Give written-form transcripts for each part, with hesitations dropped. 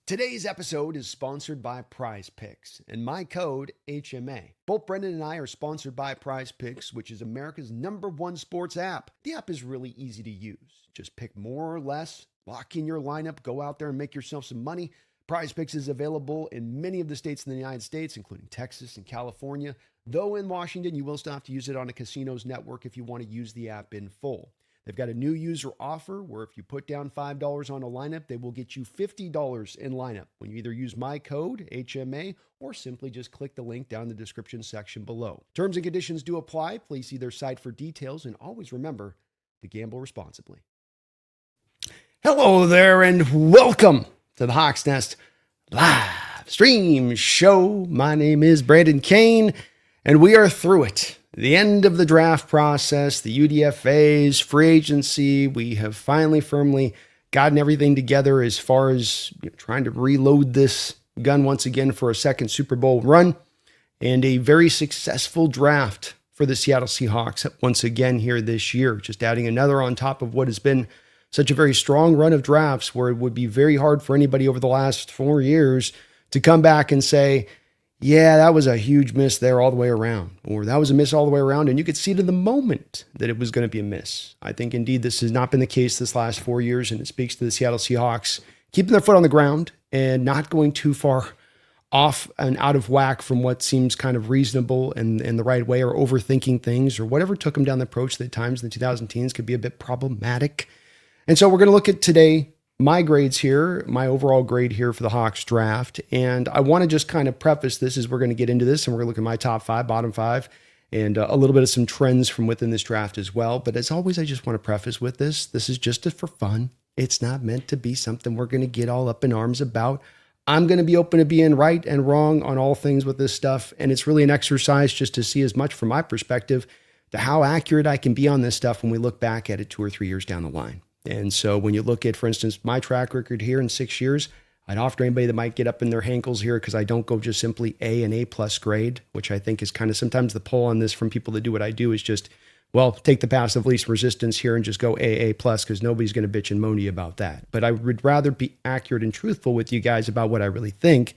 Today's episode is sponsored by Prize Picks and my code HMA. Both Brendan and I are sponsored by Prize Picks, which is America's #1 sports app. The app is really easy to use. Just pick more or less, lock in your lineup, go out there and make yourself some money. Prize Picks is available in many of the states in the United States, including Texas and California. Though in Washington, you will still have to use it on a casino's network if you want to use the app in full. They've got a new user offer where if you put down $5 on a lineup, they will get you $50 in lineup when you either use my code, HMA, or simply just click the link down in the description section below. Terms and conditions do apply. Please see their site for details, and always remember to gamble responsibly. Hello there, and welcome to the Hawks Nest live stream show. My name is Brandon Kane, and we are through it. The end of the draft process, the UDFAs, free agency. We have finally firmly gotten everything together as far as trying to reload this gun once again for a second Super Bowl run, and a very successful draft for the Seattle Seahawks once again here this year. Just adding another on top of what has been such a very strong run of drafts where it would be very hard for anybody over the last 4 years to come back and say, yeah, that was a huge miss there all the way around, or that was a miss all the way around. And you could see it in the moment that it was going to be a miss. I think indeed this has not been the case this last 4 years, and it speaks to the Seattle Seahawks keeping their foot on the ground and not going too far off and out of whack from what seems kind of reasonable and the right way, or overthinking things, or whatever took them down the approach that at times in the 2010s could be a bit problematic. And so we're going to look at today my grades here, my overall grade here for the Hawks draft. And I want to just kind of preface this as we're going to get into this, and we're going to look at my top 5, bottom 5, and a little bit of some trends from within this draft as well. But as always, I just want to preface with this. This is just for fun. It's not meant to be something we're going to get all up in arms about. I'm going to be open to being right and wrong on all things with this stuff. And it's really an exercise just to see as much from my perspective to how accurate I can be on this stuff when we look back at it 2 or 3 years down the line. And so when you look at, for instance, my track record here in 6 years, I'd offer anybody that might get up in their hankles here because I don't go just simply A and A+ grade, which I think is kind of sometimes the pull on this from people that do what I do is just, well, take the path of least resistance here and just go A+ because nobody's going to bitch and moan to you about that. But I would rather be accurate and truthful with you guys about what I really think.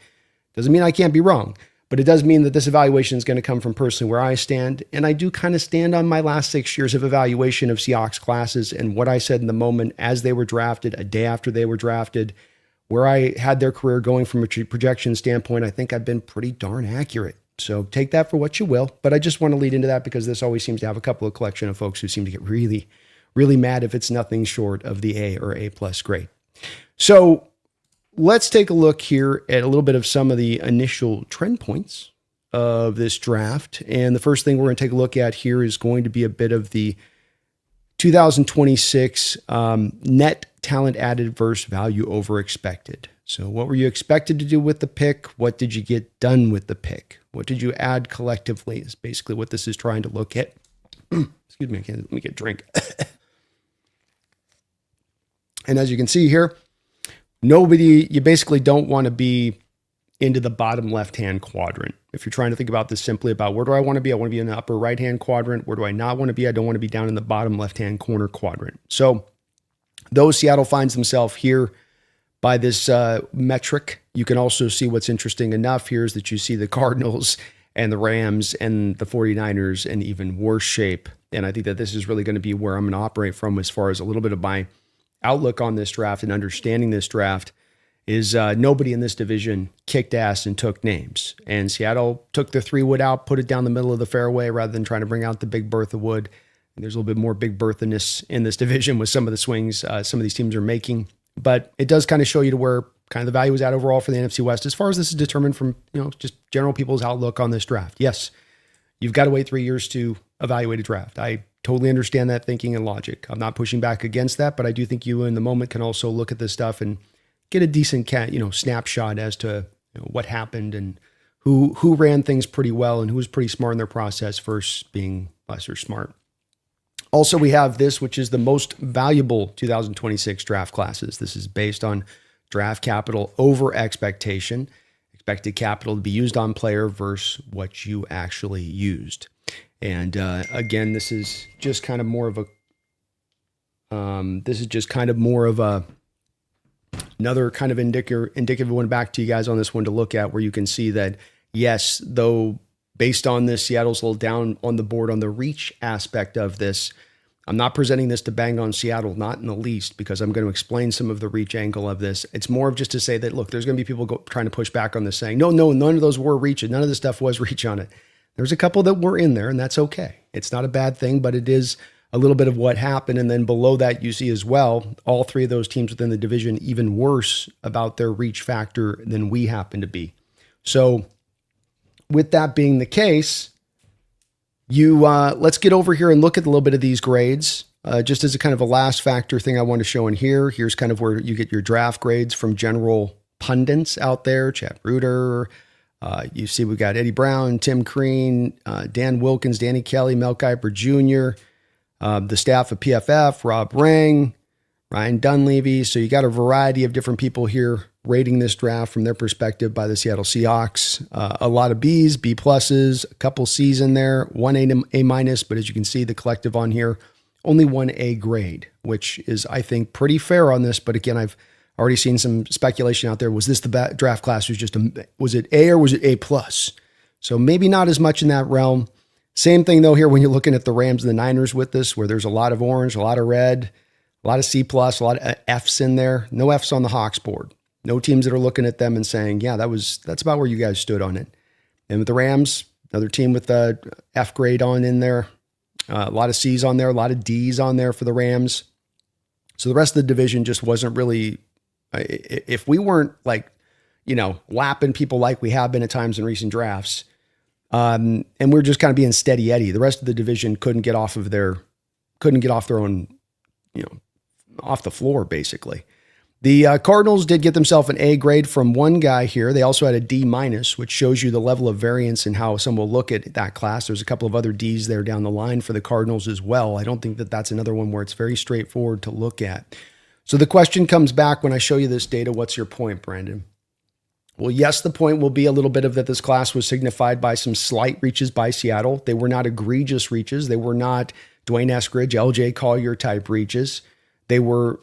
Doesn't mean I can't be wrong, but it does mean that this evaluation is going to come from personally where I stand. And I do kind of stand on my last 6 years of evaluation of Seahawks classes and what I said in the moment as they were drafted, a day after they were drafted, where I had their career going from a projection standpoint. I think I've been pretty darn accurate. So take that for what you will. But I just want to lead into that because this always seems to have a couple of collection of folks who seem to get really, really mad if it's nothing short of the A or A+ grade. So let's take a look here at a little bit of some of the initial trend points of this draft. And the first thing we're going to take a look at here is going to be a bit of the 2026 net talent added versus value over expected. So what were you expected to do with the pick? What did you get done with the pick? What did you add collectively is basically what this is trying to look at. Excuse me, let me get a drink. And as you can see here, you basically don't want to be into the bottom left-hand quadrant. If you're trying to think about this simply about where do I want to be? I want to be in the upper right-hand quadrant. Where do I not want to be? I don't want to be down in the bottom left-hand corner quadrant. So though Seattle finds themselves here by this metric, you can also see what's interesting enough here is that you see the Cardinals and the Rams and the 49ers in even worse shape. And I think that this is really going to be where I'm going to operate from as far as a little bit of my outlook on this draft and understanding this draft is nobody in this division kicked ass and took names. And Seattle took the 3-wood out, put it down the middle of the fairway rather than trying to bring out the Big Bertha wood. And there's a little bit more Big Bertha-ness in this division with some of the swings some of these teams are making. But it does kind of show you to where kind of the value is at overall for the NFC West as far as this is determined from, just general people's outlook on this draft. Yes, you've got to wait 3 years to evaluate a draft. I totally understand that thinking and logic. I'm not pushing back against that, but I do think you in the moment can also look at this stuff and get a decent snapshot as to what happened and who ran things pretty well and who was pretty smart in their process versus being lesser smart. Also, we have this, which is the most valuable 2026 draft classes. This is based on draft capital over expectation, expected capital to be used on player versus what you actually used. And again, this is just kind of more of a Another kind of indicative one back to you guys on this one to look at, where you can see that, yes, though based on this, Seattle's a little down on the board on the reach aspect of this. I'm not presenting this to bang on Seattle, not in the least, because I'm going to explain some of the reach angle of this. It's more of just to say that, look, there's going to be people trying to push back on this, saying, no, none of those were reach. None of this stuff was reach on it. There's a couple that were in there, and that's okay. It's not a bad thing, but it is a little bit of what happened. And then below that, you see as well, all three of those teams within the division even worse about their reach factor than we happen to be. So with that being the case, let's get over here and look at a little bit of these grades. Just as a kind of a last factor thing I want to show in here. Here's kind of where you get your draft grades from general pundits out there. Chad Reuter. You see we've got Eddie Brown, Tim Crean, Dan Wilkins, Danny Kelly, Mel Kiper Jr., the staff of PFF, Rob Rang, Ryan Dunleavy. So you got a variety of different people here rating this draft from their perspective by the Seattle Seahawks. A lot of B's, B pluses, a couple C's in there, one A minus, but as you can see, the collective on here, only one A grade, which is, I think, pretty fair on this. But again, I've already seen some speculation out there. Was this the draft class? Was it A or was it A plus? So maybe not as much in that realm. Same thing though here when you're looking at the Rams and the Niners with this, where there's a lot of orange, a lot of red, a lot of C plus, a lot of F's in there. No F's on the Hawks board. No teams that are looking at them and saying, yeah, that's about where you guys stood on it. And with the Rams, another team with the F grade on in there, a lot of C's on there, a lot of D's on there for the Rams. So the rest of the division just wasn't really, if we weren't lapping people like we have been at times in recent drafts, and we're just kind of being steady Eddie, the rest of the division couldn't get off their own, off the floor, basically. The Cardinals did get themselves an A grade from one guy here. They also had a D minus, which shows you the level of variance and how some will look at that class. There's a couple of other D's there down the line for the Cardinals as well. I don't think that that's another one where it's very straightforward to look at. So the question comes back when I show you this data, what's your point, Brandon? Well, yes, the point will be a little bit of that this class was signified by some slight reaches by Seattle. They were not egregious reaches. They were not Dwayne Eskridge, LJ Collier type reaches. They were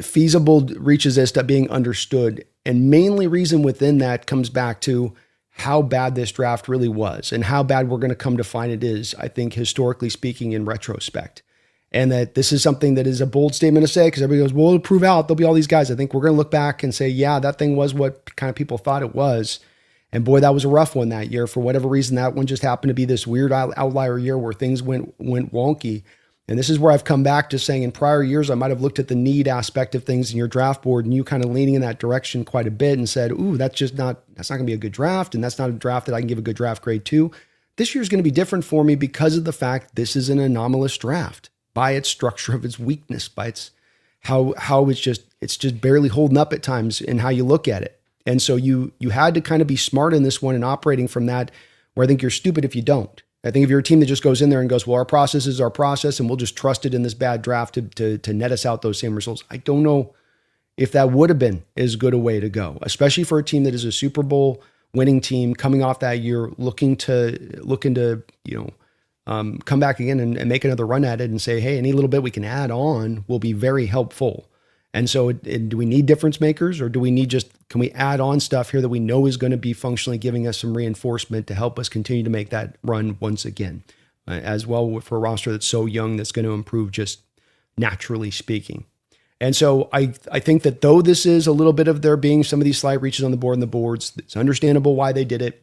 feasible reaches as to being understood. And mainly reason within that comes back to how bad this draft really was and how bad we're going to come to find it is, I think, historically speaking, in retrospect. And that this is something that is a bold statement to say, because everybody goes, well, it'll prove out. There'll be all these guys. I think we're going to look back and say, yeah, that thing was what kind of people thought it was. And boy, that was a rough one that year. For whatever reason, that one just happened to be this weird outlier year where things went wonky. And this is where I've come back to saying in prior years, I might have looked at the need aspect of things in your draft board and you kind of leaning in that direction quite a bit and said, ooh, that's not going to be a good draft. And that's not a draft that I can give a good draft grade to. This year's going to be different for me because of the fact this is an anomalous draft by its structure of its weakness, by its how it's just barely holding up at times in how you look at it. And so you had to kind of be smart in this one and operating from that, where I think you're stupid if you don't. I think if you're a team that just goes in there and goes, well, our process is our process and we'll just trust it in this bad draft to net us out those same results, I don't know if that would have been as good a way to go, especially for a team that is a Super Bowl winning team coming off that year, looking to come back again and make another run at it and say, hey, any little bit we can add on will be very helpful. And so do we need difference makers, or do we need can we add on stuff here that we know is going to be functionally giving us some reinforcement to help us continue to make that run once again, as well for a roster that's so young that's going to improve just naturally speaking. And so I think that though this is a little bit of there being some of these slight reaches on the board and the boards, it's understandable why they did it.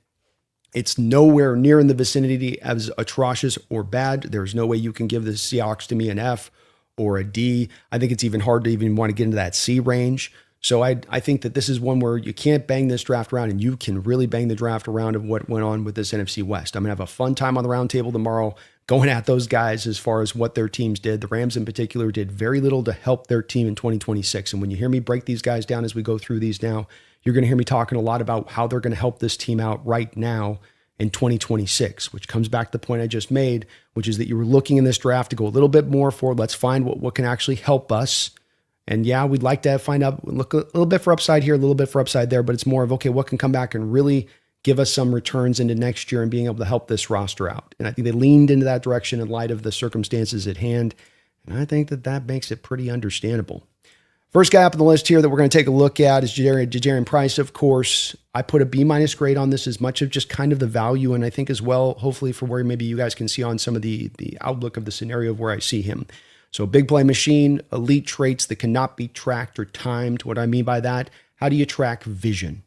It's nowhere near in the vicinity as atrocious or bad. There's no way you can give the Seahawks to me an F or a D. I think it's even hard to even want to get into that C range. So I think that this is one where you can't bang this draft around, and you can really bang the draft around of what went on with this NFC West. I'm going to have a fun time on the round table tomorrow going at those guys as far as what their teams did. The Rams in particular did very little to help their team in 2026. And when you hear me break these guys down as we go through these now, you're going to hear me talking a lot about how they're going to help this team out right now in 2026, which comes back to the point I just made, which is that you were looking in this draft to go a little bit more for, let's find what can actually help us. And yeah, we'd like to look a little bit for upside here, a little bit for upside there, but it's more of, okay, what can come back and really give us some returns into next year and being able to help this roster out. And I think they leaned into that direction in light of the circumstances at hand. And I think that makes it pretty understandable. First guy up on the list here that we're going to take a look at is Jadarian Price, of course. I put a B- grade on this, as much of just kind of the value, and I think as well, hopefully for where maybe you guys can see on some of the outlook of the scenario of where I see him. So big play machine, elite traits that cannot be tracked or timed. What I mean by that, how do you track vision,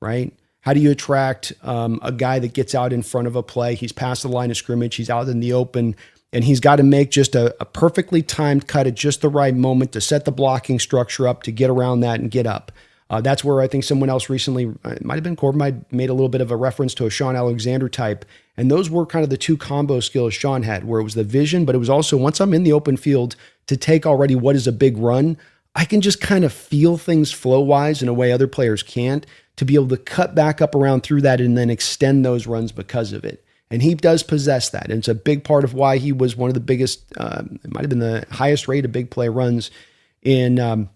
right? How do you attract a guy that gets out in front of a play? He's past the line of scrimmage. He's out in the open, and he's got to make just a perfectly timed cut at just the right moment to set the blocking structure up to get around that and get up. That's where I think someone else recently, it might have been Corbin, made a little bit of a reference to a Sean Alexander type. And those were kind of the two combo skills Sean had, where it was the vision, but it was also, once I'm in the open field to take already what is a big run, I can just kind of feel things flow-wise in a way other players can't, to be able to cut back up around through that and then extend those runs because of it. And he does possess that. And it's a big part of why he was one of the biggest, it might have been the highest rate of big play runs in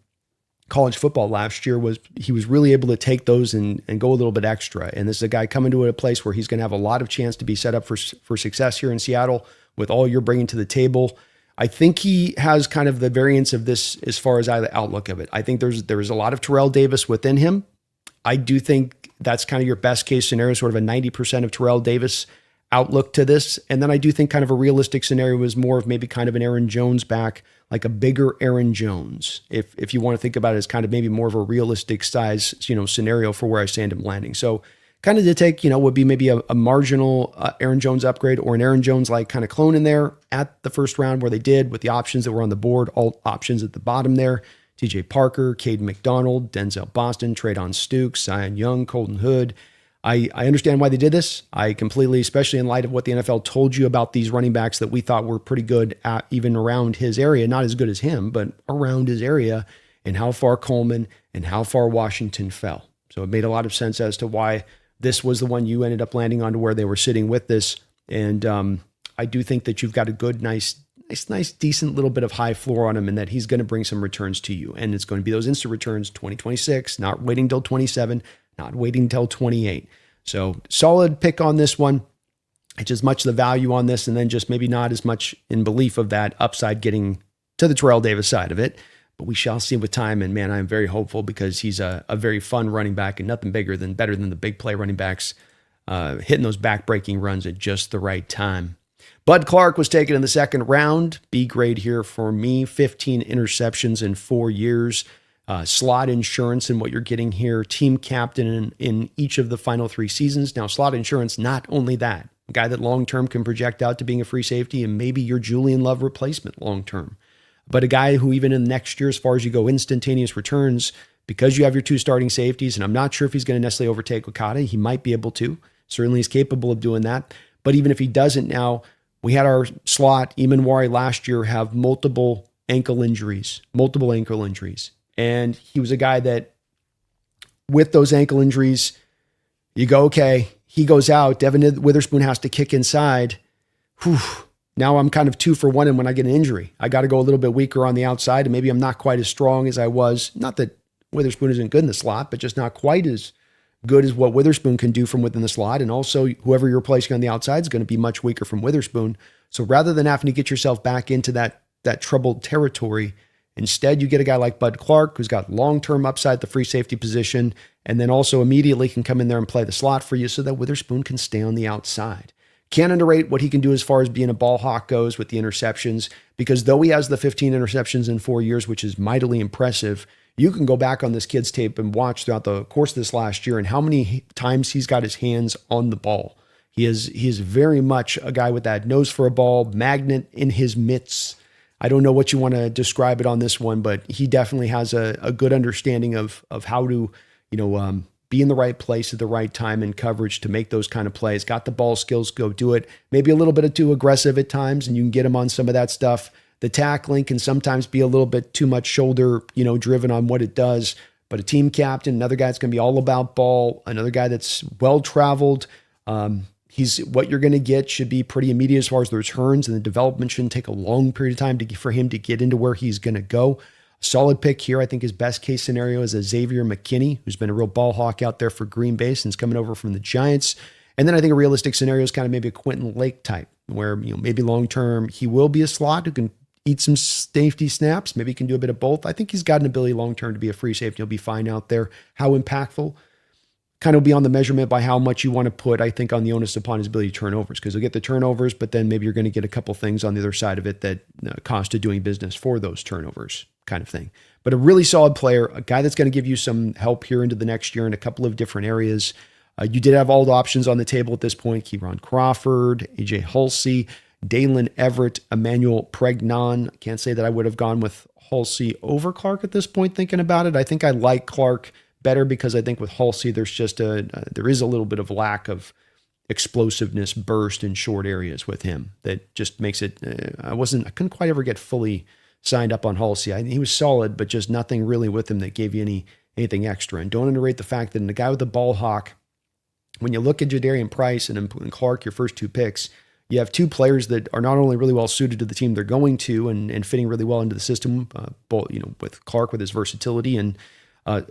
college football last year. Was he was really able to take those and go a little bit extra. And this is a guy coming to a place where he's going to have a lot of chance to be set up for success here in Seattle with all you're bringing to the table. I think he has kind of the variance of this as far as the outlook of it. I think there's a lot of Terrell Davis within him. I do think that's kind of your best case scenario, sort of a 90% of Terrell Davis outlook to this. And then I do think kind of a realistic scenario is more of maybe kind of an Aaron Jones back, like a bigger Aaron Jones, if you want to think about it as kind of maybe more of a realistic size, scenario for where I stand him landing. So kind of to take, would be maybe a marginal Aaron Jones upgrade or an Aaron Jones like kind of clone in there at the first round where they did with the options that were on the board, all options at the bottom there. TJ Parker, Cade McDonald, Denzel Boston, Traydon Stukes, Zion Young, Colton Hood. I understand why they did this. I completely, especially in light of what the NFL told you about these running backs that we thought were pretty good at even around his area, not as good as him, but around his area, and how far Coleman and how far Washington fell. So it made a lot of sense as to why this was the one you ended up landing on to where they were sitting with this. And I do think that you've got a good, nice, decent little bit of high floor on him, and that he's going to bring some returns to you. And it's going to be those instant returns, 2026, not waiting until 27, not waiting until 28. So solid pick on this one. It's as much the value on this, and then just maybe not as much in belief of that upside getting to the Terrell Davis side of it. But we shall see with time. And man, I'm very hopeful because he's a very fun running back and nothing better than the big play running backs hitting those back-breaking runs at just the right time. Bud Clark was taken in the second round. B grade here for me, 15 interceptions in 4 years. Slot insurance in what you're getting here. Team captain in each of the final 3 seasons. Now, slot insurance, not only that, a guy that long-term can project out to being a free safety and maybe your Julian Love replacement long-term. But a guy who even in next year, as far as you go, instantaneous returns, because you have your 2 starting safeties, and I'm not sure if he's going to necessarily overtake Okada. He might be able to. Certainly he's capable of doing that. But even if he doesn't now, we had our slot, Emmanuel, last year have multiple ankle injuries. And he was a guy that, with those ankle injuries, you go, okay, he goes out. Deven Witherspoon has to kick inside. Whew. Now I'm kind of 2 for 1, and when I get an injury, I got to go a little bit weaker on the outside, and maybe I'm not quite as strong as I was. Not that Witherspoon isn't good in the slot, but just not quite as good as what Witherspoon can do from within the slot. And also, whoever you're placing on the outside is going to be much weaker from Witherspoon. So rather than having to get yourself back into that troubled territory, instead, you get a guy like Bud Clark, who's got long-term upside at the free safety position, and then also immediately can come in there and play the slot for you so that Witherspoon can stay on the outside. Can't underrate what he can do as far as being a ball hawk goes with the interceptions, because though he has the 15 interceptions in 4 years, which is mightily impressive, you can go back on this kid's tape and watch throughout the course of this last year and how many times he's got his hands on the ball. He is very much a guy with that nose for a ball, magnet in his mitts. I don't know what you want to describe it on this one, but he definitely has a good understanding of how to, be in the right place at the right time in coverage to make those kind of plays. Got the ball skills, go do it. Maybe a little bit too aggressive at times, and you can get him on some of that stuff. The tackling can sometimes be a little bit too much shoulder, driven on what it does. But a team captain, another guy that's going to be all about ball, another guy that's well-traveled. He's what you're going to get should be pretty immediate as far as the returns, and the development shouldn't take a long period of time for him to get into where he's going to go. Solid pick here. I think his best case scenario is a Xavier McKinney, who's been a real ball hawk out there for Green Bay since coming over from the Giants. And then I think a realistic scenario is kind of maybe a Quentin Lake type, where maybe long term he will be a slot who can eat some safety snaps. Maybe he can do a bit of both. I think he's got an ability long-term to be a free safety. He'll be fine out there. How impactful? Kind of be on the measurement by how much you want to put, I think, on the onus upon his ability to turnovers, because he'll get the turnovers, but then maybe you're going to get a couple things on the other side of it that cost of doing business for those turnovers kind of thing. But a really solid player, a guy that's going to give you some help here into the next year in a couple of different areas. You did have all the options on the table at this point. Kieran Crawford, AJ Hulsey, Dalen Everett, Emmanuel Pregnon. I can't say that I would have gone with Hulsey over Clark at this point thinking about it. I think I like Clark better because I think with Hulsey, there's just there is a little bit of lack of explosiveness, burst in short areas with him that just makes it, I couldn't quite ever get fully signed up on Hulsey. He was solid, but just nothing really with him that gave you anything extra. And don't underrate the fact that in the guy with the ball hawk, when you look at Jadarian Price and Clark, your first two picks, you have two players that are not only really well suited to the team they're going to and fitting really well into the system, both, with Clark with his versatility and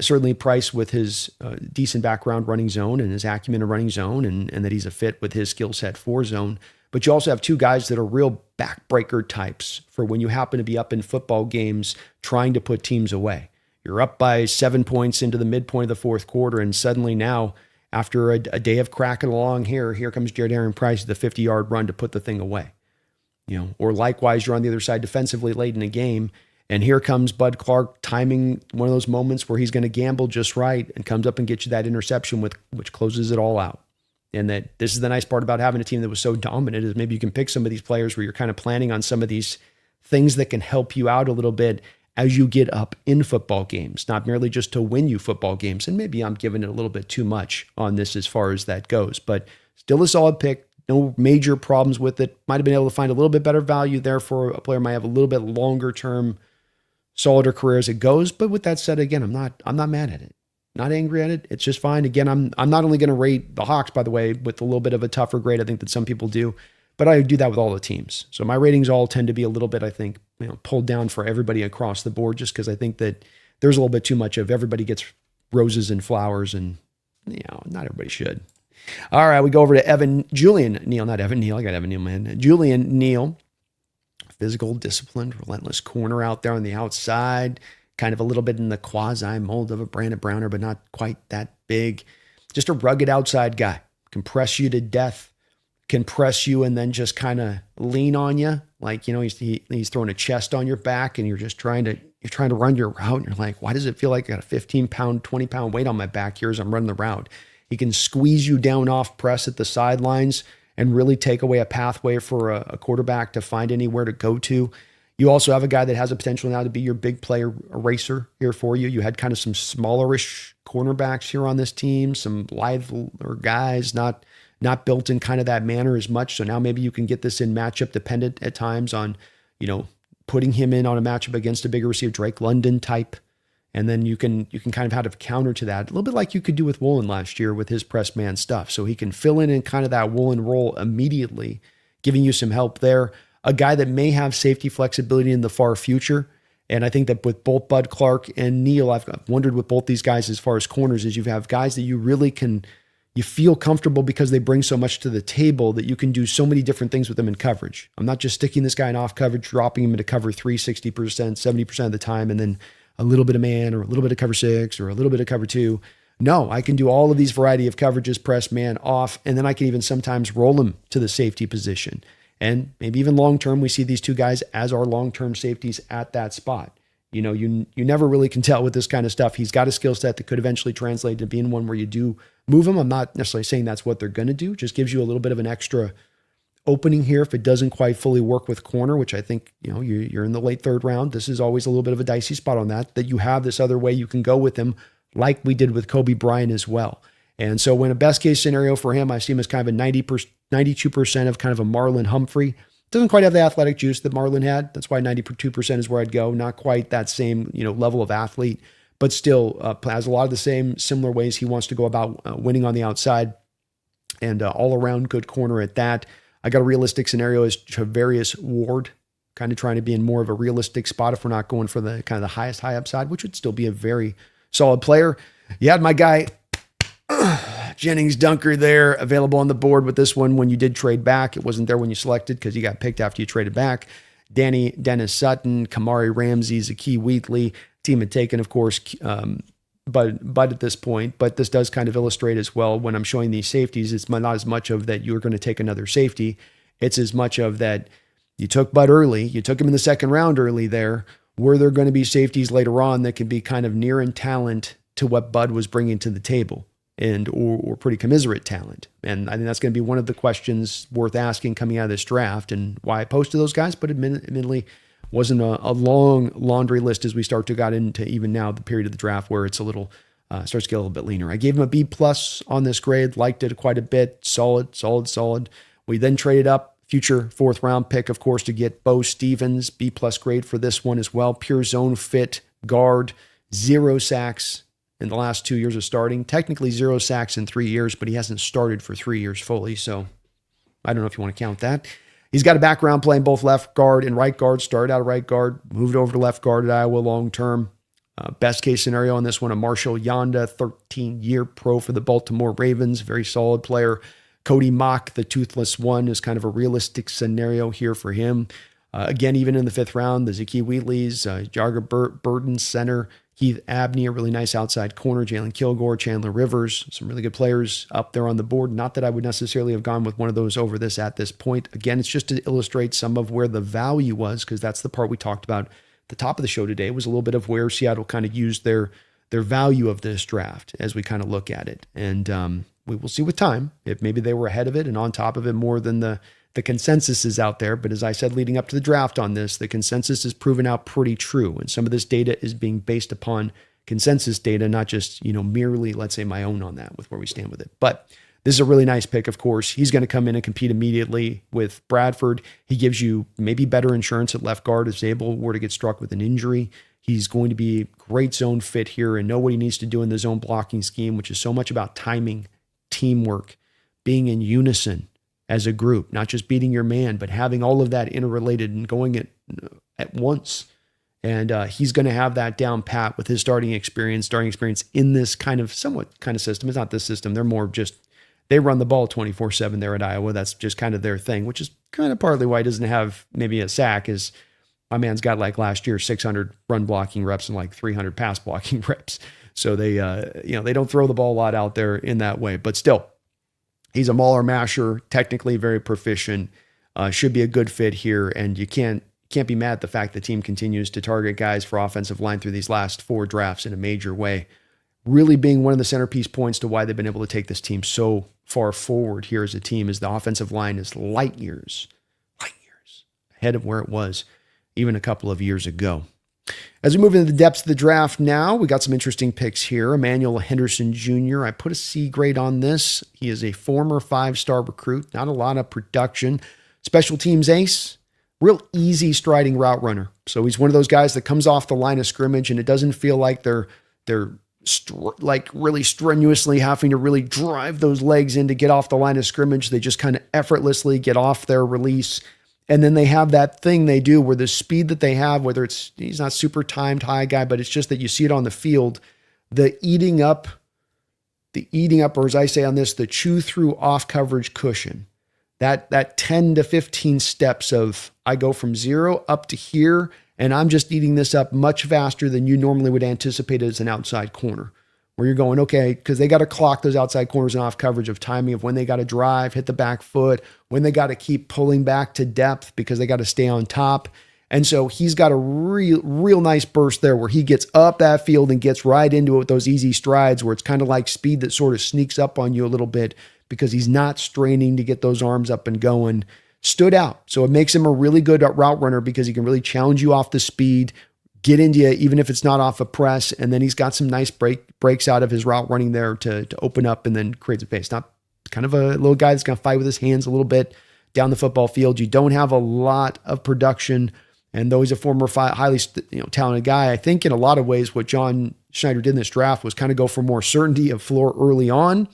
certainly Price with his decent background running zone and his acumen in running zone and that he's a fit with his skill set for zone. But you also have two guys that are real backbreaker types for when you happen to be up in football games trying to put teams away. You're up by 7 points into the midpoint of the fourth quarter, and suddenly now, after a day of cracking along here comes Jadarian Price with a 50-yard run to put the thing away. Or likewise, you're on the other side defensively late in the game, and here comes Bud Clark timing one of those moments where he's going to gamble just right and comes up and gets you that interception which closes it all out. And that this is the nice part about having a team that was so dominant is maybe you can pick some of these players where you're kind of planning on some of these things that can help you out a little bit as you get up in football games, not merely just to win you football games. And maybe I'm giving it a little bit too much on this as far as that goes, but still a solid pick. No major problems with it. Might have been able to find a little bit better value there for a player who might have a little bit longer term, solider career as it goes. But with that said, again, I'm not mad at it. Not angry at it. It's just fine. Again, I'm not only going to rate the Hawks, by the way, with a little bit of a tougher grade, I think that some people do, but I do that with all the teams. So my ratings all tend to be a little bit, I think, pulled down for everybody across the board, just because I think that there's a little bit too much of everybody gets roses and flowers, and not everybody should. All right, we go over to Julian Neal, not Evan Neal. I got Evan Neal, man. Julian Neal, physical, disciplined, relentless corner out there on the outside. Kind of a little bit in the quasi mold of a Brandon Browner, but not quite that big. Just a rugged outside guy. Can press you to death. Can press you and then just kind of lean on you. Like, he's throwing a chest on your back and you're just trying to run your route. And you're like, why does it feel like I got a 15-pound, 20-pound weight on my back here as I'm running the route? He can squeeze you down off press at the sidelines and really take away a pathway for a quarterback to find anywhere to go to. You also have a guy that has a potential now to be your big player eraser here for you. You had kind of some smallerish cornerbacks here on this team, some livelier guys, not built in kind of that manner as much. So now maybe you can get this in matchup dependent at times on, putting him in on a matchup against a bigger receiver, Drake London type. And then you can kind of have a counter to that, a little bit like you could do with Woolen last year with his press man stuff. So he can fill in kind of that Woolen role immediately, giving you some help there. A guy that may have safety flexibility in the far future. And I think that with both Bud Clark and Neal, I've wondered with both these guys as far as corners is you have guys that you really you feel comfortable because they bring so much to the table that you can do so many different things with them in coverage. I'm not just sticking this guy in off coverage, dropping him into cover 3, 60%, 70% of the time, and then a little bit of man or a little bit of cover 6 or a little bit of cover 2. No, I can do all of these variety of coverages, press, man, off, and then I can even sometimes roll him to the safety position. And maybe even long-term, we see these two guys as our long-term safeties at that spot. You never really can tell with this kind of stuff. He's got a skill set that could eventually translate to being one where you do move him. I'm not necessarily saying that's what they're going to do. Just gives you a little bit of an extra opening here if it doesn't quite fully work with corner, which I think, you're in the late third round. This is always a little bit of a dicey spot on that you have this other way you can go with him, like we did with Kobe Bryant as well. And so when a best case scenario for him, I see him as kind of a 92% of kind of a Marlon Humphrey. Doesn't quite have the athletic juice that Marlon had. That's why 92% is where I'd go. Not quite that same, level of athlete, but still has a lot of the same similar ways he wants to go about winning on the outside, and all around good corner at that. I got a realistic scenario as Travarius Ward, kind of trying to be in more of a realistic spot if we're not going for the kind of the highest high upside, which would still be a very solid player. You had my guy Jennings Dunker there available on the board with this one when you did trade back. It wasn't there when you selected because you got picked after you traded back. Dennis Sutton, Kamari Ramsey, Zakee Wheatley. Team had taken, of course, but at this point, but this does kind of illustrate as well when I'm showing these safeties, it's not as much of that you're going to take another safety. It's as much of that you took Bud early, you took him in the second round early there. Were there going to be safeties later on that can be kind of near in talent to what Bud was bringing to the table and or pretty commiserate talent? And I think that's going to be one of the questions worth asking coming out of this draft and why I posted those guys, but admittedly, wasn't a long laundry list as we start to got into even now the period of the draft where it's a little starts to get a little bit leaner. I gave him a B+ on this grade, liked it quite a bit, solid. We then traded up, future 4th round pick, of course, to get Beau Stevens, B+ grade for this one as well. Pure zone fit guard, 0 sacks in the last 2 years of starting. Technically 0 sacks in 3 years, but he hasn't started for 3 years fully, so I don't know if you want to count that. He's got a background playing both left guard and right guard, started out at right guard, moved over to left guard at Iowa long-term. Best case scenario on this one, a Marshall Yanda, 13-year pro for the Baltimore Ravens, very solid player. Cody Mock, the toothless one, is kind of a realistic scenario here for him. Again, even in the 5th round, the Zakee Wheatleys, Jarga Burden, center, Keith Abney, a really nice outside corner, Jalen Kilgore, Chandler Rivers, some really good players up there on the board. Not that I would necessarily have gone with one of those over this at this point. Again, it's just to illustrate some of where the value was, because that's the part we talked about at the top of the show today, was a little bit of where Seattle kind of used their value of this draft as we kind of look at it. And we will see with time if maybe they were ahead of it and on top of it more than the consensus is out there. But as I said, leading up to the draft on this, the consensus is proven out pretty true. And some of this data is being based upon consensus data, not just, merely, let's say, my own on that with where we stand with it. But this is a really nice pick, of course. He's going to come in and compete immediately with Bradford. He gives you maybe better insurance at left guard if Zabel were to get struck with an injury. He's going to be great zone fit here and know what he needs to do in the zone blocking scheme, which is so much about timing, teamwork, being in unison as a group, not just beating your man, but having all of that interrelated and going at once. And he's going to have that down pat with his starting experience in this somewhat kind of system. It's not this system. They're more just, they run the ball 24/7 there at Iowa. That's just kind of their thing, which is kind of partly why he doesn't have maybe a sack, is my man's got like last year, 600 run blocking reps and like 300 pass blocking reps. So they don't throw the ball a lot out there in that way, but still, he's a mauler masher, technically very proficient, should be a good fit here. And you can't be mad at the fact the team continues to target guys for offensive line through these last 4 drafts in a major way, really being one of the centerpiece points to why they've been able to take this team so far forward here as a team, is the offensive line is light years ahead of where it was even a couple of years ago. As we move into the depths of the draft now, we got some interesting picks here. Emmanuel Henderson Jr., I put a C grade on this. He is a former 5-star recruit, not a lot of production. Special teams ace, real easy striding route runner. So he's one of those guys that comes off the line of scrimmage and it doesn't feel like they're really strenuously having to really drive those legs in to get off the line of scrimmage. They just kind of effortlessly get off their release. And then they have that thing they do where the speed that they have, whether he's not super timed high guy, but it's just that you see it on the field, the eating up, or as I say on this, the chew through off coverage cushion, that 10 to 15 steps of I go from 0 up to here, and I'm just eating this up much faster than you normally would anticipate as an outside corner. Where you're going, okay, because they got to clock those outside corners and off coverage of timing of when they got to drive, hit the back foot, when they got to keep pulling back to depth because they got to stay on top. And so he's got a real nice burst there where he gets up that field and gets right into it with those easy strides where it's kind of like speed that sort of sneaks up on you a little bit because he's not straining to get those arms up and going. Stood out. So it makes him a really good route runner because he can really challenge you off the speed, get into you, even if it's not off a press. And then he's got some nice breaks out of his route running there to open up and then create a pace. Not kind of a little guy that's going to fight with his hands a little bit down the football field. You don't have a lot of production. And though he's a former highly talented guy, I think in a lot of ways what John Schneider did in this draft was kind of go for more certainty of floor early on.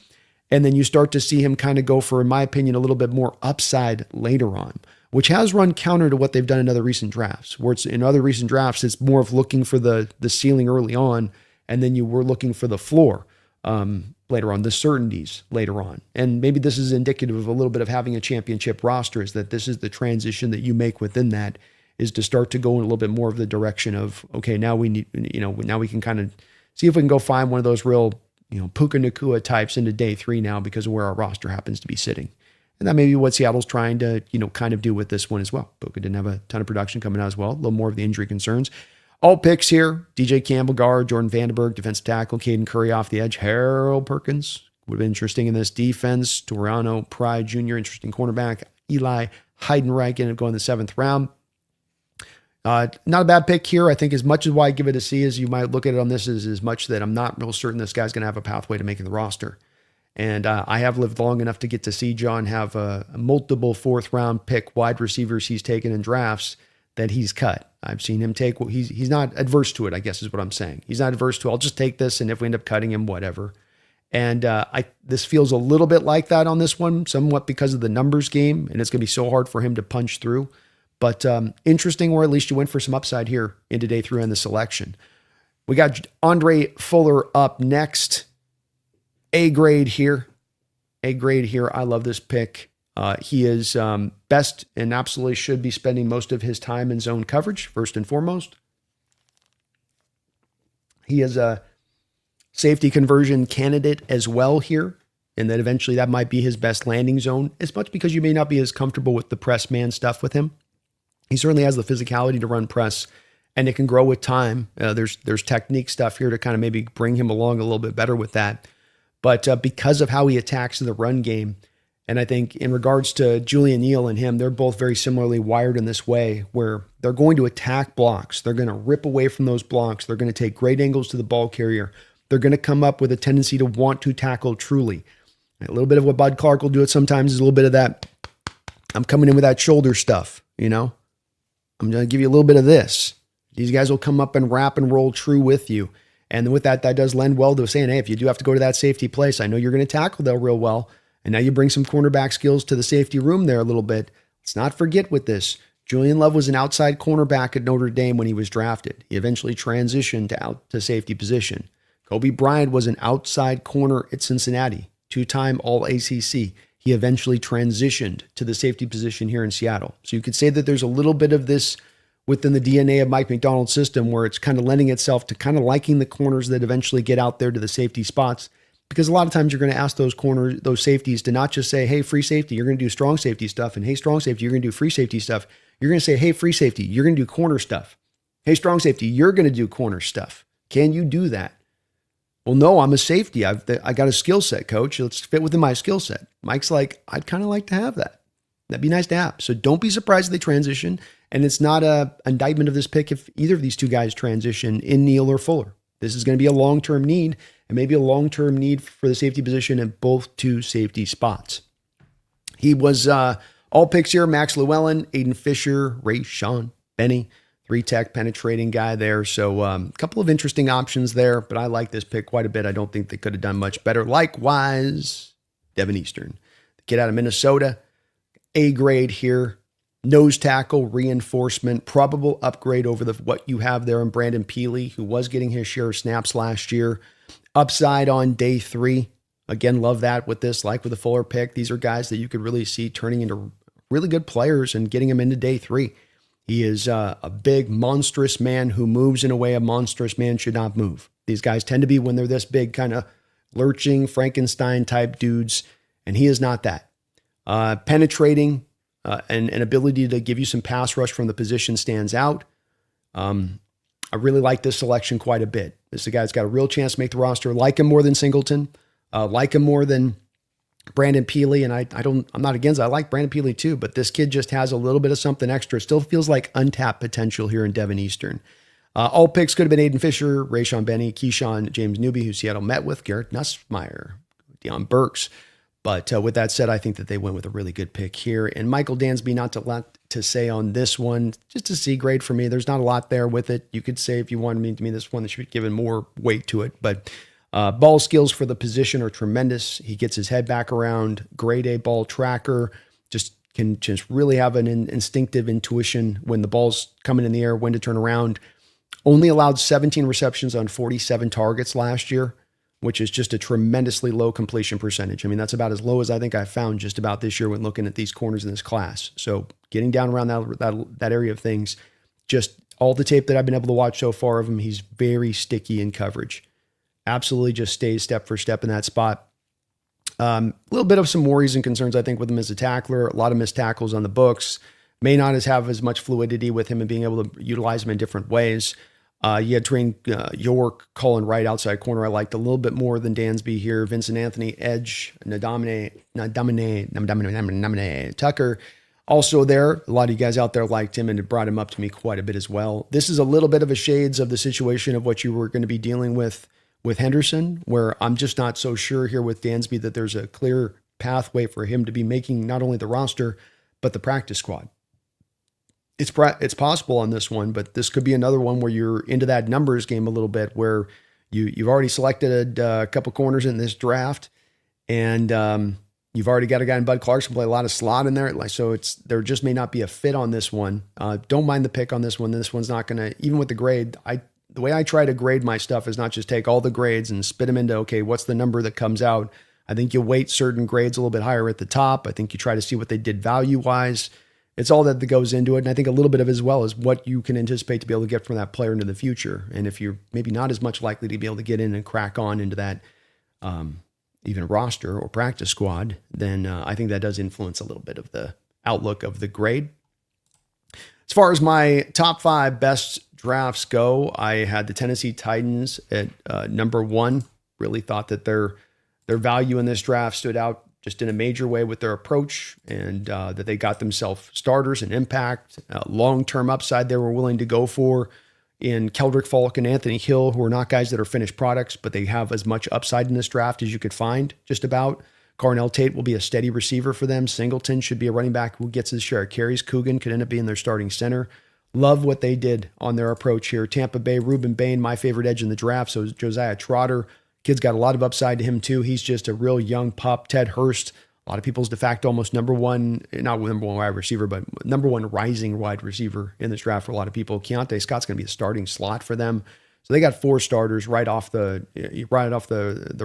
And then you start to see him kind of go for, in my opinion, a little bit more upside later on, which has run counter to what they've done in other recent drafts, where it's in other recent drafts, it's more of looking for the ceiling early on, and then you were looking for the floor later on, the certainties later on. And maybe this is indicative of a little bit of having a championship roster, is that this is the transition that you make within that. is to start to go in a little bit more of the direction of, okay, now we need, now we can kind of see if we can go find one of those real, Puka Nacua types into day 3 now because of where our roster happens to be sitting. And that may be what Seattle's trying to, kind of do with this one as well. Puka didn't have a ton of production coming out as well. A little more of the injury concerns. All picks here: DJ Campbell guard, Jordan Vandenberg defensive tackle, Caden Curry off the edge, Harold Perkins would have been interesting in this defense, Toriano Pride Jr., interesting cornerback, Eli Heidenreich ended up going in the 7th round. Not a bad pick here. I think as much as why I give it a C as you might look at it on this is as much that I'm not real certain this guy's going to have a pathway to making the roster. And I have lived long enough to get to see John have a multiple 4th round pick wide receivers he's taken in drafts that he's cut. I've seen him take, he's not adverse to it, I guess is what I'm saying. He's not adverse to, I'll just take this, and if we end up cutting him, whatever. And this feels a little bit like that on this one, somewhat because of the numbers game, and it's going to be so hard for him to punch through. But interesting, or at least you went for some upside here into day 3 on the selection. We got Andre Fuller up next. A grade here. I love this pick. He is best and absolutely should be spending most of his time in zone coverage, first and foremost. He is a safety conversion candidate as well here, and that eventually that might be his best landing zone, as much because you may not be as comfortable with the press man stuff with him. He certainly has the physicality to run press, and it can grow with time. There's technique stuff here to kind of maybe bring him along a little bit better with that. But because of how he attacks the run game, and I think in regards to Julian, Neal, and him, they're both very similarly wired in this way, where they're going to attack blocks. They're going to rip away from those blocks. They're going to take great angles to the ball carrier. They're going to come up with a tendency to want to tackle truly. A little bit of what Bud Clark will do it sometimes is a little bit of that, I'm coming in with that shoulder stuff, I'm going to give you a little bit of this. These guys will come up and wrap and roll true with you. And with that does lend well to saying, hey, if you do have to go to that safety place, I know you're going to tackle that real well. And now you bring some cornerback skills to the safety room there a little bit. Let's not forget with this, Julian Love was an outside cornerback at Notre Dame when he was drafted. He eventually transitioned to safety position. Kobe Bryant was an outside corner at Cincinnati, 2-time All-ACC. He eventually transitioned to the safety position here in Seattle. So you could say that there's a little bit of this within the DNA of Mike Macdonald's system where it's kind of lending itself to kind of liking the corners that eventually get out there to the safety spots. Because a lot of times you're going to ask those safeties to not just say, hey, free safety, you're going to do strong safety stuff. And hey, strong safety, you're going to do free safety stuff. You're going to say, hey, free safety, you're going to do corner stuff. Hey, strong safety, you're going to do corner stuff. Can you do that? Well, no, I'm a safety. I got a skill set, coach. Let's fit within my skill set. Mike's like, I'd kind of like to have that. That'd be nice to have. So don't be surprised if they transition. And it's not a indictment of this pick if either of these two guys transition in Neal or Fuller. This is going to be a long-term need, and maybe a long-term need for the safety position at both two safety spots. He was all picks here: Max Llewellyn, Aiden Fisher, Ray Sean, Benny, 3-tech penetrating guy there. So a couple of interesting options there, but I like this pick quite a bit. I don't think they could have done much better. Likewise, Deven Eastern, the kid out of Minnesota, A grade here. Nose tackle, reinforcement, probable upgrade over what you have there in Brandon Peely, who was getting his share of snaps last year. Upside on day 3. Again, love that with this, like with the Fuller pick. These are guys that you could really see turning into really good players and getting them into day 3. He is a big, monstrous man who moves in a way a monstrous man should not move. These guys tend to be, when they're this big, kind of lurching Frankenstein type dudes, and he is not that. Penetrating, and an ability to give you some pass rush from the position stands out. I really like this selection quite a bit. This is a guy that's got a real chance to make the roster. Like him more than Singleton. Like him more than Brandon Peely. And I'm not against it. I like Brandon Peely too, but this kid just has a little bit of something extra. Still feels like untapped potential here in Deven Eastern. All picks could have been Aiden Fisher, Rayshon Benny, Keyshawn, James Newby, who Seattle met with, Garrett Nussmeier, Deion Burks. But with that said, I think that they went with a really good pick here. And Michael Dansby, not a lot to say on this one, just a C grade for me. There's not a lot there with it. You could say, if you wanted me to be this one that should be given more weight to it. But ball skills for the position are tremendous. He gets his head back around, grade A ball tracker, can really have an instinctive intuition when the ball's coming in the air, when to turn around. Only allowed 17 receptions on 47 targets last year. which is just a tremendously low completion percentage. I mean, that's about as low as I think I found just about this year when looking at these corners in this class. So getting down around that area of things, just all the tape that I've been able to watch so far of him, he's very sticky in coverage. Absolutely just stays step for step in that spot. A little bit of some worries and concerns, I think, with him as a tackler. A lot of missed tackles on the books. May not have as much fluidity with him and being able to utilize him in different ways. You had Train York, Colin Wright, outside corner. I liked a little bit more than Dansby here. Vincent Anthony, edge, Nadamine Tucker, also there. A lot of you guys out there liked him and it brought him up to me quite a bit as well. This is a little bit of a shades of the situation of what you were going to be dealing with Henderson, where I'm just not so sure here with Dansby that there's a clear pathway for him to be making not only the roster, but the practice squad. It's possible on this one, but this could be another one where you're into that numbers game a little bit, where you've already selected a couple corners in this draft, and you've already got a guy in Bud Clarkson play a lot of slot in there. So there just may not be a fit on this one. Don't mind the pick on this one. This one's not going to, even with the grade, the way I try to grade my stuff is not just take all the grades and spit them into, okay, what's the number that comes out? I think you weight certain grades a little bit higher at the top. I think you try to see what they did value-wise. It's all that goes into it. And I think a little bit of as well is what you can anticipate to be able to get from that player into the future. And if you're maybe not as much likely to be able to get in and crack on into that even roster or practice squad, then I think that does influence a little bit of the outlook of the grade. As far as my top 5 best drafts go, I had the Tennessee Titans at number 1. Really thought that their value in this draft stood out just in a major way with their approach, and that they got themselves starters and impact, long-term upside they were willing to go for in Keldrick Falk and Anthony Hill, who are not guys that are finished products, but they have as much upside in this draft as you could find just about. Carnell Tate will be a steady receiver for them. Singleton should be a running back who gets his share of carries. Coogan could end up being their starting center. Love what they did on their approach here. Tampa Bay, Ruben Bain, my favorite edge in the draft. So Josiah Trotter. Kid's got a lot of upside to him too. He's just a real young pup. Ted Hurst, a lot of people's de facto almost number one wide receiver, but number 1 rising wide receiver in this draft for a lot of people. Keontae Scott's going to be a starting slot for them. So they got 4 starters right off the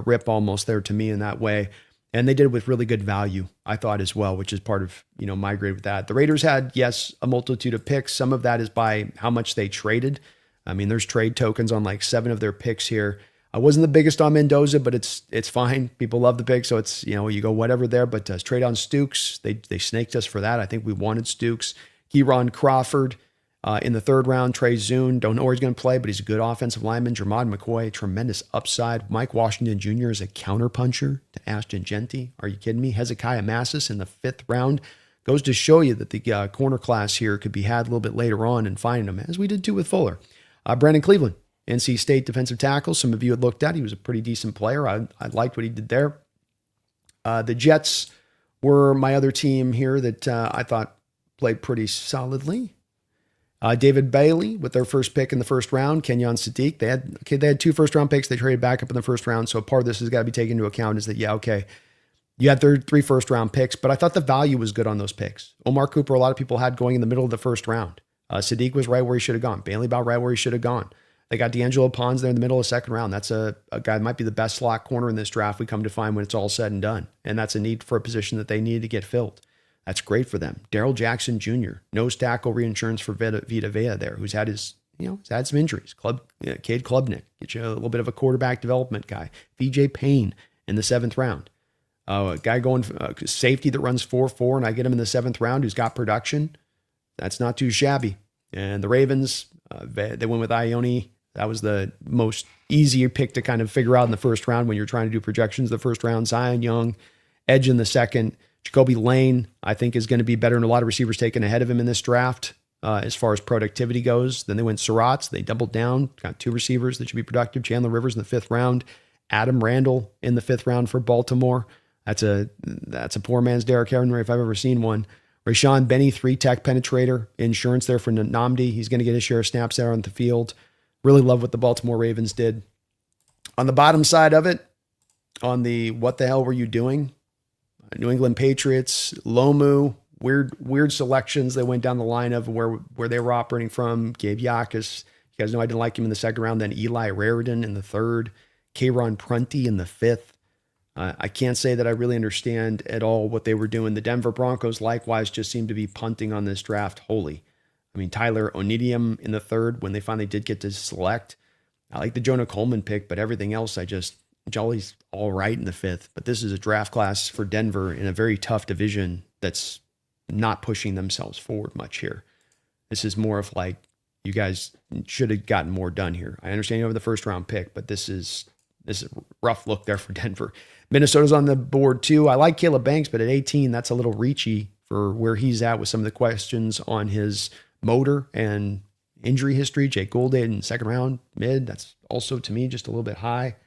rip almost there to me in that way. And they did it with really good value, I thought, as well, which is part of, my grade with that. The Raiders had, yes, a multitude of picks. Some of that is by how much they traded. I mean, there's trade tokens on like 7 of their picks here. I wasn't the biggest on Mendoza, but it's fine. People love the pick, so it's, you go whatever there. But trade on Stukes, they snaked us for that. I think we wanted Stukes. Kieron Crawford in the 3rd round. Trey Zune, don't know where he's going to play, but he's a good offensive lineman. Jermod McCoy, tremendous upside. Mike Washington Jr. is a counterpuncher to Ashton Genty. Are you kidding me? Hezekiah Massis in the 5th round. Goes to show you that the corner class here could be had a little bit later on and finding them, as we did too with Fuller. Brandon Cleveland, NC State defensive tackle. Some of you had looked at. He was a pretty decent player. I liked what he did there. The Jets were my other team here that I thought played pretty solidly. David Bailey with their first pick in the 1st round. Kenyon Sadiq. They had 2 1st-round picks. They traded back up in the 1st round. So part of this has got to be taken into account is that, you had 3 1st-round picks, but I thought the value was good on those picks. Omar Cooper, a lot of people had going in the middle of the 1st round. Sadiq was right where he should have gone. Bailey about right where he should have gone. They got D'Angelo Pons there in the middle of the 2nd round. That's a guy that might be the best slot corner in this draft we come to find when it's all said and done. And that's a need for a position that they needed to get filled. That's great for them. Daryl Jackson Jr., nose tackle reinsurance for Vita Vea there, who's had he's had some injuries. Cade Klubnik, get you a little bit of a quarterback development guy. VJ Payne in the 7th round. A guy going safety that runs 4.4, and I get him in the 7th round who's got production. That's not too shabby. And the Ravens, they went with Ione. That was the most easier pick to kind of figure out in the 1st round when you're trying to do projections. The 1st round, Zion Young, edge in the 2nd. Jacoby Lane, I think, is going to be better than a lot of receivers taken ahead of him in this draft as far as productivity goes. Then they went Surratt. They doubled down, got 2 receivers that should be productive. Chandler Rivers in the 5th round. Adam Randall in the 5th round for Baltimore. That's a poor man's Derrick Henry if I've ever seen one. Rashawn Benny, 3-tech penetrator. Insurance there for Nnamdi. He's going to get his share of snaps there on the field. Really love what the Baltimore Ravens did. On the bottom side of it, on the what the hell were you doing? New England Patriots, Lomu, weird selections they went down the line of where they were operating from. Gabe Yakus. You guys know I didn't like him in the 2nd round. Then Eli Raridan in the 3rd. Kayron Prunty in the 5th. I can't say that I really understand at all what they were doing. The Denver Broncos likewise just seem to be punting on this draft wholly. I mean, Tyler Onidium in the 3rd when they finally did get to select. I like the Jonah Coleman pick, but everything else Jolly's all right in the 5th. But this is a draft class for Denver in a very tough division that's not pushing themselves forward much here. This is more of like, you guys should have gotten more done here. I understand you have the 1st round pick, but this is a rough look there for Denver. Minnesota's on the board too. I like Caleb Banks, but at 18, that's a little reachy for where he's at with some of the questions on his motor and injury history. Jake Gouldade in 2nd round, mid. That's also, to me, just a little bit high.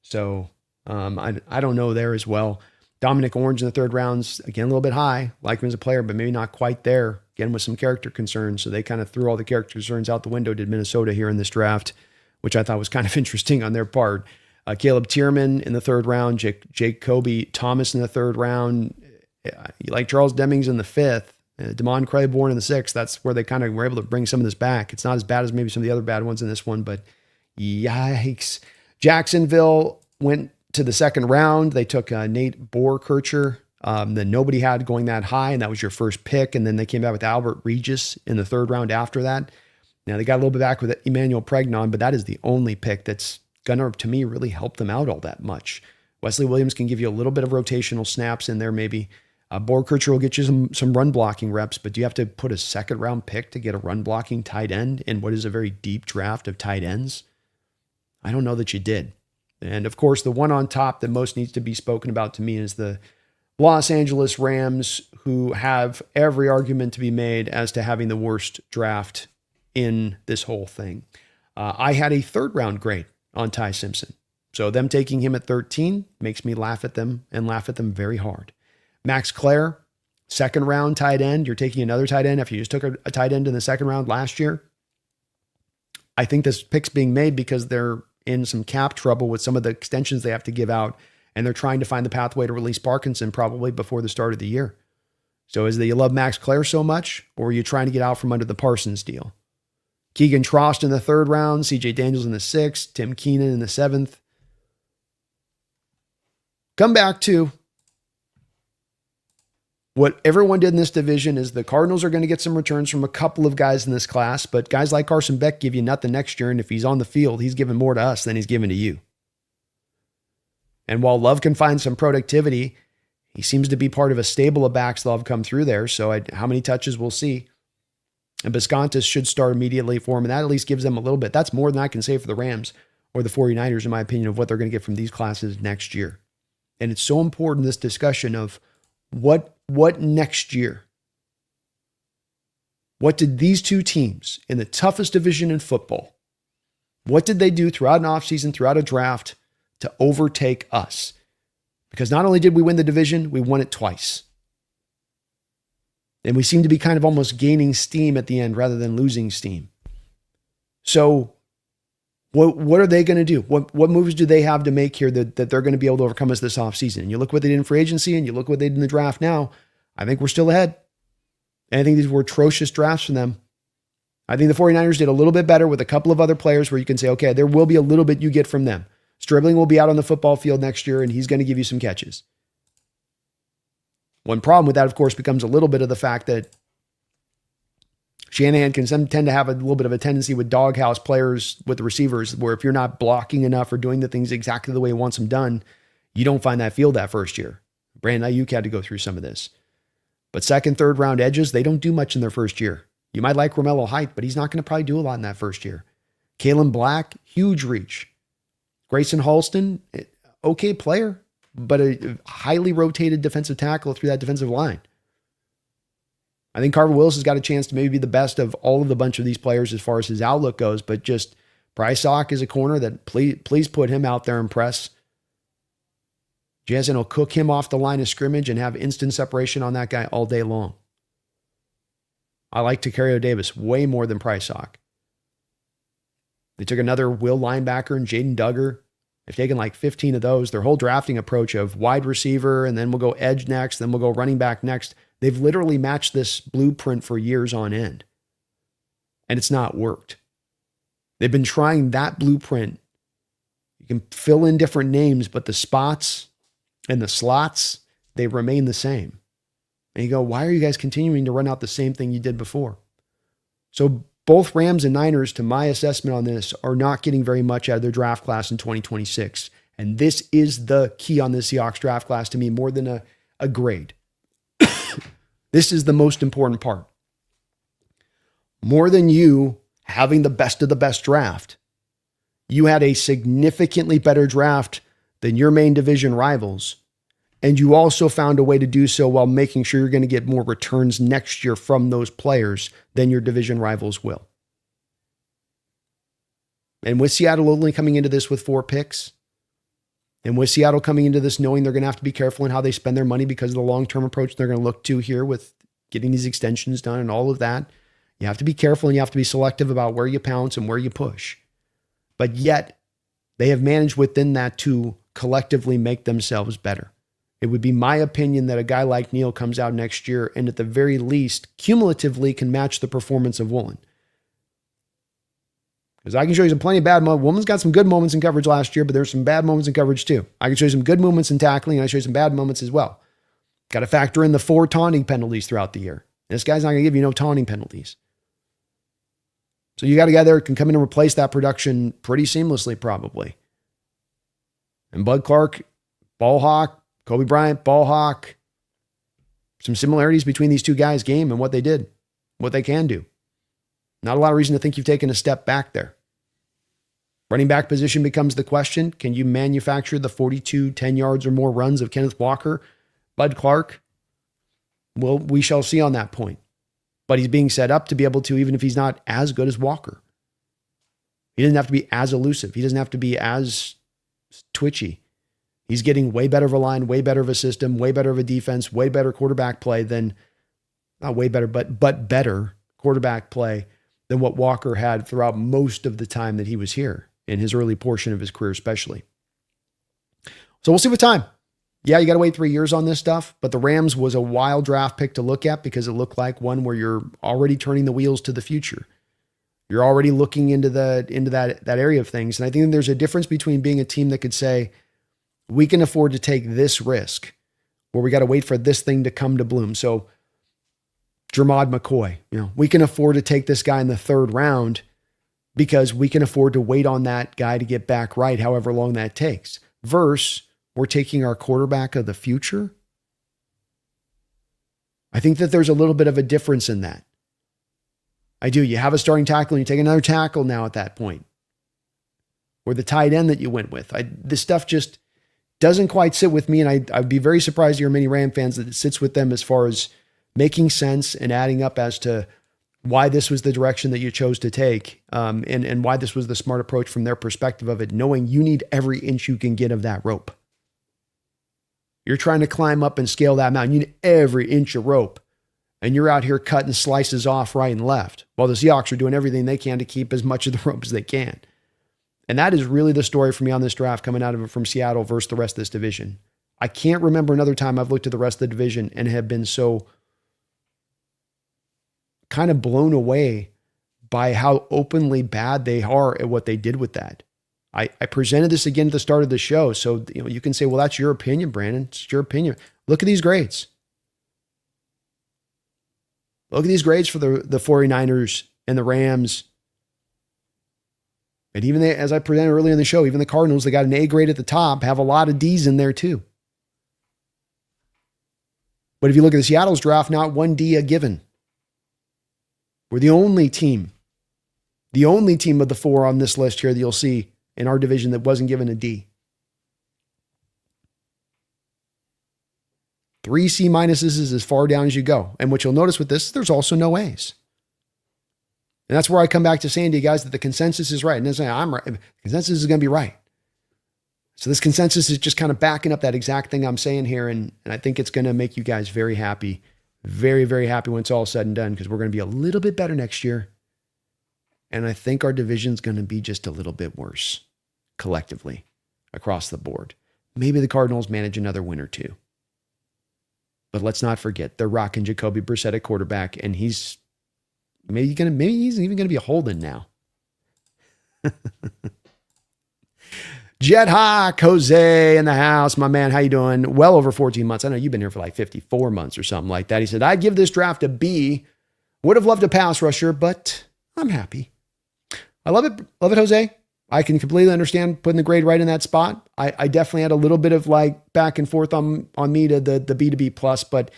So I don't know there as well. Dominic Orange in the 3rd rounds, again, a little bit high. Like him as a player, but maybe not quite there. Again, with some character concerns. So they kind of threw all the character concerns out the window, did Minnesota here in this draft, which I thought was kind of interesting on their part. Caleb Tierman in the 3rd round, Jacoby Thomas in the 3rd round. You like Charles Demings in the 5th, Damon Crayborn in the 6th. That's where they kind of were able to bring some of this back. It's not as bad as maybe some of the other bad ones in this one, but yikes. Jacksonville went to the 2nd round. They took Nate Boerkircher that nobody had going that high, and that was your first pick. And then they came back with Albert Regis in the 3rd round after that. Now they got a little bit back with Emmanuel Pregnon, but that is the only pick that's gonna, to me, really help them out all that much. Wesley Williams can give you a little bit of rotational snaps in there, maybe. Boerkircher will get you some run blocking reps, but do you have to put a 2nd round pick to get a run blocking tight end in what is a very deep draft of tight ends? I don't know that you did. And of course, the one on top that most needs to be spoken about to me is the Los Angeles Rams, who have every argument to be made as to having the worst draft in this whole thing. I had a 3rd round grade on Ty Simpson. So them taking him at 13 makes me laugh at them and laugh at them very hard. Max Clare, 2nd round tight end. You're taking another tight end after you just took a tight end in the 2nd round last year. I think this pick's being made because they're in some cap trouble with some of the extensions they have to give out, and they're trying to find the pathway to release Parkinson probably before the start of the year. So is that you love Max Clare so much, or are you trying to get out from under the Parsons deal? Keegan Trost in the 3rd round, CJ Daniels in the 6th, Tim Keenan in the 7th. Come back to what everyone did in this division is the Cardinals are going to get some returns from a couple of guys in this class, but guys like Carson Beck give you nothing next year, and if he's on the field, he's giving more to us than he's giving to you. And while Love can find some productivity, he seems to be part of a stable of backs that have come through there, so how many touches we'll see. And Biscontis should start immediately for him, and that at least gives them a little bit. That's more than I can say for the Rams or the 49ers, in my opinion, of what they're going to get from these classes next year. And it's so important, this discussion of what next year? What did these two teams in the toughest division in football, what did they do throughout an offseason, throughout a draft to overtake us? Because not only did we win the division, we won it twice. And we seem to be kind of almost gaining steam at the end rather than losing steam. So what are they going to do? What moves do they have to make here that they're going to be able to overcome us this offseason? And you look what they did in free agency and you look what they did in the draft now, I think we're still ahead. And I think these were atrocious drafts for them. I think the 49ers did a little bit better with a couple of other players where you can say, okay, there will be a little bit you get from them. Stribling will be out on the football field next year and he's going to give you some catches. One problem with that, of course, becomes a little bit of the fact that Shanahan can tend to have a little bit of a tendency with doghouse players with the receivers, where if you're not blocking enough or doing the things exactly the way he wants them done, you don't find that field that first year. Brandon Ayuk had to go through some of this. But 2nd, 3rd round edges, they don't do much in their first year. You might like Romello Height, but he's not going to probably do a lot in that first year. Kalen Black, huge reach. Grayson Halston, okay player, but a highly rotated defensive tackle through that defensive line. I think Carver Willis has got a chance to maybe be the best of all of the bunch of these players as far as his outlook goes, but just Bryce Hawk is a corner that please put him out there and press. Jason will cook him off the line of scrimmage and have instant separation on that guy all day long. I like Tacario Davis way more than Bryce Hawk. They took another will linebacker and Jaden Duggar. They've taken like 15 of those. Their whole drafting approach of wide receiver, and then we'll go edge next, then we'll go running back next. They've literally matched this blueprint for years on end. And it's not worked. They've been trying that blueprint You can fill in different names, but the spots and the slots, they remain the same. And you go, why are you guys continuing to run out the same thing you did before? So both Rams and Niners, to my assessment on this, are not getting very much out of their draft class in 2026. And this is the key on the Seahawks draft class to me, more than a grade. This is the most important part. More than you having the best of the best draft, you had a significantly better draft than your main division rivals. And you also found a way to do so while making sure you're going to get more returns next year from those players than your division rivals will. And with Seattle only coming into this with 4 picks, and with Seattle coming into this knowing they're going to have to be careful in how they spend their money because of the long-term approach they're going to look to here with getting these extensions done and all of that, you have to be careful and you have to be selective about where you pounce and where you push. But yet, they have managed within that to collectively make themselves better. It would be my opinion that a guy like Neal comes out next year and at the very least, cumulatively can match the performance of Woolen. Because I can show you some plenty of bad moments. Woolen's got some good moments in coverage last year, but there's some bad moments in coverage too. I can show you some good moments in tackling, and I show you some bad moments as well. Got to factor in the 4 taunting penalties throughout the year. This guy's not going to give you no taunting penalties. So you got a guy there who can come in and replace that production pretty seamlessly, probably. And Bud Clark, ball hawk, Kobe Bryant, ball hawk. Some similarities between these two guys' game and what they did, what they can do. Not a lot of reason to think you've taken a step back there. Running back position becomes the question. Can you manufacture the 42, 10 yards or more runs of Kenneth Walker, Bud Clark? Well, we shall see on that point. But he's being set up to be able to, even if he's not as good as Walker. He doesn't have to be as elusive. He doesn't have to be as twitchy. He's getting way better of a line, way better of a system, way better of a defense, way better quarterback play than, not way better, but better quarterback play than what Walker had throughout most of the time that he was here, in his early portion of his career especially. So we'll see with time. Yeah, you got to wait 3 years on this stuff, but the Rams was a wild draft pick to look at because it looked like one where you're already turning the wheels to the future. You're already looking into that area of things. And I think there's a difference between being a team that could say, we can afford to take this risk, where we got to wait for this thing to come to bloom. So Jermod McCoy, we can afford to take this guy in the 3rd round because we can afford to wait on that guy to get back right, however long that takes. Versus, we're taking our quarterback of the future. I think that there's a little bit of a difference in that. I do. You have a starting tackle and you take another tackle now at that point. Or the tight end that you went with. This stuff just doesn't quite sit with me, and I'd be very surprised to hear many Ram fans that it sits with them as far as making sense and adding up as to why this was the direction that you chose to take, and why this was the smart approach from their perspective of it, knowing you need every inch you can get of that rope. You're trying to climb up and scale that mountain. You need every inch of rope. And you're out here cutting slices off right and left, while the Seahawks are doing everything they can to keep as much of the rope as they can. And that is really the story for me on this draft coming out of it from Seattle versus the rest of this division. I can't remember another time I've looked at the rest of the division and have been so kind of blown away by how openly bad they are at what they did with that. I presented this again at the start of the show. So, you can say, well, that's your opinion, Brandon. It's your opinion. Look at these grades. Look at these grades for the 49ers and the Rams. And even as I presented earlier in the show, even the Cardinals, they got an A grade at the top, have a lot of D's in there too. But if you look at the Seattle's draft, not one D a given. We're the only team of the 4 on this list here that you'll see in our division that wasn't given a D. 3 C minuses is as far down as you go. And what you'll notice with this, there's also no A's. And that's where I come back to saying to you guys that the consensus is right. And saying I'm right. The consensus is going to be right. So this consensus is just kind of backing up that exact thing I'm saying here. And I think it's going to make you guys very happy. Very, very happy when it's all said and done, because we're going to be a little bit better next year. And I think our division's going to be just a little bit worse collectively across the board. Maybe the Cardinals manage another win or two. But let's not forget, they're rocking Jacoby Brissett at quarterback, and he's maybe he's even going to be a holding now. Jet Hawk, Jose in the house. My man, how you doing? Well over 14 months. I know you've been here for like 54 months or something like that. He said, I'd give this draft a B. Would have loved a pass rusher, but I'm happy. I love it. Love it, Jose. I can completely understand putting the grade right in that spot. I definitely had a little bit of like back and forth on me to the B to B plus, but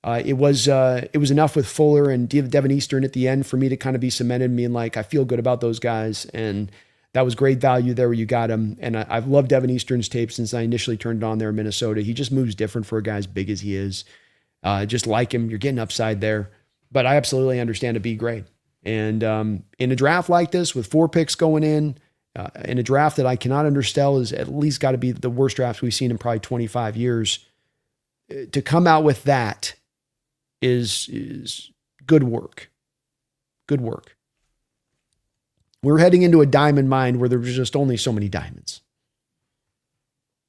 it was enough with Fuller and Deven Eastern at the end for me to kind of be cemented and being like, I feel good about those guys. And that was great value there where you got him. And I've loved Deven Eastern's tape since I initially turned it on there in Minnesota. He just moves different for a guy as big as he is. Just like him, you're getting upside there. But I absolutely understand a B grade. And in a draft like this with 4 picks going in a draft that I cannot undersell is at least got to be the worst draft we've seen in probably 25 years, to come out with that is good work. Good work. We're heading into a diamond mine where there's just only so many diamonds.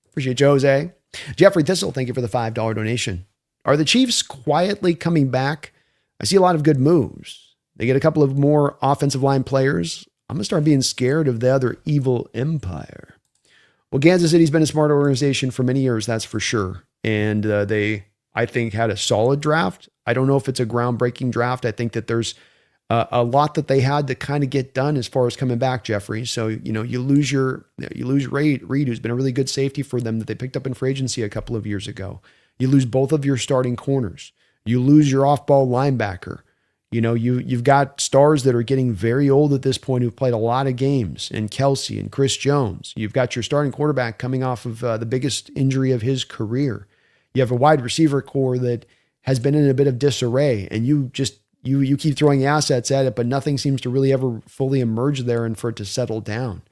Appreciate Jose. Jeffrey Thistle, thank you for the $5 donation. Are the Chiefs quietly coming back? I see a lot of good moves. They get a couple of more offensive line players. I'm going to start being scared of the other evil empire. Well, Kansas City's been a smart organization for many years, that's for sure. And they, I think, had a solid draft. I don't know if it's a groundbreaking draft. I think that there's a lot that they had to kind of get done as far as coming back, Jeffrey. So, you lose Reed, who's been a really good safety for them that they picked up in free agency a couple of years ago. You lose both of your starting corners. You lose your off-ball linebacker. You've got stars that are getting very old at this point who've played a lot of games, and Kelsey and Chris Jones. You've got your starting quarterback coming off of the biggest injury of his career. You have a wide receiver core that has been in a bit of disarray, and you keep throwing assets at it, but nothing seems to really ever fully emerge there and for it to settle down.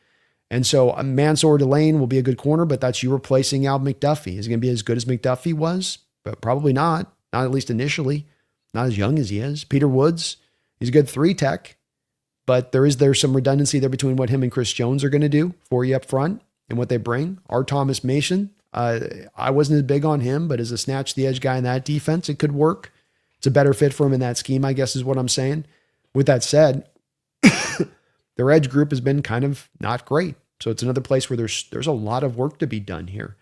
And so Mansour Delane will be a good corner, but that's you replacing Al McDuffie. Is it going to be as good as McDuffie was? But probably not at least initially. Not as young as he is. Peter Woods, he's a good 3 tech, but there's some redundancy there between what him and Chris Jones are going to do for you up front and what they bring. R. Thomas Mason, I wasn't as big on him, but as a snatch the edge guy in that defense, it could work. It's a better fit for him in that scheme, I guess is what I'm saying. With that said, their edge group has been kind of not great. So it's another place where there's a lot of work to be done here.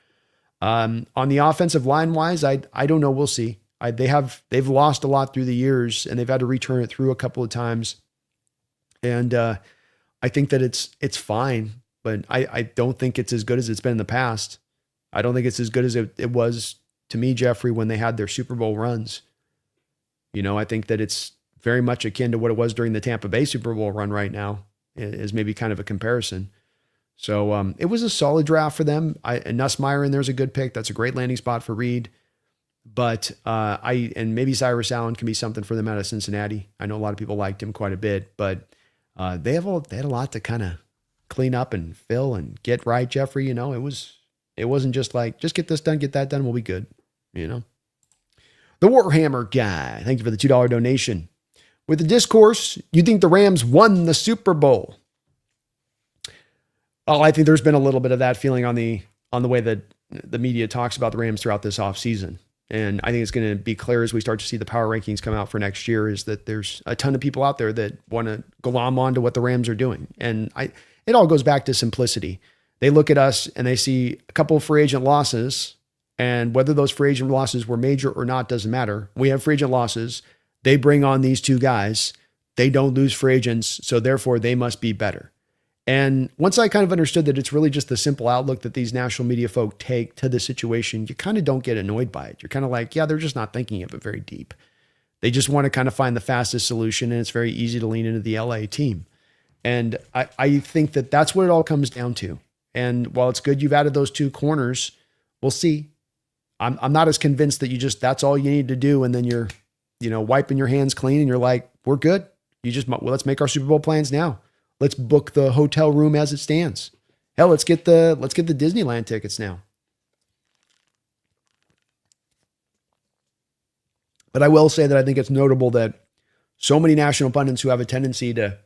On the offensive line wise, I don't know. We'll see. They've lost a lot through the years, and they've had to return it through a couple of times. And I think that it's fine, but I don't think it's as good as it's been in the past. I don't think it's as good as it was to me, Jeffrey, when they had their Super Bowl runs. I think that it's very much akin to what it was during the Tampa Bay Super Bowl run right now, is maybe kind of a comparison. So it was a solid draft for them. And Nussmeier in there's a good pick. That's a great landing spot for Reed. But and maybe Cyrus Allen can be something for them out of Cincinnati. I know a lot of people liked him quite a bit, but they had a lot to kind of clean up and fill and get right, Jeffrey. It wasn't just like, just get this done, get that done, we'll be good. The Warhammer guy, thank you for the $2 donation. With the discourse, you think the Rams won the Super Bowl? Oh, I think there's been a little bit of that feeling on the way that the media talks about the Rams throughout this offseason. And I think it's going to be clear as we start to see the power rankings come out for next year, is that there's a ton of people out there that want to glom onto what the Rams are doing. And it all goes back to simplicity. They look at us and they see a couple of free agent losses, and whether those free agent losses were major or not doesn't matter. We have free agent losses. They bring on these 2 guys. They don't lose free agents, so therefore they must be better. And once I kind of understood that it's really just the simple outlook that these national media folk take to the situation, you kind of don't get annoyed by it. You're kind of like, yeah, they're just not thinking of it very deep. They just want to kind of find the fastest solution, and it's very easy to lean into the LA team. And I think that that's what it all comes down to. And while it's good you've added those 2 corners, we'll see. I'm not as convinced that that's all you need to do, and then you're, wiping your hands clean and you're like, we're good. Let's make our Super Bowl plans now. Let's book the hotel room as it stands. Hell, let's get the Disneyland tickets now. But I will say that I think it's notable that so many national pundits who have a tendency to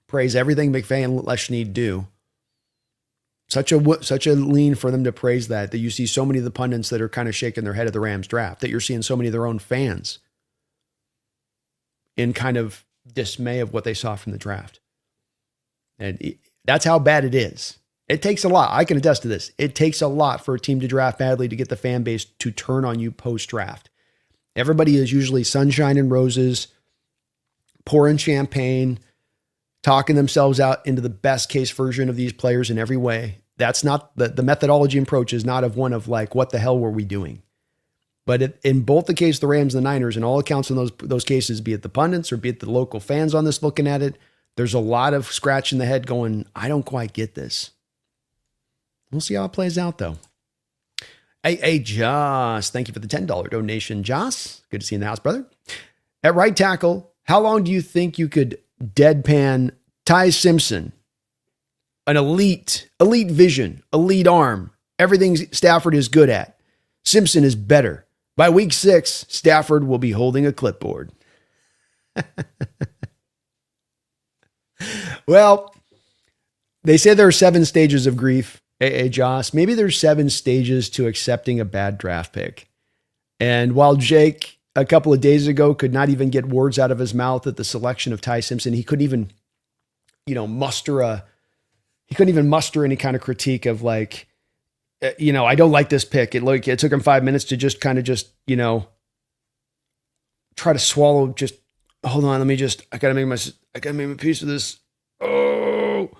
praise everything McVay and Leshny do, such a lean for them to praise that you see so many of the pundits that are kind of shaking their head at the Rams draft, that you're seeing so many of their own fans in kind of dismay of what they saw from the draft. And that's how bad it is. It takes a lot. I can attest to this. It takes a lot for a team to draft badly to get the fan base to turn on you post-draft. Everybody is usually sunshine and roses, pouring champagne, talking themselves out into the best case version of these players in every way. That's not the methodology and approach is not of one of like, what the hell were we doing? But in both the case, the Rams and the Niners, and all accounts in those cases, be it the pundits or be it the local fans on this looking at it, there's a lot of scratching the head going, I don't quite get this. We'll see how it plays out, though. Hey, Joss, thank you for the $10 donation. Joss, good to see you in the house, brother. At right tackle, how long do you think you could deadpan Ty Simpson? An elite vision, elite arm, everything Stafford is good at. Simpson is better. By week 6, Stafford will be holding a clipboard. Well, they say there are 7 stages of grief. Hey, Joss, maybe there's 7 stages to accepting a bad draft pick. And while Jake, a couple of days ago, could not even get words out of his mouth at the selection of Ty Simpson, he couldn't even, muster any kind of critique of like, I don't like this pick. It took him 5 minutes to just try to swallow. Just hold on. I gotta make my piece of this. Oh,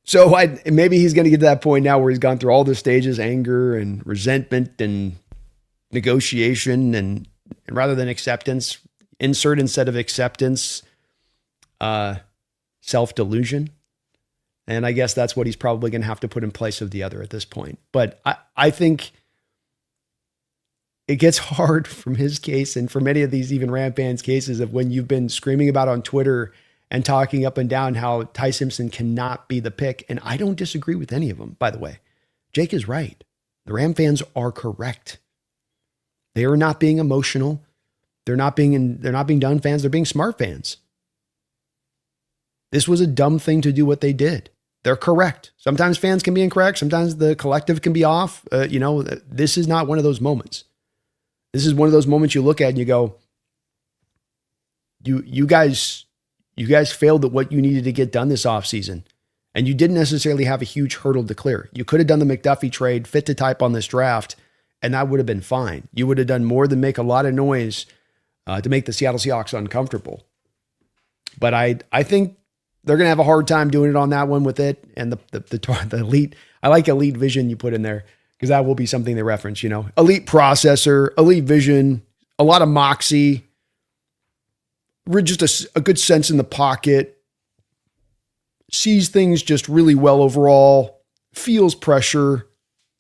so maybe he's going to get to that point now where he's gone through all the stages, anger and resentment and negotiation, and rather than acceptance, insert instead of acceptance, self-delusion. And I guess that's what he's probably going to have to put in place of the other at this point. But I think it gets hard from his case and for many of these even Ram fans' cases of when you've been screaming about on Twitter and talking up and down how Ty Simpson cannot be the pick. And I don't disagree with any of them, by the way. Jake is right. The Ram fans are correct. They are not being emotional. They're not being dumb fans. They're being smart fans. This was a dumb thing to do what they did. They're correct. Sometimes fans can be incorrect. Sometimes the collective can be off. This is not one of those moments. This is one of those moments you look at and you go, you guys failed at what you needed to get done this offseason. And you didn't necessarily have a huge hurdle to clear. You could have done the McDuffie trade, fit to type on this draft, and that would have been fine. You would have done more than make a lot of noise to make the Seattle Seahawks uncomfortable. But I think they're going to have a hard time doing it on that one with it. And the elite, I like elite vision you put in there because that will be something they reference, elite processor, elite vision, a lot of moxie, just a good sense in the pocket, sees things just really well overall, feels pressure,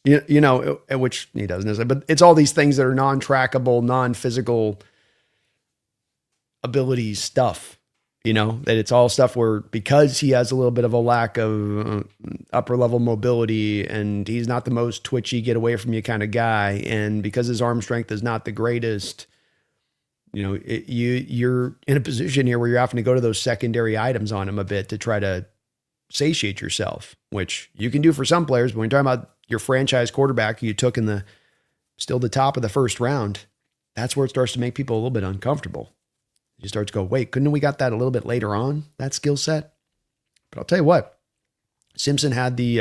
which he doesn't necessarily, but it's all these things that are non-trackable, non-physical abilities stuff, that it's all stuff where because he has a little bit of a lack of upper level mobility and he's not the most twitchy, get away from you kind of guy. And because his arm strength is not the greatest, you're in a position here where you're having to go to those secondary items on him a bit to try to satiate yourself, which you can do for some players. But when you're talking about your franchise quarterback who you took in the top of the first round, that's where it starts to make people a little bit uncomfortable. You start to go, wait, couldn't we got that a little bit later on, that skill set? But I'll tell you what, Simpson had the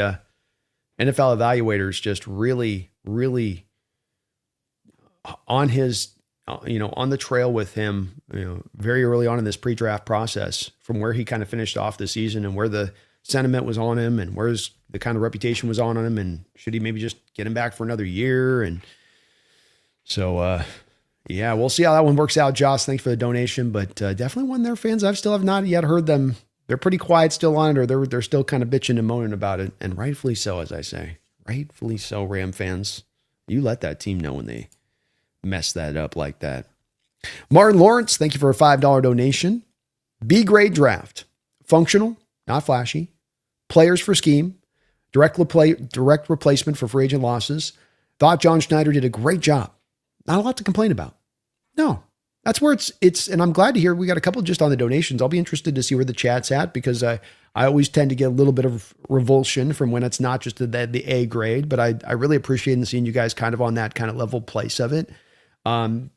NFL evaluators just really, really on his, on the trail with him, very early on in this pre-draft process from where he kind of finished off the season and where the sentiment was on him and where's the kind of reputation was on him and should he maybe just get him back for another year? And so, yeah, we'll see how that one works out. Josh, thanks for the donation, but definitely one of their fans. I still have not yet heard them. They're pretty quiet still on it, or they're still kind of bitching and moaning about it. And rightfully so, as I say, rightfully so. Ram fans, you let that team know when they mess that up like that. Martin Lawrence, thank you for a $5 donation. B grade draft, functional, not flashy, players for scheme, direct replacement for free agent losses. Thought John Schneider did a great job. Not a lot to complain about. No, that's where it's, and I'm glad to hear we got a couple just on the donations. I'll be interested to see where the chat's at because I always tend to get a little bit of revulsion from when it's not just the A grade, but I really appreciate seeing you guys kind of on that kind of level place of it.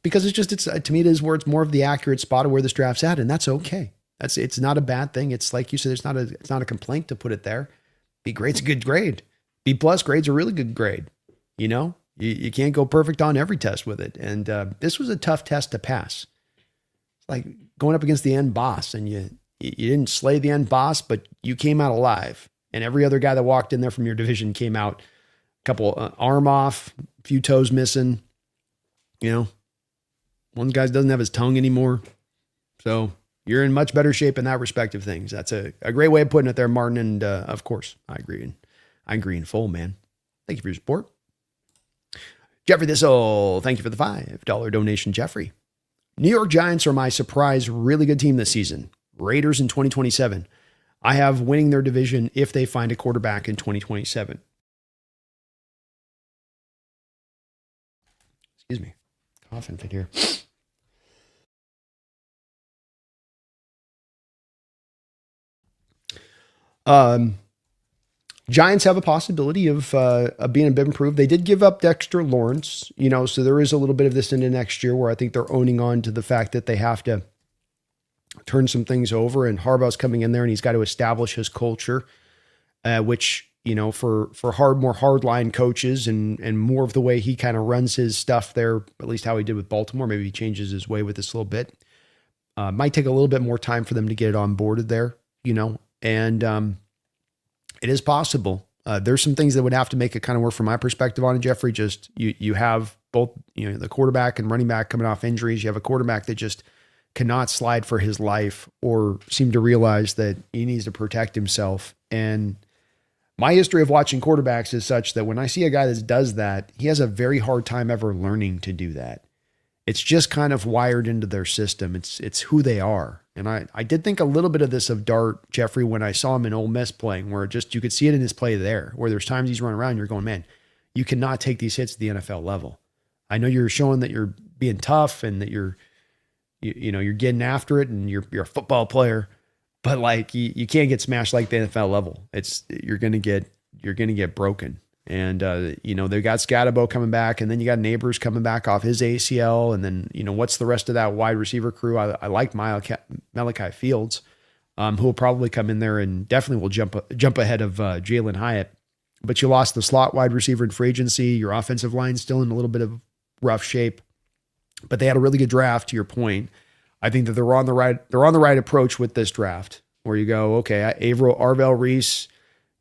Because it's to me, it is where it's more of the accurate spot of where this draft's at. And that's okay. It's not a bad thing. It's like you said, it's not a complaint to put it there. B grade's a good grade. B plus grade's a really good grade. You know, you can't go perfect on every test with it. And this was a tough test to pass. It's like going up against the end boss, and you didn't slay the end boss, but you came out alive. And every other guy that walked in there from your division came out a couple arm off, a few toes missing. You know, one guy doesn't have his tongue anymore. So you're in much better shape in that respect of things. That's a great way of putting it there, Martin. And of course, I agree. I agree in full, man. Thank you for your support. Jeffrey Thistle, thank you for the $5 donation, Jeffrey. New York Giants are my surprise, really good team this season. Raiders in 2027. I have winning their division if they find a quarterback in 2027. Excuse me. Coughing fit here. Giants have a possibility of being a bit improved. They did give up Dexter Lawrence, you know, so there is a little bit of this into next year where I think they're owning on to the fact that they have to turn some things over, and Harbaugh's coming in there and he's got to establish his culture, which, you know, for more hardline coaches and more of the way he kind of runs his stuff there, at least how he did with Baltimore, maybe he changes his way with this a little bit. Might take a little bit more time for them to get it onboarded there, you know, and it is possible. There's some things that would have to make it kind of work from my perspective on it, Jeffrey. Just you have both, you know, the quarterback and running back coming off injuries. You have a quarterback that just cannot slide for his life or seem to realize that he needs to protect himself. And my history of watching quarterbacks is such that when I see a guy that does that, he has a very hard time ever learning to do that. It's just kind of wired into their system. It's who they are. And I did think a little bit of this of Dart, Jeffrey, when I saw him in Ole Miss playing, where just you could see it in his play there, where there's times he's running around, you're going, man, you cannot take these hits at the NFL level. I know you're showing that you're being tough and that you're getting after it and you're a football player, but like you can't get smashed like the NFL level. You're gonna get broken. And they got Scatterbo coming back, and then you got Neighbors coming back off his ACL, and then what's the rest of that wide receiver crew? I like Malachi Fields, who will probably come in there and definitely will jump ahead of Jalen Hyatt. But you lost the slot wide receiver in free agency. Your offensive line's still in a little bit of rough shape, but they had a really good draft. To your point, I think that they're on the right approach with this draft, where you go, okay, Arvell Reese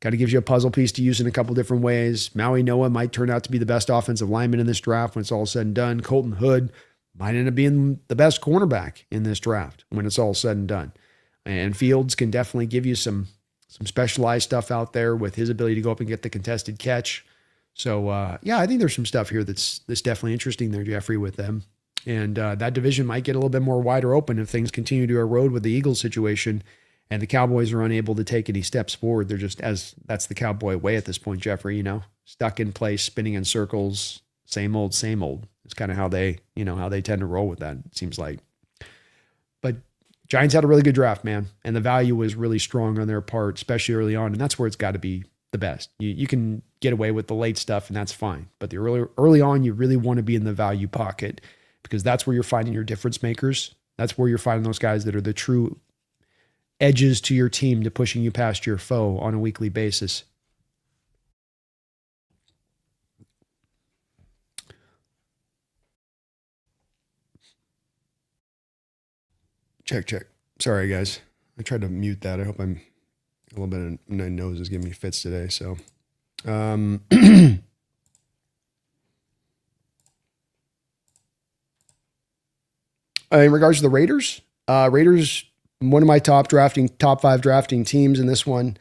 kind of gives you a puzzle piece to use in a couple different ways. Maui Noah might turn out to be the best offensive lineman in this draft when it's all said and done. Colton Hood might end up being the best cornerback in this draft when it's all said and done. And Fields can definitely give you some specialized stuff out there with his ability to go up and get the contested catch. So, I think there's some stuff here that's definitely interesting there, Jeffrey, with them. And that division might get a little bit more wider open if things continue to erode with the Eagles situation and the Cowboys are unable to take any steps forward. They're just, that's the Cowboy way at this point, Jeffrey, stuck in place, spinning in circles, same old. It's kind of how they tend to roll with that, it seems like. But Giants had a really good draft, man. And the value was really strong on their part, especially early on. And that's where it's got to be the best. You can get away with the late stuff and that's fine. But the early on, you really want to be in the value pocket because that's where you're finding your difference makers. That's where you're finding those guys that are the true edges to your team to pushing you past your foe on a weekly basis. Check. Sorry, guys. I tried to mute that. I hope I'm a little bit of my nose is giving me fits today. So, in regards to the Raiders, one of my top 5 drafting teams in this one.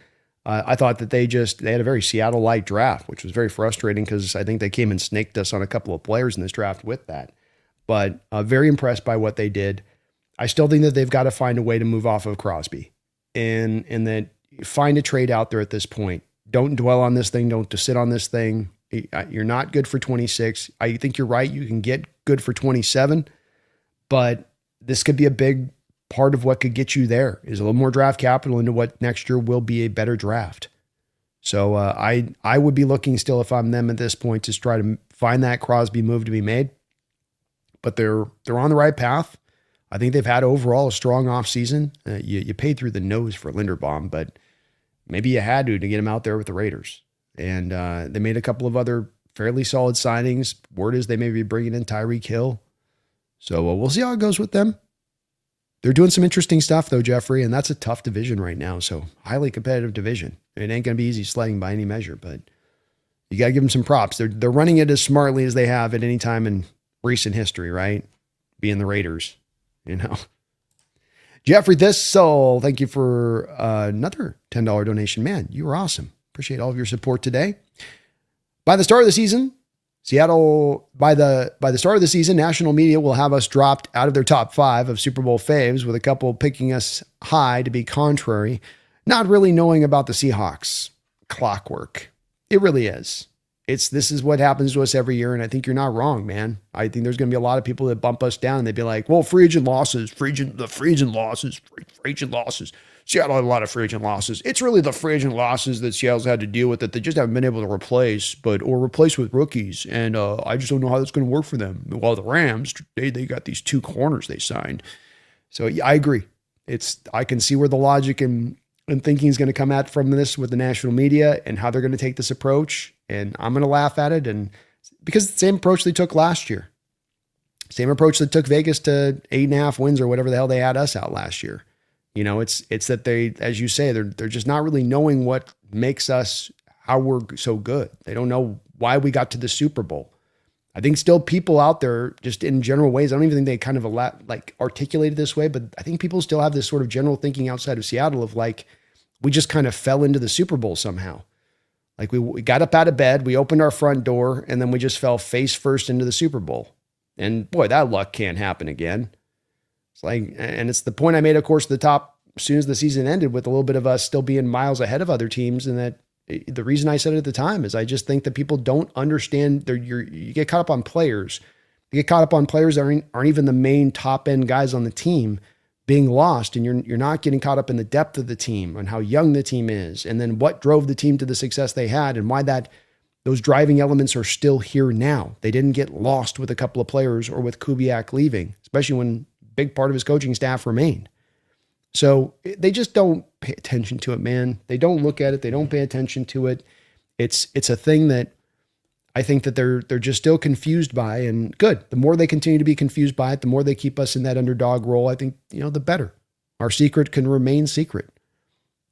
I thought that they had a very Seattle-like draft, which was very frustrating because I think they came and snaked us on a couple of players in this draft with that. But very impressed by what they did. I still think that they've got to find a way to move off of Crosby and that find a trade out there at this point. Don't dwell on this thing. Don't just sit on this thing. You're not good for 26. I think you're right. You can get good for 27, but this could be a big part of what could get you there is a little more draft capital into what next year will be a better draft. So I would be looking still, if I'm them at this point, to try to find that Crosby move to be made. But they're on the right path. I think they've had overall a strong offseason. You paid through the nose for Linderbaum, but maybe you had to get him out there with the Raiders. And they made a couple of other fairly solid signings. Word is they may be bringing in Tyreek Hill. So we'll see how it goes with them. They're doing some interesting stuff, though, Jeffrey, and that's a tough division right now. So highly competitive division. It ain't going to be easy sledding by any measure, but you got to give them some props. They're running it as smartly as they have at any time in recent history, right? Being the Raiders, Jeffrey Thistle, thank you for another $10 donation. Man, you were awesome. Appreciate all of your support today. By the start of the season, by the start of the season, national media will have us dropped out of their top 5 of Super Bowl faves, with a couple picking us high to be contrary, not really knowing about the Seahawks. Clockwork. It really is. This is what happens to us every year, and I think you're not wrong, man. I think there's going to be a lot of people that bump us down, and they'd be like, well, free agent losses. Seattle had a lot of free agent losses. It's really the free agent losses that Seattle's had to deal with that they just haven't been able to replace, or replace with rookies. And I just don't know how that's going to work for them. While the Rams, they got these 2 corners they signed. So yeah, I agree. I can see where the logic and thinking is going to come at from this with the national media and how they're going to take this approach. And I'm going to laugh at it. And because it's the same approach they took last year, same approach that took Vegas to 8.5 wins or whatever the hell they had us out last year. It's that they, as you say, they're just not really knowing what makes us, how we're so good. They don't know why we got to the Super Bowl. I think still people out there, just in general ways, I don't even think they kind of articulate it this way, but I think people still have this sort of general thinking outside of Seattle of we just kind of fell into the Super Bowl somehow. We got up out of bed, we opened our front door, and then we just fell face first into the Super Bowl. And boy, that luck can't happen again. And it's the point I made, of course, at the top as soon as the season ended, with a little bit of us still being miles ahead of other teams. And that the reason I said it at the time is I just think that people don't understand you get caught up on players. You get caught up on players that aren't even the main top end guys on the team being lost. And you're not getting caught up in the depth of the team and how young the team is. And then what drove the team to the success they had and why those driving elements are still here now. They didn't get lost with a couple of players or with Kubiak leaving, especially when big part of his coaching staff remained. So they just don't pay attention to it, man. They don't look at it. They don't pay attention to it. It's a thing that I think that they're just still confused by, and good. The more they continue to be confused by it, the more they keep us in that underdog role, I think, the better. Our secret can remain secret.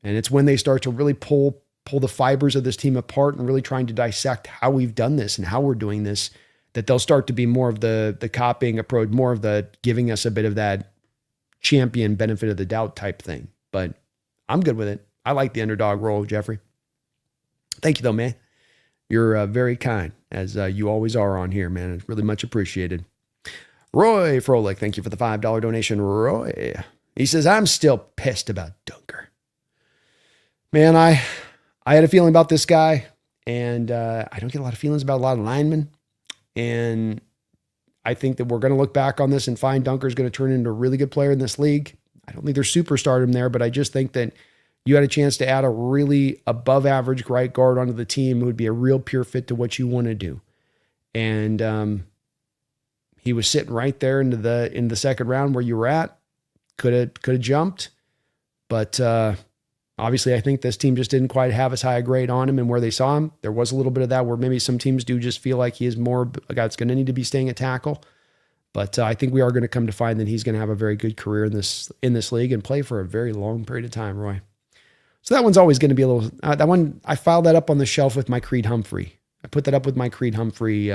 And it's when they start to really pull the fibers of this team apart and really trying to dissect how we've done this and how we're doing this, that they'll start to be more of the copying approach, more of the giving us a bit of that champion benefit of the doubt type thing. But I'm good with it. I like the underdog role, Jeffrey. Thank you, though, man. You're very kind, as you always are on here, man. It's really much appreciated. Roy Froelich, thank you for the $5 donation, Roy. He says, I'm still pissed about Dunker. Man, I had a feeling about this guy, and I don't get a lot of feelings about a lot of linemen. And I think that we're going to look back on this and find Dunker's going to turn into a really good player in this league. I don't think there's superstardom there, but I just think that you had a chance to add a really above average right guard onto the team who would be a real pure fit to what you want to do. And he was sitting right there in the second round where you were at. Could have jumped, but obviously I think this team just didn't quite have as high a grade on him, and where they saw him, there was a little bit of that where maybe some teams do just feel like he is more a guy that's going to need to be staying at tackle. But I think we are going to come to find that he's going to have a very good career in this league and play for a very long period of time, Roy. So that one's always going to be a little, that one, I filed that up on the shelf with my Creed Humphrey. I put that up with my Creed Humphrey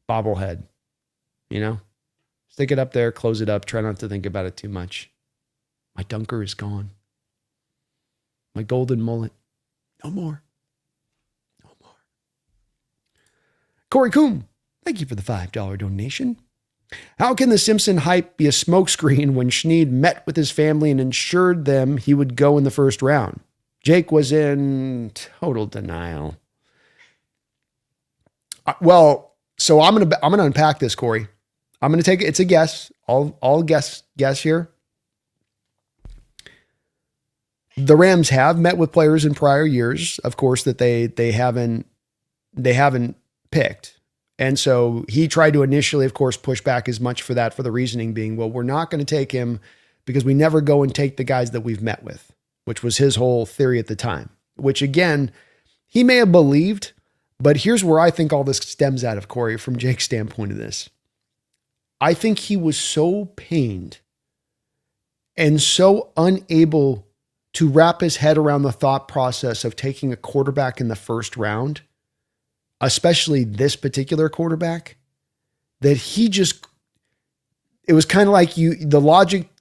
bobblehead, stick it up there, close it up, try not to think about it too much. My Dunker is gone. My golden mullet, no more. No more. Corey Coombe, thank you for the $5 donation. How can the Simpson hype be a smokescreen when Schneid met with his family and ensured them he would go in the first round? Jake was in total denial. Well, so I'm gonna unpack this, Corey. I'm gonna take it. It's a guess. I'll guess here. The Rams have met with players in prior years, of course, that they haven't picked. And so he tried to initially, of course, push back as much for that, for the reasoning being, well, we're not going to take him because we never go and take the guys that we've met with, which was his whole theory at the time. which again, he may have believed, but here's where I think all this stems out of, Corey, from Jake's standpoint of this. I think he was so pained and so unable to wrap his head around the thought process of taking a quarterback in the first round, especially this particular quarterback, that he just, it was kind of like the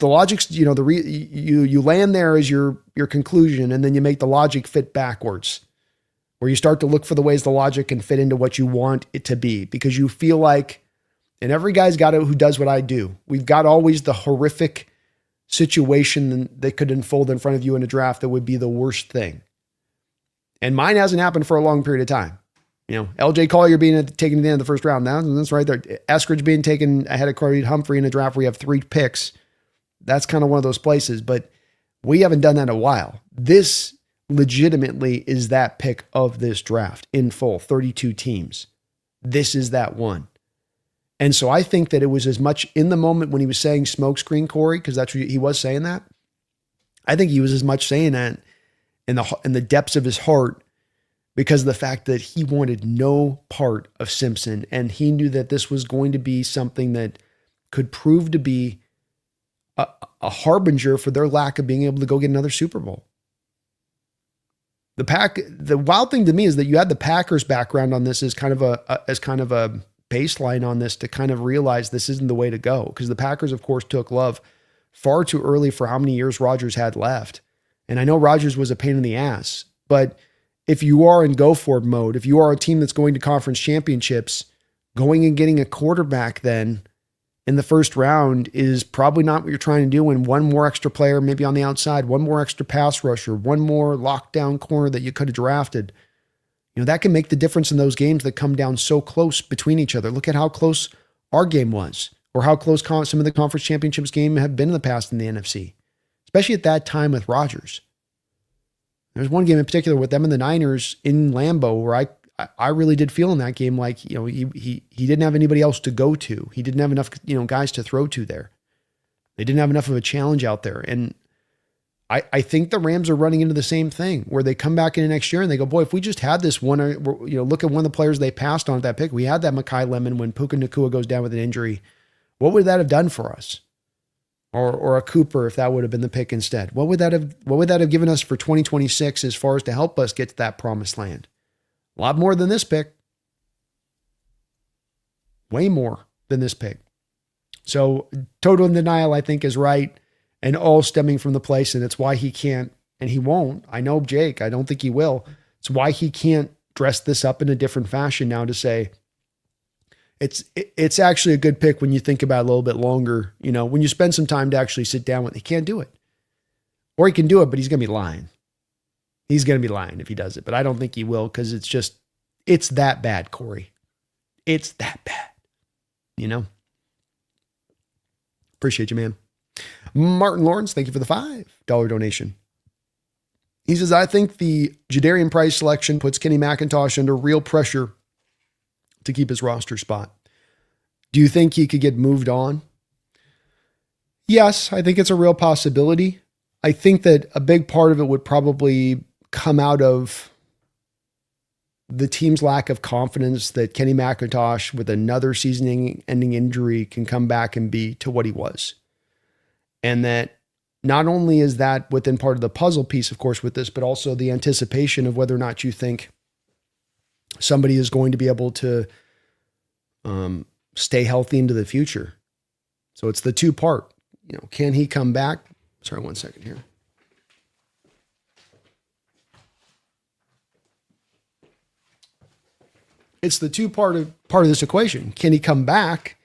logic's, you land there as your conclusion, and then you make the logic fit backwards, where you start to look for the ways the logic can fit into what you want it to be, because you feel like, and every guy's got it who does what I do. We've got always the horrific situation that could unfold in front of you in a draft that would be the worst thing. And mine hasn't happened for a long period of time. LJ Collier being taken at the end of the first round. Now that's right there. Eskridge being taken ahead of Corey Humphrey in a draft where you have 3 picks. That's kind of one of those places, but we haven't done that in a while. This legitimately is that pick of this draft in full, 32 teams. This is that one. And so I think that it was as much in the moment when he was saying smokescreen, Corey, because that's what he was saying that. I think he was as much saying that in the depths of his heart, because of the fact that he wanted no part of Simpson, and he knew that this was going to be something that could prove to be a harbinger for their lack of being able to go get another Super Bowl. The wild thing to me is that you had the Packers background on this as kind of a baseline on this to kind of realize this isn't the way to go, because the Packers, of course, took Love far too early for how many years Rodgers had left. And I know Rodgers was a pain in the ass, but if you are in go for it mode, if you are a team that's going to conference championships, going and getting a quarterback then in the first round is probably not what you're trying to do, when one more extra player maybe on the outside, one more extra pass rusher, one more lockdown corner that you could have drafted. That can make the difference in those games that come down so close between each other. Look at how close our game was, or how close some of the conference championships game have been in the past in the NFC, especially at that time with Rodgers. There's one game in particular with them and the Niners in Lambeau where I really did feel in that game like, he didn't have anybody else to go to. He didn't have enough, guys to throw to there. They didn't have enough of a challenge out there. And I think the Rams are running into the same thing, where they come back in the next year and they go, boy, if we just had this one, look at one of the players they passed on at that pick. We had that Mekhi Lemon when Puka Nacua goes down with an injury. What would that have done for us? Or a Cooper, if that would have been the pick instead. What would that have given us for 2026 as far as to help us get to that promised land? A lot more than this pick. Way more than this pick. So total denial, I think, is right, and all stemming from the place, and it's why he can't, and he won't. I know Jake, I don't think he will. It's why he can't dress this up in a different fashion now to say, it's actually a good pick when you think about it a little bit longer, when you spend some time to actually sit down with it. He can't do it. Or he can do it, but he's going to be lying. He's going to be lying if he does it, but I don't think he will, because it's that bad, Corey. It's that bad, Appreciate you, man. Martin Lawrence, thank you for the $5 donation. He says, I think the Jadarian Price selection puts Kenny McIntosh under real pressure to keep his roster spot. Do you think he could get moved on? Yes, I think it's a real possibility. I think that a big part of it would probably come out of the team's lack of confidence that Kenny McIntosh, with another season-ending injury, can come back and be to what he was. And that not only is that within part of the puzzle piece, of course, with this, but also the anticipation of whether or not you think somebody is going to be able to stay healthy into the future. So it's the two-part. Can he come back? Sorry, 1 second here. It's the part of this equation. Can he come back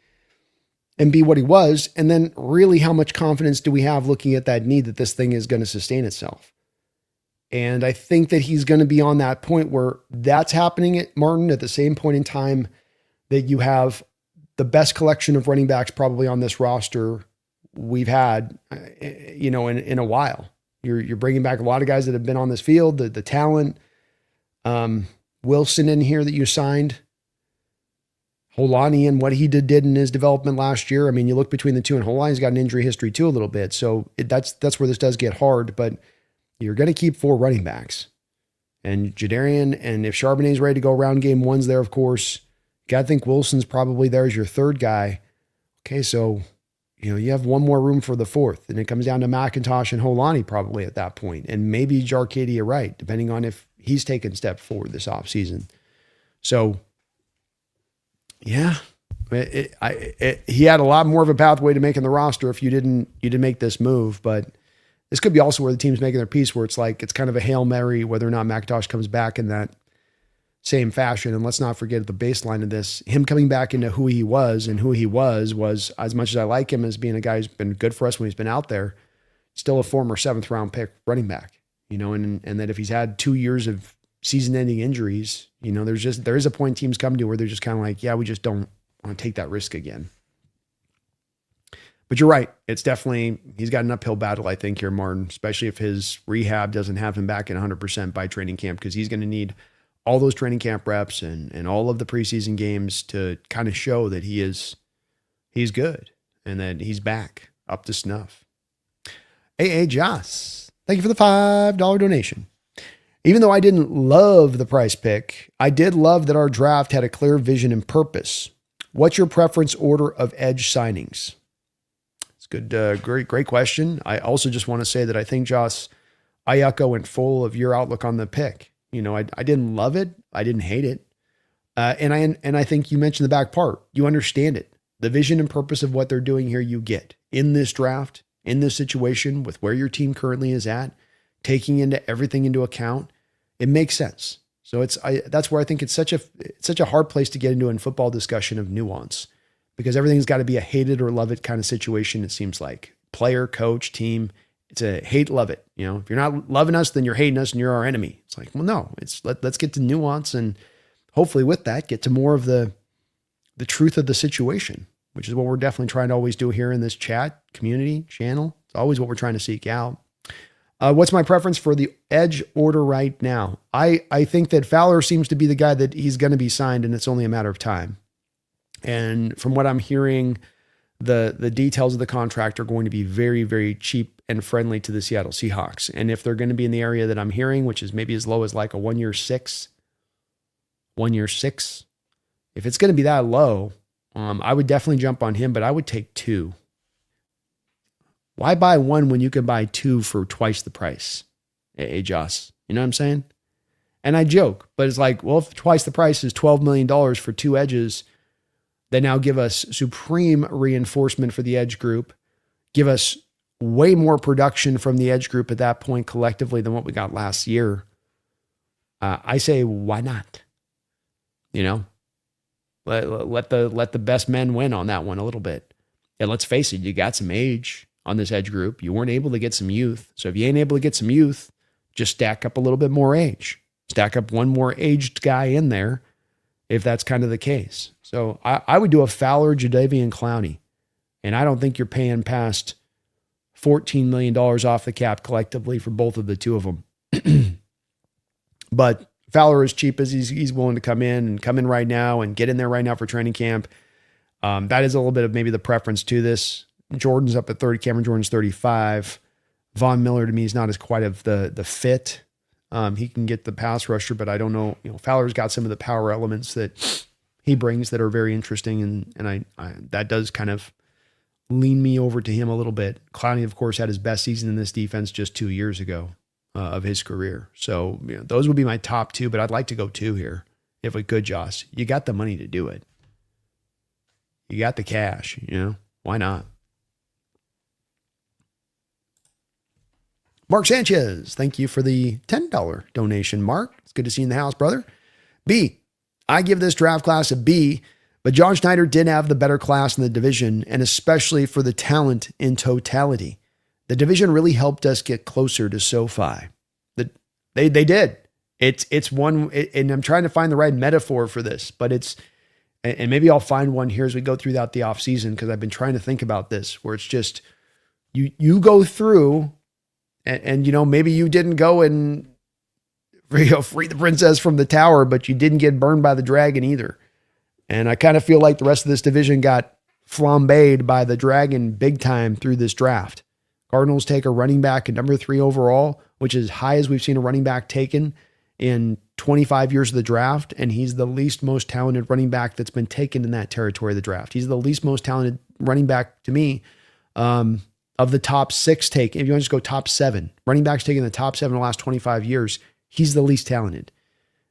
and be what he was? And then really, how much confidence do we have looking at that need that this thing is going to sustain itself? And I think that he's going to be on that point where that's happening at Martin at the same point in time that you have the best collection of running backs probably on this roster we've had, in a while. You're bringing back a lot of guys that have been on this field, the talent. Wilson in here that you signed, Holani and what he did in his development last year. I mean, you look between the two, and Holani's got an injury history too a little bit. So that's where this does get hard, but you're going to keep 4 running backs. And Jadarian, and if Charbonnet's ready to go around game one's there, of course. Got to think Wilson's probably there as your third guy. Okay, so, you have one more room for the fourth. And it comes down to McIntosh and Holani probably at that point. And maybe Jarcadia Wright, depending on if he's taken steps forward this offseason. So, yeah, he had a lot more of a pathway to making the roster if you didn't make this move. But this could be also where the team's making their peace, where it's like it's kind of a Hail Mary whether or not McIntosh comes back in that same fashion. And let's not forget the baseline of this, him coming back into who he was, and who he was as much as I like him as being a guy who's been good for us when he's been out there, still a former 7th round pick running back, and that if he's had 2 years of season ending injuries, there is a point teams come to where they're just kind of like, yeah, we just don't want to take that risk again. But you're right. It's definitely, he's got an uphill battle, I think, here, Martin, especially if his rehab doesn't have him back at 100% by training camp, because he's going to need all those training camp reps and all of the preseason games to kind of show that he's good and that he's back up to snuff. A.A. Joss, thank you for the $5 donation. Even though I didn't love the Price pick, I did love that our draft had a clear vision and purpose. What's your preference order of edge signings? It's good. Great question. I also just want to say that I think, Joss, I echo in full of your outlook on the pick. I didn't love it. I didn't hate it. And I think you mentioned the back part. You understand it. The vision and purpose of what they're doing here, you get in this draft, in this situation with where your team currently is at, taking everything into account. It makes sense. So that's where I think it's such a hard place to get into in football discussion of nuance, because everything's got to be a hate it or love it kind of situation. It seems like player, coach, team. It's a hate, love it. If you're not loving us, then you're hating us and you're our enemy. It's like, well, no, let's get to nuance, and hopefully with that, get to more of the truth of the situation, which is what we're definitely trying to always do here in this chat community channel. It's always what we're trying to seek out. What's my preference for the edge order right now? I think that Fowler seems to be the guy that he's going to be signed, and it's only a matter of time. And from what I'm hearing, the details of the contract are going to be very, very cheap and friendly to the Seattle Seahawks. And if they're going to be in the area that I'm hearing, which is maybe as low as like a 1 year 6, if it's going to be that low, I would definitely jump on him, but I would take 2. Why buy 1 when you can buy 2 for twice the price? Hey, Joss, you know what I'm saying? And I joke, but it's like, well, if twice the price is $12 million for 2 edges, they now give us supreme reinforcement for the edge group, give us way more production from the edge group at that point collectively than what we got last year. I say, why not? Let the best men win on that one a little bit. And let's face it, you got some age on this edge group. You weren't able to get some youth. So if you ain't able to get some youth, just stack up a little bit more age. Stack up one more aged guy in there if that's kind of the case. So I would do a Fowler, Jadavian, Clowney. And I don't think you're paying past $14 million off the cap collectively for both of the two of them. But Fowler is cheap as he's willing to come in right now and get in there right now for training camp. That is a little bit of maybe the preference to this. Jordan's up at 30. Cameron Jordan's 35. Von Miller to me is not as quite of the fit. He can get the pass rusher, but I don't know. Fowler's got some of the power elements that he brings that are very interesting, and I that does kind of lean me over to him a little bit. Clowney, of course, had his best season in this defense just 2 years ago of his career. So those would be my top 2, but I'd like to go 2 here if we could, Joss. You got the money to do it. You got the cash, why not? Mark Sanchez, thank you for the $10 donation, Mark. It's good to see you in the house, brother. B, I give this draft class a B, but John Schneider did have the better class in the division, and especially for the talent in totality. The division really helped us get closer to SoFi. They did. It's one, and I'm trying to find the right metaphor for this, but and maybe I'll find one here as we go through that the offseason, because I've been trying to think about this, where it's just, you go through, and maybe you didn't go and free the princess from the tower, but you didn't get burned by the dragon either. And I kind of feel like the rest of this division got flambéed by the dragon big time through this draft. Cardinals take a running back at number 3 overall, which is as high as we've seen a running back taken in 25 years of the draft, and he's the least most talented running back that's been taken in that territory of the draft. He's the least most talented running back to me of the top 6 take. If you want to just go top 7, running backs taken in the top 7 in the last 25 years, he's the least talented.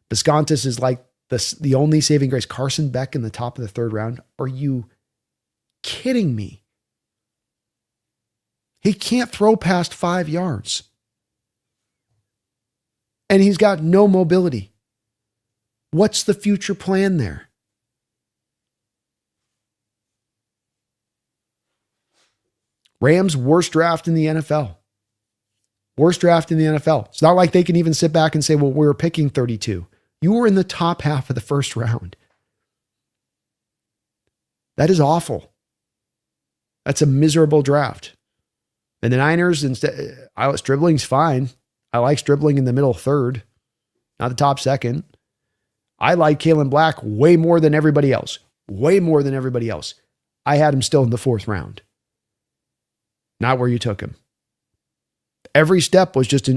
Biscontis is like the only saving grace. Carson Beck in the top of the 3rd round. Are you kidding me? He can't throw past 5 yards. And he's got no mobility. What's the future plan there? Rams' worst draft in the NFL. Worst draft in the NFL. It's not like they can even sit back and say, well, we were picking 32. You were in the top half of the 1st round. That is awful. That's a miserable draft. And the Niners, instead, dribbling's fine. I like dribbling in the middle 3rd, not the top 2nd. I like Kalen Black way more than everybody else. Way more than everybody else. I had him still in the 4th round. Not where you took him. Every step was just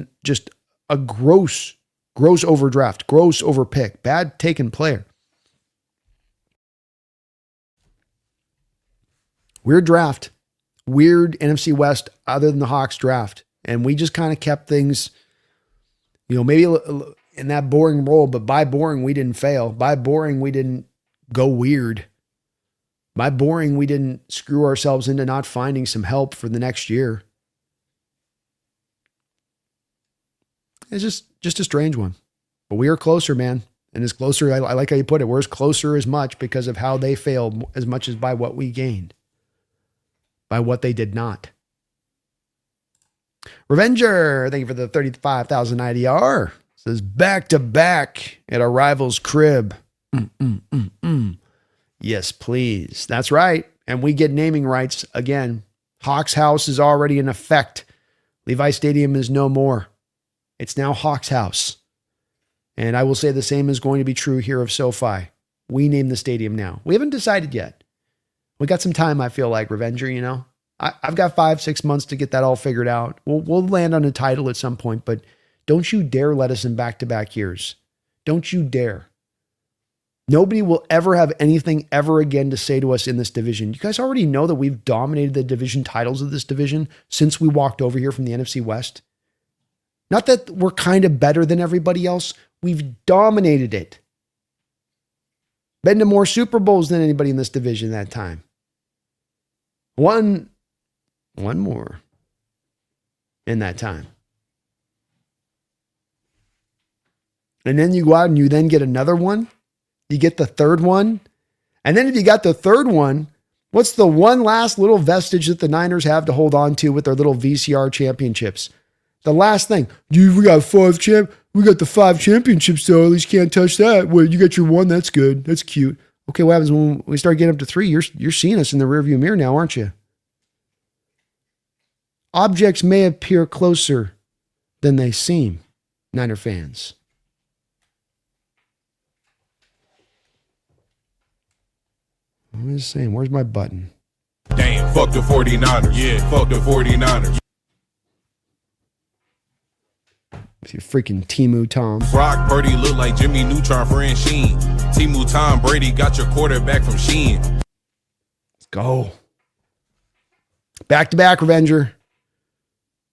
a gross overdraft, gross overpick, bad taken player. Weird draft. Weird NFC West other than the Hawks draft. And we just kind of kept things, maybe in that boring role, but by boring, we didn't fail. By boring, we didn't go weird. By boring, we didn't screw ourselves into not finding some help for the next year. It's just a strange one. But we are closer, man. And as closer, I like how you put it, we're as closer as much because of how they failed as much as by what we gained. By what they did not. Revenger, thank you for the 35,000 IDR. Says back to back at a rival's crib. Yes, please. That's right. And we get naming rights again. Hawks House is already in effect. Levi Stadium is no more. It's now Hawks House. And I will say the same is going to be true here of SoFi. We name the stadium now. We haven't decided yet. We got some time, I feel like, Revenger, I've got 5-6 months to get that all figured out. We'll land on a title at some point, but don't you dare let us in back-to-back years. Don't you dare. Nobody will ever have anything ever again to say to us in this division. You guys already know that we've dominated the division titles of this division since we walked over here from the NFC West. Not that we're kind of better than everybody else. We've dominated it. Been to more Super Bowls than anybody in this division that time. One more in that time. And then you go out and you then get another one. You get the 3rd one. And then if you got the 3rd one, what's the one last little vestige that the Niners have to hold on to with their little VCR championships? The last thing. Dude, we got the 5 championships, so at least can't touch that. Well, you got your 1. That's good. That's cute. Okay, what happens when we start getting up to 3? You're seeing us in the rearview mirror now, aren't you? Objects may appear closer than they seem, Niner fans. I'm just saying, where's my button? Damn, fuck the 49ers. Yeah, fuck the 49ers. With your freaking Timu Tom. Brock Purdy look like Jimmy Neutron for Sheen. Timu Tom Brady got your quarterback from Sheen. Let's go. Back to back, Revenger.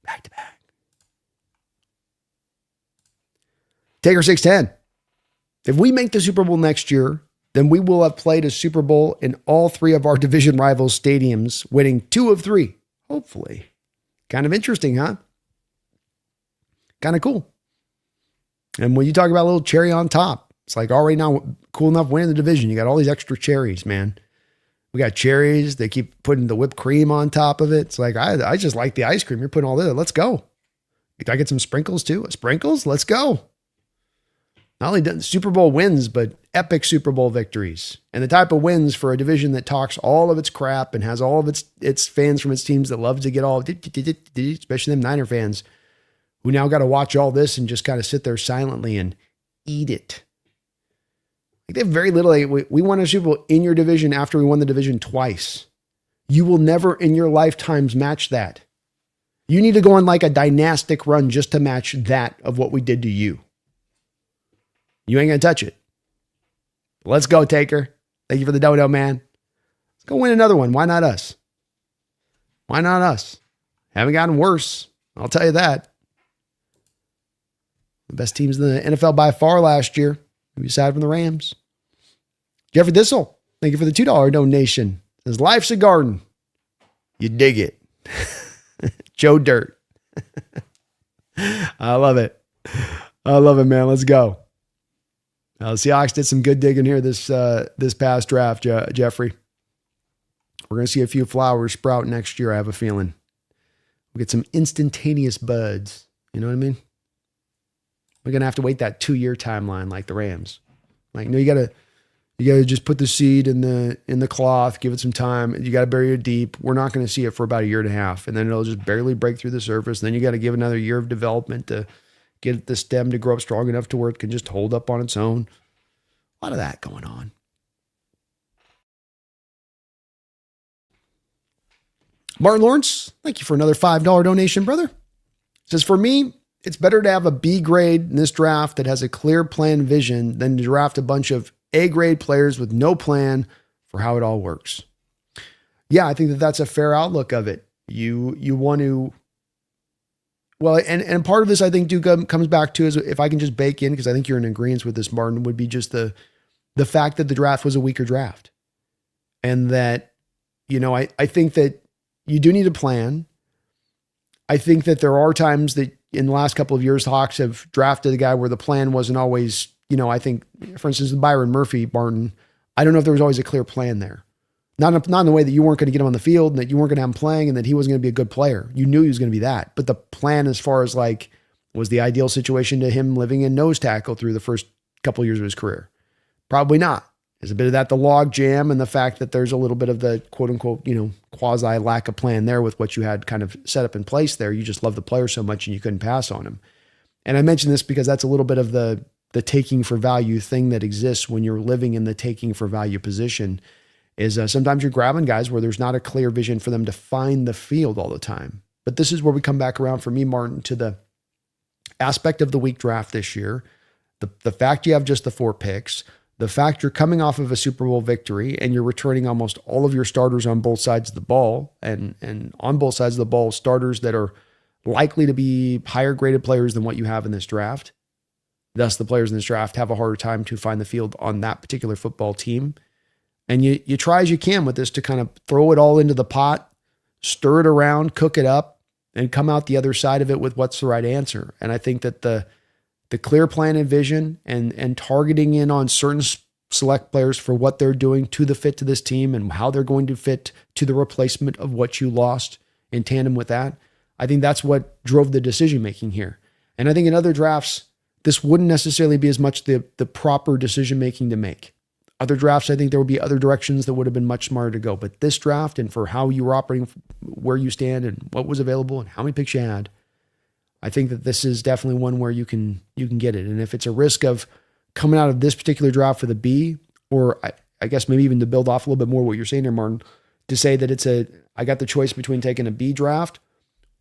Back to back. Taker 610. If we make the Super Bowl next year, then we will have played a Super Bowl in all 3 of our division rivals' stadiums, winning 2 of 3. Hopefully. Kind of interesting, huh? Kind of cool. And when you talk about a little cherry on top, it's like already now cool enough winning the division. You got all these extra cherries, man. We got cherries. They keep putting the whipped cream on top of it. It's like, I just like the ice cream. You're putting all this. Let's go. Did I get some sprinkles too? Sprinkles? Let's go. Not only done Super Bowl wins, but epic Super Bowl victories. And the type of wins for a division that talks all of its crap and has all of its fans from its teams that love to get all, especially them Niner fans, who now got to watch all this and just kind of sit there silently and eat it. Like they have very little. Like we won a Super Bowl in your division after we won the division twice. You will never in your lifetimes match that. You need to go on like a dynastic run just to match that of what we did to you. You ain't going to touch it. Let's go, Taker. Thank you for the dodo, man. Let's go win another one. Why not us? Why not us? Haven't gotten worse. I'll tell you that. The best teams in the NFL by far last year. Maybe aside from the Rams. Jeffrey Thistle, thank you for the $2 donation. Says, life's a garden. You dig it. Joe Dirt. I love it. I love it, man. Let's go. The Seahawks did some good digging here this past draft, Jeffrey. We're going to see a few flowers sprout next year, I have a feeling. We'll get some instantaneous buds. You know what I mean? We're going to have to wait that 2-year timeline like the Rams. Like, no, you got to just put the seed in the cloth, give it some time. You got to bury it deep. We're not going to see it for about 1.5 years, and then it'll just barely break through the surface. And then you got to give another year of development to get the stem to grow up strong enough to where it can just hold up on its own. A lot of that going on. Martin Lawrence, thank you for another $5 donation, brother. Says, for me, it's better to have a B grade in this draft that has a clear plan vision than to draft a bunch of A grade players with no plan for how it all works. Yeah, I think that's a fair outlook of it. You want to, well, and part of this I think comes back to is if I can just bake in, because I think you're in agreement with this, Martin, would be just the fact that the draft was a weaker draft. And that, I think that you do need a plan. I think that there are times that in the last couple of years, the Hawks have drafted a guy where the plan wasn't always, I think, for instance, the Byron Murphy, Barton, I don't know if there was always a clear plan there. Not in the way that you weren't going to get him on the field and that you weren't going to have him playing and that he wasn't going to be a good player. You knew he was going to be that. But the plan as far as like, was the ideal situation to him living in nose tackle through the first couple of years of his career? Probably not. There's a bit of that, the log jam and the fact that there's a little bit of the quote unquote, quasi lack of plan there with what you had kind of set up in place there. You just love the player so much and you couldn't pass on him. And I mention this because that's a little bit of the taking for value thing that exists when you're living in the taking for value position is sometimes you're grabbing guys where there's not a clear vision for them to find the field all the time. But this is where we come back around for me, Martin, to the aspect of the weak draft this year. The fact you have just the 4 picks, the fact you're coming off of a Super Bowl victory and you're returning almost all of your starters on both sides of the ball and on both sides of the ball, starters that are likely to be higher graded players than what you have in this draft. Thus, the players in this draft have a harder time to find the field on that particular football team. And you try as you can with this to kind of throw it all into the pot, stir it around, cook it up, and come out the other side of it with what's the right answer. And I think that the clear plan and vision and targeting in on certain select players for what they're doing to the fit to this team and how they're going to fit to the replacement of what you lost in tandem with that, I think that's what drove the decision-making here. And I think in other drafts, this wouldn't necessarily be as much the proper decision-making to make. Other drafts, I think there would be other directions that would have been much smarter to go. But this draft and for how you were operating, where you stand and what was available and how many picks you had, I think that this is definitely one where you can get it. And if it's a risk of coming out of this particular draft for the B, or I guess maybe even to build off a little bit more what you're saying there, Martin, to say that I got the choice between taking a B draft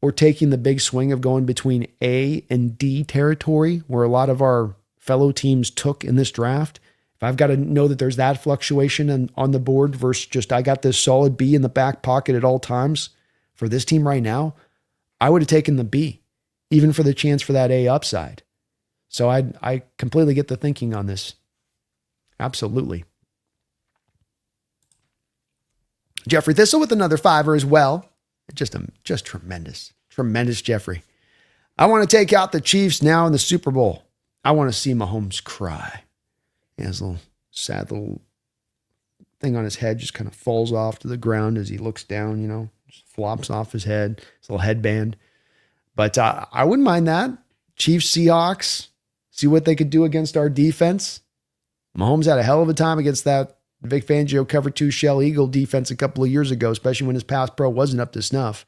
or taking the big swing of going between A and D territory, where a lot of our fellow teams took in this draft. If I've got to know that there's that fluctuation on the board versus just I got this solid B in the back pocket at all times for this team right now, I would have taken the B, even for the chance for that A upside. So I completely get the thinking on this. Absolutely. Jeffrey Thistle with another $5 as well. Just tremendous. Tremendous, Jeffrey. I want to take out the Chiefs now in the Super Bowl. I want to see Mahomes cry. He has a little sad little thing on his head, just kind of falls off to the ground as he looks down, just flops off his head. His little headband. But I wouldn't mind that. Chiefs, Seahawks, see what they could do against our defense. Mahomes had a hell of a time against that Vic Fangio cover 2 shell Eagle defense a couple of years ago, especially when his pass pro wasn't up to snuff.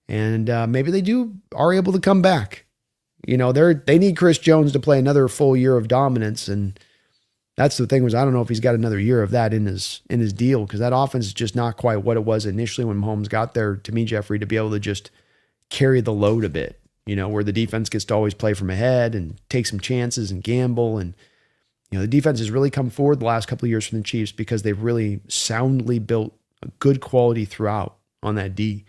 And maybe they are able to come back. They need Chris Jones to play another full year of dominance. And that's the thing was, I don't know if he's got another year of that in his deal, because that offense is just not quite what it was initially when Mahomes got there, to me, Jeffrey, to be able to just carry the load a bit, where the defense gets to always play from ahead and take some chances and gamble. And The defense has really come forward the last couple of years from the Chiefs because they've really soundly built a good quality throughout on that D.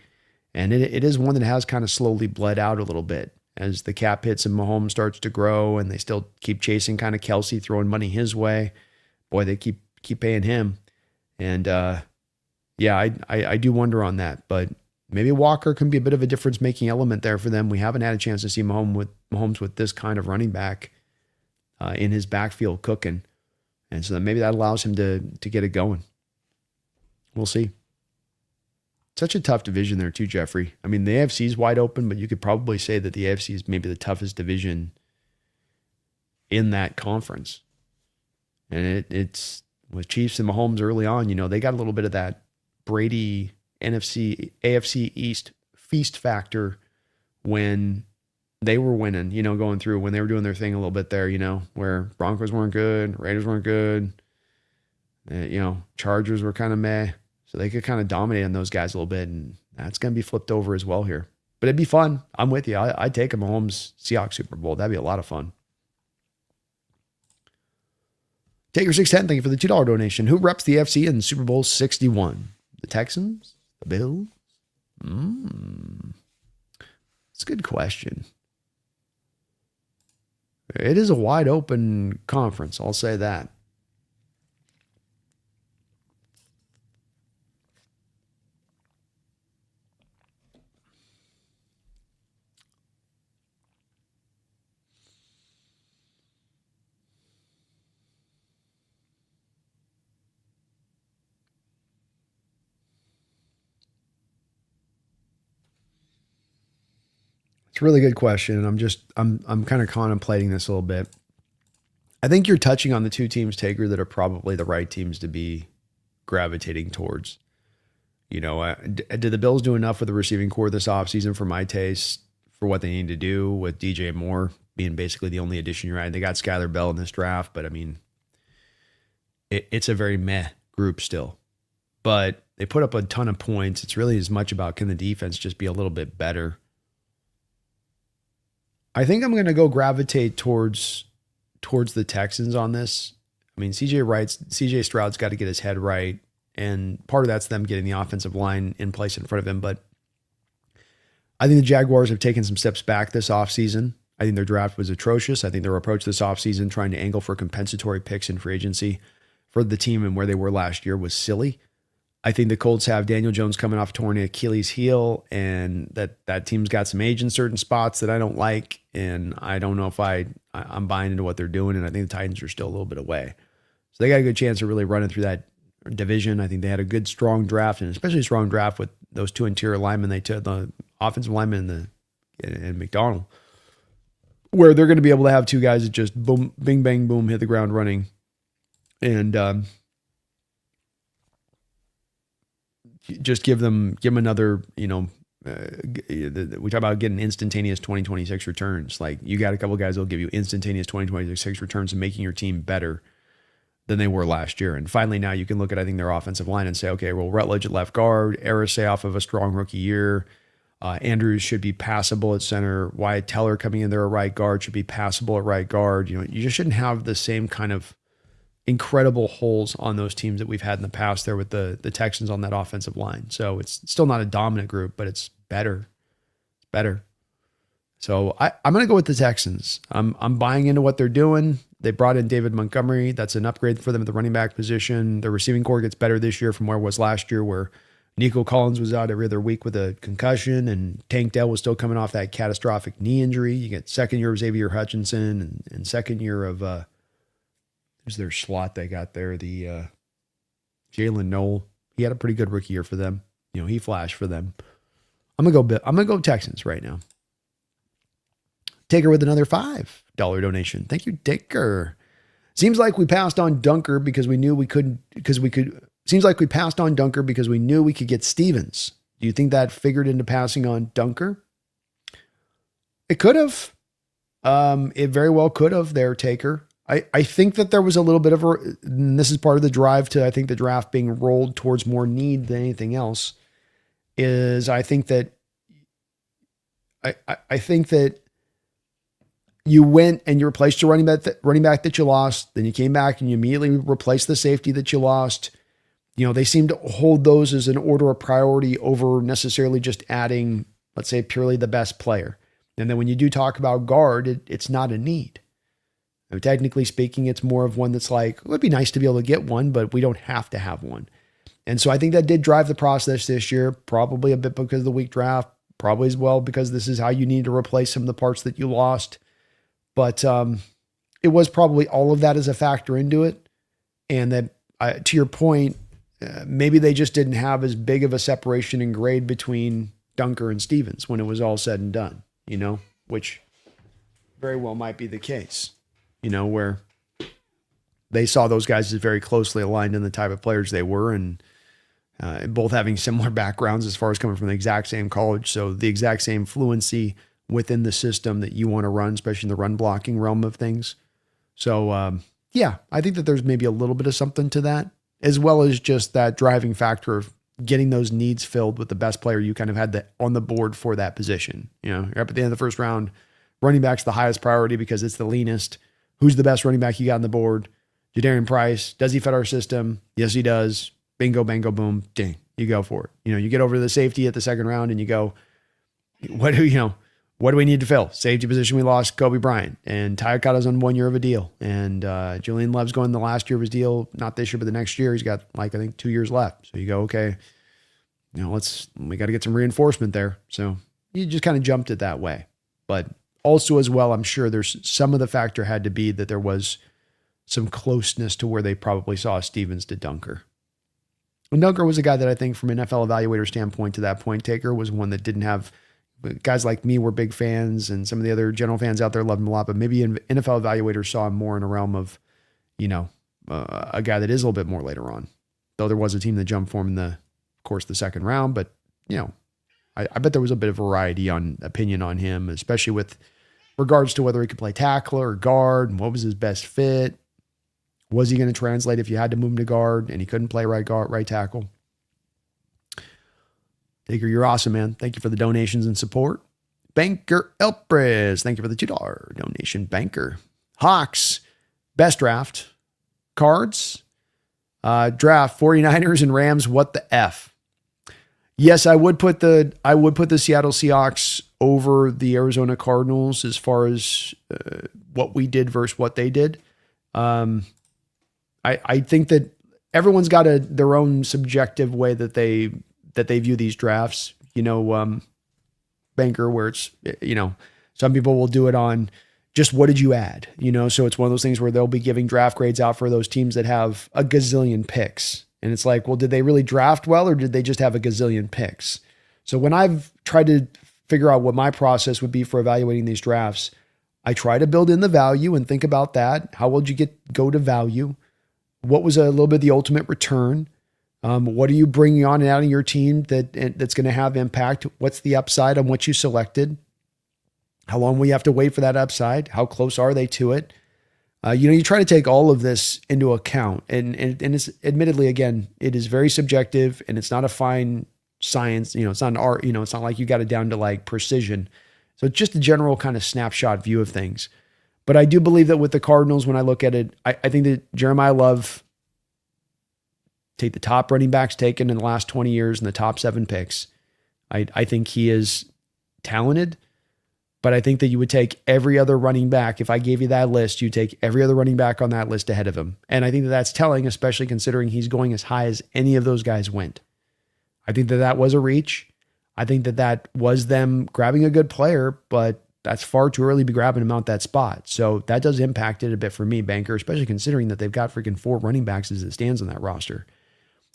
And it is one that has kind of slowly bled out a little bit as the cap hits and Mahomes starts to grow, and they still keep chasing kind of Kelsey, throwing money his way. Boy, they keep paying him. And I do wonder on that. But maybe Walker can be a bit of a difference-making element there for them. We haven't had a chance to see Mahomes with this kind of running back in his backfield cooking. And so maybe that allows him to get it going. We'll see. Such a tough division there too, Jeffrey. I mean, the AFC is wide open, but you could probably say that the AFC is maybe the toughest division in that conference. And it's with Chiefs and Mahomes early on, they got a little bit of that Brady AFC East feast factor when they were winning, going through when they were doing their thing a little bit there, where Broncos weren't good, Raiders weren't good, Chargers were kind of meh. So they could kind of dominate on those guys a little bit, and that's going to be flipped over as well here. But it'd be fun. I'm with you. I'd take a Mahomes Seahawks Super Bowl. That'd be a lot of fun. Taker 610, thank you for the $2 donation. Who reps the FC in Super Bowl 61? The Texans? The Bills? It's a good question. It is a wide open conference, I'll say that. It's a really good question. I'm kind of contemplating this a little bit. I think you're touching on the two teams, Taker, that are probably the right teams to be gravitating towards. Did the Bills do enough with the receiving core this offseason for my taste for what they need to do with DJ Moore being basically the only addition you're adding? They got Skyler Bell in this draft, but I mean, it's a very meh group still. But they put up a ton of points. It's really as much about can the defense just be a little bit better. I think I'm going to go gravitate towards the Texans on this. I mean, CJ Stroud's got to get his head right, and part of that's them getting the offensive line in place in front of him. But I think the Jaguars have taken some steps back this offseason. I think their draft was atrocious. I think their approach this offseason, trying to angle for compensatory picks in free agency for the team and where they were last year, was silly. I think the Colts have Daniel Jones coming off torn Achilles heel, and that team's got some age in certain spots that I don't like, and I don't know if I'm buying into what they're doing, and I think the Titans are still a little bit away. So they got a good chance of really running through that division. I think they had a good, strong draft, and especially a strong draft with those two interior linemen they took, the offensive lineman and Macdonald, where they're going to be able to have two guys that just boom, bing, bang, boom, hit the ground running. And just give them another, we talk about getting instantaneous 2026 returns. Like, you got a couple guys that'll give you instantaneous 2026 returns and making your team better than they were last year. And finally, now you can look at, I think, their offensive line and say, okay, well, Rutledge at left guard, Arasay off of a strong rookie year. Andrews should be passable at center. Wyatt Teller coming in there at right guard should be passable at right guard. You just shouldn't have the same kind of incredible holes on those teams that we've had in the past there with the Texans on that offensive line. So it's still not a dominant group, but it's better. It's better. So I'm going to go with the Texans. I'm buying into what they're doing. They brought in David Montgomery. That's an upgrade for them at the running back position. The receiving core gets better this year from where it was last year, where Nico Collins was out every other week with a concussion, and Tank Dell was still coming off that catastrophic knee injury. You get second year of Xavier Hutchinson and second year of who's their slot they got there? The Jalen Knoll. He had a pretty good rookie year for them. He flashed for them. I'm gonna go Texans right now. Taker with another $5 donation. Thank you, Taker. Seems like we passed on Dunker because we knew we couldn't. Seems like we passed on Dunker because we knew we could get Stevens. Do you think that figured into passing on Dunker? It could have. It very well could have there, Taker. I think that there was a little bit of and this is part of the drive to, I think, the draft being rolled towards more need than anything else, is I think that you went and you replaced your running back that you lost. Then you came back and you immediately replaced the safety that you lost. They seem to hold those as an order of priority over necessarily just adding, let's say, purely the best player. And then when you do talk about guard, it's not a need. Technically speaking, it's more of one that's like, it would be nice to be able to get one, but we don't have to have one. And so I think that did drive the process this year, probably a bit because of the weak draft, probably as well because this is how you need to replace some of the parts that you lost. But it was probably all of that as a factor into it. And that, to your point, maybe they just didn't have as big of a separation in grade between Dunker and Stevens when it was all said and done, which very well might be the case, where they saw those guys as very closely aligned in the type of players they were, and both having similar backgrounds as far as coming from the exact same college. So the exact same fluency within the system that you want to run, especially in the run blocking realm of things. So yeah, I think that there's maybe a little bit of something to that, as well as just that driving factor of getting those needs filled with the best player you kind of had on the board for that position. You're up at the end of the first round, running back's the highest priority because it's the leanest. Who's the best running back you got on the board? Jadarian Price. Does he fit our system? Yes, he does. Bingo, bango, boom, ding. You go for it. You get over to the safety at the second round and you go, what do we need to fill? Safety position, we lost Kobe Bryant, and Tyakata's on 1 year of a deal. And Julian Love's going the last year of his deal, not this year, but the next year. He's got I think 2 years left. So you go, okay, we got to get some reinforcement there. So you just kind of jumped it that way. But also as well, I'm sure there's some of the factor had to be that there was some closeness to where they probably saw Stevens to Dunker. And Dunker was a guy that I think from an NFL evaluator standpoint to that point taker was one that didn't have guys like me were big fans, and some of the other general fans out there loved him a lot, but maybe NFL evaluators saw him more in a realm of, a guy that is a little bit more later on, though there was a team that jumped for him in the second round. But, I bet there was a bit of variety on opinion on him, especially with regards to whether he could play tackle or guard and what was his best fit. Was he going to translate if you had to move him to guard and he couldn't play right guard, right tackle? Taker, you're awesome, man. Thank you for the donations and support. Banker Elpres, thank you for the $2 donation. Banker. Hawks, best draft. Cards, draft 49ers and Rams. What the F? Yes, I would put the Seattle Seahawks over the Arizona Cardinals as far as what we did versus what they did. I think that everyone's got their own subjective way that they view these drafts, Banker, where it's, some people will do it on just what did you add, so it's one of those things where they'll be giving draft grades out for those teams that have a gazillion picks. And it's like, well, did they really draft well, or did they just have a gazillion picks? So when I've tried to figure out what my process would be for evaluating these drafts, I try to build in the value and think about that. How would you go to value? What was a little bit the ultimate return? What are you bringing on and out of your team that's going to have impact? What's the upside on what you selected? How long will you have to wait for that upside? How close are they to it? You try to take all of this into account, and it's admittedly, again, it is very subjective and it's not a fine science. It's not an art, it's not like you got it down to like precision. So it's just a general kind of snapshot view of things. But I do believe that with the Cardinals, when I look at it, I think that Jeremiah Love, take the top running backs taken in the last 20 years and the top 7 picks. I think he is talented, but I think that you would take every other running back. If I gave you that list, you take every other running back on that list ahead of him. And I think that that's telling, especially considering he's going as high as any of those guys went. I think that was a reach. I think that was them grabbing a good player, but that's far too early to be grabbing him out that spot. So that does impact it a bit for me, Banker, especially considering that they've got freaking 4 running backs as it stands on that roster.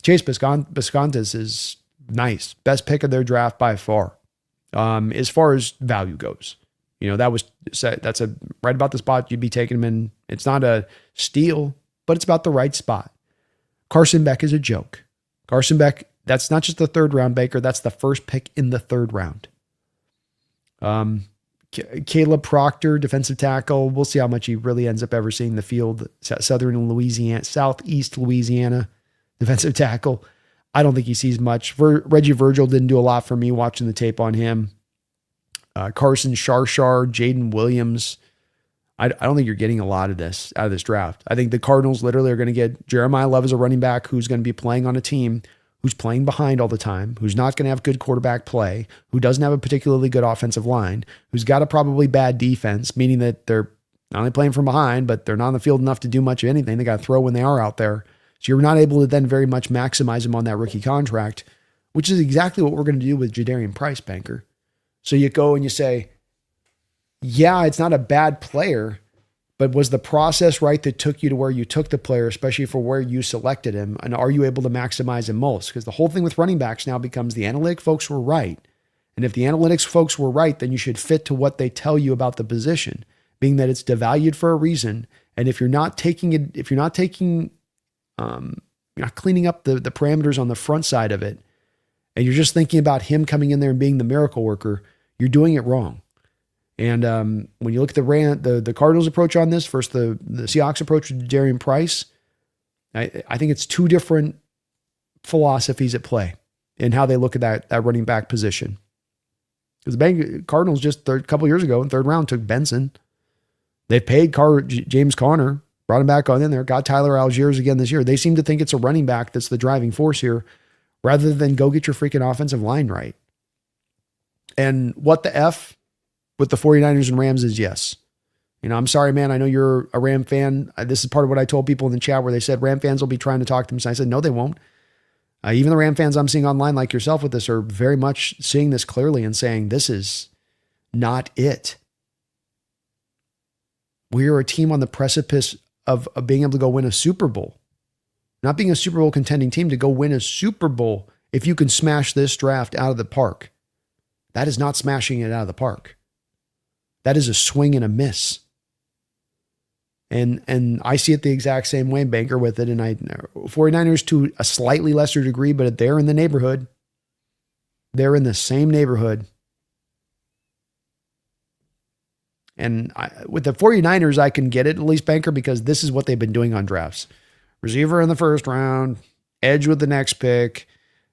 Chase Biscontis is nice. Best pick of their draft by far. As far as value goes, that's right about the spot you'd be taking him in. It's not a steal, but it's about the right spot. Carson Beck is a joke. Carson Beck, that's not just the 3rd round, Baker. That's the first pick in the 3rd round. Caleb Proctor, defensive tackle. We'll see how much he really ends up ever seeing the field. Southeast Louisiana, defensive tackle. I don't think he sees much. Reggie Virgil didn't do a lot for me watching the tape on him. Carson Sharshar, Jaden Williams. I don't think you're getting a lot of this out of this draft. I think the Cardinals literally are going to get Jeremiah Love as a running back who's going to be playing on a team who's playing behind all the time, who's not going to have good quarterback play, who doesn't have a particularly good offensive line, who's got a probably bad defense, meaning that they're not only playing from behind, but they're not on the field enough to do much of anything. They got to throw when they are out there. So you're not able to then very much maximize him on that rookie contract, which is exactly what we're going to do with Jadarian Price, banker. So you go and you say, yeah, it's not a bad player, but was the process right that took you to where you took the player, especially for where you selected him? And are you able to maximize him most? Because the whole thing with running backs now becomes the analytic folks were right. And if the analytics folks were right, then you should fit to what they tell you about the position, being that it's devalued for a reason. And if you're not taking it, if you're not taking, you're not cleaning up the parameters on the front side of it, and you're just thinking about him coming in there and being the miracle worker, you're doing it wrong. And when you look at the Cardinals approach on this versus the Seahawks approach with Jadarian Price, I think it's two different philosophies at play in how they look at that running back position. Because the Cardinals just a couple years ago in third round took Benson. They paid James Conner, brought him back on in there, got Tyler Algiers again this year. They seem to think it's a running back that's the driving force here, rather than go get your freaking offensive line right. And what the F with the 49ers and Rams is yes. You know, I'm sorry, man. I know you're a Ram fan. This is part of what I told people in the chat where they said Ram fans will be trying to talk to them. So I said, no, they won't. Even the Ram fans I'm seeing online like yourself with this are very much seeing this clearly and saying, this is not it. We are a team on the precipice of being able to go win a Super Bowl. Not being a Super Bowl contending team, to go win a Super Bowl if you can smash this draft out of the park. That is not smashing it out of the park. That is a swing and a miss. And I see it the exact same way, banker, with it. And 49ers to a slightly lesser degree, but they're in the neighborhood. They're in the same neighborhood. And with the 49ers, I can get it, at least, banker, because this is what they've been doing on drafts. Receiver in the first round, edge with the next pick,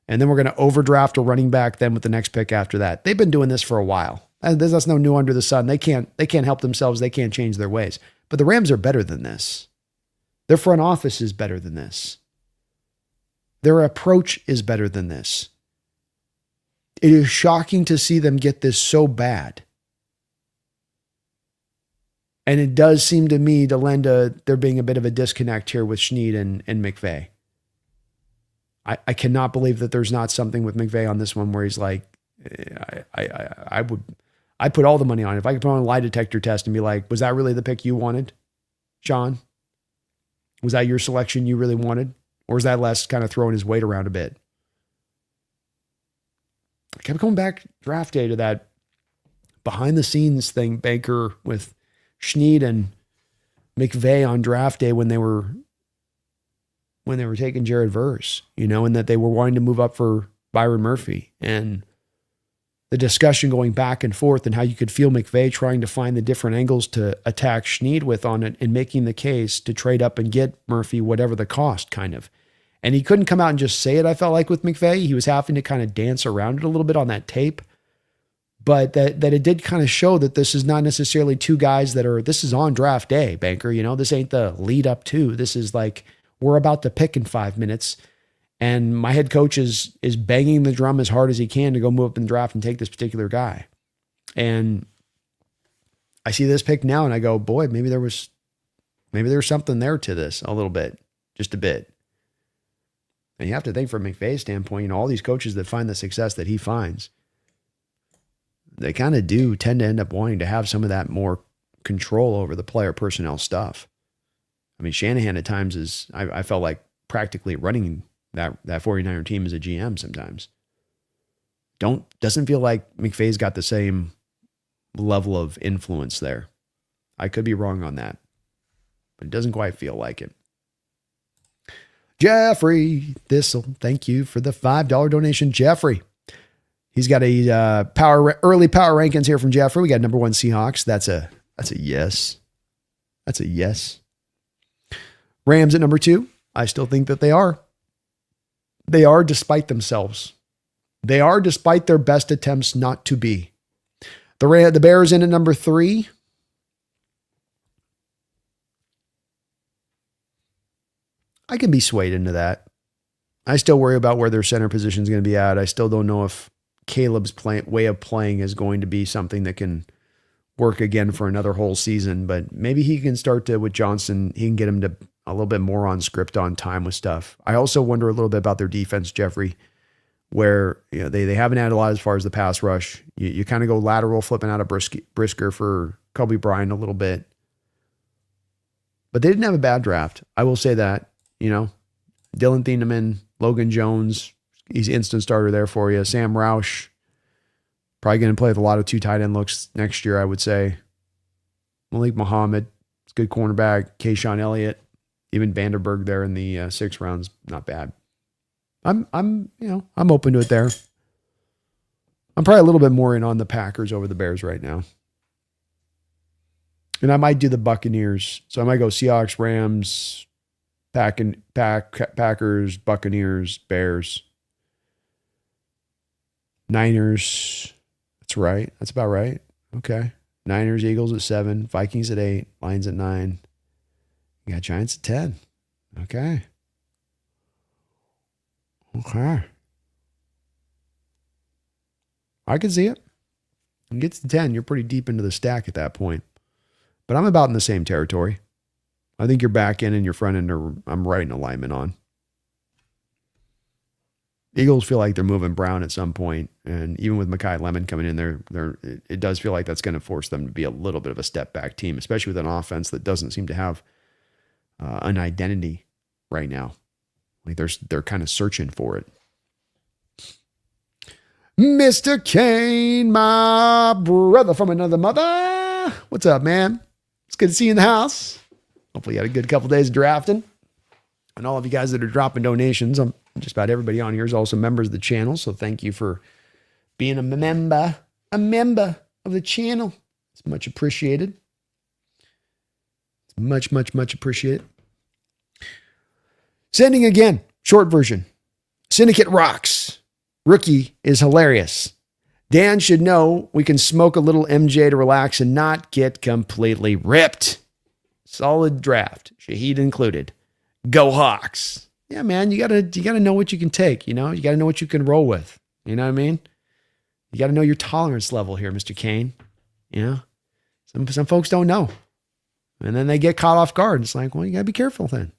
and then we're going to overdraft a running back then with the next pick after that. They've been doing this for a while. That's no new under the sun. They can't help themselves. They can't change their ways. But the Rams are better than this. Their front office is better than this. Their approach is better than this. It is shocking to see them get this so bad. And it does seem to me to lend there being a bit of a disconnect here with Schneid and McVay. I cannot believe that there's not something with McVay on this one where he's like, I'd put all the money on it. If I could put on a lie detector test and be like, was that really the pick you wanted, Sean? Was that your selection you really wanted? Or is that Les kind of throwing his weight around a bit? I kept going back draft day to that behind the scenes thing, Baker, with Schneid and McVay on draft day when they were taking Jared Verse, and that they were wanting to move up for Byron Murphy, and the discussion going back and forth and how you could feel McVay trying to find the different angles to attack Schneid with on it and making the case to trade up and get Murphy, whatever the cost, kind of. And he couldn't come out and just say it, I felt like, with McVay. He was having to kind of dance around it a little bit on that tape. But that it did kind of show that this is not necessarily two guys this is on draft day, banker. This ain't the lead up to. This is like, we're about to pick in 5 minutes. And my head coach is banging the drum as hard as he can to go move up in the draft and take this particular guy. And I see this pick now and I go, boy, maybe there was something there to this a little bit, just a bit. And you have to think from McVay's standpoint, all these coaches that find the success that he finds, they kind of do tend to end up wanting to have some of that more control over the player personnel stuff. I mean, Shanahan at times I felt like practically running that 49er team as a GM sometimes. Doesn't feel like McVay's got the same level of influence there. I could be wrong on that, but it doesn't quite feel like it. Jeffrey Thistle, thank you for the $5 donation. Jeffrey, he's got a early power rankings here from Jeffrey. We got number 1 Seahawks. That's a yes. That's a yes. Rams at number 2. I still think that they are. They are despite themselves. They are despite their best attempts not to be. The Bears in at number 3. I can be swayed into that. I still worry about where their center position is going to be at. I still don't know if Caleb's way of playing is going to be something that can work again for another whole season, but maybe he can start to, with Johnson, he can get him to a little bit more on script on time with stuff. I also wonder a little bit about their defense, Jeffrey, where they haven't had a lot as far as the pass rush. You kind of go lateral, flipping out of Brisker for Kobe Bryant a little bit. But they didn't have a bad draft. I will say that. Dylan Thieneman, Logan Jones, he's instant starter there for you. Sam Roush, probably going to play with a lot of 2 tight end looks next year, I would say. Malik Muhammad, it's a good cornerback. Kayshawn Elliott, even Vanderberg there in the 6th round's not bad. I'm open to it there. I'm probably a little bit more in on the Packers over the Bears right now. And I might do the Buccaneers. So I might go Seahawks, Rams, Packers, Buccaneers, Bears, Niners. That's right. That's about right. Okay. Niners, Eagles at 7, Vikings at 8, Lions at 9. You got Giants at 10. Okay. I can see it. When it gets to 10, you're pretty deep into the stack at that point. But I'm about in the same territory. I think your back end and your front end I'm right in alignment on. Eagles feel like they're moving Brown at some point, and even with Mekhi Lemon coming in there, it does feel like that's going to force them to be a little bit of a step back team, especially with an offense that doesn't seem to have an identity right now. Like they're kind of searching for it. Mr. Kane, my brother from another mother. What's up, man? It's good to see you in the house. Hopefully you had a good couple days of drafting. And all of you guys that are dropping donations, just about everybody on here is also members of the channel. So thank you for being a member of the channel. It's much appreciated. It's much, much, much appreciated. Sending again, short version. Syndicate rocks. Rookie is hilarious. Dan should know we can smoke a little MJ to relax and not get completely ripped. Solid draft, Shaheed included. Go Hawks. Yeah, man, you gotta know what you can take. You gotta know what you can roll with. You know what I mean? You gotta know your tolerance level here, Mr. Kane. Some folks don't know, and then they get caught off guard. It's like, well, you gotta be careful then.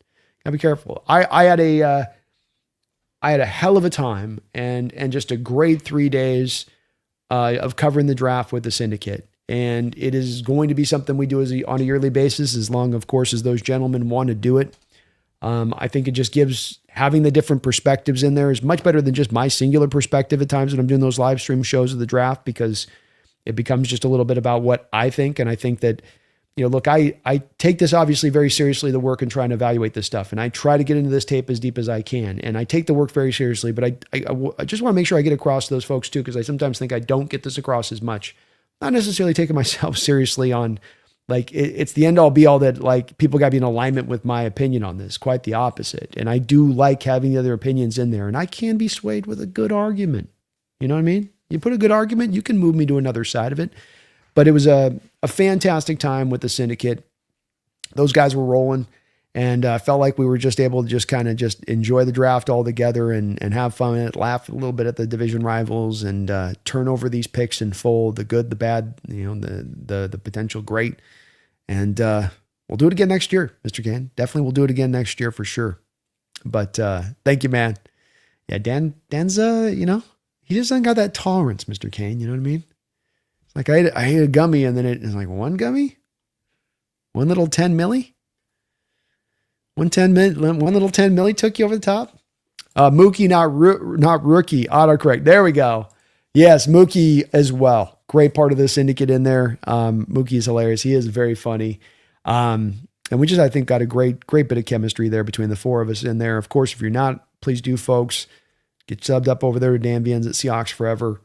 Gotta be careful. I had a hell of a time and just a great 3 days of covering the draft with the syndicate. And it is going to be something we do on a yearly basis, as long, of course, as those gentlemen want to do it. I think it just gives having the different perspectives in there is much better than just my singular perspective at times when I'm doing those live stream shows of the draft, because it becomes just a little bit about what I think. And I think that, look, I take this obviously very seriously, the work, and try and evaluate this stuff. And I try to get into this tape as deep as I can. And I take the work very seriously, but I just want to make sure I get across to those folks too, because I sometimes think I don't get this across as much. Not necessarily taking myself seriously on, like, it's the end all be all that, like, people got to be in alignment with my opinion on this. Quite the opposite. And I do like having the other opinions in there. And I can be swayed with a good argument. You know what I mean? You put a good argument, you can move me to another side of it. But it was a fantastic time with the syndicate. Those guys were rolling, and felt like we were just able to just kind of just enjoy the draft all together and have fun and laugh a little bit at the division rivals and turn over these picks in full, the good, the bad, the potential great. And we'll do it again next year, Mr. Kane. Definitely we'll do it again next year for sure. But thank you, man. Yeah, Dan's, he just hasn't got that tolerance, Mr. Kane. You know what I mean? Like I ate a gummy, and then it's like, one gummy? One little 10 milli? One little 10 milli took you over the top? Mookie, not rookie. Autocorrect. There we go. Yes, Mookie as well. Great part of the syndicate in there. Mookie is hilarious. He is very funny. And we just, I think, got a great bit of chemistry there between the four of us in there. Of course, if you're not, please do, folks. Get subbed up over there to Dan Vien's at Seahawks Forever.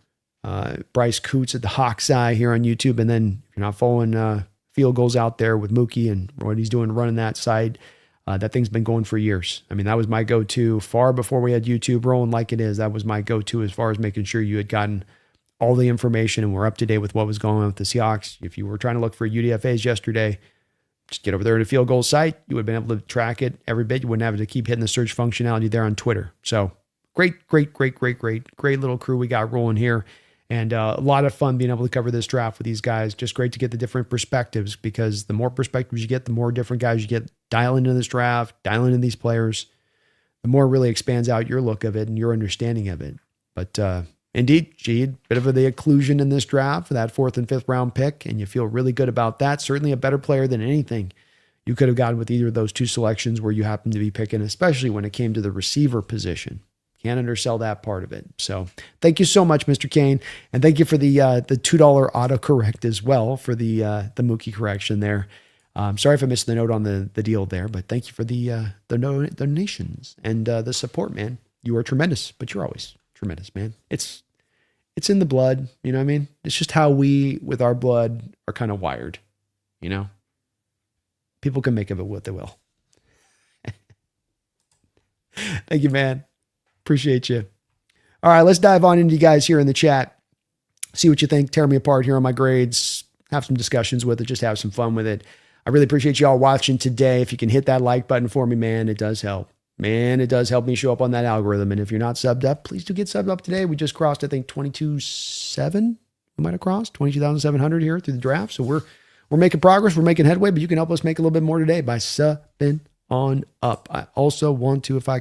Bryce Coots at the Hawks Eye here on YouTube. And then if you're not following Field Goals out there with Mookie and what he's doing running that side, that thing's been going for years. I mean, that was my go-to far before we had YouTube rolling like it is. That was my go-to as far as making sure you had gotten all the information and we're up to date with what was going on with the Seahawks. If you were trying to look for UDFAs yesterday, Just get over there to the field goal site. You would have been able to track it every bit. You wouldn't have to keep hitting the search functionality there on Twitter. So great little crew we got rolling here. And a lot of fun being able to cover this draft with these guys. Just great to get the different perspectives, because the more perspectives you get, the more different guys you get dialing into this draft, dialing into these players, the more it really expands out your look of it and your understanding of it. But indeed, Gede, bit of the occlusion in this draft for that 4th and 5th round pick, and you feel really good about that. Certainly a better player than anything you could have gotten with either of those two selections where you happen to be picking, especially when it came to the receiver position. Can't undersell that part of it. So thank you so much, Mr. Kane. And thank you for the $2 autocorrect as well for the Mookie correction there. Sorry if I missed the note on the deal there, but thank you for the donations and the support, man. You are tremendous, but you're always tremendous, man. It's in the blood, you know what I mean? It's just how we, with our blood, are kind of wired, you know? People can make of it what they will. Thank you, man. Appreciate you. All right, let's dive on into you guys here in the chat. See what you think. Tear me apart here on my grades. Have some discussions with it. Just have some fun with it. I really appreciate you all watching today. If you can hit that like button for me, man, it does help. Man, it does help me show up on that algorithm. And if you're not subbed up, please do get subbed up today. We just crossed, I think, 22,700. We might have crossed 22,700 here through the draft. So we're making progress. We're making headway, but you can help us make a little bit more today by subbing on up. I also want to, if I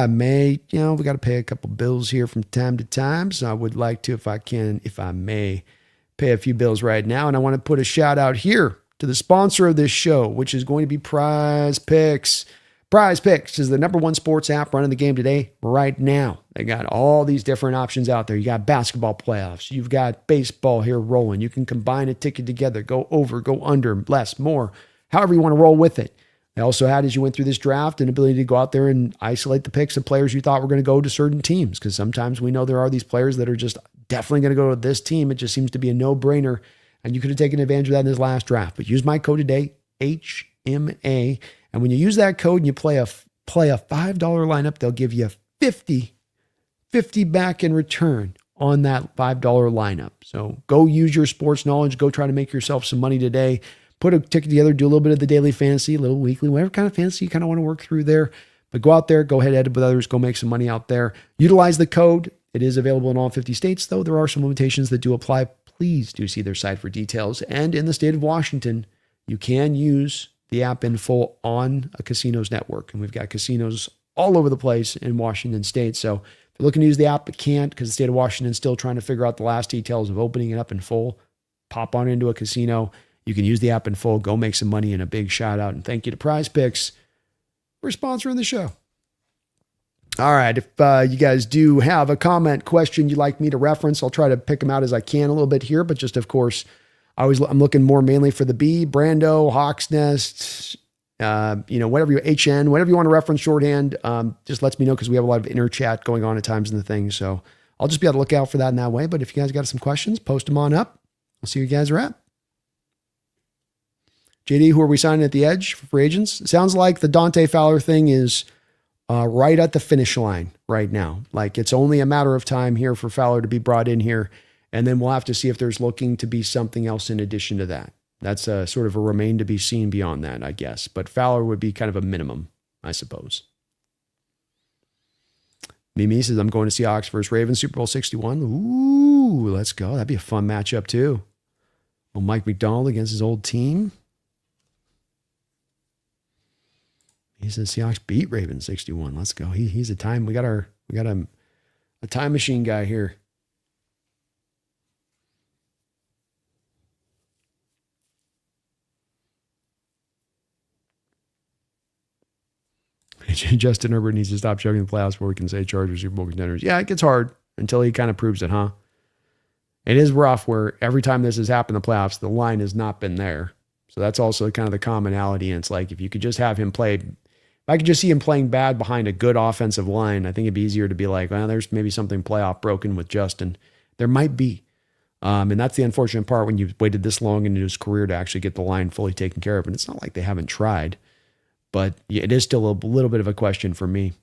may, we got to pay a couple bills here from time to time. So I would like to, if I may, pay a few bills right now. And I want to put a shout out here to the sponsor of this show, which is going to be Prize Picks. Prize Picks is the #1 sports app running the game today, right now. They got all these different options out there. You got basketball playoffs. You've got baseball here rolling. You can combine a ticket together, go over, go under, less, more, however you want to roll with it. They also had, as you went through this draft, an ability to go out there and isolate the picks of players you thought were going to go to certain teams, because sometimes we know there are these players that are just definitely going to go to this team. It just seems to be a no-brainer, and you could have taken advantage of that in this last draft. But use my code today, HMA, and when you use that code and you play a $5 lineup, they'll give you 50 back in return on that $5 lineup. So go use your sports knowledge. Go try to make yourself some money today. Put a ticket together, do a little bit of the daily fantasy, a little weekly, whatever kind of fantasy you kind of want to work through there. But go out there, go head with others, go make some money out there. Utilize the code. It is available in all 50 states, though there are some limitations that do apply. Please do see their site for details. And in the state of Washington, you can use the app in full on a casino's network. And we've got casinos all over the place in Washington state. So if you're looking to use the app but can't, because the state of Washington is still trying to figure out the last details of opening it up in full, pop on into a casino. You can use the app in full, go make some money, and a big shout out and thank you to Prize Picks for sponsoring the show. All right. If you guys do have a comment, question you'd like me to reference, I'll try to pick them out as I can a little bit here. But just, of course, I'm looking more mainly for the B, Brando, Hawks Nest, whatever you, HN, whatever you want to reference shorthand, just lets me know, because we have a lot of inner chat going on at times in the thing. So I'll just be able to look out for that in that way. But if you guys got some questions, post them on up. I'll see where you guys are at. JD, who are we signing at the edge for free agents? It sounds like the Dante Fowler thing is right at the finish line right now. Like, it's only a matter of time here for Fowler to be brought in here. And then we'll have to see if there's looking to be something else in addition to that. That's sort of a remain to be seen beyond that, I guess. But Fowler would be kind of a minimum, I suppose. Mimi says, I'm going to Seahawks versus Ravens, Super Bowl 61. Ooh, let's go. That'd be a fun matchup too. Well, Mike Macdonald against his old team. He says Seahawks beat Ravens 61. Let's go. He's a time. We got a time machine guy here. Justin Herbert needs to stop choking the playoffs before we can say Chargers Super Bowl contenders. Yeah, it gets hard until he kind of proves it, huh? It is rough where every time this has happened in the playoffs, the line has not been there. So that's also kind of the commonality. And it's like, if you could just have him play, if I could just see him playing bad behind a good offensive line, I think it'd be easier to be like, well, there's maybe something playoff broken with Justin. There might be. And that's the unfortunate part when you've waited this long into his career to actually get the line fully taken care of. And it's not like they haven't tried. But it is still a little bit of a question for me.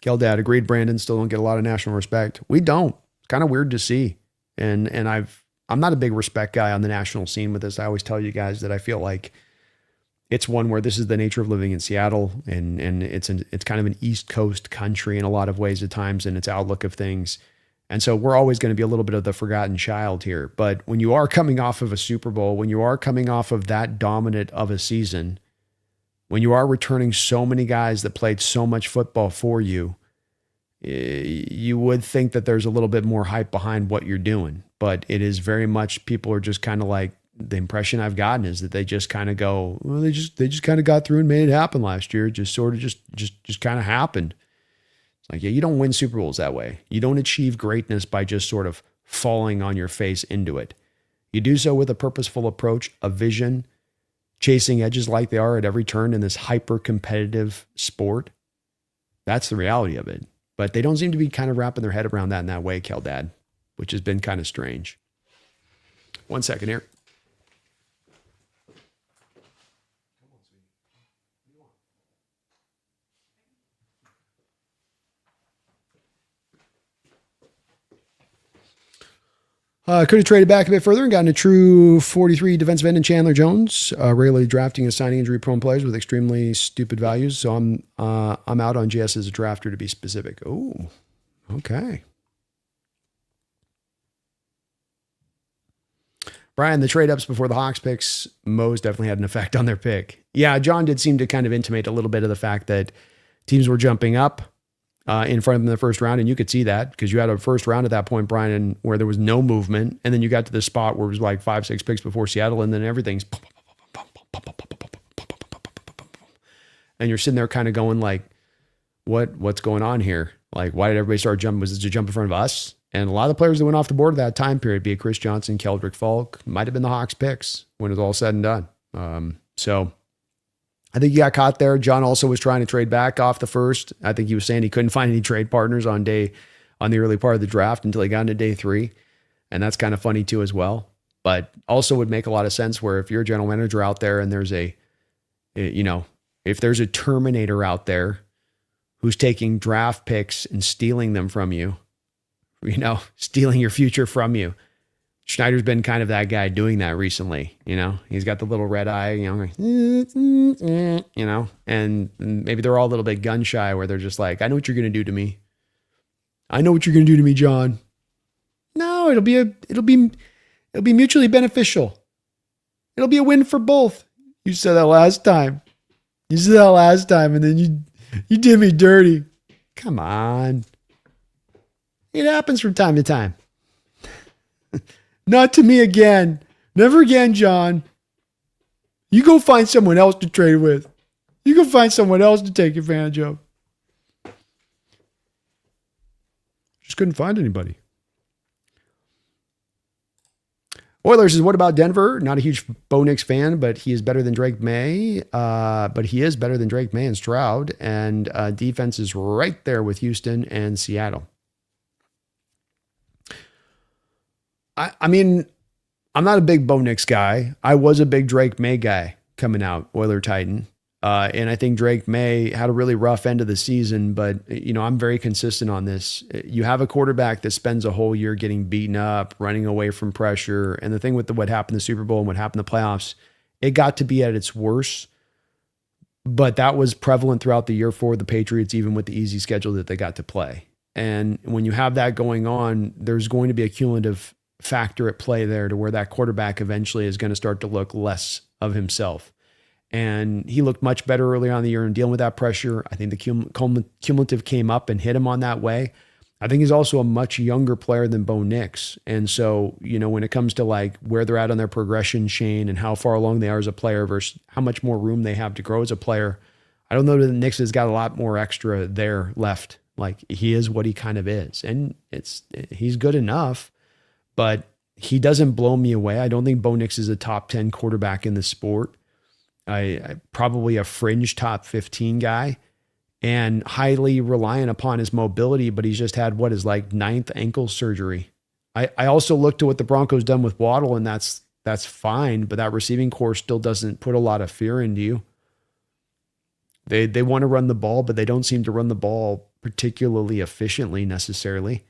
Keldad agreed, Brandon, still don't get a lot of national respect. We don't. It's kind of weird to see. And I'm not a big respect guy on the national scene with this. I always tell you guys that I feel like it's one where this is the nature of living in Seattle, and it's kind of an East Coast country in a lot of ways at times, and its outlook of things. And so we're always going to be a little bit of the forgotten child here. But when you are coming off of a Super Bowl, when you are coming off of that dominant of a season, when you are returning so many guys that played so much football for you, you would think that there's a little bit more hype behind what you're doing. But it is very much, people are just kind of like, the impression I've gotten is that they just kind of go, well, they just kind of got through and made it happen last year. It just sort of just kind of happened. It's like, yeah, you don't win Super Bowls that way. You don't achieve greatness by just sort of falling on your face into it. You do so with a purposeful approach, a vision, chasing edges like they are at every turn in this hyper competitive sport. That's the reality of it. But they don't seem to be kind of wrapping their head around that in that way, Keldad, which has been kind of strange. 1 second here. Could have traded back a bit further and gotten a true 43 defensive end in Chandler Jones, regularly drafting and signing injury-prone players with extremely stupid values. So I'm out on JS as a drafter, to be specific. Oh, okay. Brian, the trade-ups before the Hawks picks, Mo's definitely had an effect on their pick. Yeah, John did seem to kind of intimate a little bit of the fact that teams were jumping up in front of them in the first round, and you could see that because you had a first round at that point, Brian, and where there was no movement, and then you got to the spot where it was like 5-6 picks before Seattle, and then everything's and you're sitting there kind of going like, what's going on here? Like, why did everybody start jumping? Was it to jump in front of us? And a lot of the players that went off the board at that time period, be it Chris Johnson, Keldrick Falk, might have been the Hawks picks when it was all said and done. So I think he got caught there. John also was trying to trade back off the first. I think he was saying he couldn't find any trade partners on the early part of the draft until he got into day 3. And that's kind of funny too as well. But also would make a lot of sense where if you're a general manager out there and there's if there's a Terminator out there who's taking draft picks and stealing them from you, stealing your future from you. Schneider's been kind of that guy doing that recently. He's got the little red eye, and maybe they're all a little bit gun shy where they're just like, I know what you're going to do to me. I know what you're going to do to me, John. No, it'll be mutually beneficial. It'll be a win for both. You said that last time. And then you did me dirty. Come on. It happens from time to time. Not to me again. Never again, John. You go find someone else to trade with. You go find someone else to take advantage of. Just couldn't find anybody. Oilers says, what about Denver? Not a huge Bo Nix fan, but he is better than Drake May. And Stroud. And defense is right there with Houston and Seattle. I mean, I'm not a big Bo Nix guy. I was a big Drake May guy coming out, Oiler Titan. And I think Drake May had a really rough end of the season, but I'm very consistent on this. You have a quarterback that spends a whole year getting beaten up, running away from pressure. And the thing with what happened in the Super Bowl and what happened in the playoffs, it got to be at its worst, but that was prevalent throughout the year for the Patriots, even with the easy schedule that they got to play. And when you have that going on, there's going to be a cumulative factor at play there to where that quarterback eventually is going to start to look less of himself. And he looked much better early on in the year in dealing with that pressure. I think the cumulative came up and hit him on that way. I think he's also a much younger player than Bo Nix. And so, when it comes to like where they're at on their progression chain and how far along they are as a player versus how much more room they have to grow as a player, I don't know that Nix has got a lot more extra there left. Like he is what he kind of is. And he's good enough, but he doesn't blow me away. I don't think Bo Nix is a top 10 quarterback in the sport. I probably a fringe top 15 guy and highly reliant upon his mobility, but he's just had his 9th ankle surgery. I also looked at what the Broncos done with Waddle, and that's fine, but that receiving core still doesn't put a lot of fear into you. They want to run the ball, but they don't seem to run the ball particularly efficiently necessarily.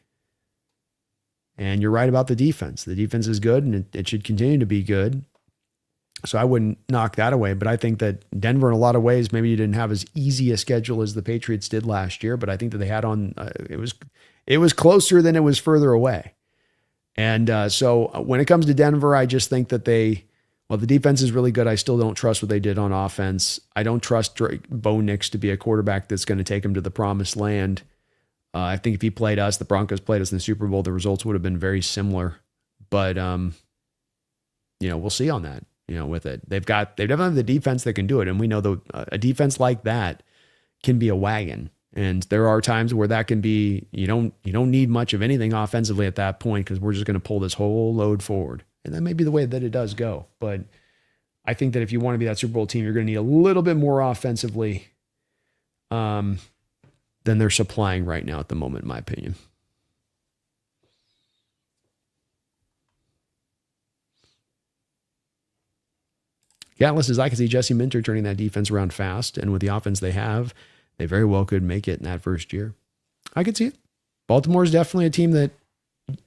And you're right about the defense. The defense is good, and it should continue to be good. So I wouldn't knock that away. But I think that Denver, in a lot of ways, maybe you didn't have as easy a schedule as the Patriots did last year. But I think that they had on it was closer than it was further away. And so when it comes to Denver, I just think that the defense is really good. I still don't trust what they did on offense. I don't trust Bo Nix to be a quarterback that's going to take him to the promised land. I think if he played us, the Broncos played us in the Super Bowl, the results would have been very similar. But, we'll see on that, with it. They definitely have the defense that can do it. And we know a defense like that can be a wagon. And there are times where that can be, you don't need much of anything offensively at that point because we're just going to pull this whole load forward. And that may be the way that it does go. But I think that if you want to be that Super Bowl team, you're going to need a little bit more offensively than they're supplying right now at the moment, in my opinion. Gatlis says, I can see Jesse Minter turning that defense around fast, and with the offense they have, they very well could make it in that first year. I could see it. Baltimore is definitely a team that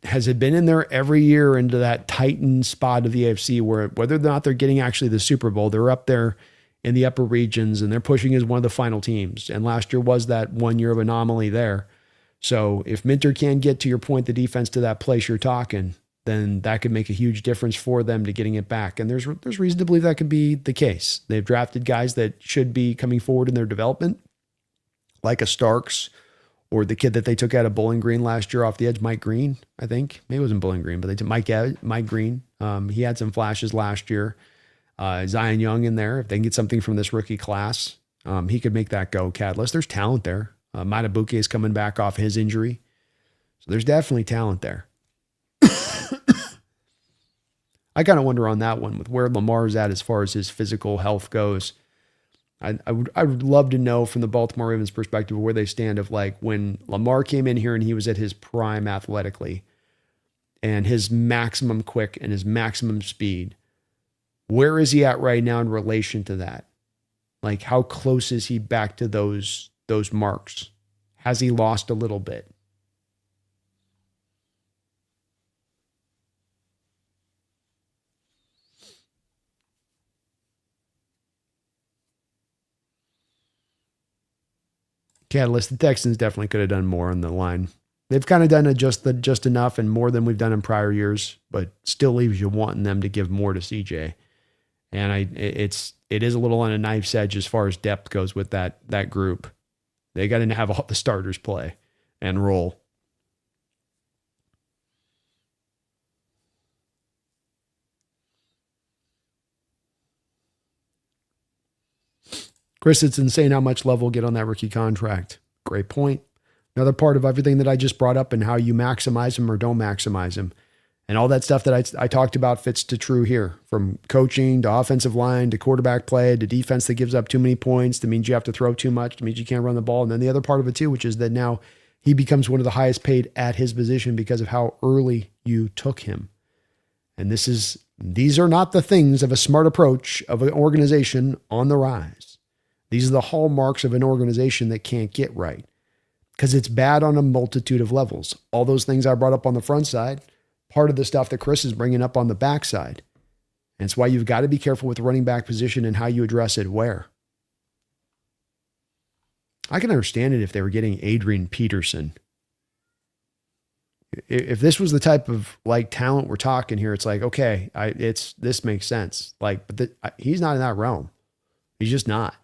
has been in there every year into that Titan spot of the AFC where whether or not they're getting actually the Super Bowl, they're up there in the upper regions and they're pushing as one of the final teams. And last year was that 1 year of anomaly there. So if Minter can get, to your point, the defense to that place you're talking, then that could make a huge difference for them to getting it back. And there's reason to believe that could be the case. They've drafted guys that should be coming forward in their development, like a Starks or the kid that they took out of Bowling Green last year off the edge, Mike Green, I think. Maybe it wasn't Bowling Green, but they took Mike Green. He had some flashes last year. Zion Young in there. If they can get something from this rookie class, he could make that go. Catalyst. There's talent there. Matabuke is coming back off his injury. So there's definitely talent there. I kind of wonder on that one with where Lamar's at as far as his physical health goes. I would love to know from the Baltimore Ravens perspective where they stand of like when Lamar came in here and he was at his prime athletically and his maximum quick and his maximum speed. Where is he at right now in relation to that? Like how close is he back to those marks? Has he lost a little bit? Catalyst, the Texans definitely could have done more on the line. They've kind of done it just enough and more than we've done in prior years, but still leaves you wanting them to give more to CJ. And it is a little on a knife's edge as far as depth goes with that group. They got to have all the starters play and roll. Chris, it's insane how much Love will get on that rookie contract. Great point. Another part of everything that I just brought up and how you maximize him or don't maximize him. And all that stuff that I talked about fits to true here. From coaching to offensive line to quarterback play to defense that gives up too many points. That means you have to throw too much. That means you can't run the ball. And then the other part of it too, which is that now he becomes one of the highest paid at his position because of how early you took him. And these are not the things of a smart approach of an organization on the rise. These are the hallmarks of an organization that can't get right because it's bad on a multitude of levels. All those things I brought up on the front side, part of the stuff that Chris is bringing up on the backside. And it's why you've got to be careful with the running back position and how you address it where. I can understand it if they were getting Adrian Peterson. If this was the type of like talent we're talking here, it's like, okay, this makes sense. Like, but he's not in that realm. He's just not.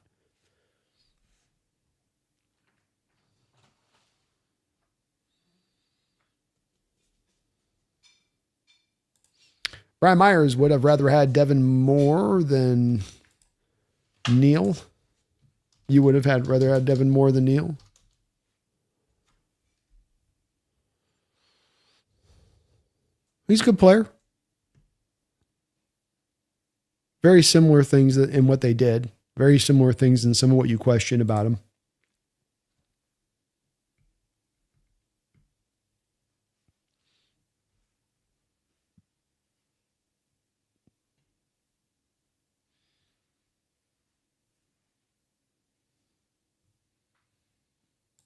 Brian Myers would have rather had Deven more than Neal. You would have rather had Deven more than Neal. He's a good player. Very similar things in what they did. Very similar things in some of what you question about him.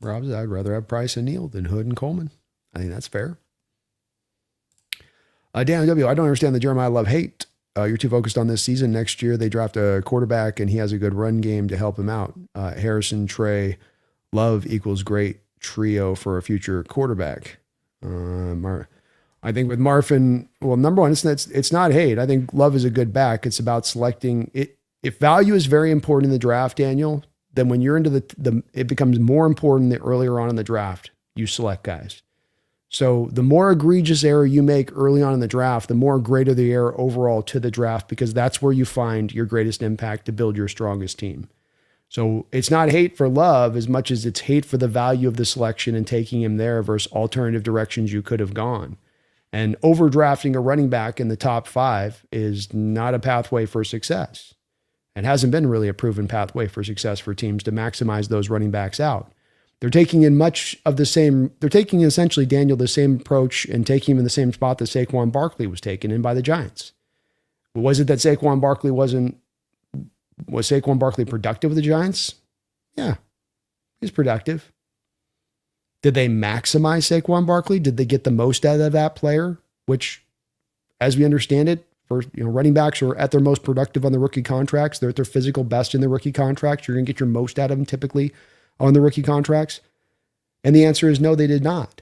Rob said, I'd rather have Price and Neal than Hood and Coleman. I think that's fair. Dan W., I don't understand the Jeremiah Love hate. You're too focused on this season. Next year, they draft a quarterback, and he has a good run game to help him out. Harrison, Trey, Love equals great trio for a future quarterback. I think with Marfin, well, number one, it's not hate. I think Love is a good back. It's about selecting it. If value is very important in the draft, Daniel, then when you're into it becomes more important the earlier on in the draft you select guys. So the more egregious error you make early on in the draft, the more greater the error overall to the draft, because that's where you find your greatest impact to build your strongest team. So it's not hate for Love as much as it's hate for the value of the selection and taking him there versus alternative directions you could have gone. And overdrafting a running back in the top 5 is not a pathway for success. It hasn't been really a proven pathway for success for teams to maximize those running backs out. They're taking essentially, Daniel, the same approach and taking him in the same spot that Saquon Barkley was taken in by the Giants. Was it that Saquon Barkley was Saquon Barkley productive with the Giants? Yeah, he's productive. Did they maximize Saquon Barkley? Did they get the most out of that player? Which, as we understand it, running backs are at their most productive on the rookie contracts. They're at their physical best in the rookie contracts. You're going to get your most out of them typically on the rookie contracts. And the answer is no, they did not.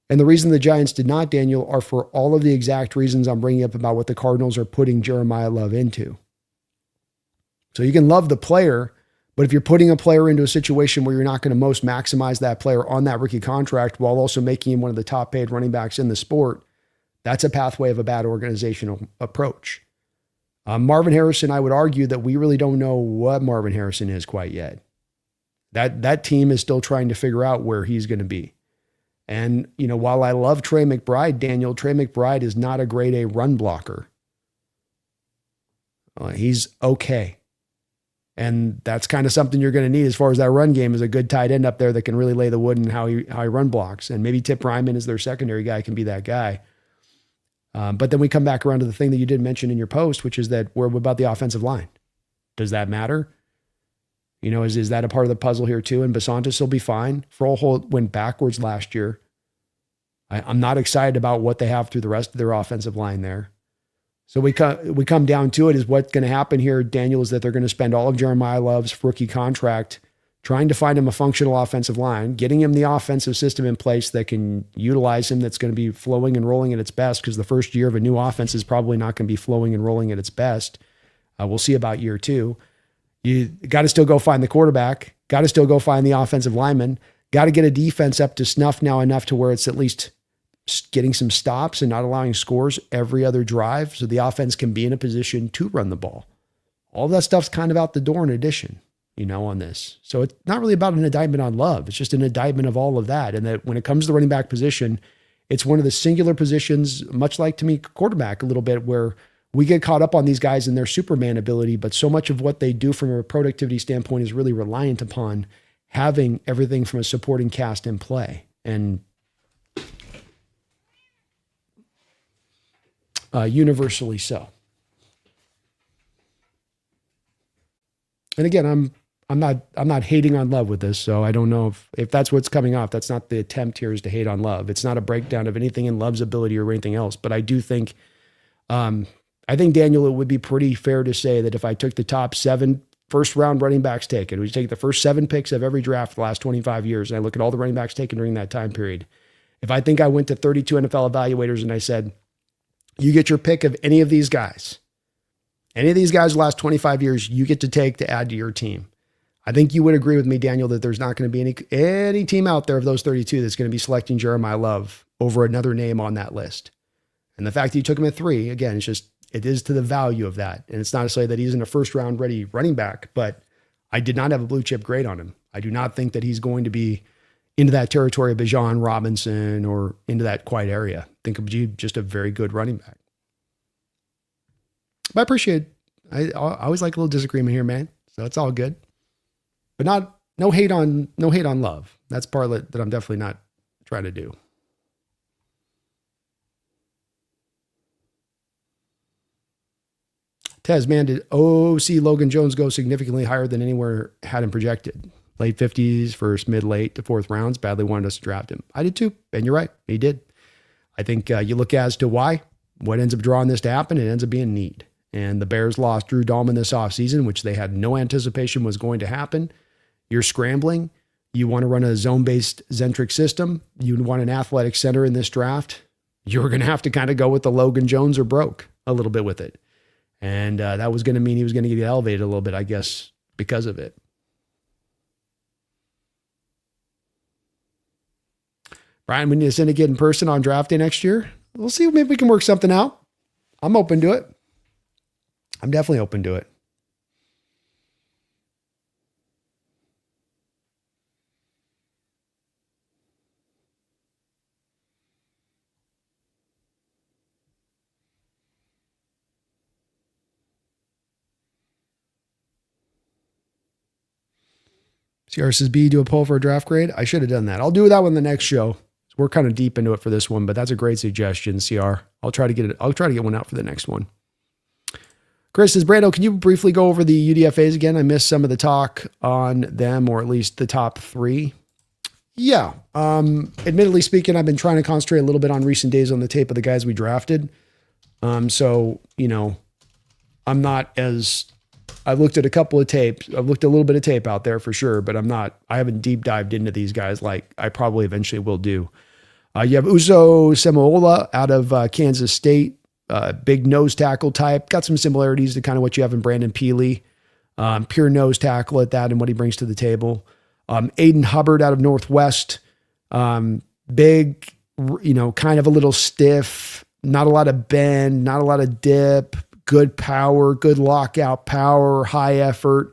And the reason the Giants did not, Daniel, are for all of the exact reasons I'm bringing up about what the Cardinals are putting Jeremiah Love into. So you can love the player, but if you're putting a player into a situation where you're not going to most maximize that player on that rookie contract while also making him one of the top paid running backs in the sport, that's a pathway of a bad organizational approach. Marvin Harrison, I would argue that we really don't know what Marvin Harrison is quite yet. That team is still trying to figure out where he's going to be. And, while I love Trey McBride, Daniel, Trey McBride is not a grade A run blocker. He's okay. And that's kind of something you're going to need as far as that run game is a good tight end up there that can really lay the wood in how he run blocks. And maybe Tip Ryman is their secondary guy, can be that guy. But then we come back around to the thing that you did mention in your post, which is that we're about the offensive line. Does that matter? Is that a part of the puzzle here too? And Basantis will be fine. Froholt went backwards last year. I'm not excited about what they have through the rest of their offensive line there. So we come down to it is what's going to happen here, Daniel, is that they're going to spend all of Jeremiah Love's rookie contract trying to find him a functional offensive line, getting him the offensive system in place that can utilize him, that's going to be flowing and rolling at its best, because the first year of a new offense is probably not going to be flowing and rolling at its best. We'll see about year 2. You got to still go find the quarterback, got to still go find the offensive lineman, got to get a defense up to snuff now enough to where it's at least getting some stops and not allowing scores every other drive so the offense can be in a position to run the ball. All that stuff's kind of out the door in addition, on this. So it's not really about an indictment on Love. It's just an indictment of all of that. And that when it comes to the running back position, it's one of the singular positions, much like to me, quarterback a little bit, where we get caught up on these guys and their Superman ability, but so much of what they do from a productivity standpoint is really reliant upon having everything from a supporting cast in play. And universally so. And again, I'm not hating on Love with this, so I don't know if that's what's coming off. That's not the attempt here, is to hate on Love. It's not a breakdown of anything in Love's ability or anything else. But I do think, Daniel, it would be pretty fair to say that if I took the top 7 first round running backs taken, we take the first 7 picks of every draft the last 25 years, and I look at all the running backs taken during that time period. If I think I went to 32 NFL evaluators and I said, you get your pick of any of these guys the last 25 years, you get to take to add to your team. I think you would agree with me, Daniel, that there's not going to be any team out there of those 32 that's going to be selecting Jeremiah Love over another name on that list. And the fact that you took him at 3, again, it is to the value of that. And it's not to say that he's in a first round ready running back, but I did not have a blue chip grade on him. I do not think that he's going to be into that territory of Bijan Robinson or into that quiet area. Think of you just a very good running back. But I appreciate it. I always like a little disagreement here, man. So it's all good. But no hate on Love. That's part of it that I'm definitely not trying to do. Tez, man, did OC Logan Jones go significantly higher than anywhere had him projected? Late 50s, first, mid, late to 4th rounds. Badly wanted us to draft him. I did too. And you're right. He did. I think you look as to why. what ends up drawing this to happen? It ends up being need. And the Bears lost Drew Dahlman this offseason, which they had no anticipation was going to happen. You're scrambling. You want to run a zone-based Zentric system. You want an athletic center in this draft. You're going to have to kind of go with the Logan Jones or broke a little bit with it. And that was going to mean he was going to get elevated a little bit, I guess, because of it. Brian, we need to syndicate in person on draft day next year. We'll see. Maybe we can work something out. I'm open to it. I'm definitely open to it. CR says, B, do a poll for a draft grade. I should have done that. I'll do that one the next show. We're kind of deep into it for this one, but that's a great suggestion, CR. I'll try to get one out for the next one. Chris says, Brando, can you briefly go over the UDFAs again? I missed some of the talk on them, or at least the top three. Yeah. Admittedly speaking, I've been trying to concentrate a little bit on recent days on the tape of the guys we drafted. So, I'm not as... I've looked at a couple of tapes. I've looked a little bit of tape out there for sure, but I haven't deep dived into these guys like I probably eventually will do. You have Uso Semola out of Kansas State, big nose tackle type. Got some similarities to kind of what you have in Brandon Peely. Pure nose tackle at that and what he brings to the table. Aiden Hubbard out of Northwest. Big, kind of a little stiff, not a lot of bend, not a lot of dip. Good power, good lockout power, high effort.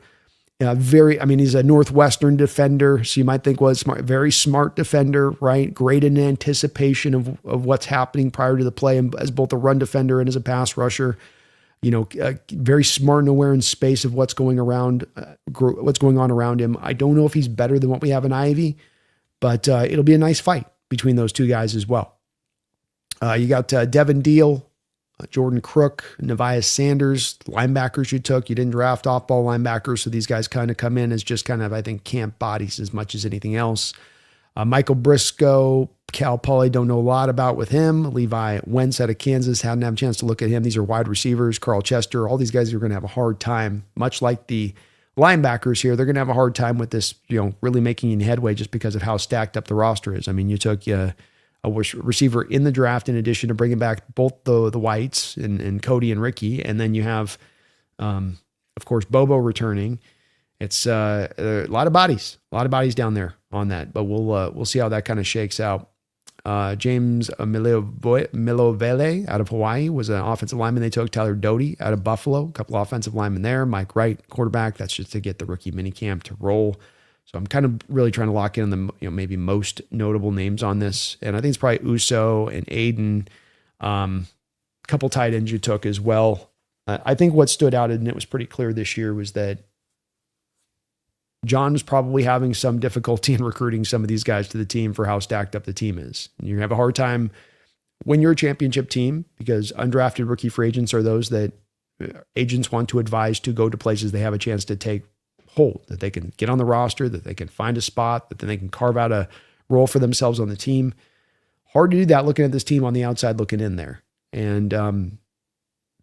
He's a Northwestern defender, so you might think, well, smart, very smart defender, right? Great in anticipation of what's happening prior to the play, and as both a run defender and as a pass rusher. Very smart and aware in space of what's going on around him. I don't know if he's better than what we have in Ivy, but it'll be a nice fight between those two guys as well. You got Deven Deal, Jordan Crook, Nevias Sanders, linebackers you took. You didn't draft off-ball linebackers, so these guys kind of come in as just kind of, I think, camp bodies as much as anything else. Michael Briscoe, Cal Poly, don't know a lot about with him. Levi Wentz out of Kansas, hadn't had a chance to look at him. These are wide receivers. Carl Chester, all these guys are going to have a hard time, much like the linebackers here. They're going to have a hard time with this, really making any headway just because of how stacked up the roster is. I mean, you took a receiver in the draft in addition to bringing back both the Whites and Cody and Ricky. And then you have, of course, Bobo returning. It's a lot of bodies down there on that, but we'll see how that kind of shakes out. James Milovele out of Hawaii was an offensive lineman. They took Tyler Doty out of Buffalo, a couple of offensive linemen there. Mike Wright, quarterback. That's just to get the rookie minicamp to roll. So I'm kind of really trying to lock in the maybe most notable names on this. And I think it's probably Uso and Aiden. Couple tight ends you took as well. I think what stood out, and it was pretty clear this year, was that John was probably having some difficulty in recruiting some of these guys to the team for how stacked up the team is. And you have a hard time when you're a championship team, because undrafted rookie free agents are those that agents want to advise to go to places they have a chance to take hold, that they can get on the roster, that they can find a spot, that then they can carve out a role for themselves on the team. Hard to do that looking at this team on the outside looking in there. And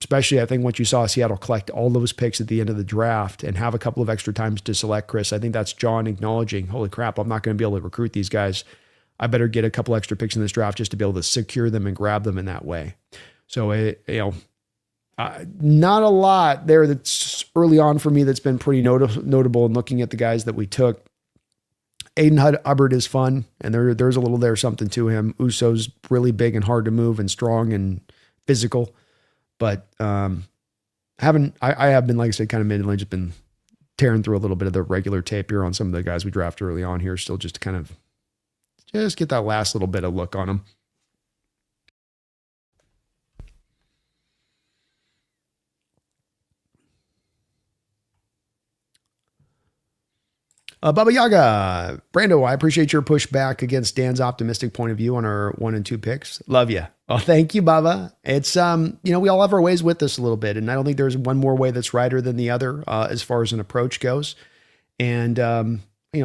especially, I think once you saw Seattle collect all those picks at the end of the draft and have a couple of extra times to select, Chris, I think that's John acknowledging, holy crap, I'm not going to be able to recruit these guys. I better get a couple extra picks in this draft just to be able to secure them and grab them in that way. So, not a lot there that's early on for me that's been pretty notable in looking at the guys that we took. Aiden Hubbard is fun, and there's a little there something to him. Uso's really big and hard to move and strong and physical. But I have been, like I said, kind of mid-range, just been tearing through a little bit of the regular tape here on some of the guys we drafted early on here, still just to kind of just get that last little bit of look on them. Baba Yaga, Brando, I appreciate your pushback against Dan's optimistic point of view on our 1 and 2 picks. Love you. Oh, thank you, Baba. It's, we all have our ways with this a little bit, and I don't think there's one more way that's righter than the other as far as an approach goes. And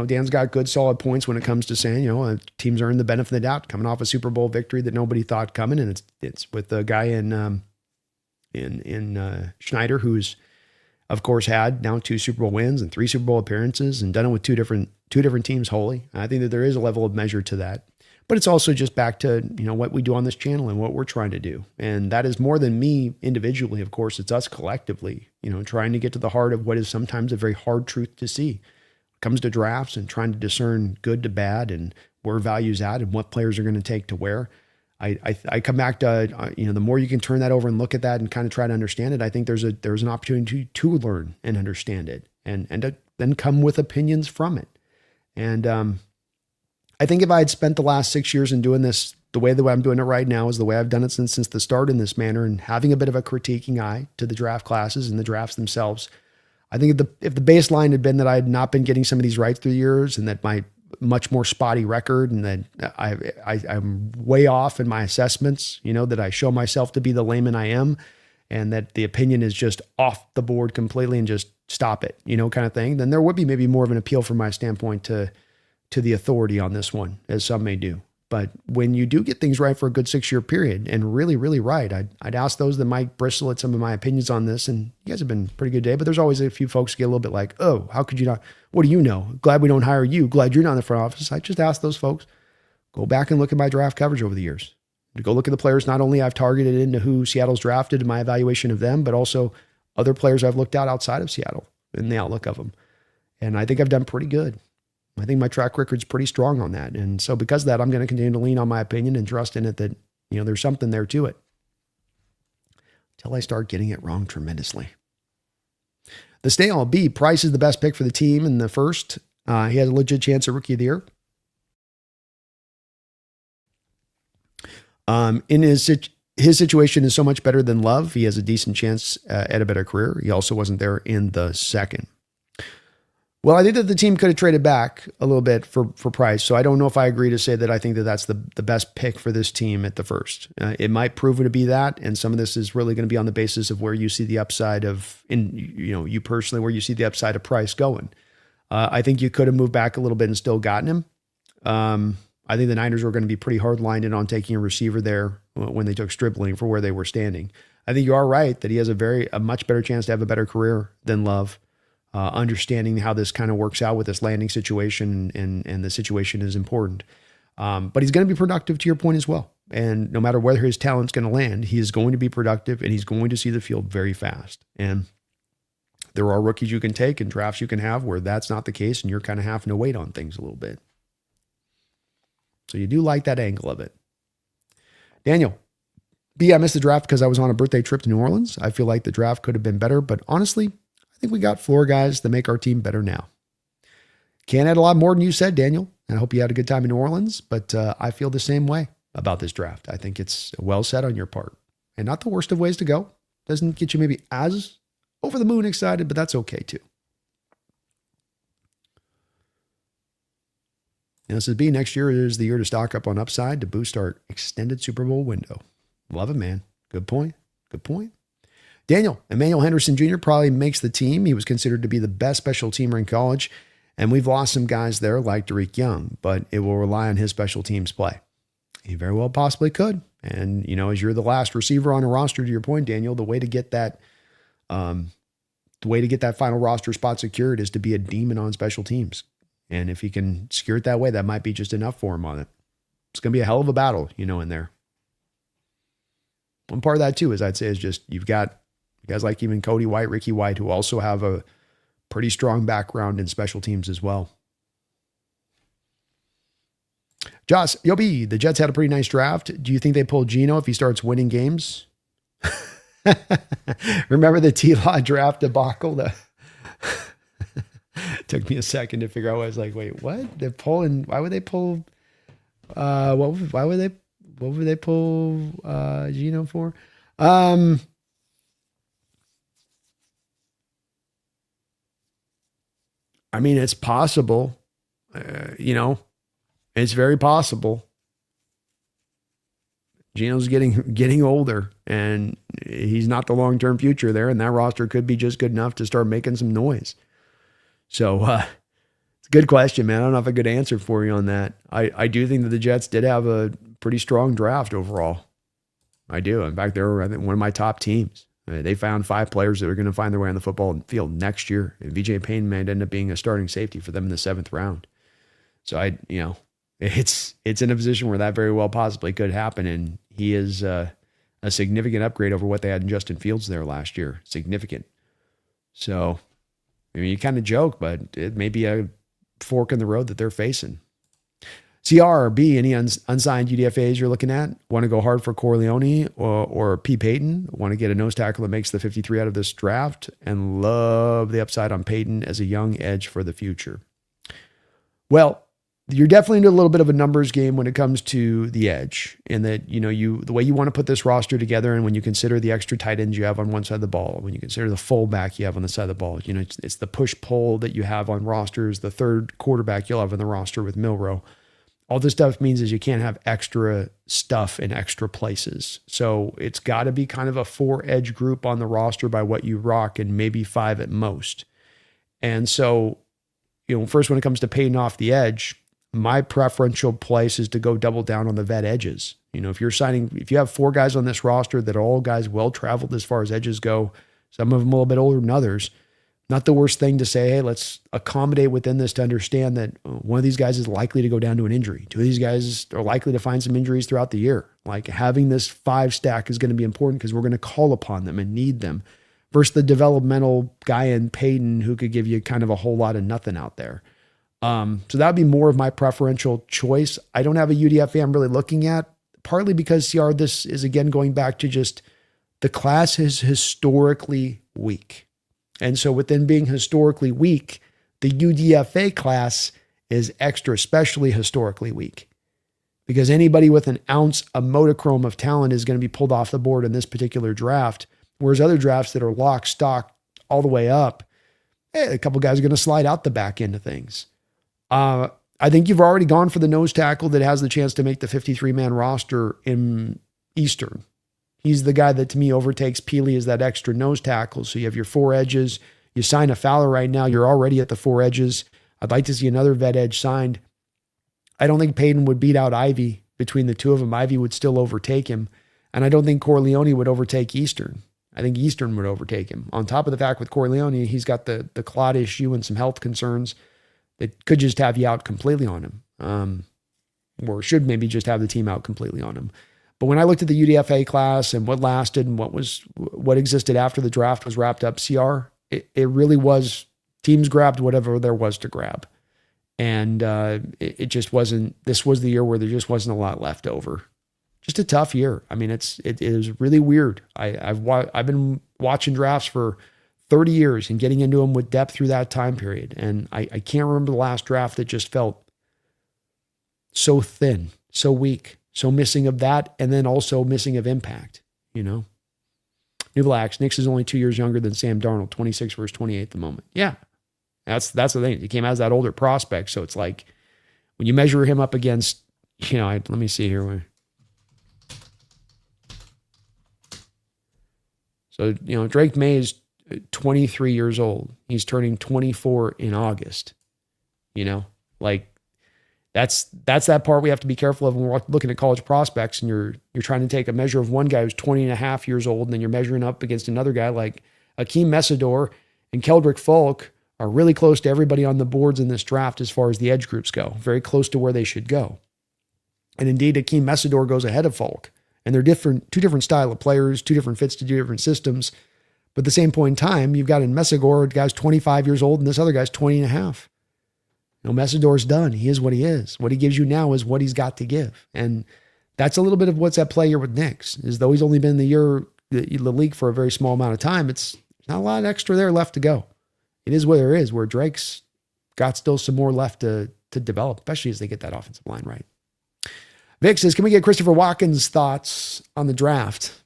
Dan's got good solid points when it comes to saying, teams earn the benefit of the doubt coming off a Super Bowl victory that nobody thought coming. And it's with the guy in Schneider, who's of course had now 2 Super Bowl wins and 3 Super Bowl appearances and done it with two different teams wholly. I think that there is a level of measure to that, but it's also just back to, what we do on this channel and what we're trying to do. And that is more than me individually. Of course, it's us collectively, trying to get to the heart of what is sometimes a very hard truth to see. It comes to drafts and trying to discern good to bad and where value's at and what players are going to take to where. I come back to, the more you can turn that over and look at that and kind of try to understand it, I think there's an opportunity to learn and understand it and to then come with opinions from it. And I think if I had spent the last 6 years in doing this, the way that I'm doing it right now is the way I've done it since the start in this manner and having a bit of a critiquing eye to the draft classes and the drafts themselves. I think if the baseline had been that I had not been getting some of these right through the years and that my much more spotty record and that I'm way off in my assessments, that I show myself to be the layman I am and that the opinion is just off the board completely and just stop it, kind of thing, then there would be maybe more of an appeal from my standpoint to the authority on this one, as some may do. But when you do get things right for a good 6-year period and really, really right, I'd ask those that might bristle at some of my opinions on this. And you guys have been pretty good today, but there's always a few folks get a little bit like, oh, how could you not? What do you know? Glad we don't hire you. Glad you're not in the front office. I just ask those folks, go back and look at my draft coverage over the years. To go look at the players not only I've targeted into who Seattle's drafted in my evaluation of them, but also other players I've looked at outside of Seattle and the outlook of them. And I think I've done pretty good. I think my track record's pretty strong on that. And so because of that, I'm going to continue to lean on my opinion and trust in it that, there's something there to it until I start getting it wrong tremendously. The stay all B, Price is the best pick for the team in the first. He has a legit chance at Rookie of the Year. In his situation is so much better than Love. He has a decent chance at a better career. He also wasn't there in the second. Well, I think that the team could have traded back a little bit for Price. So I don't know if I agree to say that I think that that's the best pick for this team at the first. It might prove to be that. And some of this is really going to be on the basis of where you see the upside of, you personally, where you see the upside of Price going. I think you could have moved back a little bit and still gotten him. I think the Niners were going to be pretty hard-lined on taking a receiver there when they took Stripling for where they were standing. I think you are right that he has a much better chance to have a better career than Love. Understanding how this kind of works out with this landing situation and the situation is important. But he's going to be productive to your point as well. And no matter whether his talent's going to land, he is going to be productive and he's going to see the field very fast. And there are rookies you can take and drafts you can have where that's not the case and you're kind of having to wait on things a little bit. So you do like that angle of it. Daniel, B, I missed the draft because I was on a birthday trip to New Orleans. I feel like the draft could have been better, but honestly, I think we got floor guys that make our team better now. Can't add a lot more than you said, Daniel. And I hope you had a good time in New Orleans, but I feel the same way about this draft. I think it's well said on your part and not the worst of ways to go. Doesn't get you maybe as over the moon excited, but that's okay too. And this is B, next year is the year to stock up on upside to boost our extended Super Bowl window. Love it, man. Good point. Good point. Daniel, Emmanuel Henderson Jr. probably makes the team. He was considered to be the best special teamer in college, and we've lost some guys there like Derek Young, but it will rely on his special teams play. He very well possibly could. And, as you're the last receiver on a roster, to your point, Daniel, the way to get that final roster spot secured is to be a demon on special teams. And if he can secure it that way, that might be just enough for him on it. It's going to be a hell of a battle, in there. One part of that too, as I'd say, is just, you've got guys like even Cody White, Ricky White, who also have a pretty strong background in special teams as well. Josh, Yobi, the Jets had a pretty nice draft. Do you think they pull Geno if he starts winning games? Remember the T-Law draft debacle? Took me a second to figure out. I was like, wait, what? They're pulling. Why would they pull? Why would they pull Geno for? I mean, it's possible, it's very possible. Geno's getting older and he's not the long-term future there. And that roster could be just good enough to start making some noise. So it's Good question, man. I don't have a good answer for you on that. I do think that the Jets did have a pretty strong draft overall. I do. In fact, they're, I think, one of my top teams. They found 5 players that are going to find their way on the football field next year. And VJ Payne might end up being a starting safety for them in the 7th round. So it's in a position where that very well possibly could happen. And he is a significant upgrade over what they had in Justin Fields there last year. Significant. So, I mean, you kind of joke, but it may be a fork in the road that they're facing. CRB, any unsigned UDFAs you're looking at? Want to go hard for Corleone or P. Payton? Want to get a nose tackle that makes the 53 out of this draft? And love the upside on Payton as a young edge for the future. Well, you're definitely into a little bit of a numbers game when it comes to the edge, in that, the way you want to put this roster together, and when you consider the extra tight ends you have on one side of the ball, when you consider the fullback you have on the side of the ball, it's the push-pull that you have on rosters, the third quarterback you'll have on the roster with Milroe. All this stuff means is you can't have extra stuff in extra places. So it's got to be kind of a 4-edge group on the roster by what you rock, and maybe 5 at most. And so, first, when it comes to paying off the edge, my preferential place is to go double down on the vet edges. If you have 4 guys on this roster that are all guys well-traveled as far as edges go, some of them a little bit older than others, not the worst thing to say, hey, let's accommodate within this to understand that one of these guys is likely to go down to an injury. 2 of these guys are likely to find some injuries throughout the year. Like, having this 5 stack is going to be important because we're going to call upon them and need them, versus the developmental guy in Payton who could give you kind of a whole lot of nothing out there. So that would be more of my preferential choice. I don't have a UDFA I'm really looking at, partly because this is, again, going back to just the class is historically weak. And so within being historically weak, the UDFA class is extra, especially historically weak, because anybody with an ounce, a modicum of talent is going to be pulled off the board in this particular draft. Whereas other drafts that are lock, stock, all the way up, a couple guys are going to slide out the back end of things. I think you've already gone for the nose tackle that has the chance to make the 53-man roster in Eastern. He's the guy that, to me, overtakes Peely as that extra nose tackle. So you have your 4 edges. You sign a Fowler right now. You're already at the 4 edges. I'd like to see another vet edge signed. I don't think Payton would beat out Ivy. Between the 2 of them, Ivy would still overtake him. And I don't think Corleone would overtake Eastern. I think Eastern would overtake him. On top of the fact with Corleone, he's got the clot issue and some health concerns that could just have you out completely on him. Or should maybe just have the team out completely on him. But when I looked at the UDFA class and what lasted and what existed after the draft was wrapped up, it really was, teams grabbed whatever there was to grab. And it just wasn't, this was the year where there just wasn't a lot left over. Just a tough year. I mean, it is really weird. I've been watching drafts for 30 years and getting into them with depth through that time period. And I can't remember the last draft that just felt so thin, so weak, so missing of that, and then also missing of impact, New Blacks, Nix is only 2 years younger than Sam Darnold, 26 versus 28 at the moment. Yeah, that's the thing. He came as that older prospect, so it's like when you measure him up against, let me see here. So, Drake May is 23 years old. He's turning 24 in August. That's that part we have to be careful of when we're looking at college prospects, and you're trying to take a measure of one guy who's 20 and a half years old, and then you're measuring up against another guy like Akeem Messidor and Keldrick Folk are really close to everybody on the boards in this draft as far as the edge groups go, very close to where they should go. And indeed, Akeem Messidor goes ahead of Folk, and they're two different style of players, 2 different fits to 2 different systems. But at the same point in time, you've got in Messidor, the guy's 25 years old, and this other guy's 20 and a half. Messidor's done. He is what he is. What he gives you now is what he's got to give. And that's a little bit of what's at play here with Nix, is though he's only been in the league for a very small amount of time, it's not a lot extra there left to go. It is what there is, where Drake's got still some more left to develop, especially as they get that offensive line right. Vic says, can we get Christopher Watkins' thoughts on the draft?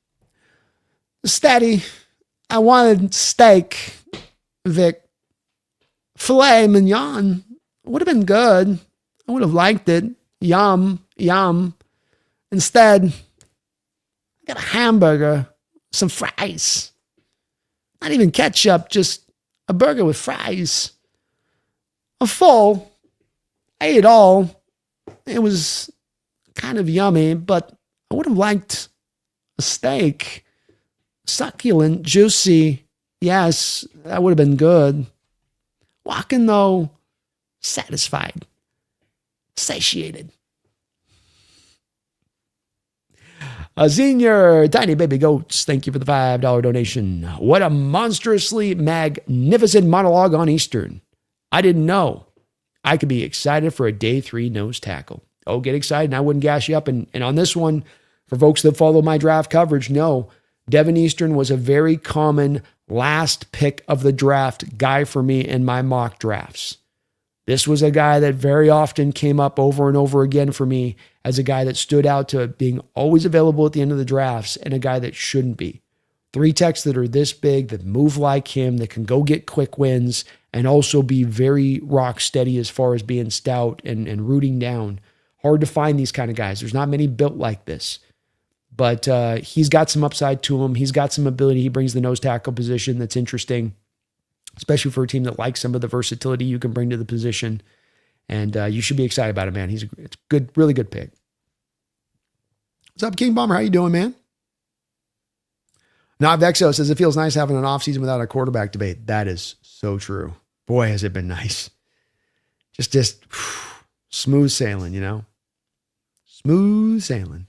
Steady. I wanted steak, Vic. Filet mignon. Would have been good. I would have liked it. Yum, yum. Instead, I got a hamburger, some fries. Not even ketchup, just a burger with fries. A full I ate it all. It was kind of yummy, but I would have liked a steak. Succulent, juicy. Yes, that would have been good. Walking, though, satisfied, satiated. Senior Tiny Baby Goats, thank you for the $5 donation. What a monstrously magnificent monologue on Eastern. I didn't know I could be excited for a day 3 nose tackle. Oh, get excited, and I wouldn't gas you up. And on this one, for folks that follow my draft coverage, no, Deven Eastern was a very common last pick of the draft guy for me in my mock drafts. This was a guy that very often came up over and over again for me as a guy that stood out to being always available at the end of the drafts and a guy that shouldn't be. 3 techs that are this big, that move like him, that can go get quick wins and also be very rock steady as far as being stout and rooting down. Hard to find these kind of guys. There's not many built like this. But he's got some upside to him. He's got some ability. He brings the nose tackle position that's interesting, especially for a team that likes some of the versatility you can bring to the position. And you should be excited about it, man. It's a good, really good pick. What's up, King Bomber? How you doing, man? Now, Vexo says, it feels nice having an offseason without a quarterback debate. That is so true. Boy, has it been nice. Just smooth sailing, you know? Smooth sailing.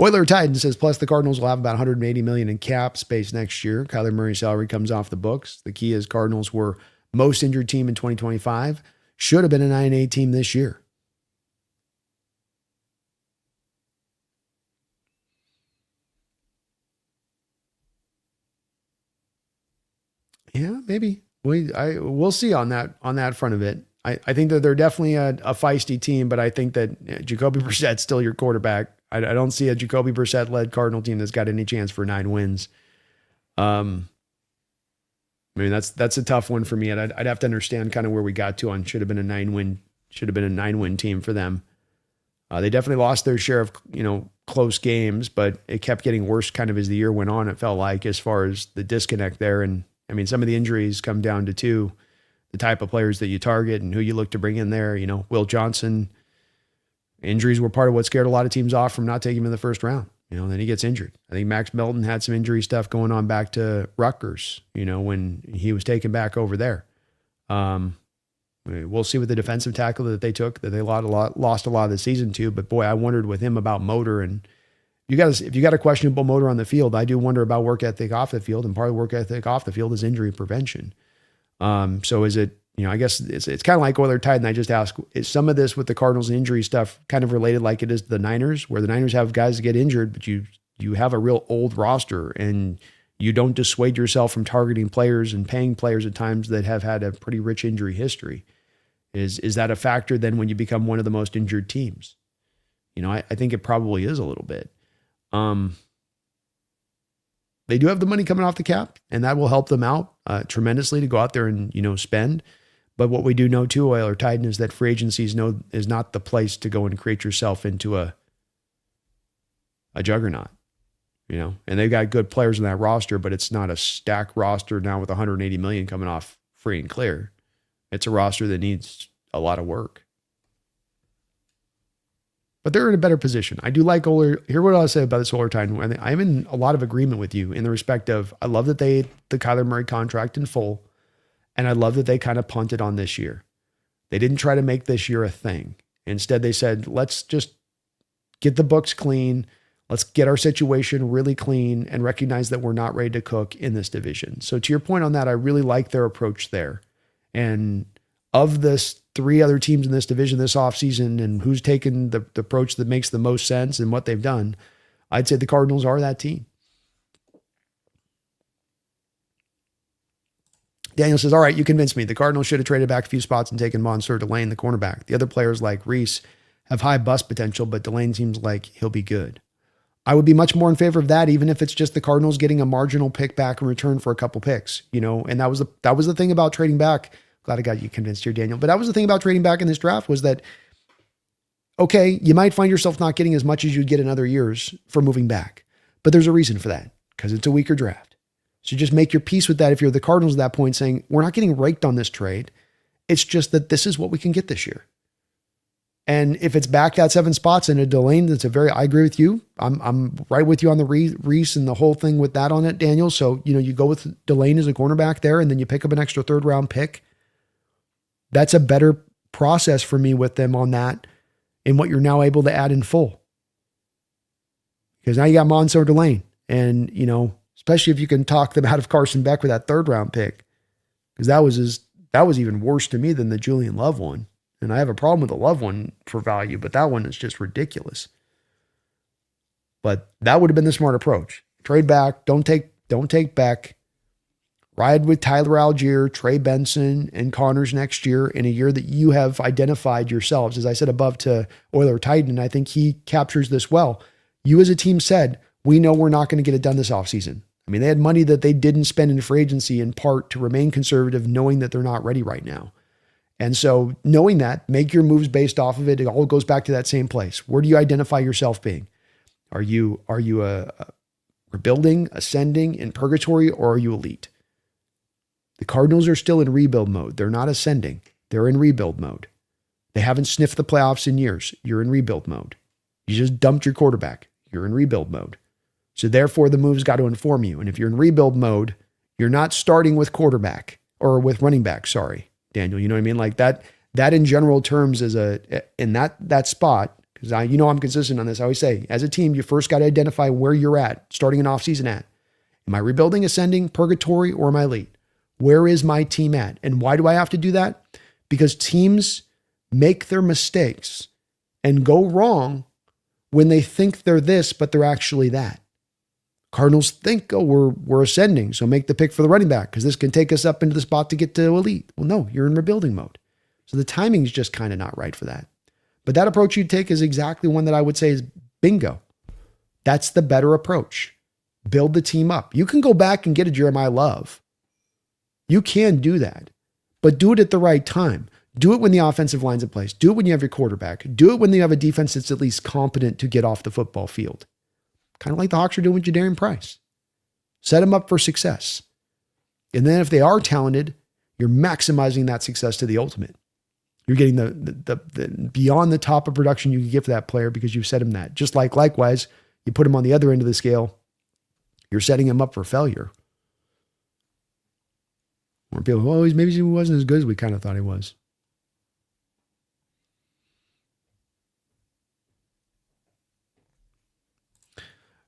Oiler Titan says, plus the Cardinals will have about $180 million in cap space next year. Kyler Murray's salary comes off the books. The key is Cardinals were most injured team in 2025. Should have been a 9-8 team this year. Yeah, maybe. We'll see on that front of it. I think that they're definitely a feisty team, but I think that Jacoby Brissett's still your quarterback. I don't see a Jacoby Brissett-led Cardinal team that's got any chance for 9 wins. I mean, that's a tough one for me, and I'd have to understand kind of where we got to on should have been a 9-win team for them. They definitely lost their share of close games, but it kept getting worse kind of as the year went on. It felt like as far as the disconnect there, and I mean, some of the injuries come down to the type of players that you target and who you look to bring in there. Will Johnson. Injuries were part of what scared a lot of teams off from not taking him in the first round. Then he gets injured. I think Max Melton had some injury stuff going on back to Rutgers, when he was taken back over there. We'll see with the defensive tackle that they took, that they lost a lot of the season to. But boy, I wondered with him about motor. And if you got a questionable motor on the field, I do wonder about work ethic off the field. And part of work ethic off the field is injury prevention. So is it, I guess it's kind of like Oiler Titan. I just ask, is some of this with the Cardinals injury stuff kind of related like it is to the Niners, where the Niners have guys that get injured, but you have a real old roster and you don't dissuade yourself from targeting players and paying players at times that have had a pretty rich injury history? Is that a factor then when you become one of the most injured teams? I think it probably is a little bit. They do have the money coming off the cap, and that will help them out tremendously to go out there and, spend. But what we do know too, Oiler Titan, is that free agencies is not the place to go and create yourself into a juggernaut, and they've got good players in that roster, but it's not a stacked roster now with $180 million coming off free and clear. It's a roster that needs a lot of work. But they're in a better position. I do like Oiler. Hear what I'll say about this Oiler Titan. I'm in a lot of agreement with you in the respect of, I love that they ate the Kyler Murray contract in full. And I love that they kind of punted on this year. They didn't try to make this year a thing. Instead, they said, let's just get the books clean. Let's get our situation really clean and recognize that we're not ready to cook in this division. So to your point on that, I really like their approach there. And of this 3 other teams in this division this offseason and who's taken the approach that makes the most sense and what they've done, I'd say the Cardinals are that team. Daniel says, all right, you convinced me. The Cardinals should have traded back a few spots and taken Monsieur Delane, the cornerback. The other players like Reese have high bust potential, but Delane seems like he'll be good. I would be much more in favor of that, even if it's just the Cardinals getting a marginal pick back in return for a couple picks, and that was the thing about trading back. Glad I got you convinced here, Daniel. But that was the thing about trading back in this draft, was that, okay, you might find yourself not getting as much as you'd get in other years for moving back, but there's a reason for that, because it's a weaker draft. So just make your peace with that if you're the Cardinals at that point, saying, we're not getting raked on this trade, It's just that this is what we can get this year. And if it's back that 7 spots in a Delane, I agree with you. I'm right with you on the Reese and the whole thing with that on it, Daniel. So, you go with Delane as a cornerback there, and then you pick up an extra 3rd round pick. That's a better process for me with them on that and what you're now able to add in full. Because now you got Monso Delane. And, especially if you can talk them out of Carson Beck with that 3rd round pick. Because that was even worse to me than the Julian Love one. And I have a problem with the Love one for value, but that one is just ridiculous. But that would have been the smart approach. Trade back, don't take Beck. Ride with Tyler Algier, Trey Benson, and Connors next year in a year that you have identified yourselves. As I said above to Euler Titan, I think he captures this well. You as a team said, we know we're not going to get it done this offseason. I mean, they had money that they didn't spend in free agency in part to remain conservative, knowing that they're not ready right now. And so knowing that, make your moves based off of it. It all goes back to that same place. Where do you identify yourself being? Are you a rebuilding, ascending, in purgatory, or are you elite? The Cardinals are still in rebuild mode. They're not ascending. They're in rebuild mode. They haven't sniffed the playoffs in years. You're in rebuild mode. You just dumped your quarterback. You're in rebuild mode. So therefore, the moves got to inform you. And if you're in rebuild mode, you're not starting with quarterback or with running back. Sorry, Daniel. You know what I mean? Like that in general terms is in that spot, because I'm consistent on this. I always say, as a team, you first got to identify where you're at, starting an offseason at. Am I rebuilding, ascending, purgatory, or am I elite? Where is my team at? And why do I have to do that? Because teams make their mistakes and go wrong when they think they're this, but they're actually that. Cardinals think, we're ascending, so make the pick for the running back because this can take us up into the spot to get to elite. Well, no, you're in rebuilding mode. So the timing is just kind of not right for that. But that approach you take is exactly one that I would say is bingo. That's the better approach. Build the team up. You can go back and get a Jeremiah Love. You can do that, but do it at the right time. Do it when the offensive line's in place. Do it when you have your quarterback. Do it when you have a defense that's at least competent to get off the football field. Kind of like the Hawks are doing with Jadarian Price. Set them up for success. And then if they are talented, you're maximizing that success to the ultimate. You're getting the beyond the top of production you can get for that player because you've set him that. Just like likewise, you put him on the other end of the scale, you're setting him up for failure. Or people, maybe he wasn't as good as we kind of thought he was.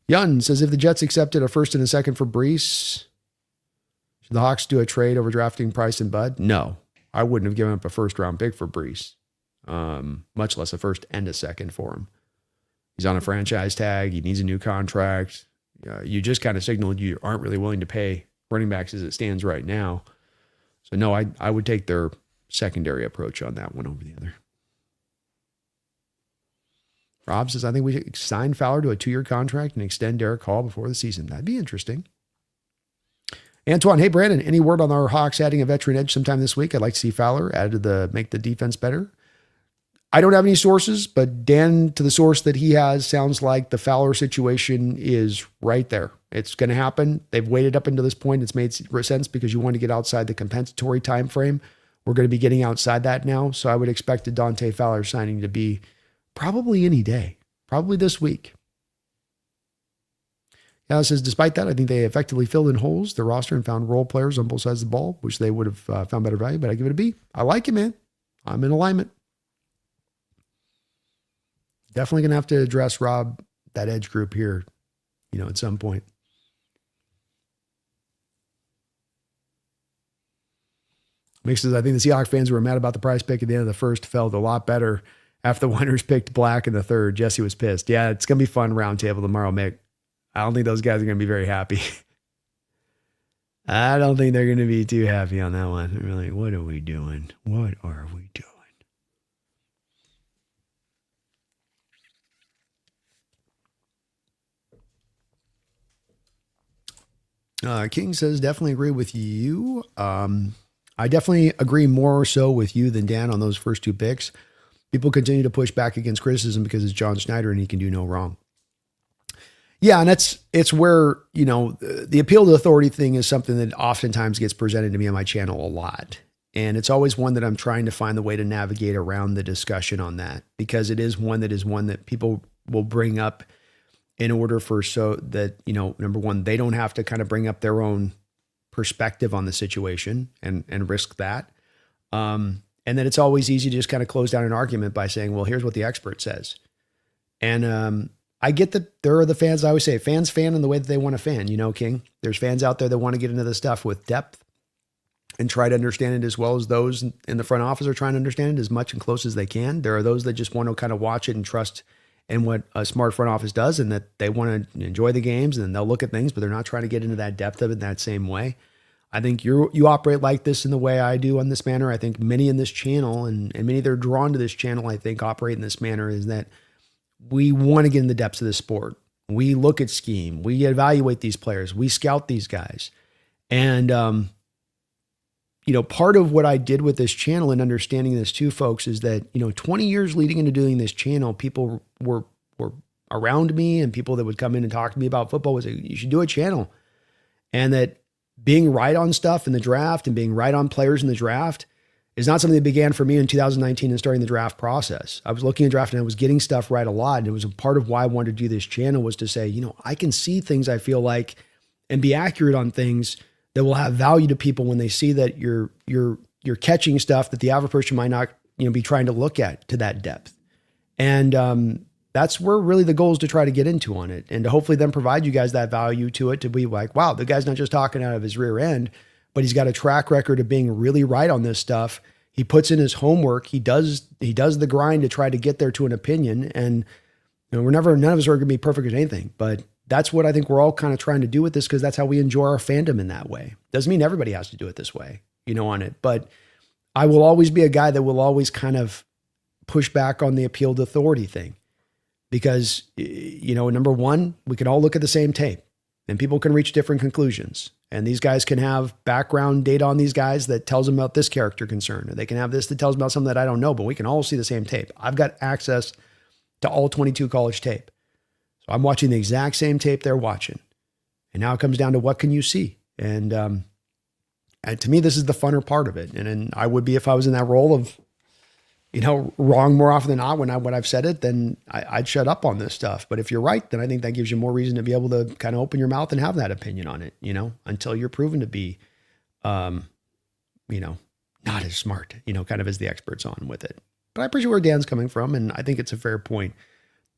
Yun says, if the Jets accepted a 1st and a 2nd for Brees, should the Hawks do a trade over drafting Price and Bud? No, I wouldn't have given up a 1st round pick for Brees, much less a 1st and a 2nd for him. He's on a franchise tag. He needs a new contract. You just kind of signaled you aren't really willing to pay running backs as it stands right now. So no, I would take their secondary approach on that one over the other. Rob says, I think we should sign Fowler to a 2-year contract and extend Derek Hall before the season. That'd be interesting. Antoine, hey, Brandon, any word on our Hawks adding a veteran edge sometime this week? I'd like to see Fowler added to make the defense better. I don't have any sources, but Dan, to the source that he has, sounds like the Fowler situation is right there. It's going to happen. They've waited up until this point. It's made sense because you want to get outside the compensatory time frame. We're going to be getting outside that now. So I would expect the Dante Fowler signing to be probably any day, probably this week. Yeah, it says, despite that, I think they effectively filled in holes, their roster, and found role players on both sides of the ball, which they would have found better value, but I give it a B. I like it, man. I'm in alignment. Definitely going to have to address, Rob, that edge group here, at some point. Mix says, I think the Seahawks fans who were mad about the Price pick at the end of the 1st felt a lot better after the winners picked Black in the 3rd. Jesse was pissed. Yeah, it's going to be fun roundtable tomorrow, Mick. I don't think those guys are going to be very happy. I don't think they're going to be too happy on that one. They're like, what are we doing? What are we doing? King says, definitely agree with you. I definitely agree more so with you than Dan on those first 2 picks. People continue to push back against criticism because it's John Schneider and he can do no wrong. Yeah, and it's where, the appeal to authority thing is something that oftentimes gets presented to me on my channel a lot. And it's always one that I'm trying to find the way to navigate around the discussion on that, because it is one that people will bring up in order for so that, number one, they don't have to kind of bring up their own perspective on the situation and risk that. And then it's always easy to just kind of close down an argument by saying, well, here's what the expert says. And I get that there are the fans. I always say fans fan in the way that they want to fan, King. There's fans out there that want to get into the stuff with depth and try to understand it as well as those in the front office are trying to understand it as much and close as they can. There are those that just want to kind of watch it and trust in what a smart front office does, and that they want to enjoy the games, and then they'll look at things, but they're not trying to get into that depth of it in that same way. I think you operate like this in the way I do on this manner. I think many in this channel and many that are drawn to this channel, I think operate in this manner, is that we want to get in the depths of this sport. We look at scheme, we evaluate these players, we scout these guys. And, part of what I did with this channel and understanding this too, folks, is that, 20 years leading into doing this channel, people were around me, and people that would come in and talk to me about football would say, you should do a channel. And that being right on stuff in the draft and being right on players in the draft is not something that began for me in 2019 and starting the draft process. I was looking at draft and I was getting stuff right a lot. And it was a part of why I wanted to do this channel, was to say, I can see things, I feel like, and be accurate on things that will have value to people when they see that you're catching stuff that the average person might not, be trying to look at to that depth. And that's where really the goal is to try to get into on it, and to hopefully then provide you guys that value to it, to be like, wow, the guy's not just talking out of his rear end, but he's got a track record of being really right on this stuff. He puts in his homework. He does the grind to try to get there to an opinion. And none of us are going to be perfect at anything, but that's what I think we're all kind of trying to do with this, because that's how we enjoy our fandom in that way. Doesn't mean everybody has to do it this way, on it. But I will always be a guy that will always kind of push back on the appeal to authority thing, because, number one, we can all look at the same tape and people can reach different conclusions. And these guys can have background data on these guys that tells them about this character concern, or they can have this that tells them about something that I don't know, but we can all see the same tape. I've got access to all 22 college tape. So I'm watching the exact same tape they're watching. And now it comes down to what can you see? And to me, this is the funner part of it. And I would be, if I was in that role of, wrong more often than not when I've said it, then I'd shut up on this stuff. But if you're right, then I think that gives you more reason to be able to kind of open your mouth and have that opinion on it, until you're proven to be, not as smart, kind of as the experts on with it. But I appreciate where Dan's coming from. And I think it's a fair point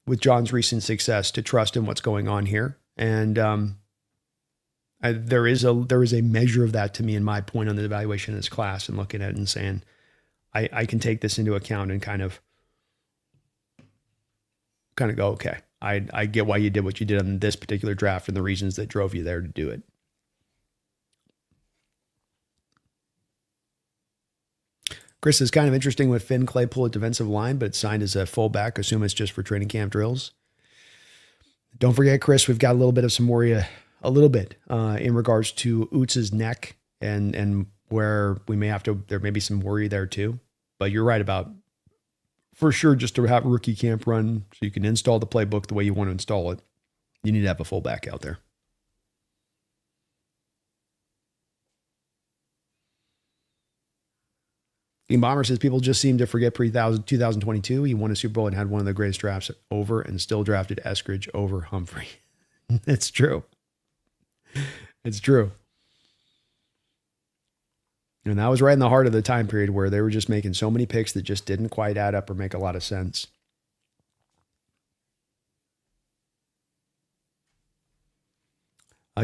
with John's recent success to trust in what's going on here. And there is a measure of that to me in my point on the evaluation of this class, and looking at it and saying, I can take this into account and kind of go, okay, I get why you did what you did on this particular draft and the reasons that drove you there to do it. Chris, is kind of interesting with Finn Claypool at defensive line, but it's signed as a fullback. Assume it's just for training camp drills. Don't forget, Chris, we've got a little bit of some worry, in regards to Oots's neck and where there may be some worry there too. But you're right about, for sure, just to have rookie camp run so you can install the playbook the way you want to install it, you need to have a fullback out there. Team Bomber says people just seem to forget 2022. He won a Super Bowl and had one of the greatest drafts over, and still drafted Eskridge over Humphrey. It's true. It's true. And that was right in the heart of the time period where they were just making so many picks that just didn't quite add up or make a lot of sense.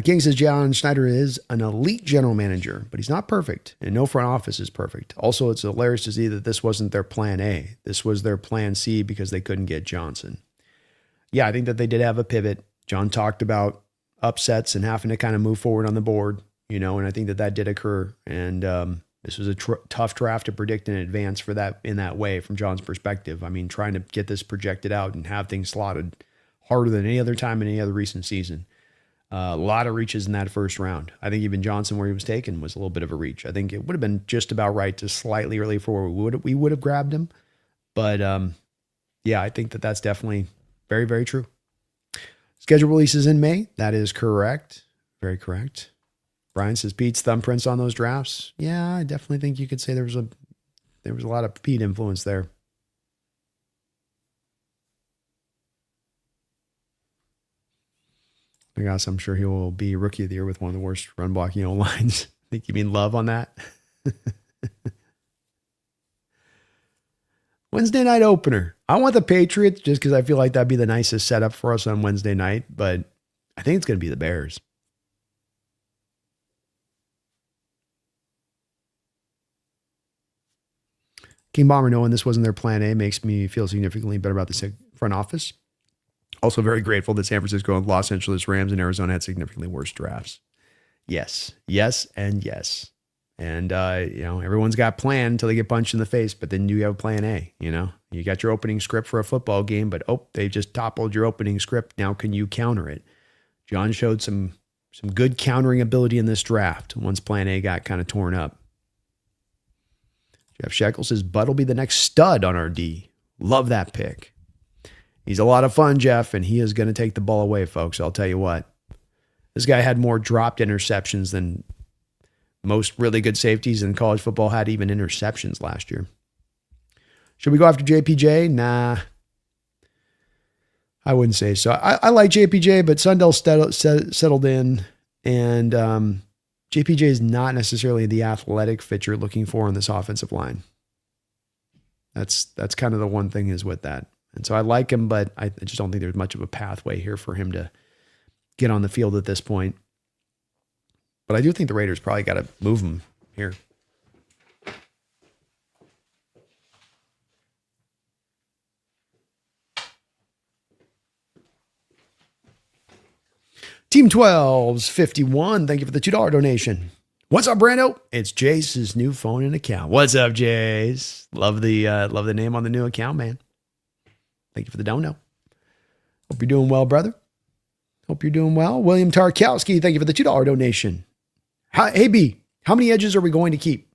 King says John Schneider is an elite general manager, but he's not perfect, and no front office is perfect. Also, it's hilarious to see that this wasn't their plan A. This was their plan C because they couldn't get Johnson. Yeah, I think that they did have a pivot. John talked about upsets and having to kind of move forward on the board, and I think that did occur. And this was a tough draft to predict in advance for that, in that way, from John's perspective. I mean, trying to get this projected out and have things slotted harder than any other time in any other recent season. A lot of reaches in that first round. I think even Johnson, where he was taken, was a little bit of a reach. I think it would have been just about right to slightly early for where we would have grabbed him. But yeah, I think that's definitely very, very true. Schedule releases in May. That is correct. Very correct. Brian says Pete's thumbprints on those drafts. Yeah, I definitely think you could say there was a lot of Pete influence there. I guess I'm sure he will be rookie of the year with one of the worst run blocking O-lines. I think you mean Love on that. Wednesday night opener. I want the Patriots just because I feel like that'd be the nicest setup for us on Wednesday night, but I think it's going to be the Bears. King Bomber knowing this wasn't their plan A makes me feel significantly better about the front office. Also very grateful that San Francisco and Los Angeles Rams and Arizona had significantly worse drafts. Yes, and yes. And, everyone's got plan until they get punched in the face, but then you have plan A, You got your opening script for a football game, but, they just toppled your opening script. Now can you counter it? John showed some good countering ability in this draft once plan A got kind of torn up. Jeff Sheckle says, Bud will be the next stud on our D. Love that pick. He's a lot of fun, Jeff, and he is going to take the ball away, folks. I'll tell you what. This guy had more dropped interceptions than most really good safeties in college football had even interceptions last year. Should we go after JPJ? Nah. I wouldn't say so. I like JPJ, but Sundell settled in, and JPJ is not necessarily the athletic fit you're looking for on this offensive line. That's kind of the one thing is with that. And so I like him, but I just don't think there's much of a pathway here for him to get on the field at this point. But I do think the Raiders probably got to move him here. Team 12's 51. Thank you for the $2 donation. What's up, Brando? It's Jace's new phone and account. What's up, Jace? Love the name on the new account, man. Thank you for the dono. Hope you're doing well, brother. Hope you're doing well. William Tarkowski, thank you for the $2 donation. Hey, B, how many edges are we going to keep?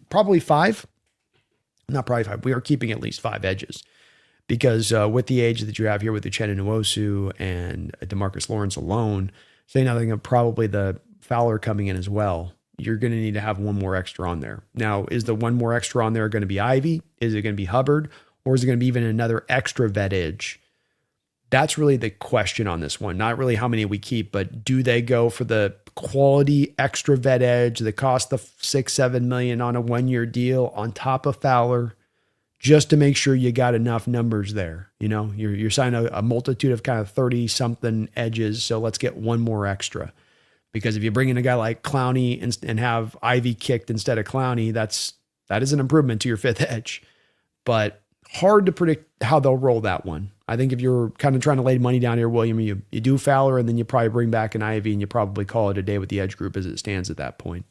Probably 5. Not probably 5. We are keeping at least 5 edges. Because with the age that you have here with Uchenna Nwosu and DeMarcus Lawrence alone, say nothing of probably the Fowler coming in as well, you're going to need to have one more extra on there. Now, is the one more extra on there going to be Ivy? Is it going to be Hubbard? Or is it going to be even another extra vet edge? That's really the question on this one. Not really how many we keep, but do they go for the quality extra vet edge that cost the $6-7 million on a 1-year deal on top of Fowler, just to make sure you got enough numbers there? You're signing a multitude of kind of 30-something edges, so let's get one more extra. Because if you bring in a guy like Clowney and have Ivy kicked instead of Clowney, that is an improvement to your 5th edge. But hard to predict how they'll roll that one. I think if you're kind of trying to lay money down here, William, you do Fowler, and then you probably bring back an Ivy, and you probably call it a day with the edge group as it stands at that point.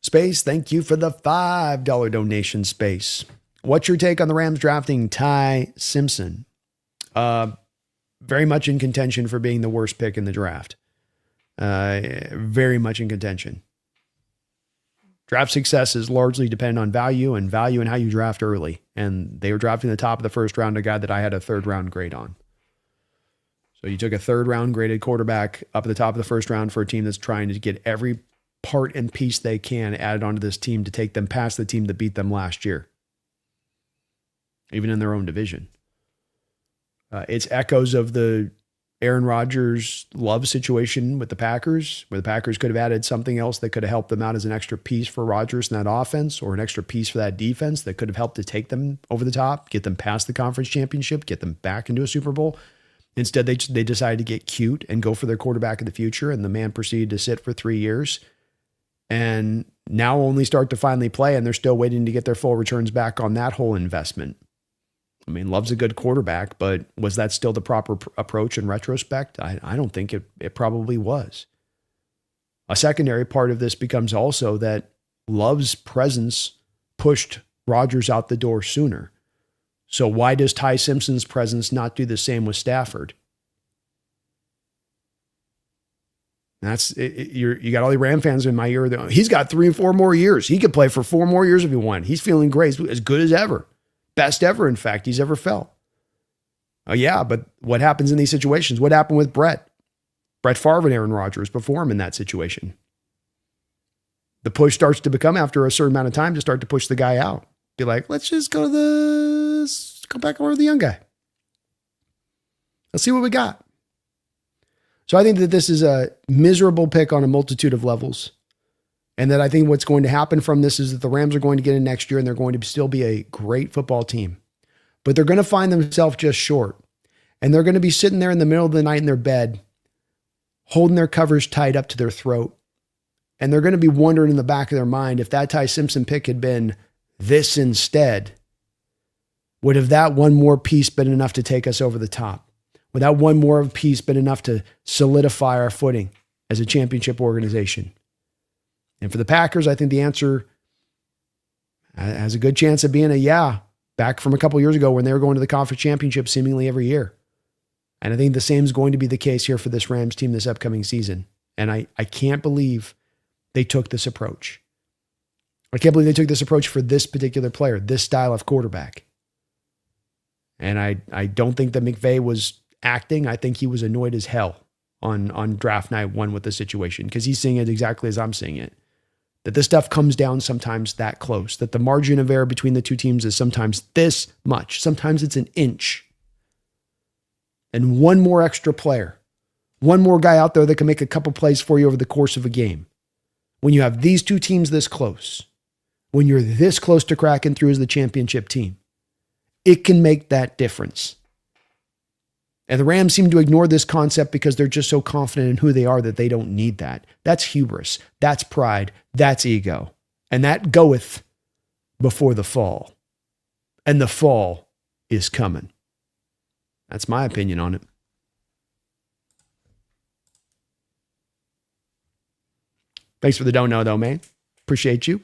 Space, thank you for the $5 donation, Space. What's your take on the Rams drafting Ty Simpson? Very much in contention for being the worst pick in the draft. Very much in contention. Draft success is largely dependent on value and how you draft early. And they were drafting the top of the first round, a guy that I had a 3rd round grade on. So you took a 3rd round graded quarterback up at the top of the first round for a team that's trying to get every part and piece they can added onto this team to take them past the team that beat them last year, even in their own division. It's echoes of the Aaron Rodgers love situation with the Packers, where the Packers could have added something else that could have helped them out as an extra piece for Rodgers in that offense, or an extra piece for that defense that could have helped to take them over the top, get them past the conference championship, get them back into a Super Bowl. Instead, they decided to get cute and go for their quarterback of the future, and the man proceeded to sit for 3 years and now only start to finally play, and they're still waiting to get their full returns back on that whole investment. I mean, Love's a good quarterback, but was that still the proper approach in retrospect? I don't think it probably was. A secondary part of this becomes also that Love's presence pushed Rodgers out the door sooner. So why does Ty Simpson's presence not do the same with Stafford? You got all the Ram fans in my ear. He's got 3 or 4 more years. He could play for 4 more years if he wanted. He's feeling great. He's as good as ever. Best ever, in fact, he's ever felt. Oh, yeah, but what happens in these situations? What happened with Brett? Brett Favre and Aaron Rodgers before him in that situation. The push starts to become, after a certain amount of time, to start to push the guy out. Be like, let's go back over to the young guy. Let's see what we got. So I think that this is a miserable pick on a multitude of levels. And that I think what's going to happen from this is that the Rams are going to get in next year and they're going to still be a great football team. But they're going to find themselves just short. And they're going to be sitting there in the middle of the night in their bed, holding their covers tied up to their throat. And they're going to be wondering in the back of their mind, if that Ty Simpson pick had been this instead, would have that one more piece been enough to take us over the top? Would that one more piece been enough to solidify our footing as a championship organization? And for the Packers, I think the answer has a good chance of being a yeah, back from a couple years ago when they were going to the conference championship seemingly every year. And I think the same is going to be the case here for this Rams team this upcoming season. And I can't believe they took this approach. I can't believe they took this approach for this particular player, this style of quarterback. And I don't think that McVay was acting. I think he was annoyed as hell on draft night one with the situation, because he's seeing it exactly as I'm seeing it. That this stuff comes down sometimes that close, that the margin of error between the two teams is sometimes this much. Sometimes it's an inch. And one more extra player, one more guy out there that can make a couple plays for you over the course of a game. When you have these two teams this close, when you're this close to cracking through as the championship team, it can make that difference. And the Rams seem to ignore this concept because they're just so confident in who they are that they don't need that. That's hubris. That's pride. That's ego. And that goeth before the fall. And the fall is coming. That's my opinion on it. Thanks for the don't know though, man. Appreciate you.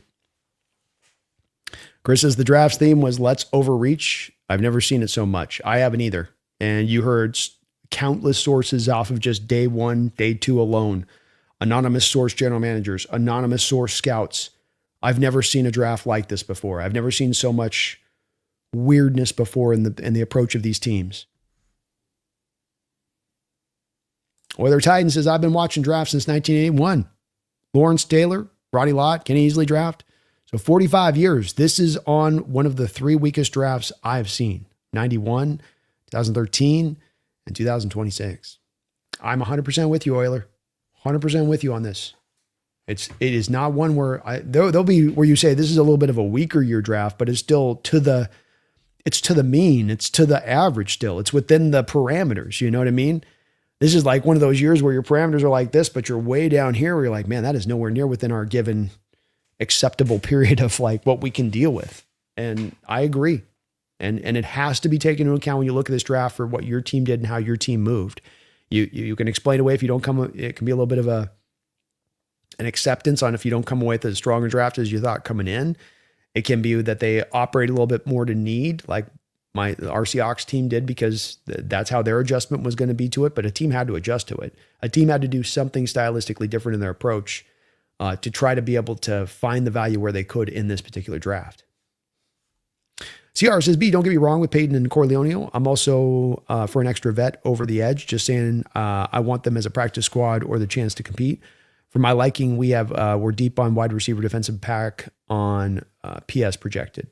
Chris says the draft's theme was let's overreach. I've never seen it so much. I haven't either. And you heard countless sources off of just day one, day two alone. Anonymous source general managers, anonymous source scouts. I've never seen a draft like this before. I've never seen so much weirdness before in the approach of these teams. Oiler Titan says, I've been watching drafts since 1981. Lawrence Taylor, Roddy Lott, Kenny Easley draft. So 45 years. This is on one of the three weakest drafts I've seen. 91, 2013, and 2026. I'm 100% with you, Oiler. 100% with you on this. It is not one where there'll be where you say this is a little bit of a weaker year draft, but it's still to the mean. It's to the average still. It's within the parameters. You know what I mean? This is like one of those years where your parameters are like this, but you're way down here where you're like, man, that is nowhere near within our given acceptable period of like what we can deal with. And I agree. And it has to be taken into account when you look at this draft for what your team did and how your team moved. You can explain away if you don't come, it can be a little bit of an acceptance on if you don't come away with as strong a draft as you thought coming in. It can be that they operate a little bit more to need, like our Seahawks team did, because that's how their adjustment was going to be to it. But a team had to adjust to it. A team had to do something stylistically different in their approach to try to be able to find the value where they could in this particular draft. CR says, B, don't get me wrong with Peyton and Corleone. I'm also for an extra vet over the edge, just saying I want them as a practice squad or the chance to compete. For my liking, we're deep on wide receiver defensive pack on PS projected.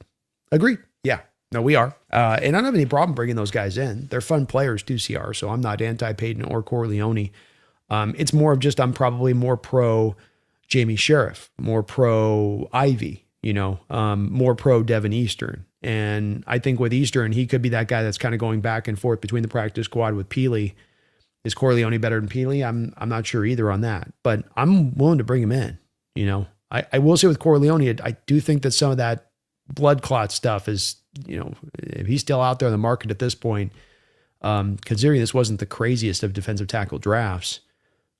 Agree. Yeah. No, we are. And I don't have any problem bringing those guys in. They're fun players too, CR. So I'm not anti-Peyton or Corleone. It's more of just I'm probably more pro Jamie Sheriff, more pro Ivy, more pro Deven Eastern. And I think with Eastern, he could be that guy that's kind of going back and forth between the practice squad with Peely. Is Corleone better than Peely? I'm not sure either on that, but I'm willing to bring him in. I will say with Corleone, I do think that some of that blood clot stuff is, if he's still out there in the market at this point, considering this wasn't the craziest of defensive tackle drafts,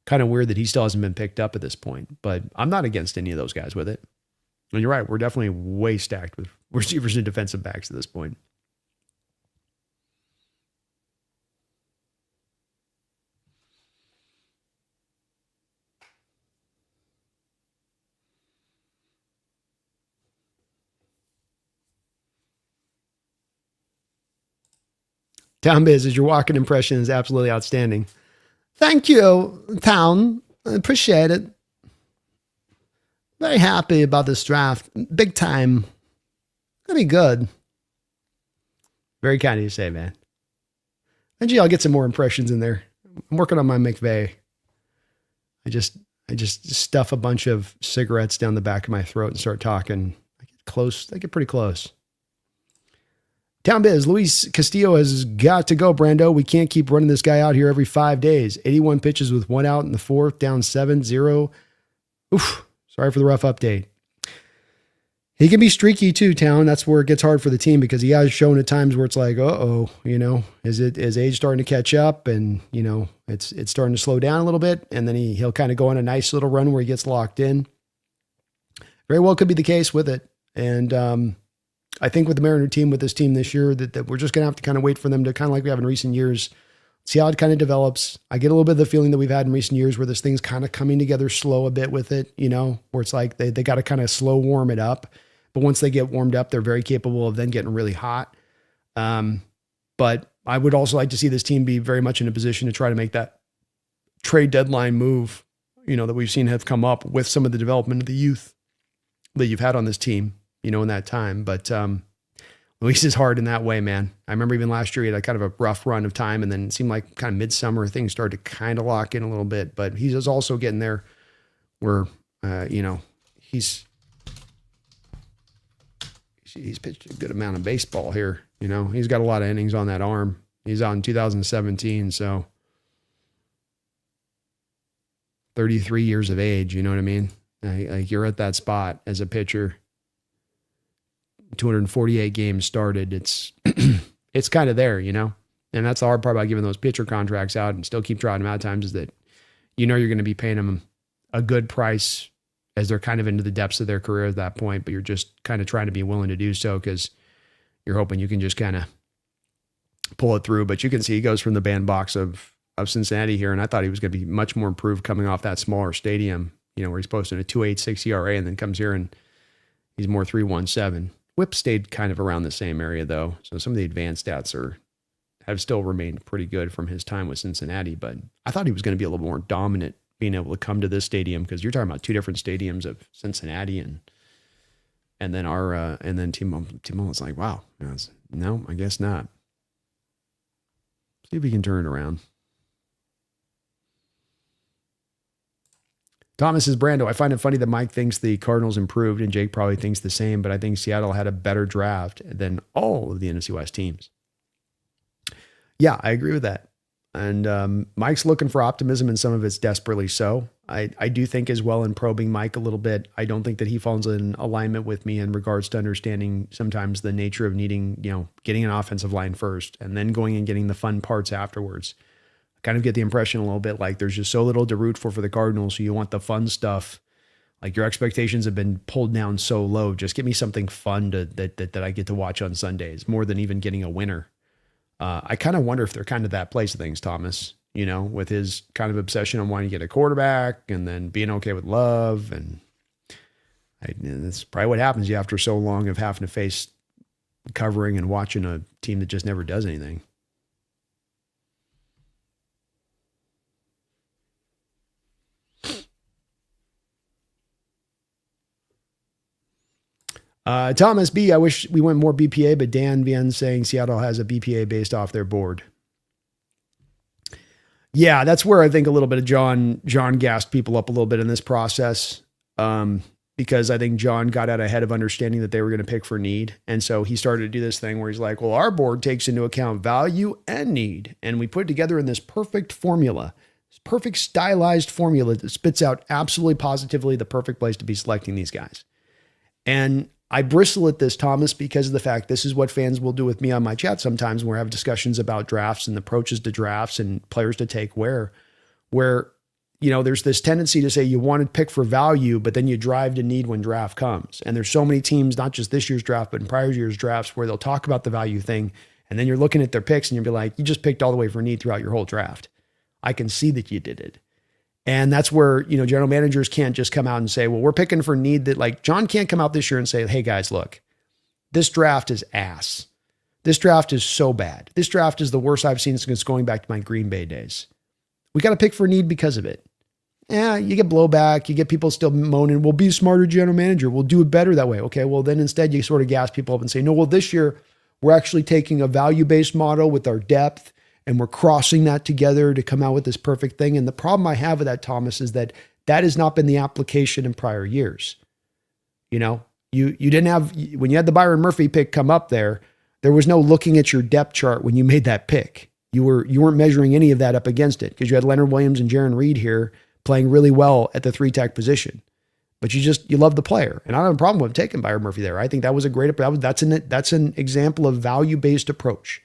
kind of weird that he still hasn't been picked up at this point, but I'm not against any of those guys with it. And you're right. We're definitely way stacked with receivers and defensive backs at this point. Tom Biz, as your walking impression is absolutely outstanding. Thank you, Town. I appreciate it. Very happy about this draft. Big time. Gonna be good. Very kind of you to say, man. And gee, I'll get some more impressions in there. I'm working on my McVeigh. I just stuff a bunch of cigarettes down the back of my throat and start talking. I get close. I get pretty close. Town Biz, Luis Castillo has got to go, Brando. We can't keep running this guy out here every 5 days. 81 pitches with 1 out in the 4th, down 7-0. Oof. Sorry for the rough update. He can be streaky too, Town. That's where it gets hard for the team because he has shown at times where it's like, is age starting to catch up and, it's starting to slow down a little bit. And then he'll kind of go on a nice little run where he gets locked in. Very well could be the case with it. And, I think with the Mariner team, with this team this year, that we're just going to have to kind of wait for them to kind of like we have in recent years, see how it kind of develops. I get a little bit of the feeling that we've had in recent years where this thing's kind of coming together slow a bit with it, where it's like they got to kind of slow warm it up. But once they get warmed up, they're very capable of then getting really hot. But I would also like to see this team be very much in a position to try to make that trade deadline move, that we've seen have come up with some of the development of the youth that you've had on this team. In that time. But Luis is hard in that way, man. I remember even last year he had a kind of a rough run of time, and then it seemed like kind of midsummer things started to kind of lock in a little bit. But he's also getting there where, he's pitched a good amount of baseball here. He's got a lot of innings on that arm. He's out in 2017, so 33 years of age, you know what I mean? Like you're at that spot as a pitcher. 248 games started. It's it's kind of there, and that's the hard part about giving those pitcher contracts out and still keep trying them out at times is that you're going to be paying them a good price as they're kind of into the depths of their career at that point, but you're just kind of trying to be willing to do so because you're hoping you can just kind of pull it through. But you can see he goes from the bandbox of Cincinnati here, and I thought he was going to be much more improved coming off that smaller stadium, where he's posting a 2.86 ERA and then comes here and he's more 3.17. Whip stayed kind of around the same area though. So some of the advanced stats have still remained pretty good from his time with Cincinnati, but I thought he was going to be a little more dominant being able to come to this stadium because you're talking about two different stadiums of Cincinnati and then and then T-Mobile's like, wow, no, I guess not. See if we can turn it around. Thomas says, Brando, I find it funny that Mike thinks the Cardinals improved and Jake probably thinks the same, but I think Seattle had a better draft than all of the NFC West teams. Yeah, I agree with that. And Mike's looking for optimism, and some of it's desperately so. I do think as well in probing Mike a little bit, I don't think that he falls in alignment with me in regards to understanding sometimes the nature of needing, getting an offensive line first and then going and getting the fun parts afterwards. Kind of get the impression a little bit like there's just so little to root for the Cardinals. So you want the fun stuff. Like your expectations have been pulled down so low. Just give me something fun that I get to watch on Sundays more than even getting a winner. I kind of wonder if they're kind of that place of things, Thomas, with his kind of obsession on wanting to get a quarterback and then being okay with Love. And that's probably what happens after so long of having to face covering and watching a team that just never does anything. Thomas B, I wish we went more BPA, but Dan Vien saying Seattle has a BPA based off their board. Yeah, that's where I think a little bit of John gassed people up a little bit in this process because I think John got out ahead of understanding that they were going to pick for need. And so he started to do this thing where he's like, well, our board takes into account value and need. And we put it together in this perfect formula, this perfect stylized formula that spits out absolutely positively the perfect place to be selecting these guys. And I bristle at this, Thomas, because of the fact this is what fans will do with me on my chat sometimes when we have discussions about drafts and approaches to drafts and players to take where there's this tendency to say you want to pick for value, but then you drive to need when draft comes. And there's so many teams, not just this year's draft, but in prior year's drafts where they'll talk about the value thing. And then you're looking at their picks and you'll be like, you just picked all the way for need throughout your whole draft. I can see that you did it. And that's where, general managers can't just come out and say, well, we're picking for need that like John can't come out this year and say, hey guys, look, this draft is ass. This draft is so bad. This draft is the worst I've seen since going back to my Green Bay days. We got to pick for need because of it. Yeah, you get blowback. You get people still moaning, we'll be a smarter general manager. We'll do it better that way. Okay, well, then instead you sort of gas people up and say, no, well, this year we're actually taking a value-based model with our depth and we're crossing that together to come out with this perfect thing. And the problem I have with that, Thomas, is that has not been the application in prior years. You know, you didn't have, when you had the Byron Murphy pick come up there was no looking at your depth chart when you made that pick. You weren't measuring any of that up against it because you had Leonard Williams and Jaron Reed here playing really well at the 3-tech position. But you love the player. And I don't have a problem with taking Byron Murphy there. I think that was a great, that's an example of value-based approach.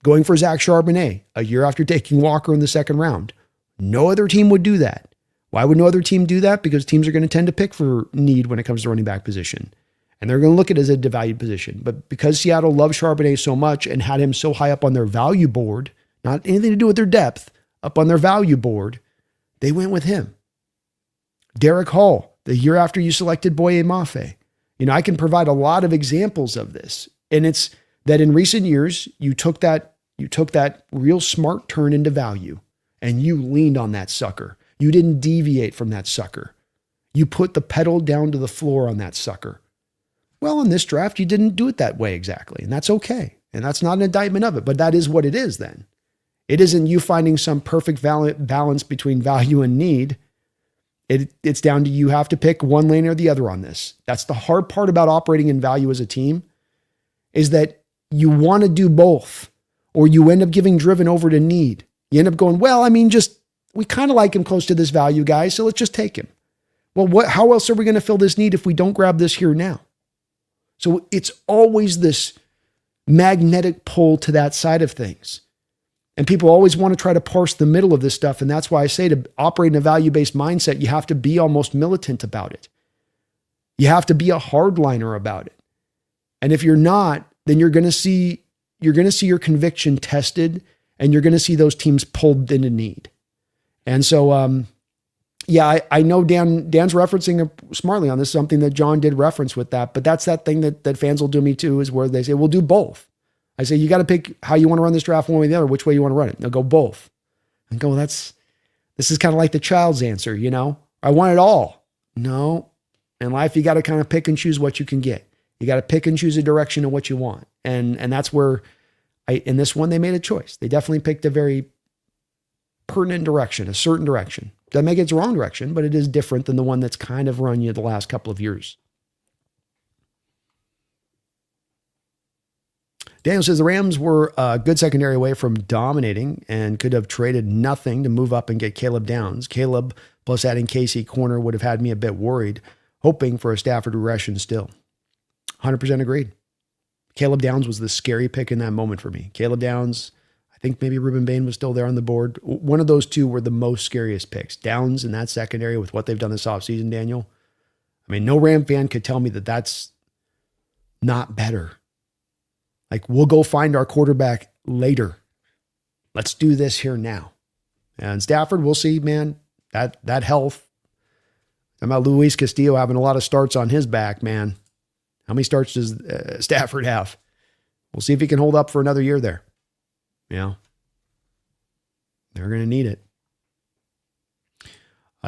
Going for Zach Charbonnet a year after taking Walker in the second round. No other team would do that. Why would no other team do that? Because teams are going to tend to pick for need when it comes to running back position. And they're going to look at it as a devalued position. But because Seattle loved Charbonnet so much and had him so high up on their value board, not anything to do with their depth, up on their value board, they went with him. Derek Hall, the year after you selected Boye Mafe. You know, I can provide a lot of examples of this. And it's that in recent years, you took that real smart turn into value and you leaned on that sucker. You didn't deviate from that sucker. You put the pedal down to the floor on that sucker. Well, in this draft, you didn't do it that way exactly. And that's okay. And that's not an indictment of it, but that is what it is then. It isn't you finding some perfect balance between value and need. It's down to you have to pick one lane or the other on this. That's the hard part about operating in value as a team, is that you want to do both, or you end up giving driven over to need. You end up going, well, I mean, we kind of like him close to this value guy, so let's just take him. Well, how else are we going to fill this need if we don't grab this here now? So it's always this magnetic pull to that side of things. And people always want to try to parse the middle of this stuff. And that's why I say to operate in a value-based mindset, you have to be almost militant about it. You have to be a hardliner about it. And if you're not, then you're going to see your conviction tested, and you're going to see those teams pulled into need. And so, yeah, I know Dan's referencing smartly on this, something that John did reference with that, but that's that thing that fans will do me too, is where they say, we'll do both. I say, you got to pick how you want to run this draft one way or the other, which way you want to run it. They'll go both. And go, this is kind of like the child's answer, you know? I want it all. No. In life, you got to kind of pick and choose what you can get. You got to pick and choose a direction of what you want. And that's where in this one, they made a choice. They definitely picked a very pertinent direction, a certain direction. Doesn't make it the wrong direction, but it is different than the one that's kind of run you the last couple of years. Daniel says the Rams were a good secondary away from dominating and could have traded nothing to move up and get Caleb Downs. Caleb plus adding Casey corner would have had me a bit worried, hoping for a Stafford regression still. 100% agreed. Caleb Downs was the scary pick in that moment for me. Caleb Downs, I think maybe Ruben Bain was still there on the board. One of those two were the most scariest picks. Downs in that secondary with what they've done this offseason, Daniel. I mean, no Ram fan could tell me that that's not better. Like, we'll go find our quarterback later. Let's do this here now. And Stafford, we'll see, man, that health. I'm about Luis Castillo having a lot of starts on his back, man. How many starts does Stafford have? We'll see if he can hold up for another year there. You know, they're going to need it.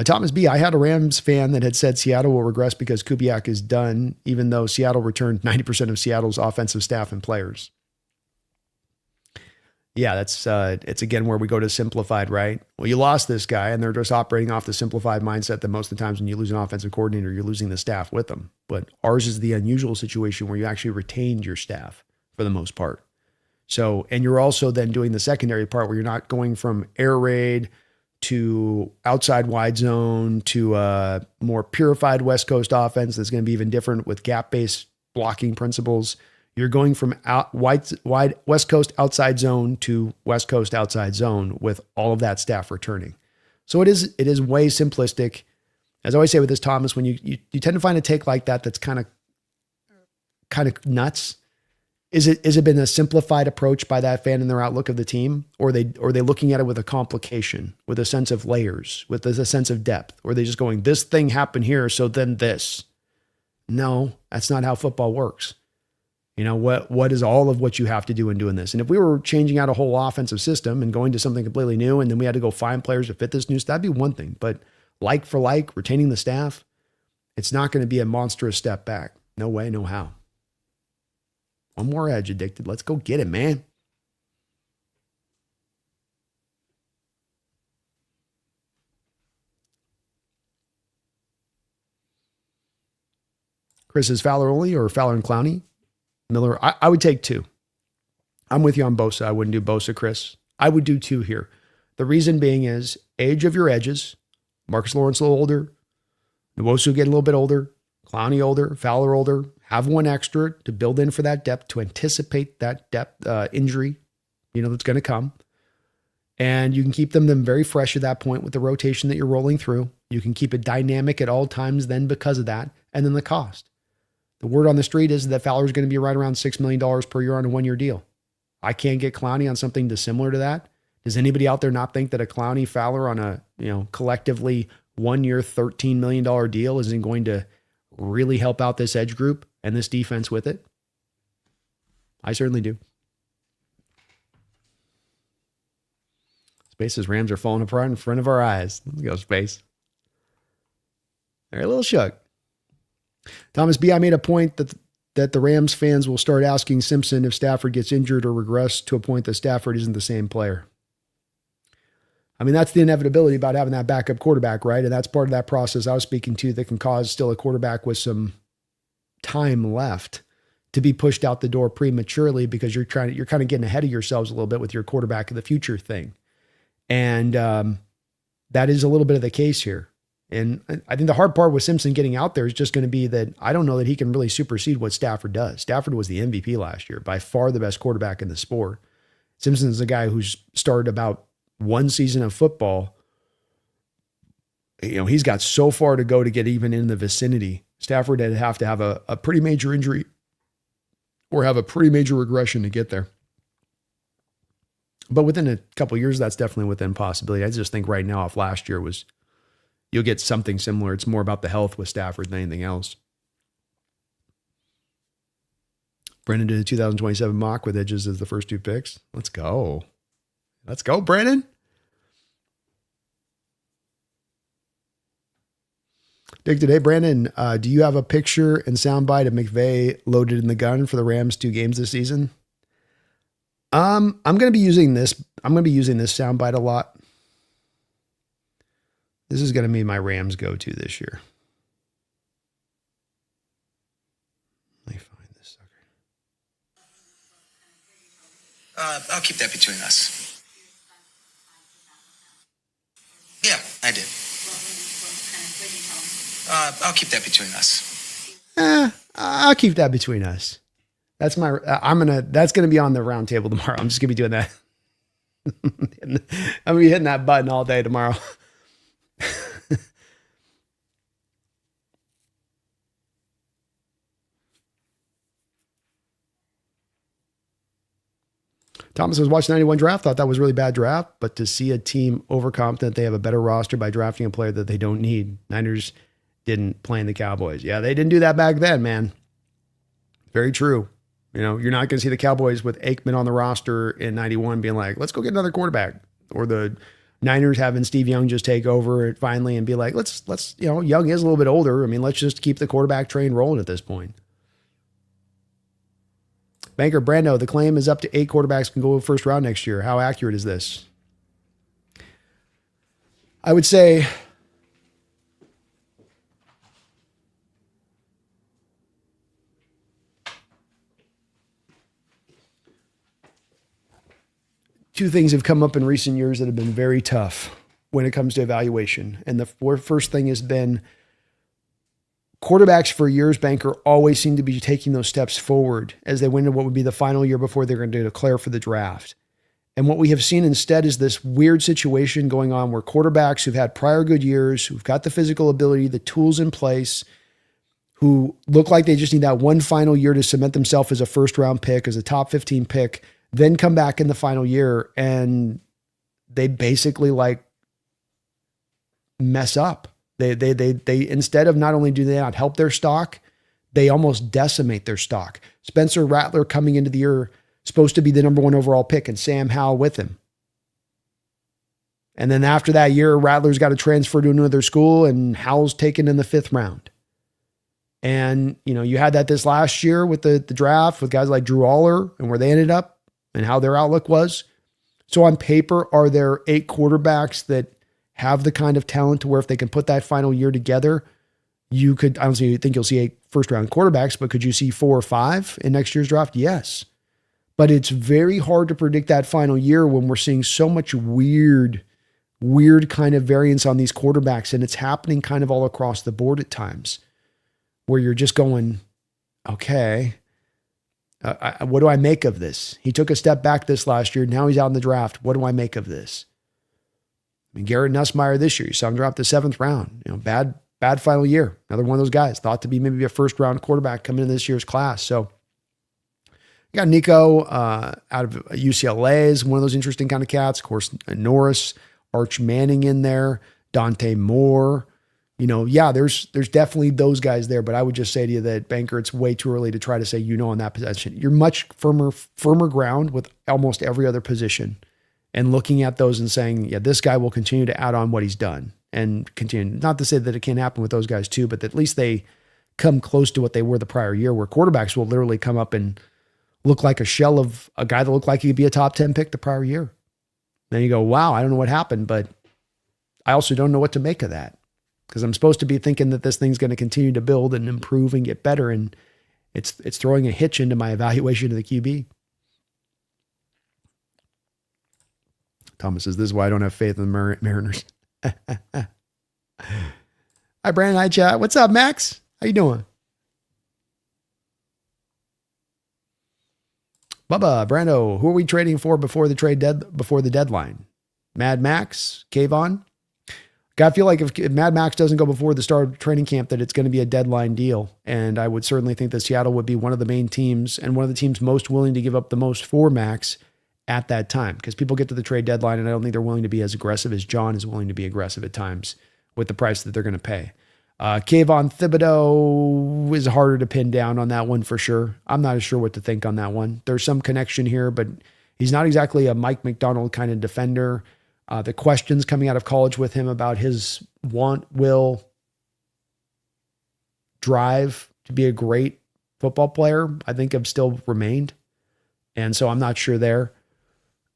Thomas B., I had a Rams fan that had said Seattle will regress because Kubiak is done, even though Seattle returned 90% of Seattle's offensive staff and players. Yeah, that's it's again where we go to simplified, right? Well, you lost this guy, and they're just operating off the simplified mindset that most of the times when you lose an offensive coordinator, you're losing the staff with them. But ours is the unusual situation where you actually retained your staff for the most part. So, and you're also then doing the secondary part where you're not going from air raid to outside wide zone to a more purified West Coast offense that's going to be even different with gap-based blocking principles. You're going from wide West Coast outside zone to West Coast outside zone with all of that staff returning. So it is way simplistic. As I always say with this, Thomas, when you tend to find a take like that that's kind of nuts. Is it been a simplified approach by that fan in their outlook of the team? Or are they looking at it with a complication, with a sense of layers, with a sense of depth? Or are they just going, this thing happened here, so then this? No, that's not how football works. What is all of what you have to do in doing this? And if we were changing out a whole offensive system and going to something completely new, and then we had to go find players to fit this new, that'd be one thing. But like for like, retaining the staff, it's not going to be a monstrous step back. No way, no how. One more edge, Addicted. Let's go get it, man. Chris, is Fowler only or Fowler and Clowney? Miller, I would take 2. I'm with you on Bosa. I wouldn't do Bosa, Chris. I would do 2 here. The reason being is age of your edges. Marcus Lawrence a little older. Nwosu getting a little bit older. Clowney older. Fowler older. Have one extra to build in for that depth, to anticipate that depth injury, that's going to come. And you can keep them very fresh at that point with the rotation that you're rolling through. You can keep it dynamic at all times then because of that. And then the cost. The word on the street is that Fowler is going to be right around $6 million per year on a 1-year deal. I can't get Clowney on something dissimilar to that. Does anybody out there not think that a Clowney Fowler on a, collectively 1-year, $13 million deal isn't going to really help out this edge group and this defense with it? I certainly do. Space's Rams are falling apart in front of our eyes. Let's go, Space. They're a little shook. Thomas B., I made a point that the Rams fans will start asking Simpson if Stafford gets injured or regress to a point that Stafford isn't the same player. I mean, that's the inevitability about having that backup quarterback, right? And that's part of that process I was speaking to that can cause still a quarterback with some time left to be pushed out the door prematurely because you're kind of getting ahead of yourselves a little bit with your quarterback of the future thing. And that is a little bit of the case here. And I think the hard part with Simpson getting out there is just going to be that I don't know that he can really supersede what Stafford does. Stafford was the MVP last year, by far the best quarterback in the sport. Simpson's a guy who's started about one season of football. He's got so far to go to get even in the vicinity. Stafford would have to have a pretty major injury or have a pretty major regression to get there. But within a couple of years, that's definitely within possibility. I just think right now, if last year was, you'll get something similar. It's more about the health with Stafford than anything else. Brendan did a 2027 mock with edges as the first 2 picks. Let's go. Let's go, Brendan. Dick today, Brandon, do you have a picture and soundbite of McVay loaded in the gun for the Rams 2 games this season? I'm going to be using this. I'm going to be using this soundbite a lot. This is going to be my Rams go-to this year. Let me find this sucker. I'll keep that between us. Yeah, I did. I'll keep that between us. I'll keep that between us. That's that's going to be on the round table tomorrow. I'm just going to be doing that. I'm going to be hitting that button all day tomorrow. Thomas was watching 91 draft, thought that was a really bad draft, but to see a team overconfident, they have a better roster by drafting a player that they don't need. Niners didn't play in the Cowboys. Yeah, they didn't do that back then, man. Very true. You're not going to see the Cowboys with Aikman on the roster in 91 being like, let's go get another quarterback. Or the Niners having Steve Young just take over it finally and be like, let's Young is a little bit older. I mean, let's just keep the quarterback train rolling at this point. Banker Brando, the claim is up to 8 quarterbacks can go first round next year. How accurate is this? I would say two things have come up in recent years that have been very tough when it comes to evaluation. And the first thing has been quarterbacks for years, Banker, always seem to be taking those steps forward as they went into what would be the final year before they're going to declare for the draft. And what we have seen instead is this weird situation going on where quarterbacks who've had prior good years, who've got the physical ability, the tools in place, who look like they just need that one final year to cement themselves as a first round pick, as a top 15 pick, then come back in the final year and they basically mess up. They instead of not only do they not help their stock, they almost decimate their stock. Spencer Rattler coming into the year, supposed to be the number 1 overall pick, and Sam Howell with him. And then after that year, Rattler's got to transfer to another school, and Howell's taken in the 5th round. And, you had that this last year with the draft with guys like Drew Aller and where they ended up and how their outlook was. So on paper, are there 8 quarterbacks that have the kind of talent to where if they can put that final year together, you could, I don't think you'll see 8 first-round quarterbacks, but could you see 4 or 5 in next year's draft? Yes. But it's very hard to predict that final year when we're seeing so much weird kind of variance on these quarterbacks. And it's happening kind of all across the board at times where you're just going, okay, what do I make of this? He took a step back this last year. Now he's out in the draft. What do I make of this? I mean, Garrett Nussmeier this year, you saw him drop the 7th round, bad final year. Another one of those guys thought to be maybe a 1st-round quarterback coming in this year's class. So you got Nico out of UCLA is one of those interesting kind of cats. Of course, Norris, Arch Manning in there, Dante Moore. There's definitely those guys there, but I would just say to you that, Banker, it's way too early to try to say, on that position. You're much firmer ground with almost every other position and looking at those and saying, yeah, this guy will continue to add on what he's done and continue. Not to say that it can't happen with those guys too, but at least they come close to what they were the prior year, where quarterbacks will literally come up and look like a shell of a guy that looked like he could be a top 10 pick the prior year. Then you go, wow, I don't know what happened, but I also don't know what to make of that, because I'm supposed to be thinking that this thing's going to continue to build and improve and get better. And it's throwing a hitch into my evaluation of the QB. Thomas says, this is why I don't have faith in the Mariners. Hi, Brandon. Hi, chat. What's up, Max? How you doing? Bubba, Brando, who are we trading for before the deadline? Mad Max, Kayvon? I feel like if Mad Max doesn't go before the start of training camp, that it's going to be a deadline deal. And I would certainly think that Seattle would be one of the main teams and one of the teams most willing to give up the most for Max at that time, because people get to the trade deadline and I don't think they're willing to be as aggressive as John is willing to be aggressive at times with the price that they're going to pay. Kayvon Thibodeau is harder to pin down on that one for sure. I'm not as sure what to think on that one. There's some connection here, but he's not exactly a Mike Macdonald kind of defender. The questions coming out of college with him about his will, drive to be a great football player, I think have still remained. And so I'm not sure there.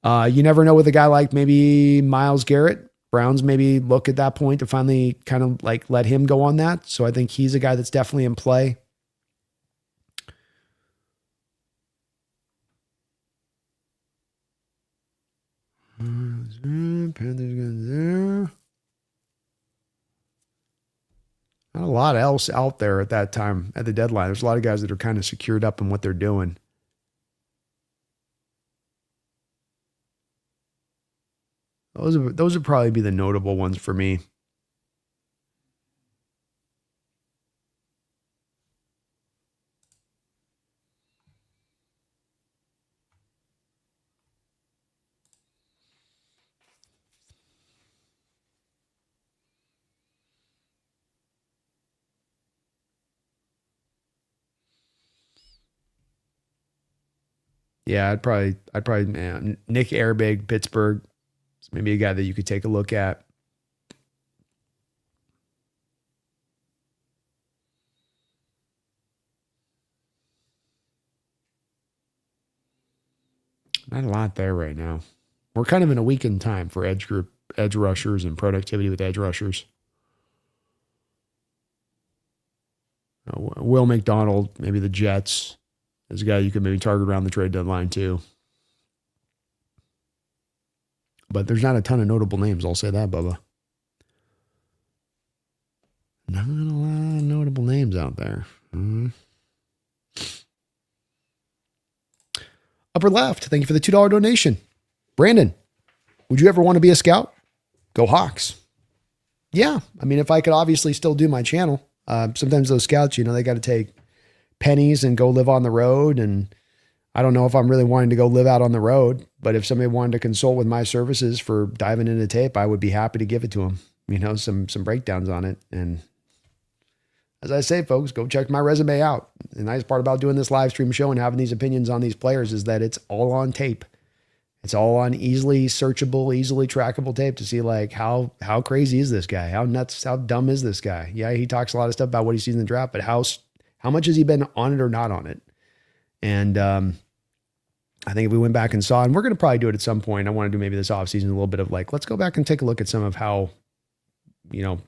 You never know with a guy like maybe Myles Garrett. Browns maybe look at that point to finally kind of like let him go on that. So I think he's a guy that's definitely in play. Panthers not a lot else out there at that time at the deadline. There's a lot of guys that are kind of secured up in what they're doing. Those would probably be the notable ones for me. Yeah, I'd probably Nick Airbig, Pittsburgh. Maybe a guy that you could take a look at. Not a lot there right now. We're kind of in a weakened time for edge rushers and productivity with edge rushers. Will McDonald, maybe the Jets, is a guy you could maybe target around the trade deadline too. But there's not a ton of notable names, I'll say that, Bubba. Not a lot of notable names out there. Upper left, thank you for the $2 donation. Brandon, would you ever want to be a scout? Go Hawks. Yeah, I mean, if I could obviously still do my channel. Sometimes those scouts, they got to take pennies and go live on the road, and I don't know if I'm really wanting to go live out on the road, but if somebody wanted to consult with my services for diving into tape, I would be happy to give it to them, some breakdowns on it. And as I say, folks, go check my resume out. The nice part about doing this live stream show and having these opinions on these players is that it's all on tape. It's all on easily searchable, easily trackable tape to see like how crazy is this guy? How nuts, how dumb is this guy? Yeah, he talks a lot of stuff about what he sees in the draft, but how much has he been on it or not on it? And I think if we went back and saw, and we're going to probably do it at some point, I want to do maybe this offseason a little bit of like, let's go back and take a look at some of how,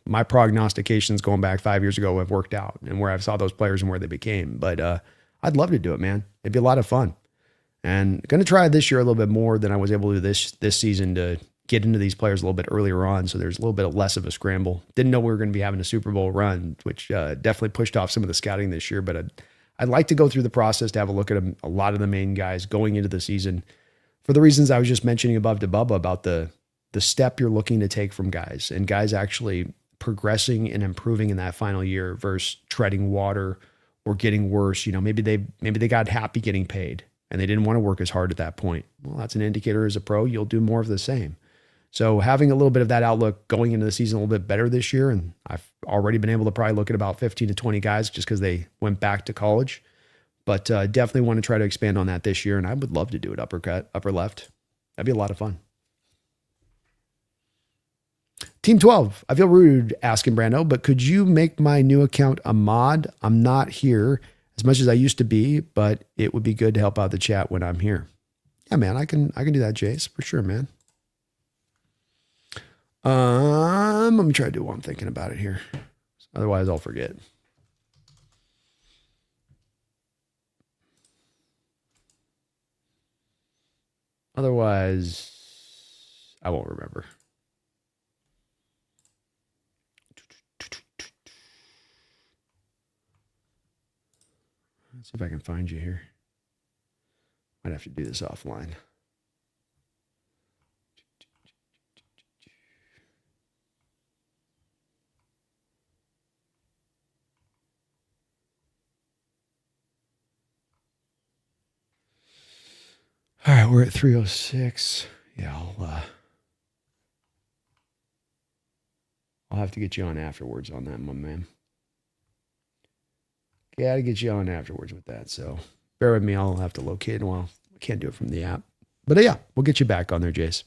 my prognostications going back 5 years ago have worked out and where I saw those players and where they became. But I'd love to do it, man. It'd be a lot of fun. And going to try this year a little bit more than I was able to do this season to get into these players a little bit earlier on. So there's a little bit of less of a scramble. Didn't know we were going to be having a Super Bowl run, which definitely pushed off some of the scouting this year. But I'd like to go through the process to have a look at a lot of the main guys going into the season for the reasons I was just mentioning above to Bubba about the step you're looking to take from guys and guys actually progressing and improving in that final year versus treading water or getting worse. Maybe they got happy getting paid and they didn't want to work as hard at that point. Well, that's an indicator as a pro, you'll do more of the same. So having a little bit of that outlook going into the season a little bit better this year, and I've already been able to probably look at about 15 to 20 guys just because they went back to college. But definitely want to try to expand on that this year, and I would love to do it uppercut, upper left. That'd be a lot of fun. Team 12, I feel rude asking Brando, but could you make my new account a mod? I'm not here as much as I used to be, but it would be good to help out the chat when I'm here. Yeah, man, I can do that, Jace, for sure, man. Let me try to do what I'm thinking about it here. Otherwise, I'll forget. Otherwise, I won't remember. Let's see if I can find you here. Might have to do this offline. All right, we're at 306. Yeah, I'll have to get you on afterwards on that one, man. Gotta get you on afterwards with that. So bear with me. I'll have to locate it. Well, I can't do it from the app. But yeah, we'll get you back on there, Jace.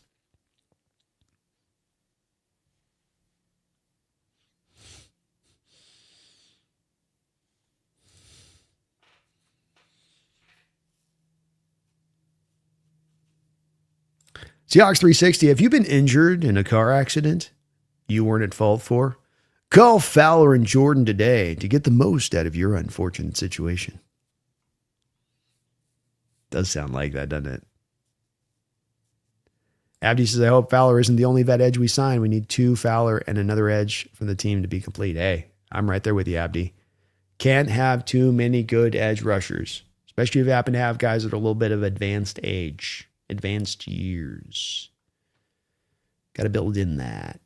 Seahawks 360. Have you been injured in a car accident you weren't at fault for? Call Fowler and Jordan today to get the most out of your unfortunate situation. Does sound like that, doesn't it? Abdi says, I hope Fowler isn't the only vet edge we sign. We need 2 Fowler and another edge from the team to be complete. Hey, I'm right there with you, Abdi. Can't have too many good edge rushers, especially if you happen to have guys that are a little bit of advanced age, advanced years. Got to build in that.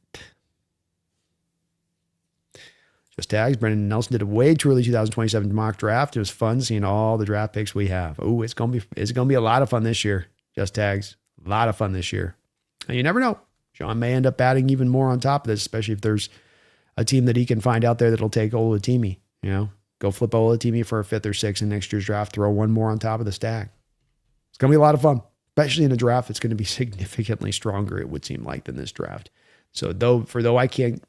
Just tags. Brendan Nelson did a way too early 2027 mock draft. It was fun seeing all the draft picks we have. Oh, it's gonna be a lot of fun this year. Just tags. A lot of fun this year. And you never know. Sean may end up adding even more on top of this, especially if there's a team that he can find out there that'll take Olatimi. Go flip Olatimi for a 5th or 6th in next year's draft. Throw one more on top of the stack. It's gonna be a lot of fun, especially in a draft that's going to be significantly stronger, it would seem like, than this draft. So though I can't,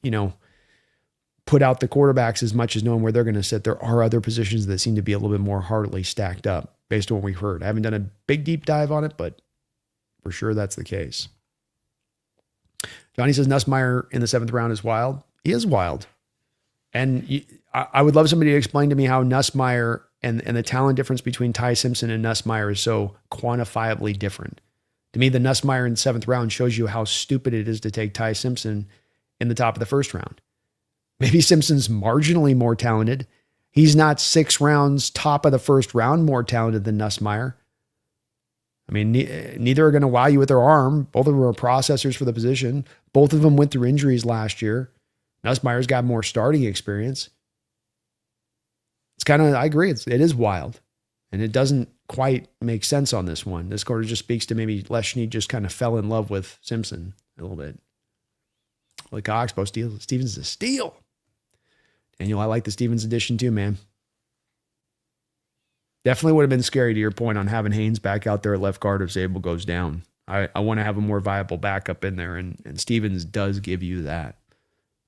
put out the quarterbacks as much as knowing where they're going to sit, there are other positions that seem to be a little bit more hardly stacked up based on what we've heard. I haven't done a big deep dive on it, but for sure that's the case. Johnny says Nussmeier in the 7th round is wild. He is wild. And I would love somebody to explain to me how Nussmeier and the talent difference between Ty Simpson and Nussmeier is so quantifiably different. To me, the Nussmeier in the 7th round shows you how stupid it is to take Ty Simpson in the top of the 1st round. Maybe Simpson's marginally more talented. He's not 6 rounds top of the 1st round more talented than Nussmeier. I mean, neither are going to wow you with their arm. Both of them are processors for the position. Both of them went through injuries last year. Nussmeier's got more starting experience. It's kind of, I agree, it is wild. And it doesn't quite make sense on this one. This quarter just speaks to maybe Les Schneid just kind of fell in love with Simpson a little bit. Like Oxbow Stevens is a steal. Daniel, I like the Stevens addition too, man. Definitely would have been scary to your point on having Haynes back out there at left guard if Zabel goes down. I want to have a more viable backup in there, and Stevens does give you that.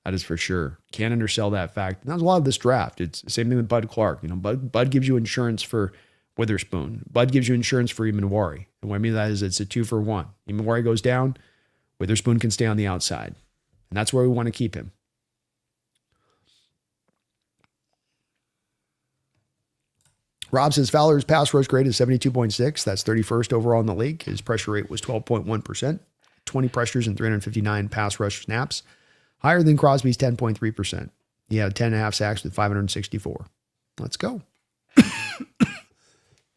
That is for sure. Can't undersell that fact. And that was a lot of this draft. It's the same thing with Bud Clark. Bud gives you insurance for Witherspoon. Bud gives you insurance for Imanwari. And what I mean by that is it's a 2-for-1. Imanwari goes down, Witherspoon can stay on the outside. And that's where we want to keep him. Rob says Fowler's pass rush grade is 72.6. That's 31st overall in the league. His pressure rate was 12.1%. 20 pressures and 359 pass rush snaps. Higher than Crosby's 10.3%. He had 10.5 sacks with 564. Let's go.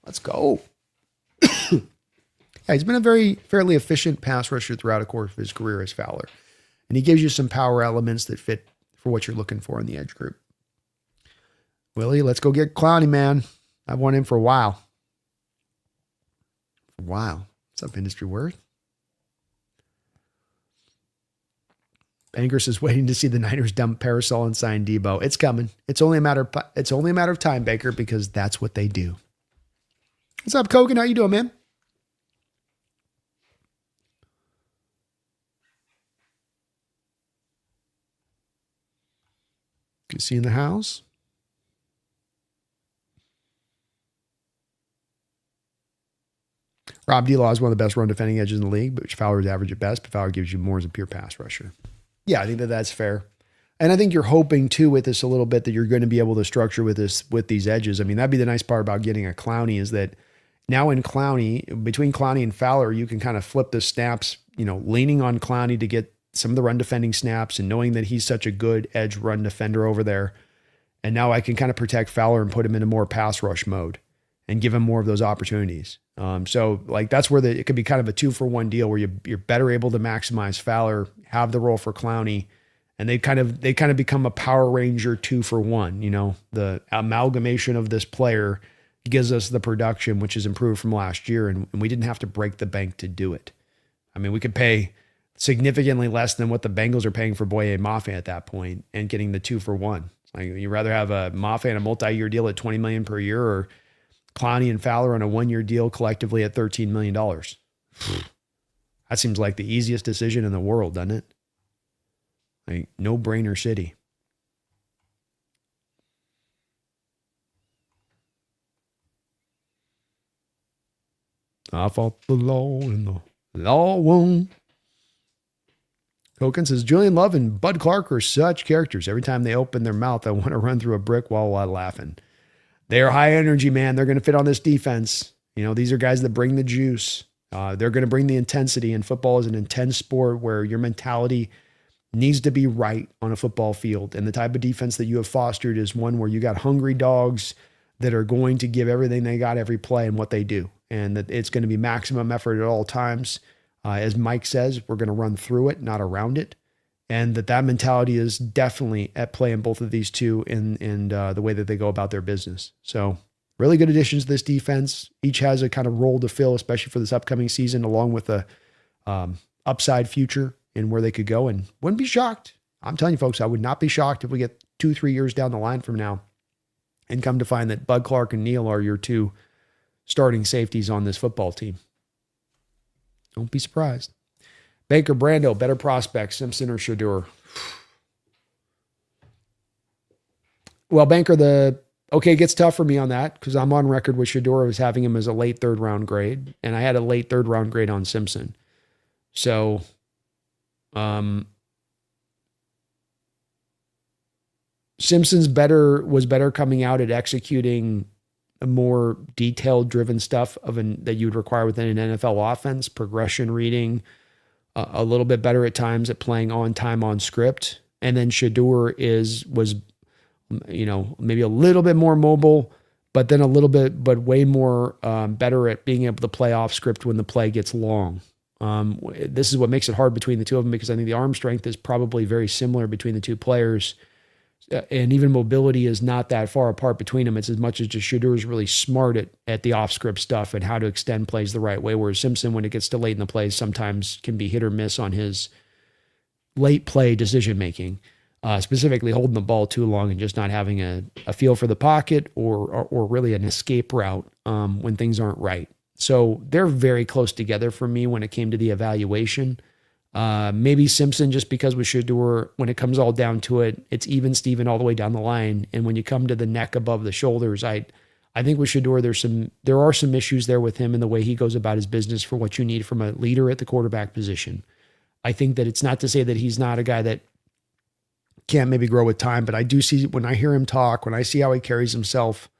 Let's go. Yeah, he's been a fairly efficient pass rusher throughout the course of his career as Fowler. And he gives you some power elements that fit for what you're looking for in the edge group. Willie, let's go get Clowney, man. I've wanted him for a while. What's up, Industry Worth? Bankers is waiting to see the Niners dump Parasol and sign Debo. It's coming. It's only a matter of time, Baker, because that's what they do. What's up, Kogan? How you doing, man? Good to see you in the house. Rob D-Law is one of the best run defending edges in the league, but Fowler is average at best, but Fowler gives you more as a pure pass rusher. Yeah, I think that's fair. And I think you're hoping too with this a little bit that you're going to be able to structure with these edges. I mean, that'd be the nice part about getting a Clowney is that now in Clowney, between Clowney and Fowler, you can kind of flip the snaps, leaning on Clowney to get some of the run defending snaps and knowing that he's such a good edge run defender over there. And now I can kind of protect Fowler and put him into more pass rush mode and give him more of those opportunities. So like that's where it could be kind of a 2-for-1 deal where you're better able to maximize Fowler, have the role for Clowney, and they kind of become a Power Ranger 2-for-1. The amalgamation of this player gives us the production, which is improved from last year, and we didn't have to break the bank to do it. I mean, we could pay significantly less than what the Bengals are paying for Boye and Mafe at that point and getting the 2-for-1. Like you'd rather have a Mafe and a multi-year deal at $20 million per year or Clowney and Fowler on a 1-year deal collectively at $13 million. That seems like the easiest decision in the world, doesn't it? Like no-brainer city. I fought the law and the law won. Koken says, Julian Love and Bud Clark are such characters. Every time they open their mouth, I want to run through a brick wall while laughing. They are high energy, man. They're going to fit on this defense. These are guys that bring the juice. They're going to bring the intensity, and football is an intense sport where your mentality needs to be right on a football field. And the type of defense that you have fostered is one where you got hungry dogs that are going to give everything they got every play and what they do. And that it's going to be maximum effort at all times. As Mike says, we're going to run through it, not around it. And that mentality is definitely at play in both of these two in the way that they go about their business. So really good additions to this defense. Each has a kind of role to fill, especially for this upcoming season, along with a upside future in where they could go. And wouldn't be shocked. I'm telling you, folks, I would not be shocked if we get 2-3 years down the line from now and come to find that Bud Clark and Neal are your two starting safeties on this football team. Don't be surprised. Baker, Brando, better prospects, Simpson or Shador? Well, Banker, it gets tough for me on that because I'm on record with Shador as having him as a late 3rd round grade, and I had a late 3rd round grade on Simpson. So, Simpson's was better coming out at executing a more detailed driven stuff that you would require within an NFL offense, progression reading, a little bit better at times at playing on time on script. And then Shador was maybe a little bit more mobile, but then way more better at being able to play off script when the play gets long. This is what makes it hard between the two of them because I think the arm strength is probably very similar between the two players. And even mobility is not that far apart between them. It's as much as just Shador is really smart at the off-script stuff and how to extend plays the right way, whereas Simpson, when it gets to late in the plays, sometimes can be hit or miss on his late play decision-making. specifically holding the ball too long and just not having a feel for the pocket or really an escape route when things aren't right. So they're very close together for me when it came to the evaluation. Maybe Simpson, just because with Shedeur, when it comes all down to it, it's even Steven all the way down the line. And when you come to the neck above the shoulders, I think with Shedeur, there are some issues there with him and the way he goes about his business for what you need from a leader at the quarterback position. I think that it's not to say that he's not a guy that can't maybe grow with time, but I do see, when I hear him talk, when I see how he carries himself,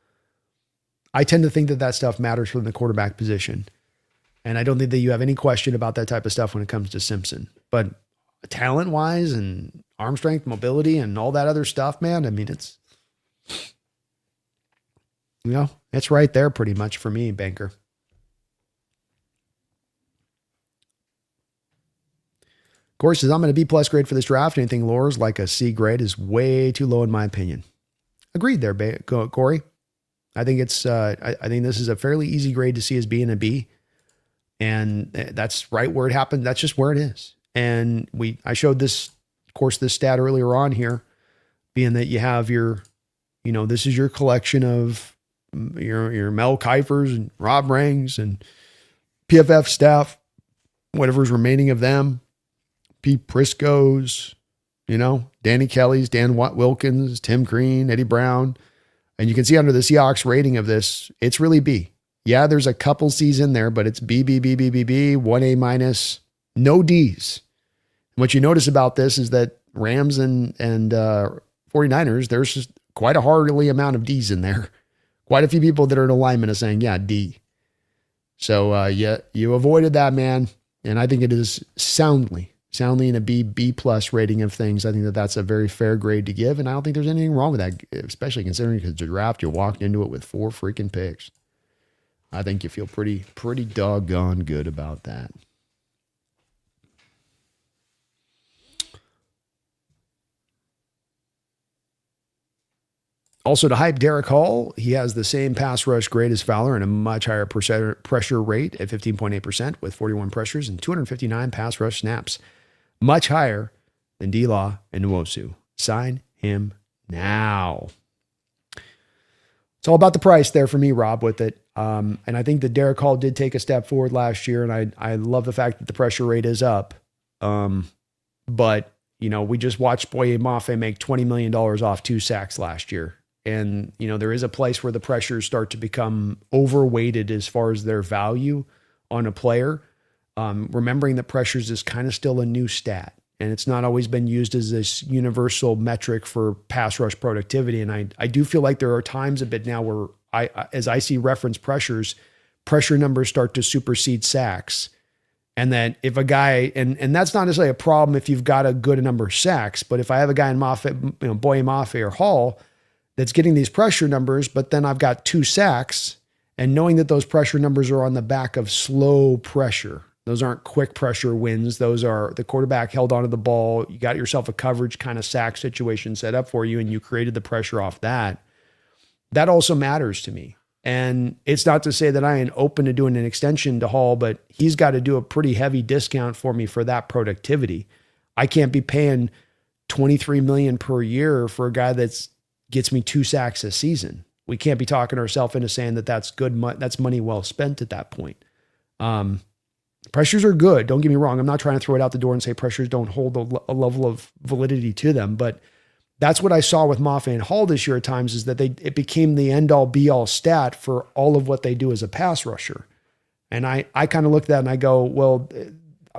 I tend to think that stuff matters from the quarterback position. And I don't think that you have any question about that type of stuff when it comes to Simpson. But talent-wise and arm strength, mobility, and all that other stuff, man, I mean, it's right there pretty much for me, Banker. Corey says, I'm going to B+ grade for this draft. Anything lower is like a C grade is way too low in my opinion. Agreed there, Corey. I think it's, I think this is a fairly easy grade to see as being a B. And that's right where it happened. That's just where it is. And I showed this stat earlier on here, being that you have this is your collection of your Mel Kifers and Rob Rangs and PFF staff, whatever's remaining of them, Pete Prisco's, Danny Kelly's, Dan Wilkins, Tim Green, Eddie Brown. And you can see under the Seahawks rating of this, it's really B. Yeah, there's a couple C's in there, but it's B, B, B, B, B, B, 1A-, no D's. And what you notice about this is that Rams and 49ers, there's just quite a hardly amount of D's in there. Quite a few people that are in alignment are saying, yeah, D. So, you avoided that, man. And I think it is soundly in a B+ rating of things. I think that's a very fair grade to give. And I don't think there's anything wrong with that, especially considering because the draft, you walked into it with 4 freaking picks. I think you feel pretty doggone good about that. Also, to hype Derek Hall, he has the same pass rush grade as Fowler and a much higher pressure rate at 15.8% with 41 pressures and 259 pass rush snaps. Much higher than D-Law and Nwosu. Sign him now. It's all about the price there for me, Rob, with it. And I think that Derek Hall did take a step forward last year, and I love the fact that the pressure rate is up. But, we just watched Boye Mafe make $20 million off 2 sacks last year. And, there is a place where the pressures start to become overweighted as far as their value on a player. Remembering that pressures is kind of still a new stat, and it's not always been used as this universal metric for pass rush productivity. And I do feel like there are times a bit now where as I see reference pressures, pressure numbers start to supersede sacks. And that if a guy, and that's not necessarily a problem if you've got a good number of sacks, but if I have a guy in Mafe, Boye Mafe or Hall that's getting these pressure numbers, but then I've got 2 sacks, and knowing that those pressure numbers are on the back of slow pressure. Those aren't quick pressure wins. Those are the quarterback held onto the ball. You got yourself a coverage kind of sack situation set up for you, and you created the pressure off that. That also matters to me. And it's not to say that I ain't open to doing an extension to Hall, but he's got to do a pretty heavy discount for me for that productivity. I can't be paying $23 million per year for a guy that gets me 2 sacks a season. We can't be talking ourselves into saying that that's good. That's money well spent at that point. Pressures are good. Don't get me wrong. I'm not trying to throw it out the door and say pressures don't hold a level of validity to them, but that's what I saw with Mafe and Hall this year at times, is that it became the end all be all stat for all of what they do as a pass rusher. And I kind of look at that and I go, well,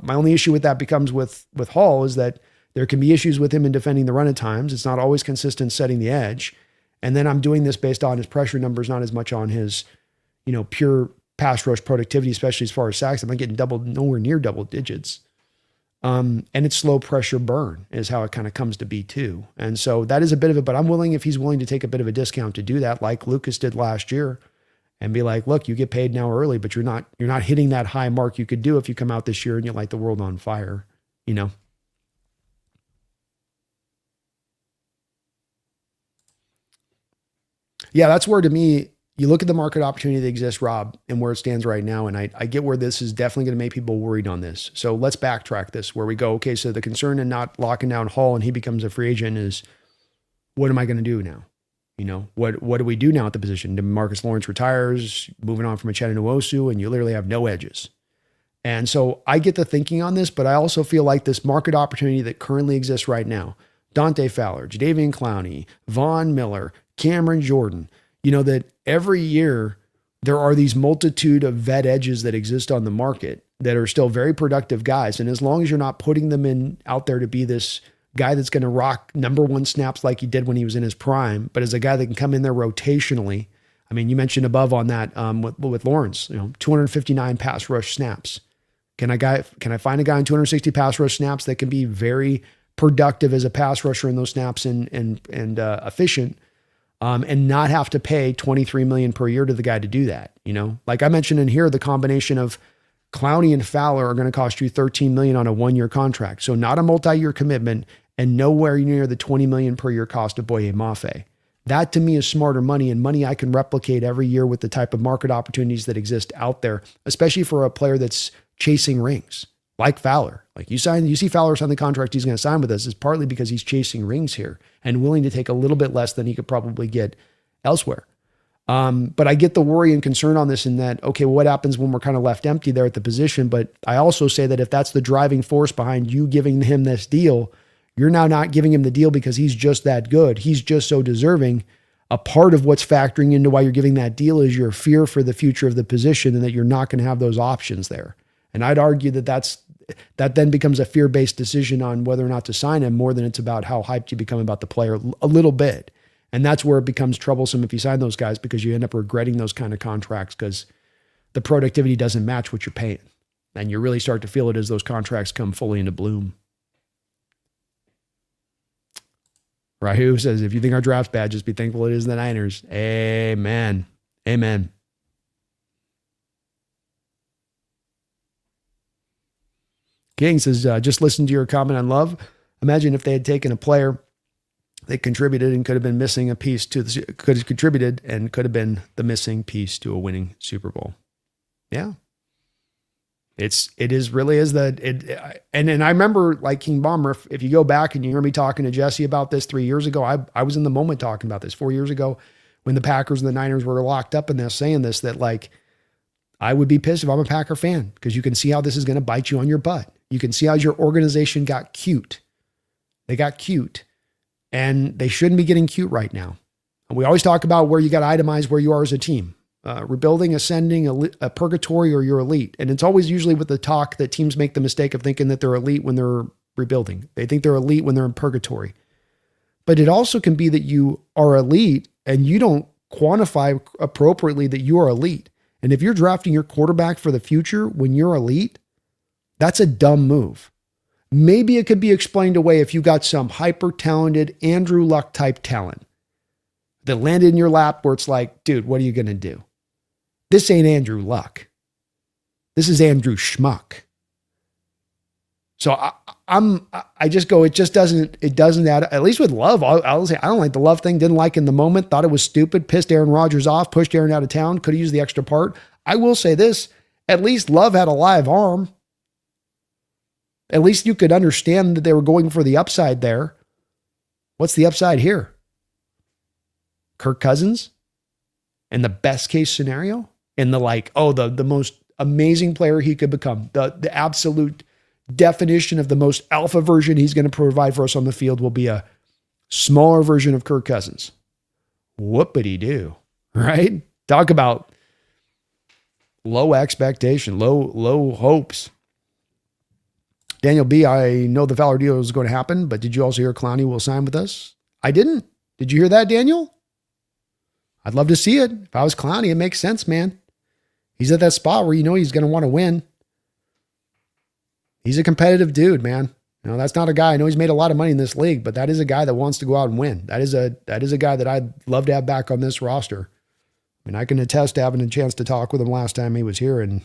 my only issue with that becomes with Hall is that there can be issues with him in defending the run at times. It's not always consistent setting the edge. And then I'm doing this based on his pressure numbers, not as much on his, pure pass rush productivity, especially as far as sacks. I'm not getting nowhere near double digits. And it's slow pressure burn is how it kind of comes to be too. And so that is a bit of it, but I'm willing, if he's willing to take a bit of a discount to do that, like Lucas did last year, and be like, look, you get paid now early, but you're not hitting that high mark you could do if you come out this year and you light the world on fire, Yeah, that's where to me, you look at the market opportunity that exists, Rob, and where it stands right now, and I get where this is definitely going to make people worried on this. So let's backtrack this where we go, okay, so the concern in not locking down Hall and he becomes a free agent is, what am I going to do now? What do we do now at the position? Marcus Lawrence retires, moving on from Uchenna Nwosu, and you literally have no edges. And so I get the thinking on this, but I also feel like this market opportunity that currently exists right now, Dante Fowler, Jadeveon Clowney, Von Miller, Cameron Jordan, that every year there are these multitude of vet edges that exist on the market that are still very productive guys. And as long as you're not putting them out there to be this guy that's going to rock number one snaps like he did when he was in his prime, but as a guy that can come in there rotationally. I mean, you mentioned above on that with Lawrence, 259 pass rush snaps. Can I find a guy in 260 pass rush snaps that can be very productive as a pass rusher in those snaps and efficient, and not have to pay $23 million per year to the guy to do that? Like I mentioned in here, the combination of Clowney and Fowler are going to cost you $13 million on a 1-year contract. So not a multi-year commitment and nowhere near the $20 million per year cost of Boye Mafe. That to me is smarter money, and money I can replicate every year with the type of market opportunities that exist out there, especially for a player that's chasing rings like Fowler. Like you see Fowler sign the contract he's going to sign with us is partly because he's chasing rings here and willing to take a little bit less than he could probably get elsewhere. But I get the worry and concern on this in that, okay, well, what happens when we're kind of left empty there at the position? But I also say that if that's the driving force behind you giving him this deal, you're now not giving him the deal because he's just that good. He's just so deserving. A part of what's factoring into why you're giving that deal is your fear for the future of the position and that you're not going to have those options there. And I'd argue that then becomes a fear-based decision on whether or not to sign him more than it's about how hyped you become about the player a little bit. And that's where it becomes troublesome if you sign those guys, because you end up regretting those kind of contracts because the productivity doesn't match what you're paying. And you really start to feel it as those contracts come fully into bloom. Rahu says, if you think our draft's bad, just be thankful it is the Niners. Amen. Amen. King says, just listen to your comment on Love. Imagine if they had taken a player that contributed and could have been missing a piece to could have contributed and could have been the missing piece to a winning Super Bowl. Yeah. And I remember like King Bomber, if you go back and you hear me talking to Jesse about this 3 years ago, I was in the moment talking about this 4 years ago when the Packers and the Niners were locked up in this, saying this, that like, I would be pissed if I'm a Packer fan because you can see how this is going to bite you on your butt. You can see how your organization got cute. They got cute and they shouldn't be getting cute right now. And we always talk about where you got to itemize where you are as a team. Rebuilding, ascending, a purgatory, or you're elite. And it's always usually with the talk that teams make the mistake of thinking that they're elite when they're rebuilding. They think they're elite when they're in purgatory. But it also can be that you are elite and you don't quantify appropriately that you are elite. And if you're drafting your quarterback for the future when you're elite, that's a dumb move. Maybe it could be explained away if you got some hyper talented Andrew Luck type talent that landed in your lap where it's like, dude, what are you going to do? This ain't Andrew Luck. This is Andrew Schmuck. So I just go, it doesn't add, at least with Love. I'll say, I don't like the Love thing. Didn't like in the moment. Thought it was stupid. Pissed Aaron Rodgers off. Pushed Aaron out of town. Could have used the extra part. I will say this. At least Love had a live arm. At least you could understand that they were going for the upside there. What's the upside here? Kirk Cousins? In the best case scenario? In the like, the most amazing player he could become. The absolute definition of the most alpha version he's going to provide for us on the field will be a smaller version of Kirk Cousins. Whoopity-doo, right? Talk about low expectation, low hopes. Daniel B., I know the Fowler deal is going to happen, but did you also hear Clowney will sign with us? I didn't. Did you hear that, Daniel? I'd love to see it. If I was Clowney, it makes sense, man. He's at that spot where you know he's going to want to win. He's a competitive dude, man. That's not a guy. I know he's made a lot of money in this league, but that is a guy that wants to go out and win. That is a guy that I'd love to have back on this roster. I mean, I can attest to having a chance to talk with him last time he was here, and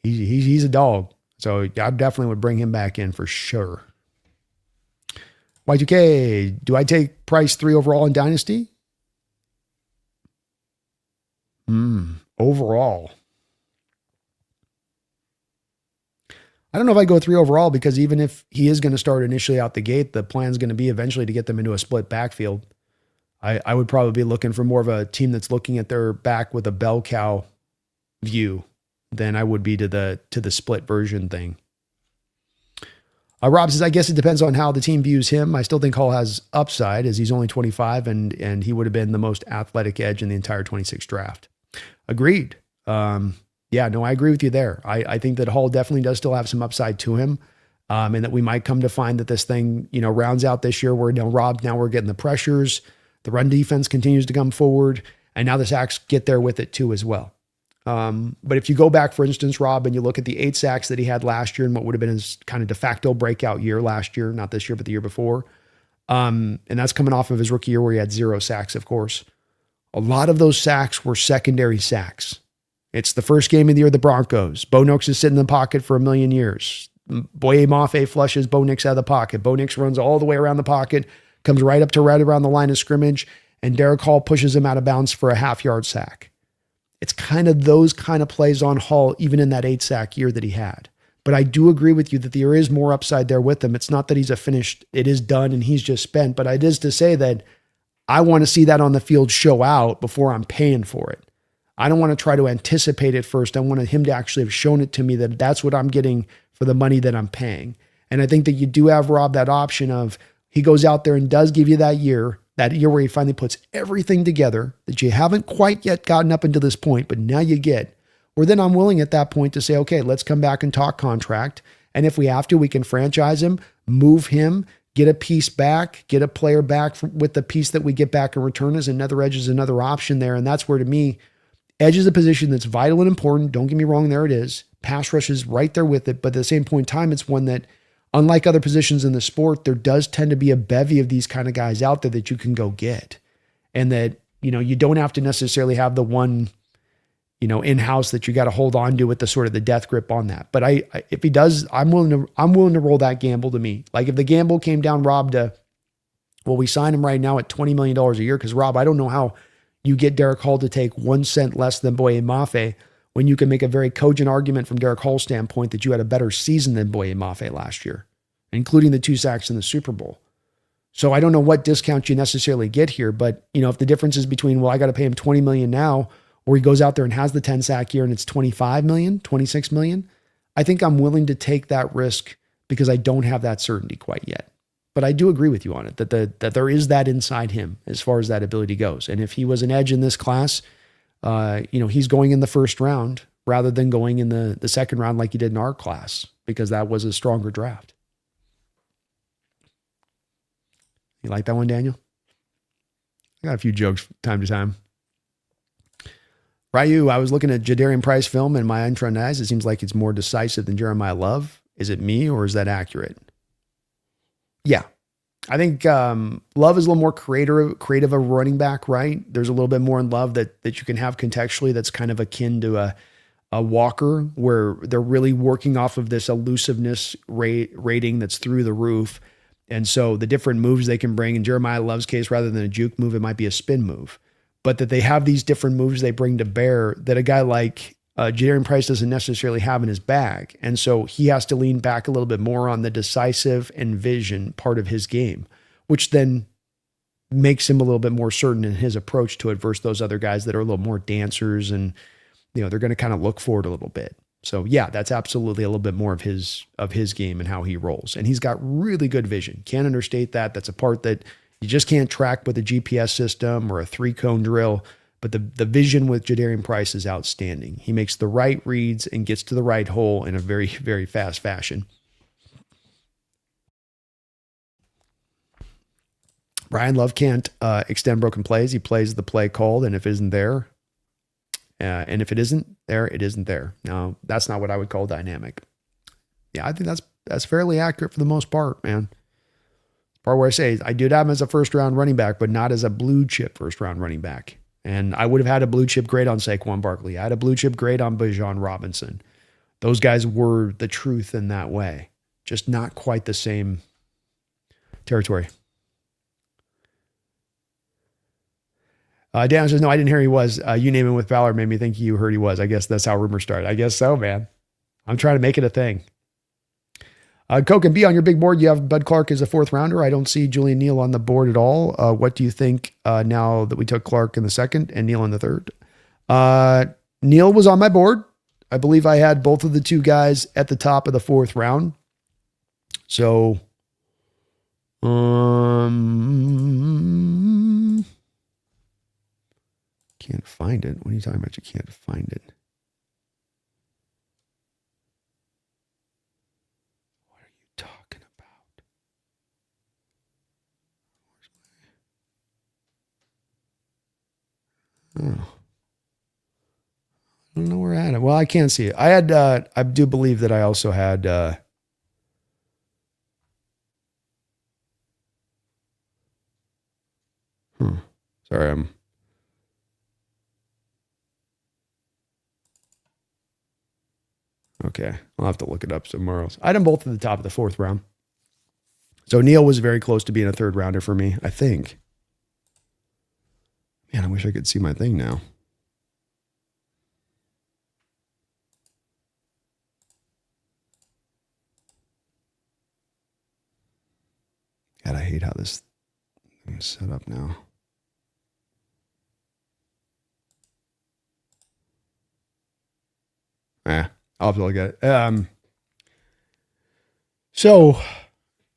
he's a dog. So I definitely would bring him back in for sure. Y2K, do I take Price 3 overall in Dynasty? Overall, I don't know if I go 3 overall, because even if he is going to start initially out the gate, the plan is going to be eventually to get them into a split backfield. I would probably be looking for more of a team that's looking at their back with a bell cow view than I would be to the split version thing. Rob says, I guess it depends on how the team views him. I still think Hall has upside, as he's only 25 and he would have been the most athletic edge in the entire 26 draft. Agreed. Yeah, no, I agree with you there. I think that Hall definitely does still have some upside to him. And that we might come to find that this thing, rounds out this year where now we're getting the pressures, the run defense continues to come forward, and now the sacks get there with it too as well. But if you go back, for instance, Rob, and you look at the 8 sacks that he had last year and what would have been his kind of de facto breakout year last year, not this year, but the year before. And that's coming off of his rookie year where he had 0 sacks, of course. A lot of those sacks were secondary sacks. It's the first game of the year, the Broncos. Bo Nix is sitting in the pocket for a million years. Boye Mafe flushes Bo Nix out of the pocket. Bo Nix runs all the way around the pocket, comes right up to right around the line of scrimmage, and Derek Hall pushes him out of bounds for a half-yard sack. It's kind of those kind of plays on Hall, even in that 8-sack year that he had. But I do agree with you that there is more upside there with him. It's not that he's it is done and he's just spent, but it is to say that I want to see that on the field show out before I'm paying for it. I don't want to try to anticipate it first. I want him to actually have shown it to me that that's what I'm getting for the money that I'm paying. And I think that you do have, Rob, that option of he goes out there and does give you that year where he finally puts everything together that you haven't quite yet gotten up until this point, but now you get, where then I'm willing at that point to say, okay, let's come back and talk contract. And if we have to, we can franchise him, move him, get a piece back, get a player back with the piece that we get back in return as another edge is another option there. And that's where, to me, edge is a position that's vital and important. Don't get me wrong, there it is. Pass rush is right there with it. But at the same point in time, it's one that, unlike other positions in the sport, there does tend to be a bevy of these kind of guys out there that you can go get. And that, you don't have to necessarily have the one, in-house that you got to hold on to with the sort of the death grip on that. But if he does, I'm willing to roll that gamble to me. Like if the gamble came down, Rob, to, well, we sign him right now at $20 million a year. Cause Rob, I don't know how you get Derek Hall to take 1 cent less than Boye Mafe when you can make a very cogent argument from Derek Hall's standpoint that you had a better season than Boye Mafe last year, including the 2 sacks in the Super Bowl. So I don't know what discount you necessarily get here, but if the difference is between, well, I got to pay him $20 million now, or he goes out there and has the 10 sack year and it's $25 million, $26 million, I think I'm willing to take that risk because I don't have that certainty quite yet. But I do agree with you on it, that there is that inside him as far as that ability goes. And if he was an edge in this class, he's going in the first round rather than going in the second round like he did in our class, because that was a stronger draft. You like that one, Daniel? I got a few jokes from time to time. Ryu, I was looking at Jadarian Price film and my untrained eyes, it seems like it's more decisive than Jeremiah Love. Is it me or is that accurate? Yeah. I think Love is a little more creative a running back, right? There's a little bit more in Love that you can have contextually that's kind of akin to a Walker, where they're really working off of this elusiveness rating that's through the roof. And so the different moves they can bring, in Jeremiah Love's case, rather than a juke move, it might be a spin move. But that they have these different moves they bring to bear that a guy like Jadarian Price doesn't necessarily have in his bag. And so he has to lean back a little bit more on the decisive and vision part of his game, which then makes him a little bit more certain in his approach to it versus those other guys that are a little more dancers and, they're going to kind of look forward a little bit. So yeah, that's absolutely a little bit more of his game and how he rolls. And he's got really good vision. Can't understate that. That's a part that you just can't track with a GPS system or a 3-cone drill. But the vision with Jadarian Price is outstanding. He makes the right reads and gets to the right hole in a very, very fast fashion. Brian Love can't extend broken plays. He plays the play called, and if it isn't there, and if it isn't there, it isn't there. Now, that's not what I would call dynamic. Yeah, I think that's fairly accurate for the most part, man. Part where I say I do have him as a first-round running back, but not as a blue chip first-round running back. And I would have had a blue chip grade on Saquon Barkley. I had a blue chip grade on Bijan Robinson. Those guys were the truth in that way. Just not quite the same territory. Dan says, no, I didn't hear he was. You naming with Valor made me think you heard he was. I guess that's how rumors start. I guess so, man. I'm trying to make it a thing. Coke and B on your big board. You have Bud Clark as a 4th rounder. I don't see Julian Neal on the board at all. What do you think now that we took Clark in the 2nd and Neal in the 3rd? Neal was on my board. I believe I had both of the 2 guys at the top of the 4th round. So, can't find it. What are you talking about? You can't find it. What are you talking about? Oh. I don't know where I had it. Well, I can't see it. I had, I do believe that I also had, sorry, okay. I'll have to look it up somewhere else. I had them both at the top of the 4th round. So Neal was very close to being a 3rd rounder for me, I think. Man, I wish I could see my thing now. God, I hate how this thing is set up now. I'll have to look at it. So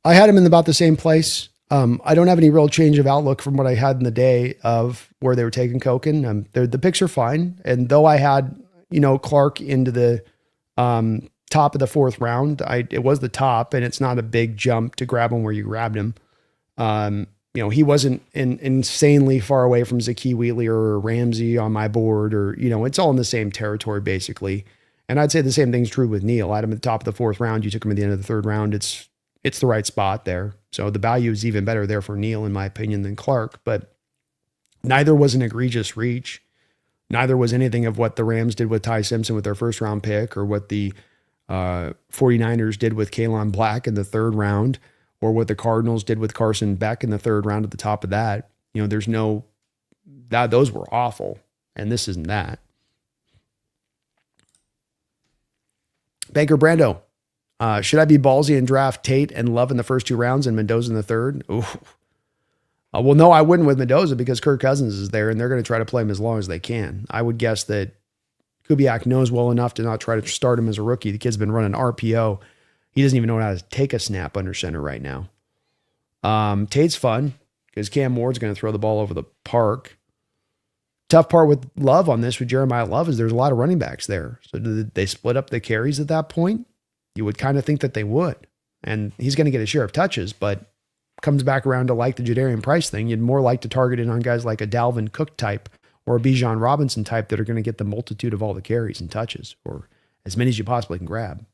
I had him in about the same place. I don't have any real change of outlook from what I had in the day of where they were taking Koken. The picks are fine. And though I had, Clark into the top of the 4th round, it was the top, and it's not a big jump to grab him where you grabbed him. He wasn't insanely far away from Zakee Wheatley or Ramsey on my board, or, it's all in the same territory basically. And I'd say the same thing's true with Neal. I had him at the top of the 4th round. You took him at the end of the 3rd round. It's the right spot there. So the value is even better there for Neal, in my opinion, than Clark, but neither was an egregious reach. Neither was anything of what the Rams did with Ty Simpson with their 1st round pick, or what the 49ers did with Kalen Black in the 3rd round, or what the Cardinals did with Carson Beck in the 3rd round at the top of that. There's no, those were awful. And this isn't that. Banker Brando, should I be ballsy and draft Tate and Love in the first 2 rounds and Mendoza in the 3rd? Ooh. Well, no, I wouldn't with Mendoza, because Kirk Cousins is there and they're going to try to play him as long as they can. I would guess that Kubiak knows well enough to not try to start him as a rookie. The kid's been running RPO. He doesn't even know how to take a snap under center right now. Tate's fun because Cam Ward's going to throw the ball over the park. Tough part with Love on this, with Jeremiah Love, is there's a lot of running backs there. So do they split up the carries at that point? You would kind of think that they would. And he's going to get a share of touches, but comes back around to like the Jadarian Price thing. You'd more like to target it on guys like a Dalvin Cook type or a Bijan Robinson type that are going to get the multitude of all the carries and touches, or as many as you possibly can grab.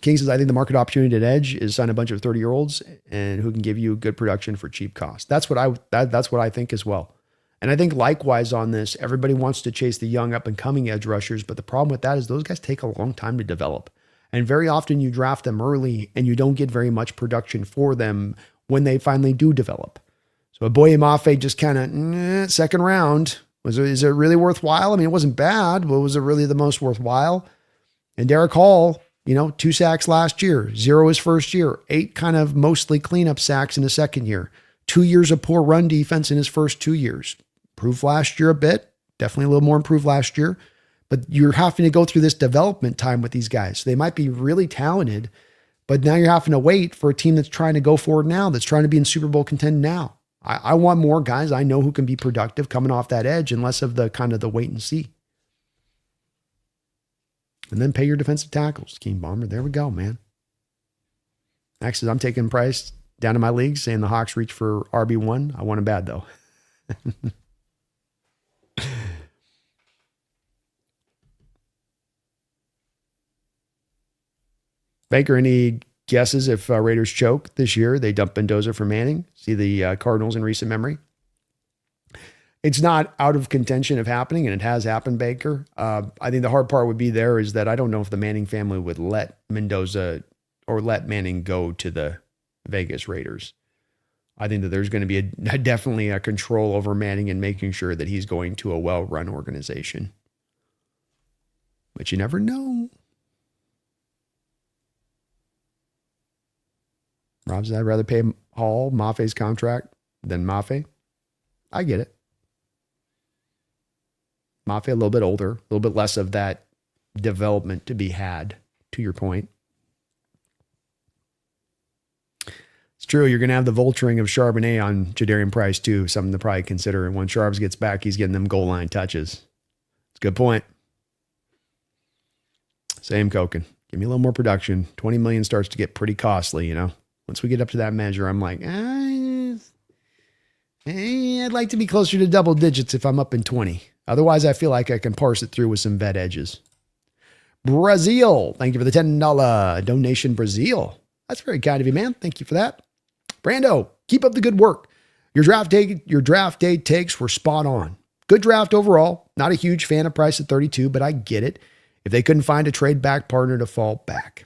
King says, I think the market opportunity at edge is sign a bunch of 30-year-olds and who can give you good production for cheap cost. That's what I think as well. And I think likewise on this, everybody wants to chase the young up and coming edge rushers, but the problem with that is those guys take a long time to develop. And very often you draft them early and you don't get very much production for them when they finally do develop. So Aboye Mafe just kind of 2nd round. Is it really worthwhile? I mean, it wasn't bad, but was it really the most worthwhile? And Derek Hall, 2 sacks last year, 0 his first year, 8 kind of mostly cleanup sacks in his 2nd year, 2 years of poor run defense in his first 2 years. Improved last year a bit, definitely a little more improved last year, but you're having to go through this development time with these guys. They might be really talented, but now you're having to wait for a team that's trying to go forward now, that's trying to be in Super Bowl contend now. I want more guys I know who can be productive coming off that edge and less of the kind of the wait and see. And then pay your defensive tackles, King Bomber. There we go, man. Next is I'm taking Price down to my league, saying the Hawks reach for RB1. I want him bad, though. Baker, any guesses if Raiders choke this year? They dump Mendoza for Manning. See the Cardinals in recent memory. It's not out of contention of happening, and it has happened, Baker. I think the hard part would be there is that I don't know if the Manning family would let Mendoza or let Manning go to the Vegas Raiders. I think that there's going to be definitely a control over Manning and making sure that he's going to a well-run organization. But you never know. Rob said, I'd rather pay Hall Maffe's contract than Maffe. I get it. Maffe a little bit older, a little bit less of that development to be had, to your point. It's true. You're going to have the vulturing of Charbonnet on Jadarian Price too. Something to probably consider. And when Charbs gets back, he's getting them goal line touches. It's a good point. Same Koken. Give me a little more production. 20 million starts to get pretty costly, you know. Once we get up to that measure, I'm like, I'd like to be closer to double digits if I'm up in 20. Otherwise, I feel like I can parse it through with some vet edges. Brazil. Thank you for the $10 donation, Brazil. That's very kind of you, man. Thank you for that. Brando, keep up the good work. Your draft day takes were spot on. Good draft overall. Not a huge fan of Price at 32, but I get it. If they couldn't find a trade back partner to fall back.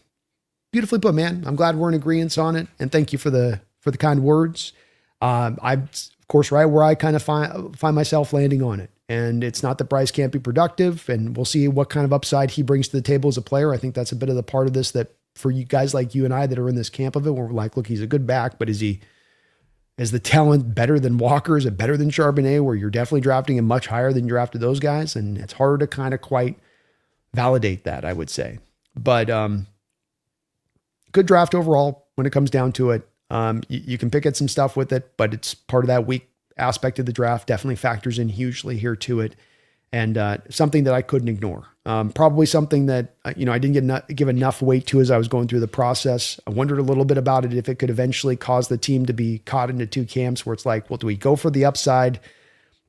Beautifully put, man. I'm glad we're in agreement on it. And thank you for the kind words. I'm, of course, right where I kind of find myself landing on it. And it's not that Bryce can't be productive, and we'll see what kind of upside he brings to the table as a player. I think that's a bit of the part of this that for you guys like you and I that are in this camp of it, where we're like, look, he's a good back, but is the talent better than Walker? Is it better than Charbonnet, where you're definitely drafting him much higher than you drafted those guys? And it's hard to kind of quite validate that, I would say. But good draft overall when it comes down to it. You can pick at some stuff with it, but it's part of that weak aspect of the draft. Definitely factors in hugely here to it. And something that I couldn't ignore. Probably something that, I didn't give enough weight to as I was going through the process. I wondered a little bit about it, if it could eventually cause the team to be caught into two camps where it's like, well, do we go for the upside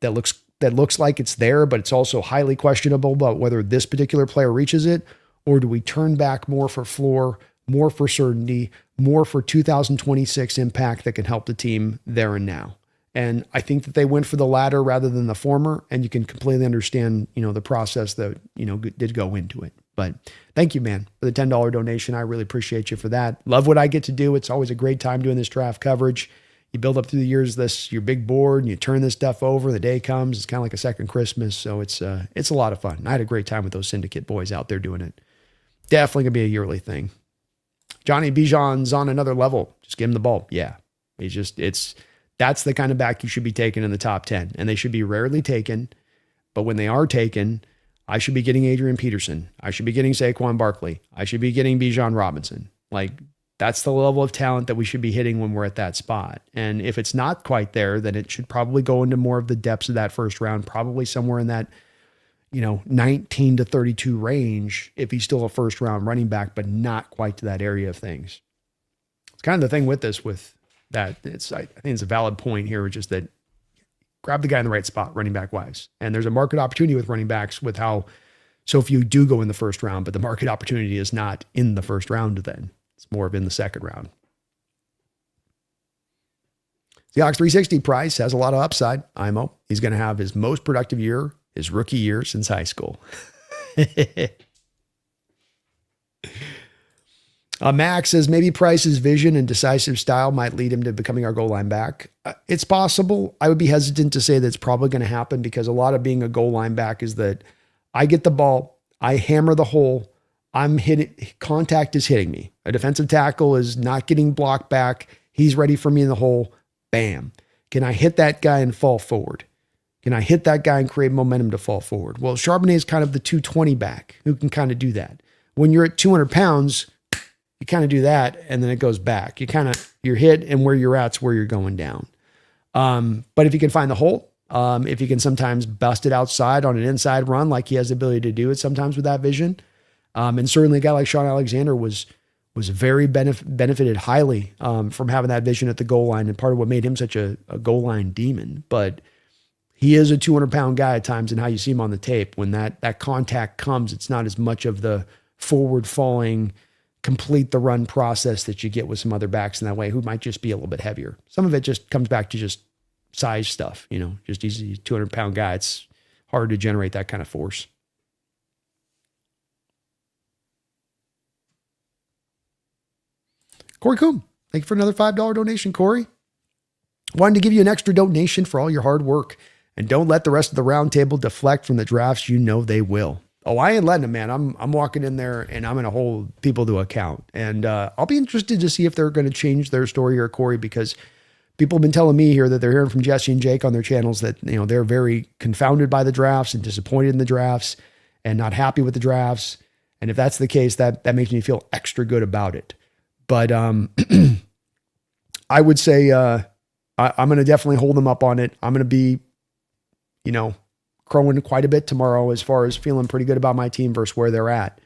that looks like it's there, but it's also highly questionable about whether this particular player reaches it, or do we turn back more for floor, more for certainty, more for 2026 impact that can help the team there and now? And I think that they went for the latter rather than the former, and you can completely understand, the process that, did go into it. But thank you, man, for the $10 donation. I really appreciate you for that. Love what I get to do. It's always a great time doing this draft coverage. You build up through the years, your big board, and you turn this stuff over. The day comes, it's kind of like a second Christmas. So it's a lot of fun. I had a great time with those syndicate boys out there doing it. Definitely gonna be a yearly thing. Johnny Bijan's on another level. Just give him the ball. Yeah. That's the kind of back you should be taking in the top 10, and they should be rarely taken. But when they are taken, I should be getting Adrian Peterson. I should be getting Saquon Barkley. I should be getting Bijan Robinson. Like, that's the level of talent that we should be hitting when we're at that spot. And if it's not quite there, then it should probably go into more of the depths of that first round, probably somewhere in that, 19 to 32 range, if he's still a first round running back, but not quite to that area of things. It's kind of the thing with this, with that I think it's a valid point here, which is that grab the guy in the right spot, running back wise. And there's a market opportunity with running backs with how, so if you do go in the first round, but the market opportunity is not in the first round, then it's more of in the second round. Seahawks 360 Price has a lot of upside. IMO. He's going to have his most productive year, his rookie year since high school. Max says maybe Price's vision and decisive style might lead him to becoming our goal line back. It's possible. I would be hesitant to say that it's probably going to happen, because a lot of being a goal line back is that I get the ball, I hammer the hole, I'm hitting, contact is hitting me. A defensive tackle is not getting blocked back. He's ready for me in the hole. Bam. Can I hit that guy and fall forward? Can I hit that guy and create momentum to fall forward? Well, Charbonnet is kind of the 220 back who can kind of do that. When you're at 200 pounds, you kind of do that, and then it goes back. You're hit, and where you're at's where you're going down. But if you can find the hole, if you can sometimes bust it outside on an inside run, like he has the ability to do it sometimes with that vision, and certainly a guy like Sean Alexander was very benefited highly from having that vision at the goal line, and part of what made him such a goal line demon. But he is a 200-pound guy at times, and how you see him on the tape, when that contact comes, it's not as much of the forward falling, complete the run process that you get with some other backs in that way, who might just be a little bit heavier. Some of it just comes back to just size stuff, just easy 200-pound guy. It's hard to generate that kind of force. Corey Coombe, thank you for another $5 donation, Corey. Wanted to give you an extra donation for all your hard work. And don't let the rest of the roundtable deflect from the drafts. You know they will. Oh, I ain't letting them, man. I'm walking in there and I'm going to hold people to account. And I'll be interested to see if they're going to change their story here, Corey, because people have been telling me here that they're hearing from Jesse and Jake on their channels that, they're very confounded by the drafts and disappointed in the drafts and not happy with the drafts. And if that's the case, that makes me feel extra good about it. But I would say I'm going to definitely hold them up on it. I'm going to be, crowing quite a bit tomorrow as far as feeling pretty good about my team versus where they're at.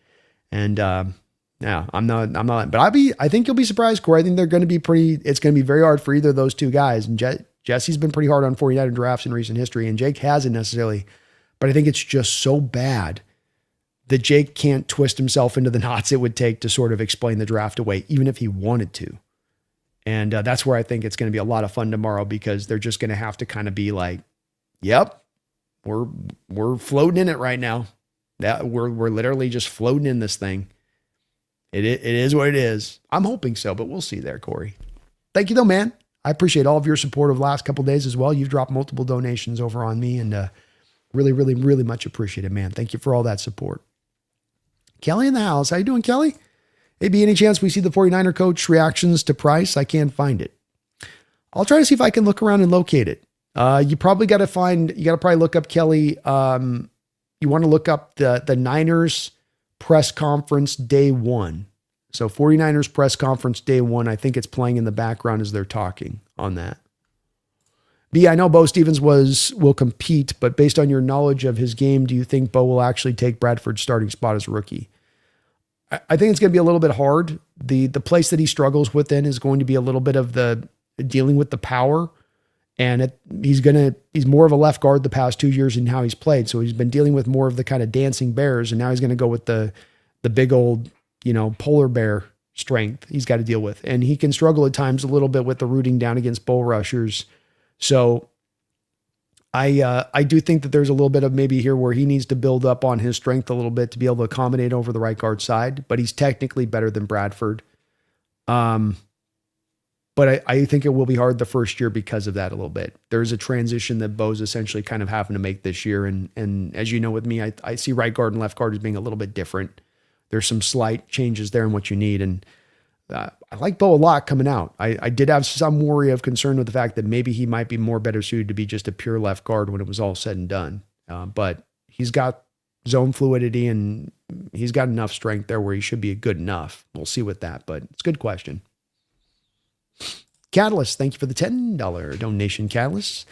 And yeah, I'm not, but I think you'll be surprised, Corey. I think they're going to be it's going to be very hard for either of those two guys. And Jesse's been pretty hard on 49er drafts in recent history, and Jake hasn't necessarily, but I think it's just so bad that Jake can't twist himself into the knots it would take to sort of explain the draft away, even if he wanted to. And that's where I think it's going to be a lot of fun tomorrow, because they're just going to have to kind of be like, yep, we're floating in it right now. That we're literally just floating in this thing. It is what it is. I'm hoping so, but we'll see there, Corey. Thank you though, man. I appreciate all of your support of the last couple of days as well. You've dropped multiple donations over on me, and really, really, really much appreciated, man. Thank you for all that support. Kelly in the house. How you doing, Kelly? Maybe any chance we see the 49er coach reactions to Price? I can't find it. I'll try to see if I can look around and locate it. You probably got to probably look up, Kelly. You want to look up the Niners press conference day one. So 49ers press conference day one. I think it's playing in the background as they're talking on that. B, I know Beau Stevens will compete, but based on your knowledge of his game, do you think Beau will actually take Bradford's starting spot as rookie? I think it's going to be a little bit hard. The place that he struggles with then is going to be a little bit of the dealing with the power. And he's more of a left guard the past 2 years in how he's played. So he's been dealing with more of the kind of dancing bears. And now he's going to go with the big old, polar bear strength he's got to deal with. And he can struggle at times a little bit with the rooting down against bull rushers. So I do think that there's a little bit of maybe here where he needs to build up on his strength a little bit to be able to accommodate over the right guard side, but he's technically better than Bradford. But I think it will be hard the first year because of that a little bit. There's a transition that Beau's essentially kind of having to make this year. And as you know, with me, I see right guard and left guard as being a little bit different. There's some slight changes there in what you need. And I like Beau a lot coming out. I did have some worry of concern with the fact that maybe he might be more better suited to be just a pure left guard when it was all said and done. But he's got zone fluidity and he's got enough strength there where he should be good enough. We'll see with that, but it's a good question. Catalyst, thank you for the $10 donation, Catalyst.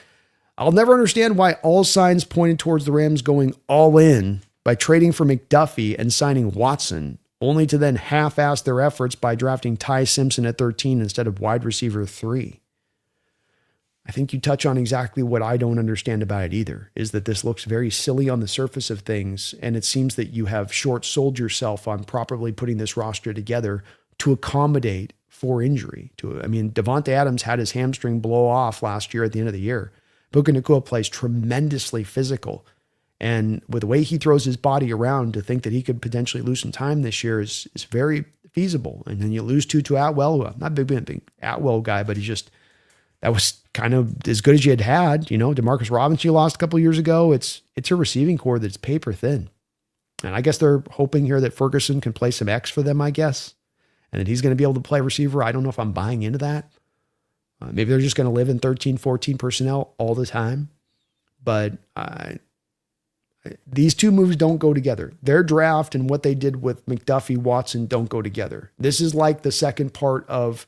I'll never understand why all signs pointed towards the Rams going all in by trading for McDuffie and signing Watson, only to then half-ass their efforts by drafting Ty Simpson at 13 instead of wide receiver 3. I think you touch on exactly what I don't understand about it either, is that this looks very silly on the surface of things, and it seems that you have short-sold yourself on properly putting this roster together to accommodate for injury. Devontae Adams had his hamstring blow off last year at the end of the year. Puka Nacua plays tremendously physical. And with the way he throws his body around, to think that he could potentially lose some time this year is very feasible. And then you lose Tutu Atwell, who I'm not a big Atwell guy, but that was kind of as good as you had. DeMarcus Robinson you lost a couple years ago. It's a receiving core that's paper thin. And I guess they're hoping here that Ferguson can play some X for them, I guess. And that he's going to be able to play receiver. I don't know if I'm buying into that. Maybe they're just going to live in 13, 14 personnel all the time. But these two moves don't go together. Their draft and what they did with McDuffie, Watson don't go together. This is like the second part of,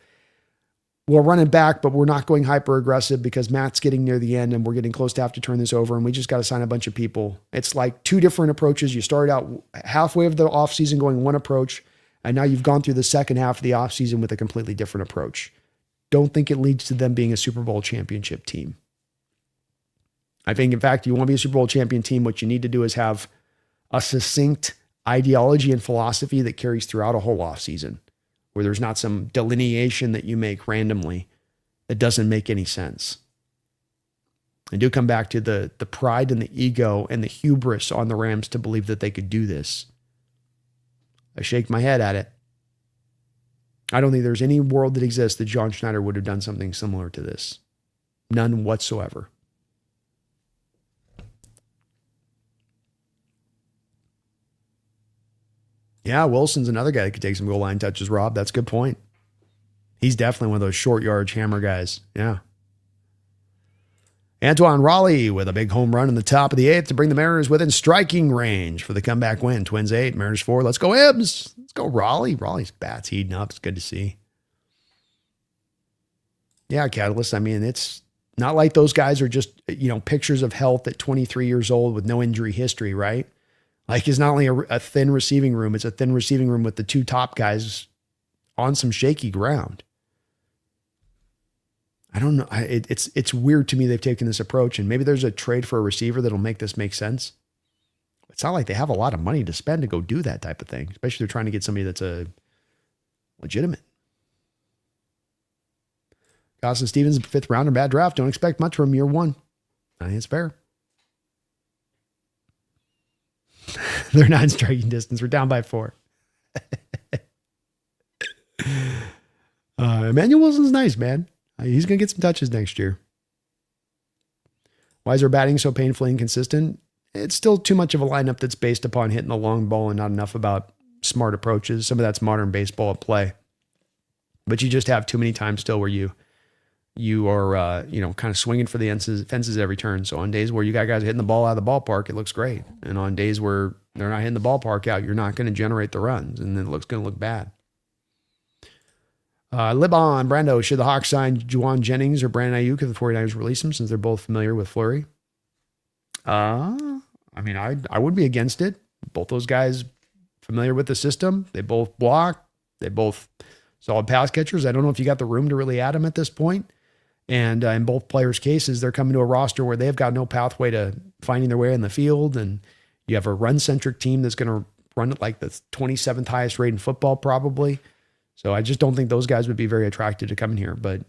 we're running back, but we're not going hyper aggressive because Matt's getting near the end and we're getting close to have to turn this over and we just got to sign a bunch of people. It's like two different approaches. You start out halfway of the offseason going one approach, and now you've gone through the second half of the offseason with a completely different approach. Don't think it leads to them being a Super Bowl championship team. I think, in fact, you want to be a Super Bowl champion team, what you need to do is have a succinct ideology and philosophy that carries throughout a whole offseason, where there's not some delineation that you make randomly that doesn't make any sense. I do come back to the pride and the ego and the hubris on the Rams to believe that they could do this. I shake my head at it. I don't think there's any world that exists that John Schneider would have done something similar to this. None whatsoever. Yeah, Wilson's another guy that could take some goal line touches, Rob. That's a good point. He's definitely one of those short yardage hammer guys. Yeah. Antoine Raleigh with a big home run in the top of the 8th to bring the Mariners within striking range for the comeback win. Twins 8, Mariners 4. Let's go, Ibs. Let's go, Raleigh. Raleigh's bat's heating up. It's good to see. Yeah, Catalyst. I mean, it's not like those guys are just, pictures of health at 23 years old with no injury history, right? Like, it's not only a thin receiving room, it's a thin receiving room with the two top guys on some shaky ground. I don't know. It's weird to me they've taken this approach, and maybe there's a trade for a receiver that'll make this make sense. It's not like they have a lot of money to spend to go do that type of thing, especially if they're trying to get somebody that's a legitimate. Goslin Stevens, 5th rounder, bad draft. Don't expect much from year 1. I think it's fair. They're not in striking distance. We're down by 4. Emmanuel Wilson's nice, man. He's going to get some touches next year. Why is our batting so painfully inconsistent? It's still too much of a lineup that's based upon hitting the long ball and not enough about smart approaches. Some of that's modern baseball at play. But you just have too many times still where you are, kind of swinging for the fences every turn. So on days where you got guys hitting the ball out of the ballpark, it looks great. And on days where they're not hitting the ballpark out, you're not going to generate the runs, and then it's going to look bad. Libon, Brando, should the Hawks sign Juwan Jennings or Brandon Ayuk if the 49ers release him, since they're both familiar with Fleury? I would be against it. Both those guys familiar with the system. They both block. They both solid pass catchers. I don't know if you got the room to really add them at this point. And in both players' cases, they're coming to a roster where they've got no pathway to finding their way in the field. And you have a run-centric team that's going to run at like the 27th highest rate in football, probably. So I just don't think those guys would be very attracted to coming here. But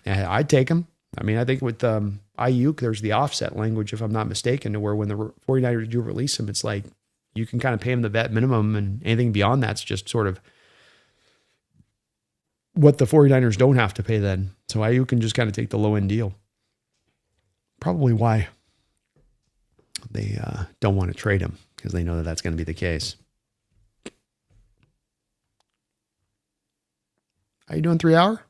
I'd take them. I mean, I think with Ayuk, there's the offset language, if I'm not mistaken, to where when the 49ers do release him, it's like you can kind of pay him the vet minimum, and anything beyond that's just sort of what the 49ers don't have to pay then. So Ayuk can just kind of take the low-end deal. Probably why they don't want to trade him, because they know that that's going to be the case. How you doing, 3 hour?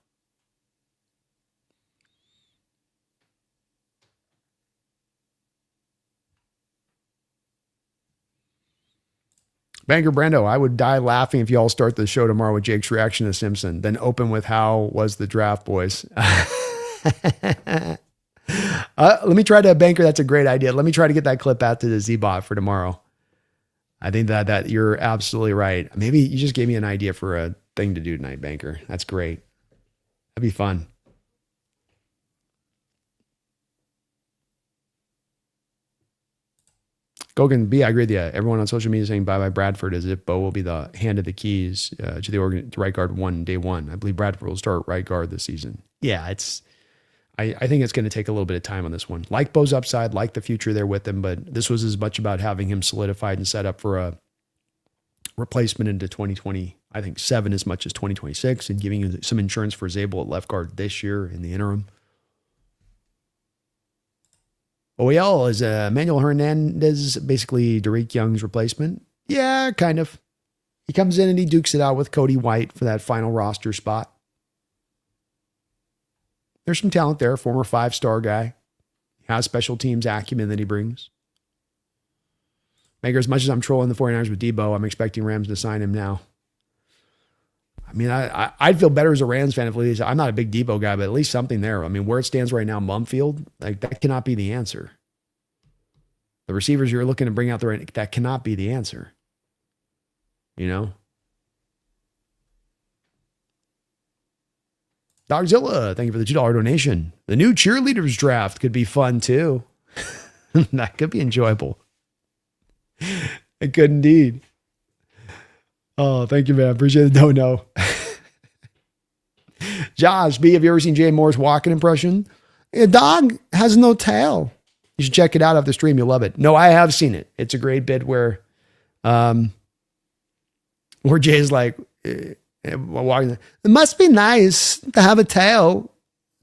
Banker Brando, I would die laughing if you all start the show tomorrow with Jake's reaction to Simpson, then open with how was the draft, boys. Let me try to, Banker, that's a great idea. Let me try to get that clip out to the Z-Bot for tomorrow. I think that you're absolutely right. Maybe you just gave me an idea for a thing to do tonight, Banker. That's great. That'd be fun. Gogan B, I agree with you. Everyone on social media is saying bye-bye Bradford as if Beau will be the hand of the keys to the right guard day one. I believe Bradford will start right guard this season. Yeah, I think it's going to take a little bit of time on this one. Like Beau's upside, like the future there with him, but this was as much about having him solidified and set up for a replacement into 2020, I think 7 as much as 2026, and giving him some insurance for Zabel at left guard this year in the interim. OEL is Emmanuel Hernandez, basically Derek Young's replacement. Yeah, kind of. He comes in and he dukes it out with Cody White for that final roster spot. There's some talent there, former 5-star guy. He has special teams acumen that he brings. Maker, as much as I'm trolling the 49ers with Debo, I'm expecting Rams to sign him now. I mean, I'd feel better as a Rams fan if at least, I'm not a big Debo guy, but at least something there. I mean, where it stands right now, Mumfield, like that cannot be the answer. The receivers you're looking to bring out there, that cannot be the answer. You know? Dogzilla, thank you for the $2 donation. The new cheerleaders draft could be fun too. That could be enjoyable. It could indeed. Oh, thank you, man. Appreciate the dono. Josh B, have you ever seen Jay Moore's walking impression? A dog has no tail. You should check it out off the stream. You'll love it. No, I have seen it. It's a great bit where Jay's like, walking. It must be nice to have a tail.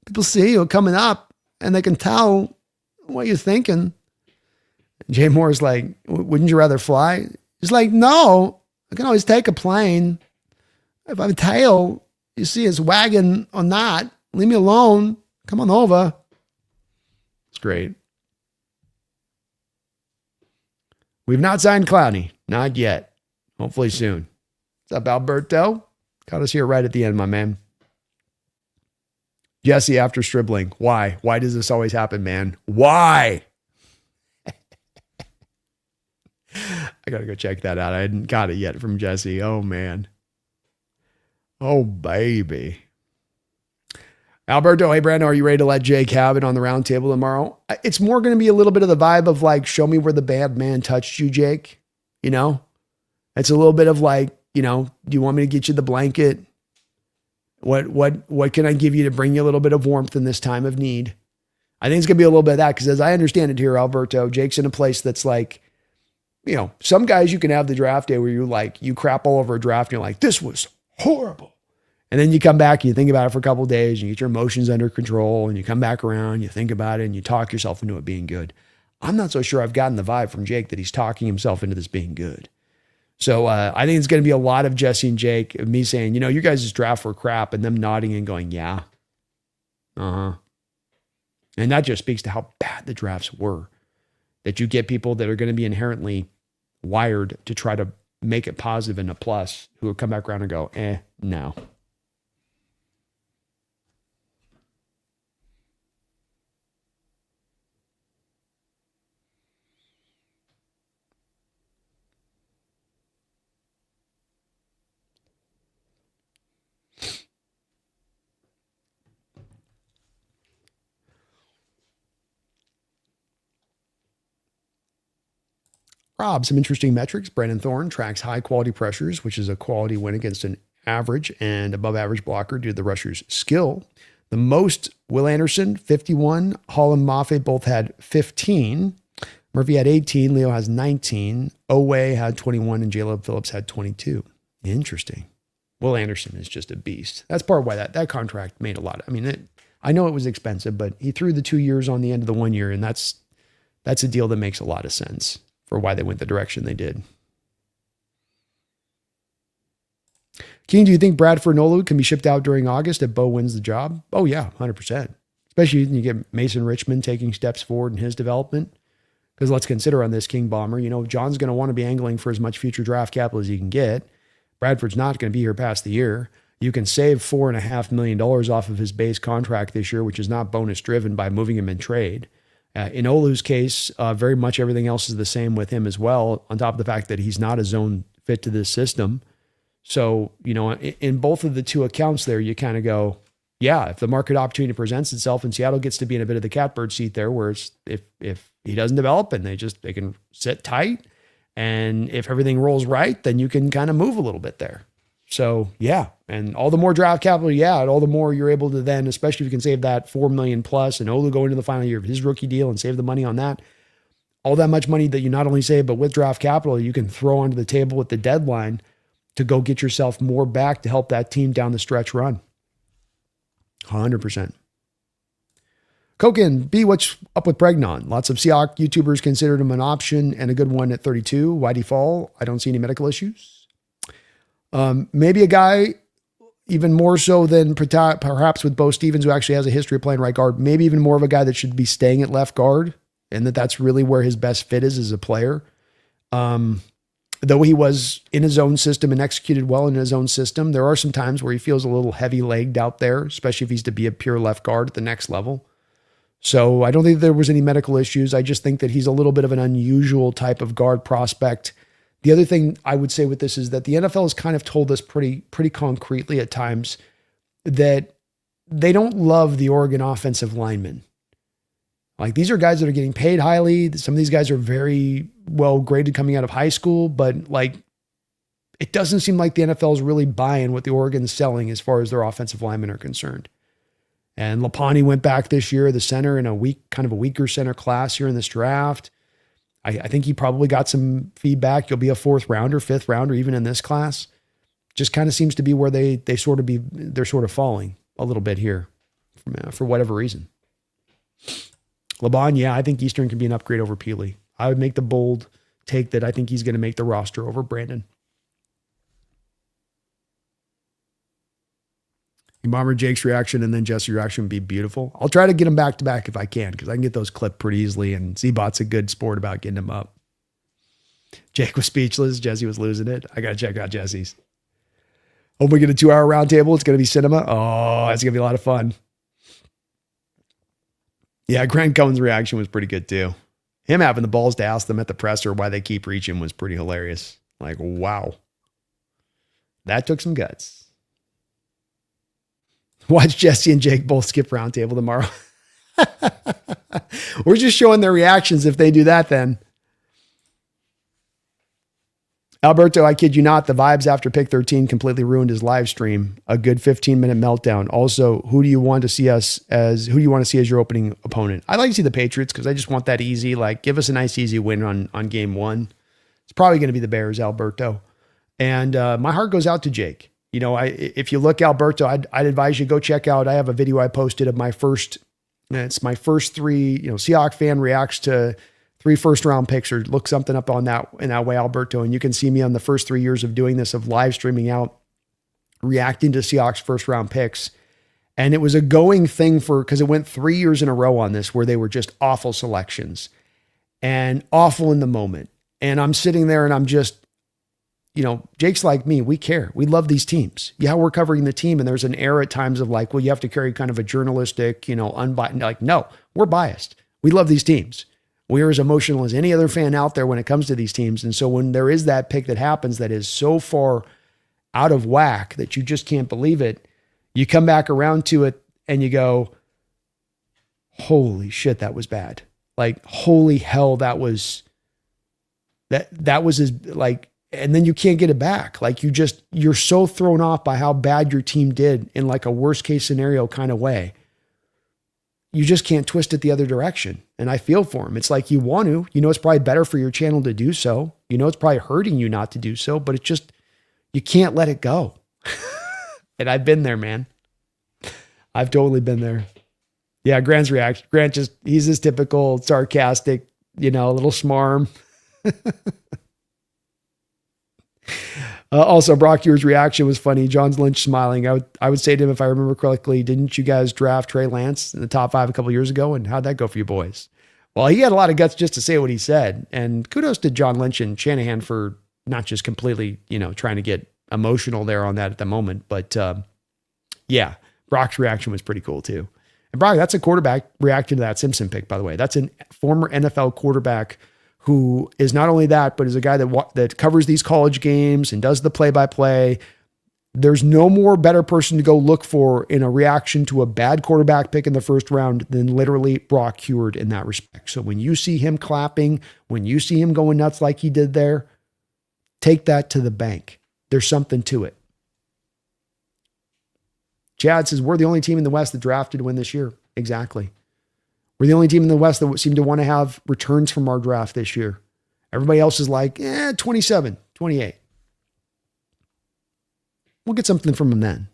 People see you coming up and they can tell what you're thinking. Jay Moore's like, wouldn't you rather fly? He's like, no, I can always take a plane. If I have a tail, you see it's wagging or not, leave me alone. Come on over. It's great. We've not signed Clowney. Not yet. Hopefully soon. What's up, Alberto? Got us here right at the end, my man. Jesse after Stribling. Why? Why does this always happen, man? Why? I got to go check that out. I hadn't got it yet from Jesse. Oh, man. Oh, baby. Alberto, hey, Brando, are you ready to let Jake have it on the round table tomorrow? It's more going to be a little bit of the vibe of like, show me where the bad man touched you, Jake. You know? It's a little bit of like, you know, do you want me to get you the blanket? What can I give you to bring you a little bit of warmth in this time of need? I think it's going to be a little bit of that because as I understand it here, Alberto, Jake's in a place that's like, you know, some guys you can have the draft day where you crap all over a draft and you're like, this was horrible. And then you come back and you think about it for a couple of days and you get your emotions under control and you come back around, you think about it and you talk yourself into it being good. I'm not so sure I've gotten the vibe from Jake that he's talking himself into this being good. So I think it's going to be a lot of Jesse and Jake, of me saying, you know, you guys' draft were crap and them nodding and going, yeah. Uh-huh. And that just speaks to how bad the drafts were. That you get people that are going to be inherently wired to try to make it positive and a plus who will come back around and go, no. Rob, some interesting metrics. Brandon Thorne tracks high quality pressures, which is a quality win against an average and above average blocker due to the rusher's skill. The most, Will Anderson, 51. Hall and Mafe both had 15. Murphy had 18. Leo has 19. Owe had 21 and J-Lo Phillips had 22. Interesting. Will Anderson is just a beast. That's part of why that contract made a lot. I mean, I know it was expensive, but he threw the 2 years on the end of the 1 year, and that's a deal that makes a lot of sense for why they went the direction they did. King, do you think Bradford Nolu can be shipped out during August if Beau wins the job? Oh yeah, 100%. Especially when you get Mason Richmond taking steps forward in his development. Because let's consider on this King Bomber, you know, John's going to want to be angling for as much future draft capital as he can get. Bradford's not going to be here past the year. You can save $4.5 million off of his base contract this year, which is not bonus driven by moving him in trade. In Olu's case, very much everything else is the same with him as well, on top of the fact that he's not a zone fit to this system. So, you know, in both of the two accounts there, you kind of go, yeah, if the market opportunity presents itself and Seattle gets to be in a bit of the catbird seat there, where it's, if he doesn't develop and they can sit tight, and if everything rolls right, then you can kind of move a little bit there. So yeah, and all the more draft capital, yeah, and all the more you're able to then, especially if you can save that $4 million plus and Olu go into the final year of his rookie deal and save the money on that, all that much money that you not only save, but with draft capital, you can throw onto the table at the deadline to go get yourself more back to help that team down the stretch run. 100%. Koken, B, what's up with Bregnon? Lots of Seahawks YouTubers considered him an option and a good one at 32. Why'd he fall? I don't see any medical issues. Maybe a guy even more so than perhaps with Beau Stevens, who actually has a history of playing right guard, maybe even more of a guy that should be staying at left guard, and that's really where his best fit is as a player. Though he was in his own system and executed well in his own system, there are some times where he feels a little heavy-legged out there, especially if he's to be a pure left guard at the next level. So I don't think there was any medical issues. I just think that he's a little bit of an unusual type of guard prospect. The other thing I would say with this is that the NFL has kind of told us pretty concretely at times that they don't love the Oregon offensive linemen. Like, these are guys that are getting paid highly. Some of these guys are very well graded coming out of high school, but like, it doesn't seem like the NFL is really buying what the Oregon's selling as far as their offensive linemen are concerned. And Lapani went back this year, the center, in a weaker center class here in this draft. I think he probably got some feedback. You'll be a 4th rounder, 5th rounder, even in this class. Just kind of seems to be where they're sort of falling a little bit here for whatever reason. LeBron, yeah, I think Eastern can be an upgrade over Peely. I would make the bold take that I think he's going to make the roster over Brandon. Bomber Jake's reaction and then Jesse's reaction would be beautiful. I'll try to get them back to back if I can, because I can get those clipped pretty easily, and Z-Bot's a good sport about getting them up. Jake was speechless. Jesse was losing it. I got to check out Jesse's. Hope we get a 2-hour roundtable. It's going to be cinema. Oh, it's going to be a lot of fun. Yeah, Grant Cohen's reaction was pretty good too. Him having the balls to ask them at the presser why they keep reaching was pretty hilarious. Like, wow. That took some guts. Watch Jesse and Jake both skip roundtable tomorrow. We're just showing their reactions if they do that then. Alberto, I kid you not, the vibes after pick 13 completely ruined his live stream. A good 15-minute meltdown. Also, who do you want to see as your opening opponent? I'd like to see the Patriots because I just want that easy. Like, give us a nice, easy win on game one. It's probably going to be the Bears, Alberto. And my heart goes out to Jake. You know, if you look, Alberto, I'd advise you go check out. I have a video I posted of my first 3, Seahawks fan reacts to 3 first-round picks, or look something up on that in that way, Alberto. And you can see me on the first 3 years of doing this, of live streaming out, reacting to Seahawks first-round picks. And it was a going thing because it went 3 years in a row on this where they were just awful selections and awful in the moment. And I'm sitting there and I'm just, Jake's like me. We care. We love these teams. Yeah, we're covering the team. And there's an air at times of like, well, you have to carry kind of a journalistic, unbiased. Like, no, we're biased. We love these teams. We are as emotional as any other fan out there when it comes to these teams. And so when there is that pick that happens that is so far out of whack that you just can't believe it, you come back around to it and you go, holy shit, that was bad. Like, holy hell, that was as like, and then you can't get it back. Like, you're so thrown off by how bad your team did in like a worst case scenario kind of way. You just can't twist it the other direction. And I feel for him. It's like you want to, it's probably better for your channel to do so. It's probably hurting you not to do so, but it's just, you can't let it go. And I've been there, man. I've totally been there. Yeah, Grant's reaction. Grant he's his typical sarcastic, a little smarm. Also, Brock Ewer's reaction was funny. John Lynch smiling. I would say to him, if I remember correctly, didn't you guys draft Trey Lance in the top 5 a couple years ago? And how'd that go for you boys? Well, he had a lot of guts just to say what he said. And kudos to John Lynch and Shanahan for not just completely, trying to get emotional there on that at the moment. But yeah, Brock's reaction was pretty cool too. And Brock, that's a quarterback reacting to that Simpson pick, by the way. That's a former NFL quarterback who is not only that, but is a guy that covers these college games and does the play-by-play. There's no more better person to go look for in a reaction to a bad quarterback pick in the first round than literally Brock Heward in that respect. So when you see him clapping, when you see him going nuts like he did there, take that to the bank. There's something to it. Chad says, we're the only team in the West that drafted to win this year. Exactly. We're the only team in the West that seem to want to have returns from our draft this year. Everybody else is like, 27, 28. We'll get something from him then.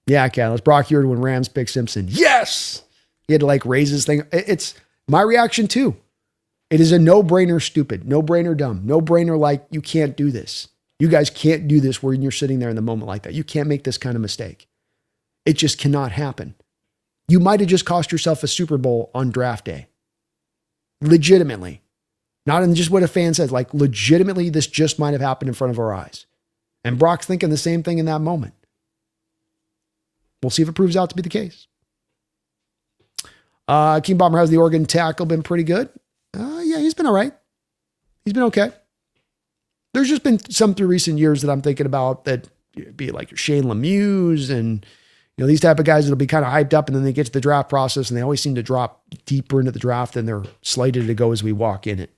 Yeah, Catalyst. Brock Heward when Rams pick Simpson. Yes! He had to like raise his thing. It's my reaction too. It is a no-brainer stupid, no-brainer dumb, no-brainer like you can't do this. You guys can't do this when you're sitting there in the moment like that. You can't make this kind of mistake. It just cannot happen. You might have just cost yourself a Super Bowl on draft day. Legitimately. Not in just what a fan says. Like, legitimately, this just might have happened in front of our eyes. And Brock's thinking the same thing in that moment. We'll see if it proves out to be the case. King Bomber, has the Oregon tackle been pretty good? Yeah, he's been all right. He's been okay. There's just been some through recent years that I'm thinking about that be like your Shane Lemieux and these type of guys that'll be kind of hyped up and then they get to the draft process and they always seem to drop deeper into the draft than they're slated to go as we walk in it.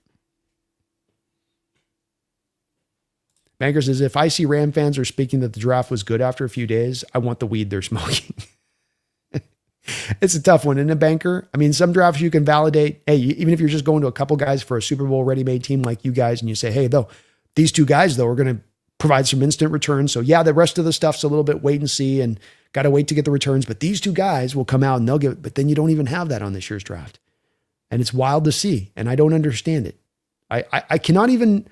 Banker says, if I see Ram fans are speaking that the draft was good after a few days, I want the weed they're smoking. It's a tough one, isn't it, Banker? I mean, some drafts you can validate. Hey, even if you're just going to a couple guys for a Super Bowl ready-made team like you guys and you say, hey, though, these 2 guys, though, are going to provide some instant returns. So yeah, the rest of the stuff's a little bit wait and see and got to wait to get the returns. But these 2 guys will come out and they'll give it. But then you don't even have that on this year's draft. And it's wild to see. And I don't understand it. I cannot even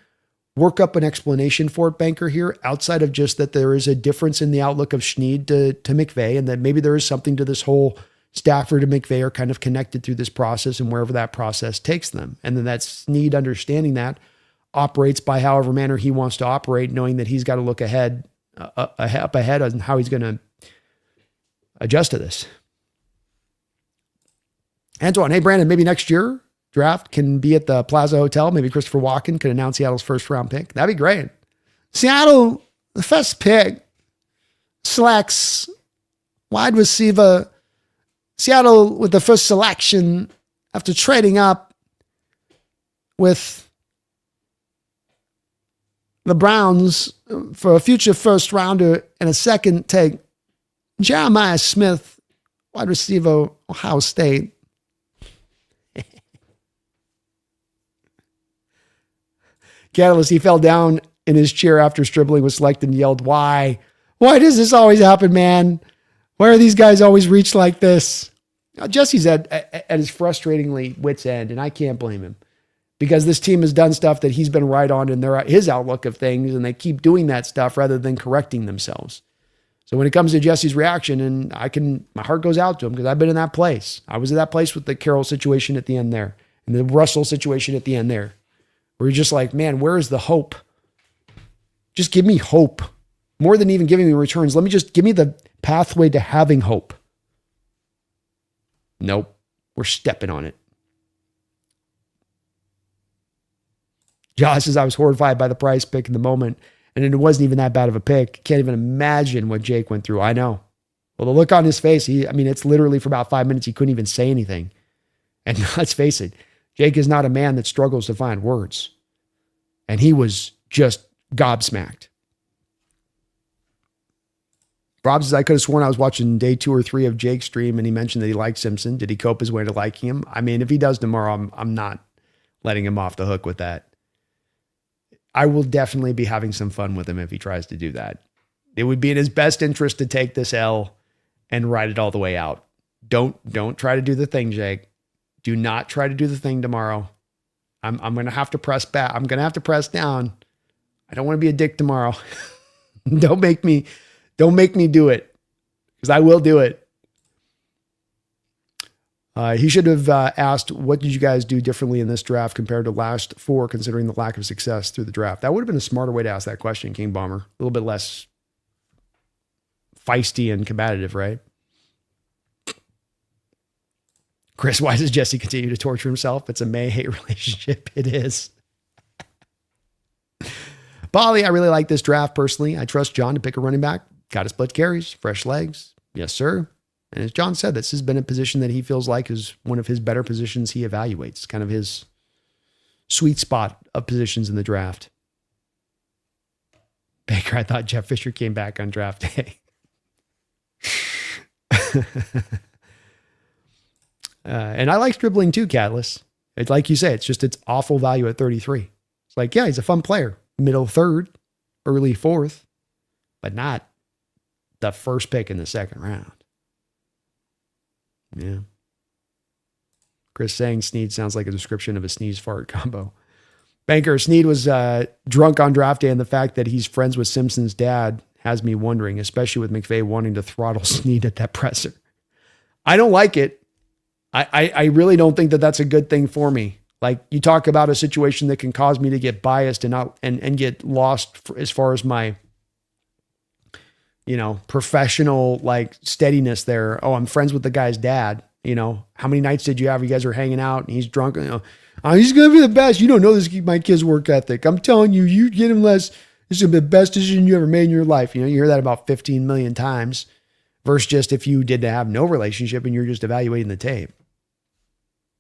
work up an explanation for it, Banker, here, outside of just that there is a difference in the outlook of Schneid to McVay, and that maybe there is something to this whole Stafford and McVay are kind of connected through this process and wherever that process takes them. And then that Schneid understanding that operates by however manner he wants to operate, knowing that he's got to look ahead on how he's going to adjust to this. Antoine, hey, Brandon, maybe next year draft can be at the Plaza Hotel. Maybe Christopher Walken could announce Seattle's first round pick. That'd be great. Seattle, the first pick, selects wide receiver. Seattle with the first selection after trading up with the Browns for a future first rounder and a second take. Jeremiah Smith, wide receiver, Ohio State. Catalyst, he fell down in his chair after Stribling was selected and yelled, "Why? Why does this always happen, man? Why are these guys always reached like this?" Now, Jesse's at his frustratingly wit's end, and I can't blame him because this team has done stuff that he's been right on in his outlook of things, and they keep doing that stuff rather than correcting themselves. So when it comes to Jesse's reaction, and my heart goes out to him because I've been in that place. I was in that place with the Carroll situation at the end there and the Russell situation at the end there. Where you're just like, man, where is the hope? Just give me hope. More than even giving me returns. Give me the pathway to having hope. Nope. We're stepping on it. Josh says, I was horrified by the Price pick in the moment, and it wasn't even that bad of a pick. Can't even imagine what Jake went through. I know. Well, the look on his face, it's literally for about 5 minutes, he couldn't even say anything. And let's face it, Jake is not a man that struggles to find words. And he was just gobsmacked. Rob says, I could have sworn I was watching day 2 or 3 of Jake's stream and he mentioned that he liked Simpson. Did he cope his way to liking him? If he does tomorrow, I'm not letting him off the hook with that. I will definitely be having some fun with him if he tries to do that. It would be in his best interest to take this L and ride it all the way out. Don't try to do the thing, Jake. Do not try to do the thing tomorrow. I'm going to have to press back. I'm going to have to press down. I don't want to be a dick tomorrow. Don't make me do it, because I will do it. He should have asked, what did you guys do differently in this draft compared to last 4, considering the lack of success through the draft? That would have been a smarter way to ask that question, King Bomber. A little bit less feisty and combative, right? Chris, why does Jesse continue to torture himself? It's a May-hate relationship. It is. Bolly, I really like this draft personally. I trust John to pick a running back. Got to split carries, fresh legs. Yes, sir. And as John said, this has been a position that he feels like is one of his better positions he evaluates. Kind of his sweet spot of positions in the draft. Baker, I thought Jeff Fisher came back on draft day. And I like dribbling too, Catalyst. It's like you say, it's awful value at 33. It's like, yeah, he's a fun player. Middle 3rd, early 4th, but not the first pick in the 2nd round. Yeah. Chris saying Snead sounds like a description of a sneeze fart combo. Banker, Snead was drunk on draft day, and the fact that he's friends with Simpson's dad has me wondering, especially with McVay wanting to throttle Snead at that presser. I don't like it. I really don't think that that's a good thing for me. Like, you talk about a situation that can cause me to get biased and get lost as far as my, professional steadiness there. Oh, I'm friends with the guy's dad. How many nights did you have? You guys are hanging out and he's drunk. He's going to be the best. You don't know this, my kid's work ethic. I'm telling you, you get him less. This is the best decision you ever made in your life. You hear that about 15 million times versus just if you did have no relationship and you're just evaluating the tape.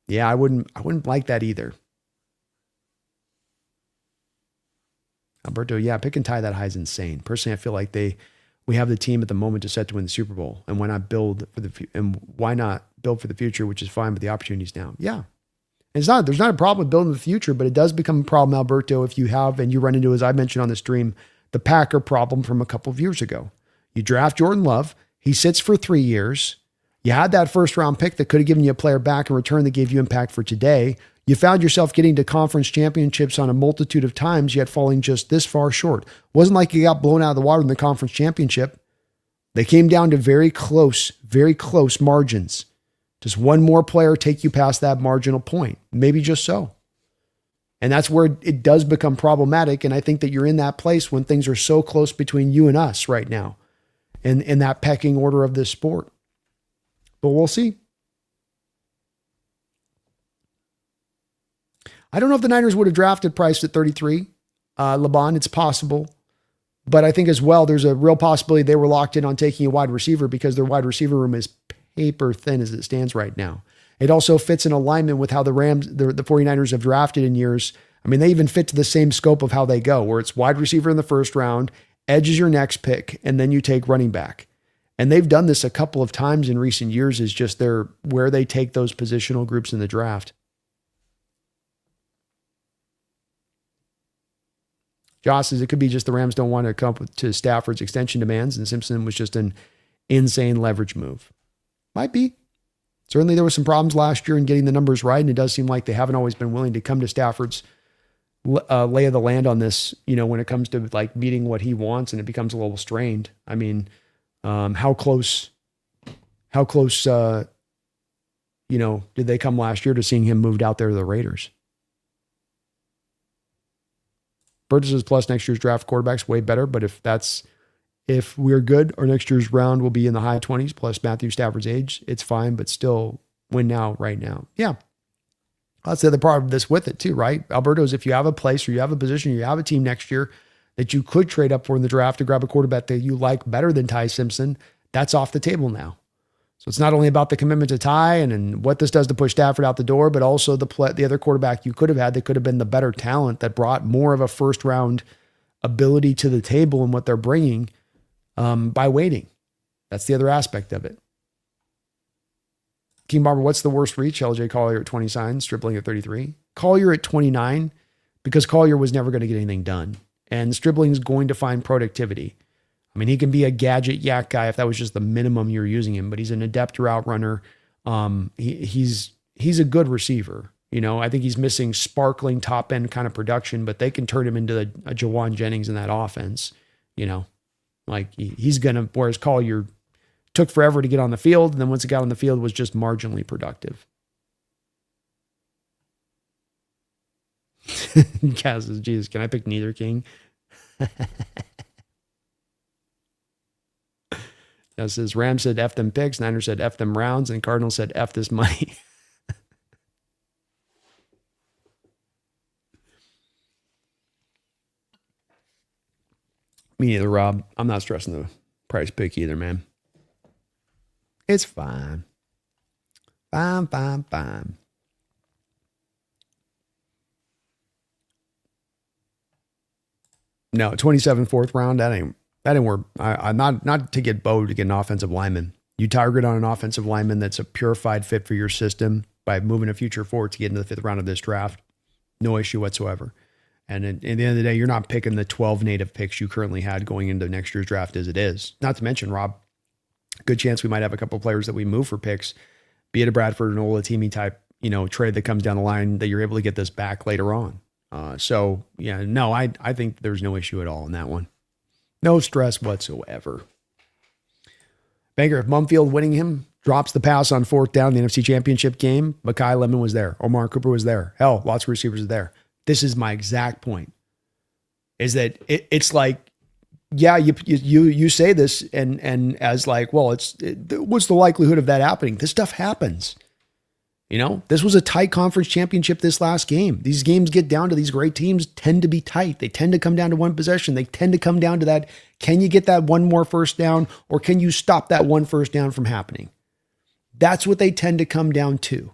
Yeah, I wouldn't like that either. Alberto, yeah, pick and tie that high is insane. Personally, I feel like we have the team at the moment to set to win the Super Bowl, and why not build for the future, which is fine, but the opportunity's now. Yeah. There's not a problem with building the future, but it does become a problem, Alberto, if you have, and you run into, as I mentioned on the stream, the Packer problem from a couple of years ago. You draft Jordan Love. He sits for 3 years. You had that first round pick that could have given you a player back in return that gave you impact for today. You found yourself getting to conference championships on a multitude of times, yet falling just this far short. Wasn't like you got blown out of the water in the conference championship. They came down to very close margins. Does one more player take you past that marginal point? Maybe just so. And that's where it does become problematic. And I think that you're in that place when things are so close between you and us right now in that pecking order of this sport. But we'll see. I don't know if the Niners would have drafted Price at 33. Laban, it's possible. But I think as well, there's a real possibility they were locked in on taking a wide receiver because their wide receiver room is paper thin as it stands right now. It also fits in alignment with how the 49ers have drafted in years. I mean, they even fit to the same scope of how they go, where it's wide receiver in the first round, edge is your next pick, and then you take running back. And they've done this a couple of times in recent years, is just where they take those positional groups in the draft. Josh says it could be just the Rams don't want to come to Stafford's extension demands, and Simpson was just an insane leverage move. Might be. Certainly there were some problems last year in getting the numbers right, and it does seem like they haven't always been willing to come to Stafford's lay of the land on this, when it comes to like meeting what he wants, and it becomes a little strained. I mean, how close, did they come last year to seeing him moved out there to the Raiders? Burgess plus next year's draft quarterback's way better, but if we're good, our next year's round will be in the high 20s plus Matthew Stafford's age. It's fine, but still win now, right now. Yeah. That's the other part of this with it too, right? Alberto's, if you have a place or you have a position, you have a team next year that you could trade up for in the draft to grab a quarterback that you like better than Ty Simpson, that's off the table now. So it's not only about the commitment to Ty and what this does to push Stafford out the door, but also the other quarterback you could have had that could have been the better talent that brought more of a first round ability to the table and what they're bringing by waiting. That's the other aspect of it. King Barber, what's the worst reach? LJ Collier at 20 signs, Stripling at 33. Collier at 29, because Collier was never going to get anything done. And Stripling's going to find productivity. I mean, he can be a gadget yak guy if that was just the minimum you're using him, but he's an adept route runner. He's a good receiver. I think he's missing sparkling top end kind of production, but they can turn him into a Jawan Jennings in that offense. Like he's going to, whereas Collier took forever to get on the field. And then once he got on the field was just marginally productive. Kaz says, Jesus, can I pick neither king? That says Rams said F them picks, Niners said F them rounds, and Cardinals said F this money. Me neither, Rob. I'm not stressing the price pick either, man. It's fine. Fine. No, 27 fourth round, that ain't work. I'm not to get Beau to get an offensive lineman. You target on an offensive lineman that's a purified fit for your system by moving a future forward to get into the fifth round of this draft. No issue whatsoever. And at the end of the day, you're not picking the 12 native picks you currently had going into next year's draft as it is. Not to mention, Rob, good chance we might have a couple of players that we move for picks, be it a Bradford and Olatimi type, trade that comes down the line that you're able to get this back later on. I think there's no issue at all in that one. No stress whatsoever. Baker, if Mumfield winning him drops the pass on fourth down in the NFC Championship game, Mekhi Lemon was there. Omar Cooper was there. Hell, lots of receivers are there. This is my exact point. Is that it's like, yeah, you say this and as like, well, what's the likelihood of that happening? This stuff happens. This was a tight conference championship this last game. These games get down to these great teams tend to be tight. They tend to come down to one possession. They tend to come down to that. Can you get that one more first down or can you stop that one first down from happening? That's what they tend to come down to.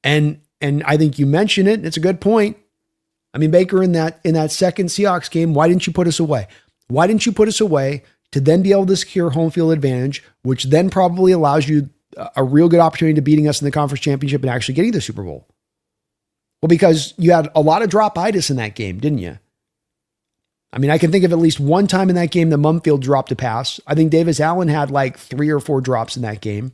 And I think you mentioned it. And it's a good point. I mean, Baker, in that second Seahawks game, why didn't you put us away? Why didn't you put us away to then be able to secure home field advantage, which then probably allows you a real good opportunity to beating us in the conference championship and actually getting the Super Bowl? Well, because you had a lot of drop-itis in that game, didn't you? I mean, I can think of at least one time in that game that Mumfield dropped a pass. I think Davis Allen had like 3 or 4 drops in that game.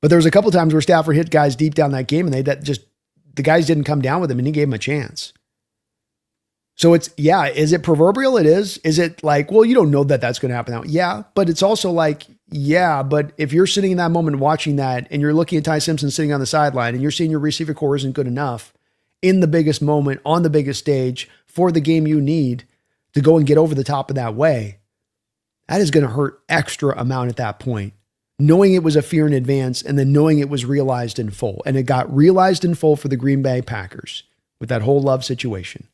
But there was a couple of times where Stafford hit guys deep down that game and the guys didn't come down with him and he gave him a chance. So is it proverbial? It is. Is it like, well, you don't know that that's going to happen now. Yeah. But it's also like, yeah, but if you're sitting in that moment watching that and you're looking at Ty Simpson sitting on the sideline and you're seeing your receiver core isn't good enough in the biggest moment on the biggest stage for the game you need to go and get over the top of that way, that is going to hurt extra amount at that point. Knowing it was a fear in advance and then knowing it was realized in full. And it got realized in full for the Green Bay Packers with that whole Love situation.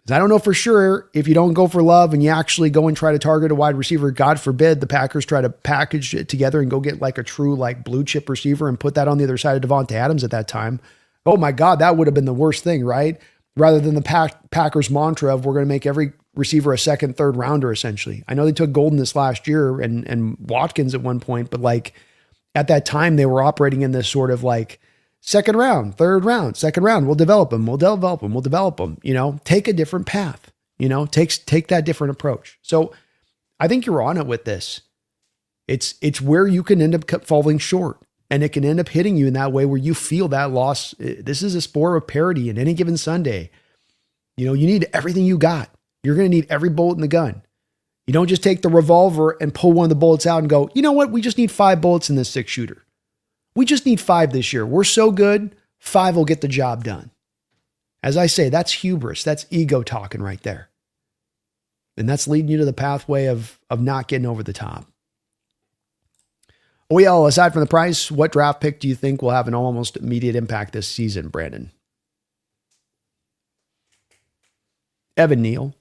I don't know for sure if you don't go for Love and you actually go and try to target a wide receiver, God forbid the Packers try to package it together and go get like a true like blue chip receiver and put that on the other side of Devontae Adams at that time. Oh my God, that would have been the worst thing, right? Rather than the Packers mantra of we're going to make every receiver a second, third rounder, essentially. I know they took Golden this last year and Watkins at one point, but like at that time they were operating in this sort of like second round, third round, second round. We'll develop them. We'll develop them. Take a different path, take that different approach. So I think you're on it with this. It's where you can end up falling short and it can end up hitting you in that way where you feel that loss. This is a sport of parity in any given Sunday. You need everything you got. You're going to need every bullet in the gun. You don't just take the revolver and pull one of the bullets out and go, you know what? We just need 5 bullets in this 6-shooter. We just need 5 this year. We're so good, 5 will get the job done. As I say, that's hubris. That's ego talking right there. And that's leading you to the pathway of not getting over the top. OEL, aside from the price, what draft pick do you think will have an almost immediate impact this season, Brandon? Evan Neal.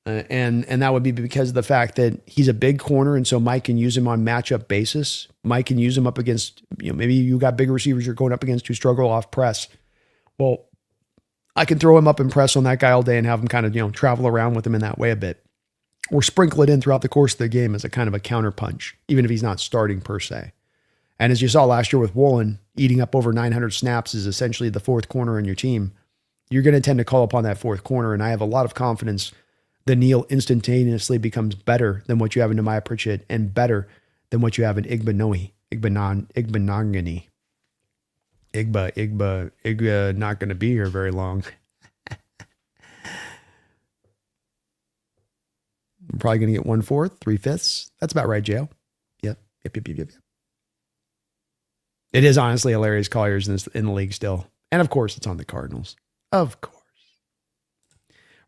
And that would be because of the fact that he's a big corner, and so Mike can use him on matchup basis. Mike can use him up against, maybe you got bigger receivers you're going up against who struggle off press. Well, I can throw him up and press on that guy all day and have him kind of, travel around with him in that way a bit. Or sprinkle it in throughout the course of the game as a kind of a counter punch, even if he's not starting per se. And as you saw last year with Woolen, eating up over 900 snaps is essentially the fourth corner in your team. You're going to tend to call upon that fourth corner, and I have a lot of confidence that Neal instantaneously becomes better than what you have in Nehemiah Pritchett and better than what you have in Igbanogany. Igba not going to be here very long. I'm probably going to get 1/4, 3/5. That's about right, Jail. Yep. It is honestly hilarious Colliers in the league still. And of course, it's on the Cardinals. Of course.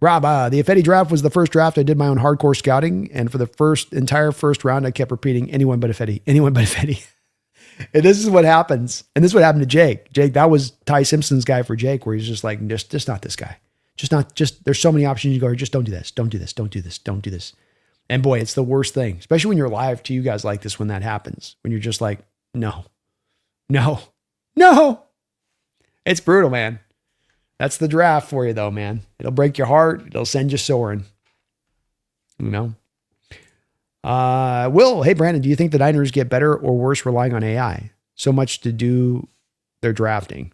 Rob, the Ifedi draft was the first draft I did my own hardcore scouting. And for the entire first round, I kept repeating, anyone but Ifedi, anyone but Ifedi. And this is what happens. And this is what happened to Jake. Jake, that was Ty Simpson's guy for Jake, where he's just like, just not this guy. There's so many options. You go, just don't do this. Don't do this. Don't do this. Don't do this. And boy, it's the worst thing, especially when you're live to you guys like this, when that happens, when you're just like, no. It's brutal, man. That's the draft for you though, man. It'll break your heart. It'll send you soaring. Will, hey, Brandon, do you think the Niners get better or worse relying on AI so much to do their drafting?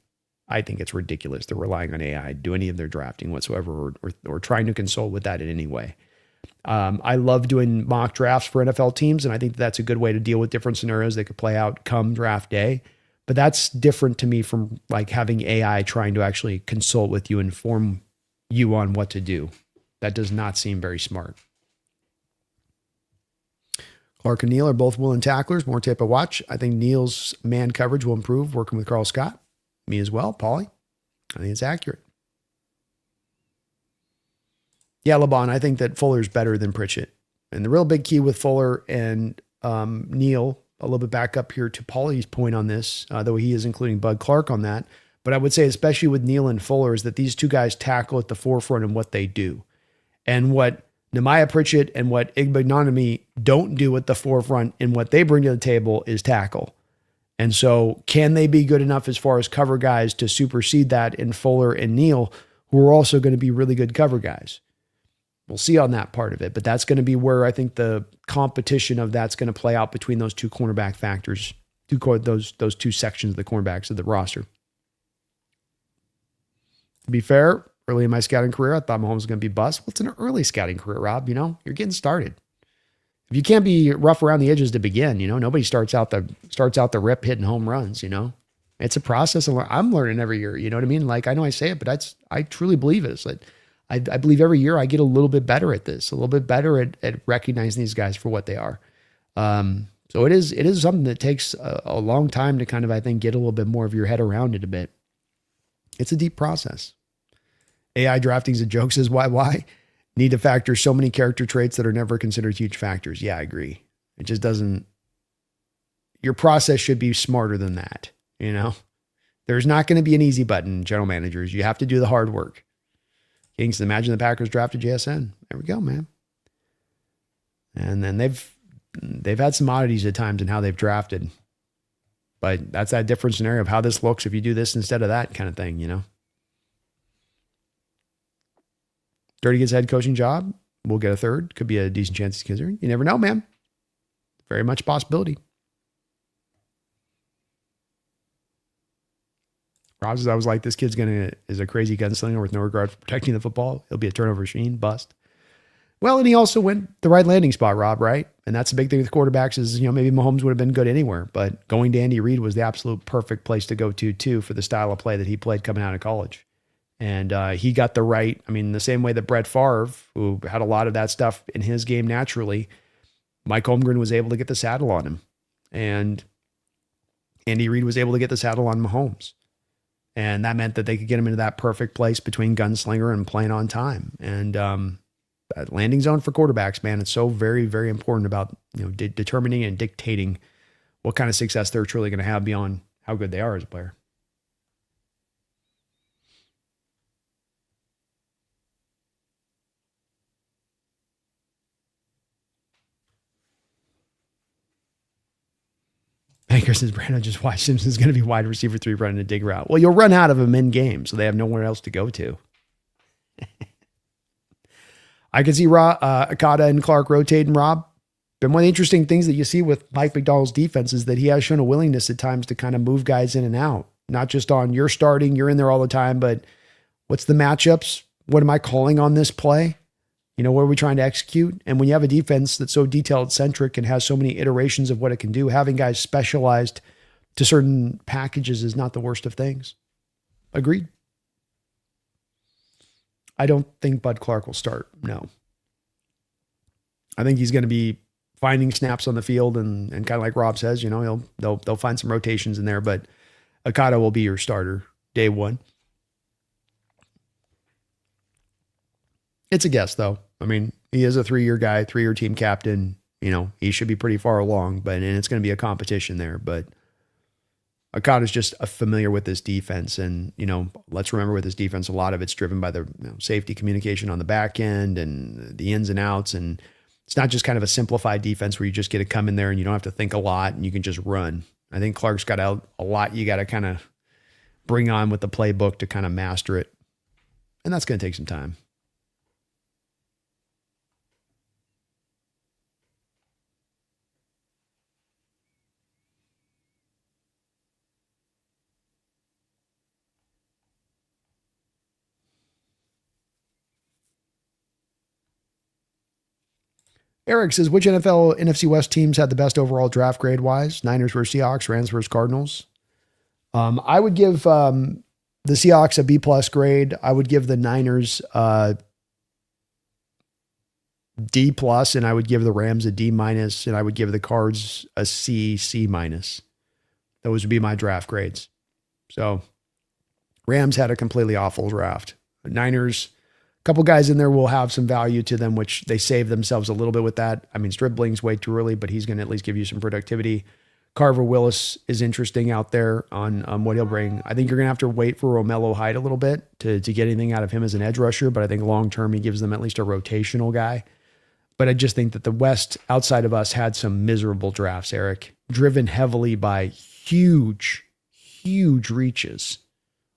I think it's ridiculous. They're relying on AI to do any of their drafting whatsoever or trying to consult with that in any way. I love doing mock drafts for NFL teams, and I think that's a good way to deal with different scenarios that could play out come draft day. But that's different to me from like having AI trying to actually consult with you, inform you on what to do. That does not seem very smart. Clark and Neal are both willing tacklers. More tape to watch. I think Neal's man coverage will improve working with Carl Scott. Me as well, Paulie. I think it's accurate. Yeah, LeBon, I think that Fuller's better than Pritchett. And the real big key with Fuller and Neal, a little bit back up here to Paulie's point on this, though he is including Bud Clark on that. But I would say, especially with Neal and Fuller, is that these two guys tackle at the forefront in what they do. And what Nehemiah Pritchett and what Igbanogany don't do at the forefront in what they bring to the table is tackle. And so can they be good enough as far as cover guys to supersede that in Fuller and Neal, who are also going to be really good cover guys? We'll see on that part of it, but that's going to be where I think the competition of that's going to play out between those two cornerback factors, those two sections of the cornerbacks of the roster. To be fair, early in my scouting career, I thought Mahomes was going to be bust. Well, it's an early scouting career, Rob. You're getting started. If you can't be rough around the edges to begin, nobody starts out the rip hitting home runs, It's a process. I'm learning every year, you know what I mean? Like, I know I say it, but I truly believe it. It's like, I believe every year I get a little bit better at this, a little bit better at recognizing these guys for what they are. So it is something that takes a long time to kind of, I think, get a little bit more of your head around it a bit. It's a deep process. AI drafting's a joke, says why? Need to factor so many character traits that are never considered huge factors. Yeah, I agree. It just doesn't, your process should be smarter than that. There's not going to be an easy button, general managers. You have to do the hard work. Kings, imagine the Packers drafted JSN. There we go, man. And then they've had some oddities at times in how they've drafted. But that's that different scenario of how this looks if you do this instead of that kind of thing, Dirty gets a head coaching job. We'll get a third. Could be a decent chance he's considered. You never know, man. Very much a possibility. Rob says, I was like, this kid's is a crazy gunslinger with no regard for protecting the football. He'll be a turnover machine, bust. Well, and he also went the right landing spot, Rob, right? And that's the big thing with quarterbacks is, maybe Mahomes would have been good anywhere, but going to Andy Reid was the absolute perfect place to go to, too, for the style of play that he played coming out of college. And he got the same way that Brett Favre, who had a lot of that stuff in his game naturally, Mike Holmgren was able to get the saddle on him. And Andy Reid was able to get the saddle on Mahomes. And that meant that they could get him into that perfect place between gunslinger and playing on time. And that landing zone for quarterbacks, man, it's so very, very important about determining and dictating what kind of success they're truly going to have beyond how good they are as a player. Baker says, Brandon just watched Simpson's going to be wide receiver 3 running a dig route. Well, you'll run out of them in game, so they have nowhere else to go to. I can see Okada and Clark rotating, Rob. And one of the interesting things that you see with Mike Macdonald's defense is that he has shown a willingness at times to kind of move guys in and out. Not just on you're starting, you're in there all the time, but what's the matchups? What am I calling on this play? What are we trying to execute? And when you have a defense that's so detailed-centric and has so many iterations of what it can do, having guys specialized to certain packages is not the worst of things. Agreed. I don't think Bud Clark will start. No. I think he's going to be finding snaps on the field and kind of like Rob says, they'll find some rotations in there, but Okada will be your starter day one. It's a guess, though. I mean, he is a 3-year guy, 3-year team captain. He should be pretty far along, and it's going to be a competition there. But Okada's just familiar with this defense. And, let's remember with this defense, a lot of it's driven by the safety communication on the back end and the ins and outs. And it's not just kind of a simplified defense where you just get to come in there and you don't have to think a lot and you can just run. I think Clark's got a lot you got to kind of bring on with the playbook to kind of master it. And that's going to take some time. Eric says, which NFC West teams had the best overall draft grade wise? Niners versus Seahawks, Rams versus Cardinals. I would give the Seahawks a B+ grade. I would give the Niners D+, and I would give the Rams a D-, and I would give the Cards a C+. Those would be my draft grades. So Rams had a completely awful draft. Niners, couple guys in there will have some value to them, which they save themselves a little bit with that. I mean, Stribling's way too early, but he's going to at least give you some productivity. Carver Willis is interesting out there on what he'll bring. I think you're going to have to wait for Romello Hyde a little bit to get anything out of him as an edge rusher, but I think long-term he gives them at least a rotational guy. But I just think that the West, outside of us, had some miserable drafts, Eric, driven heavily by huge, huge reaches.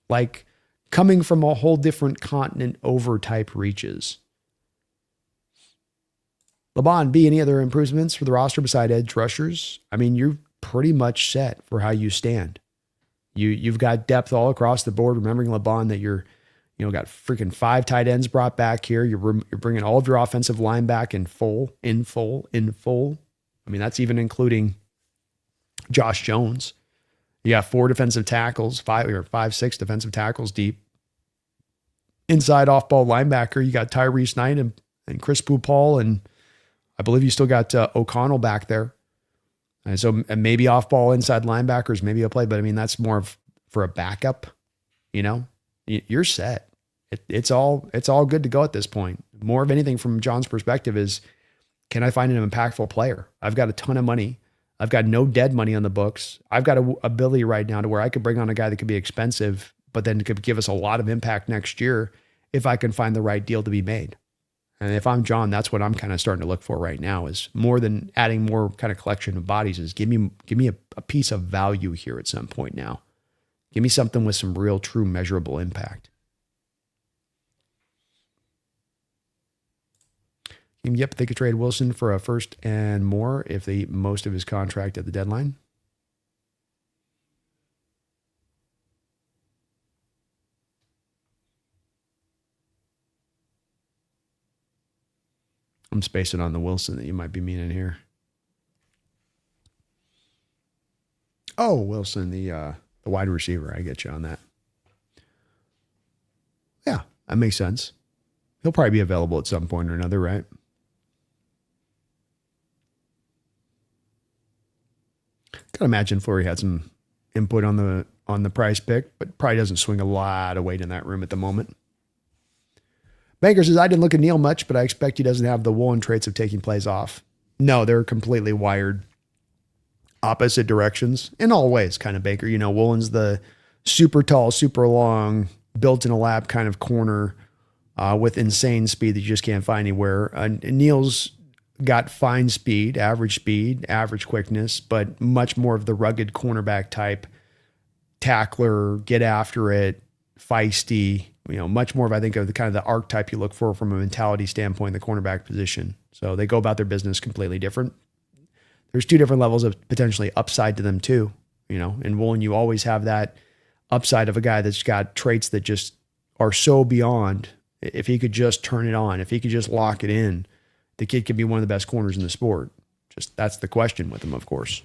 Like, coming from a whole different continent over type reaches. LeBon, B, any other improvements for the roster beside edge rushers? I mean, you're pretty much set for how you stand. You've got depth all across the board. Remembering LeBon that you're got freaking 5 tight ends brought back here. You're bringing all of your offensive line back in full. I mean, that's even including Josh Jones. You got 4 defensive tackles, 6 defensive tackles deep. Inside off-ball linebacker, you got Tyrese Knight and Chris Paul, and I believe you still got O'Connell back there. And so maybe off-ball inside linebackers, maybe a play, but I mean, that's more for a backup. You're set. It's all good to go at this point. More of anything from John's perspective is, can I find an impactful player? I've got a ton of money. I've got no dead money on the books. I've got an ability right now to where I could bring on a guy that could be expensive, but then could give us a lot of impact next year if I can find the right deal to be made. And if I'm John, that's what I'm kind of starting to look for right now, is more than adding more kind of collection of bodies, is give me a piece of value here at some point now. Give me something with some real, true, measurable impact. Yep, they could trade Wilson for a first and more if they eat most of his contract at the deadline. I'm spacing on the Wilson that you might be meaning here. Oh, Wilson, the wide receiver. I get you on that. Yeah, that makes sense. He'll probably be available at some point or another, right? Gotta imagine Fleury had some input on the price pick, but probably doesn't swing a lot of weight in that room at the moment. Banker says, I didn't look at Neal much, but I expect he doesn't have the Woolen traits of taking plays off. No, they're completely wired opposite directions in all ways, kind of Baker. Woolen's the super tall, super long, built in a lab kind of corner with insane speed that you just can't find anywhere. Neal's got fine speed, average quickness, but much more of the rugged cornerback type, tackler, get after it, feisty, much more of, I think, of the kind of the archetype you look for from a mentality standpoint, the cornerback position. So they go about their business completely different. There's 2 different levels of potentially upside to them too. In Woolen, you always have that upside of a guy that's got traits that just are so beyond. If he could just turn it on, if he could just lock it in, the kid could be one of the best corners in the sport. Just that's the question with him, of course.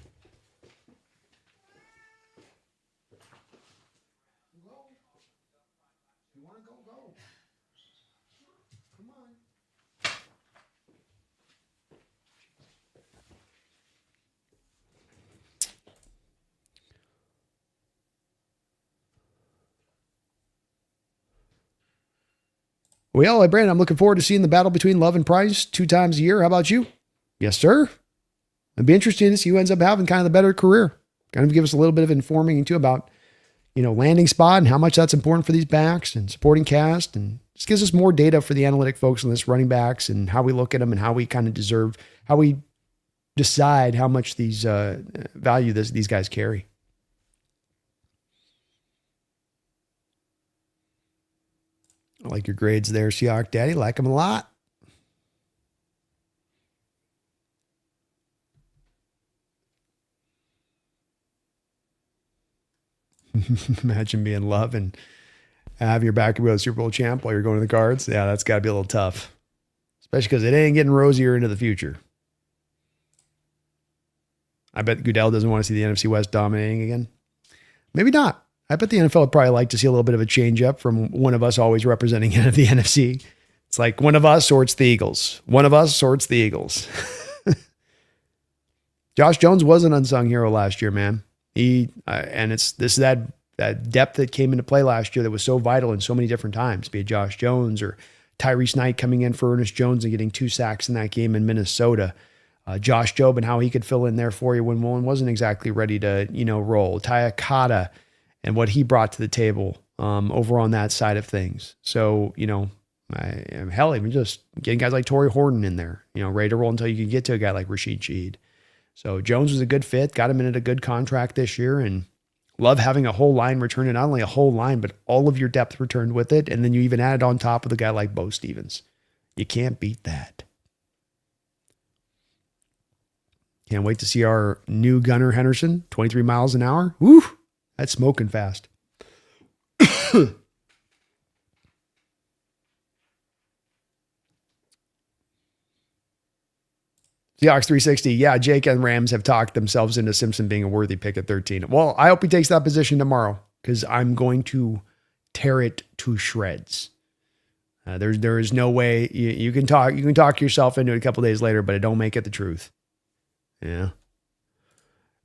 Well, hey, Brandon, I'm looking forward to seeing the battle between Love and Price 2 times a year. How about you? Yes, sir. It'd be interesting to see who ends up having kind of the better career. Kind of give us a little bit of informing too about, landing spot and how much that's important for these backs and supporting cast, and just gives us more data for the analytic folks on this running backs and how we look at them and how we kind of how we decide how much these value these guys carry. I like your grades there, Seahawk Daddy. Like them a lot. Imagine being Love and have your back be a Super Bowl champ while you're going to the Cards. Yeah, that's got to be a little tough. Especially because it ain't getting rosier into the future. I bet Goodell doesn't want to see the NFC West dominating again. Maybe not. I bet the NFL would probably like to see a little bit of a change up from one of us always representing the NFC. It's like one of us or it's the Eagles. One of us or it's the Eagles. Josh Jones was an unsung hero last year, man. And it's that depth that came into play last year that was so vital in so many different times, be it Josh Jones or Tyrese Knight coming in for Ernest Jones and getting 2 sacks in that game in Minnesota. Josh Jobe and how he could fill in there for you when one wasn't exactly ready to, roll. Tayakata and what he brought to the table over on that side of things. So, hell, even just getting guys like Torrey Horton in there, ready to roll until you can get to a guy like Rashid Shaheed. So Jones was a good fit, got him in at a good contract this year, and love having a whole line return, and not only a whole line, but all of your depth returned with it. And then you even added on top of a guy like Beau Stevens. You can't beat that. Can't wait to see our new gunner Henderson, 23 miles an hour. Woo! That's smoking fast. Seahawks 360. Yeah, Jake and Rams have talked themselves into Simpson being a worthy pick at 13. Well, I hope he takes that position tomorrow because I'm going to tear it to shreds. There is no way you can talk yourself into it a couple days later, but it don't make it the truth. Yeah.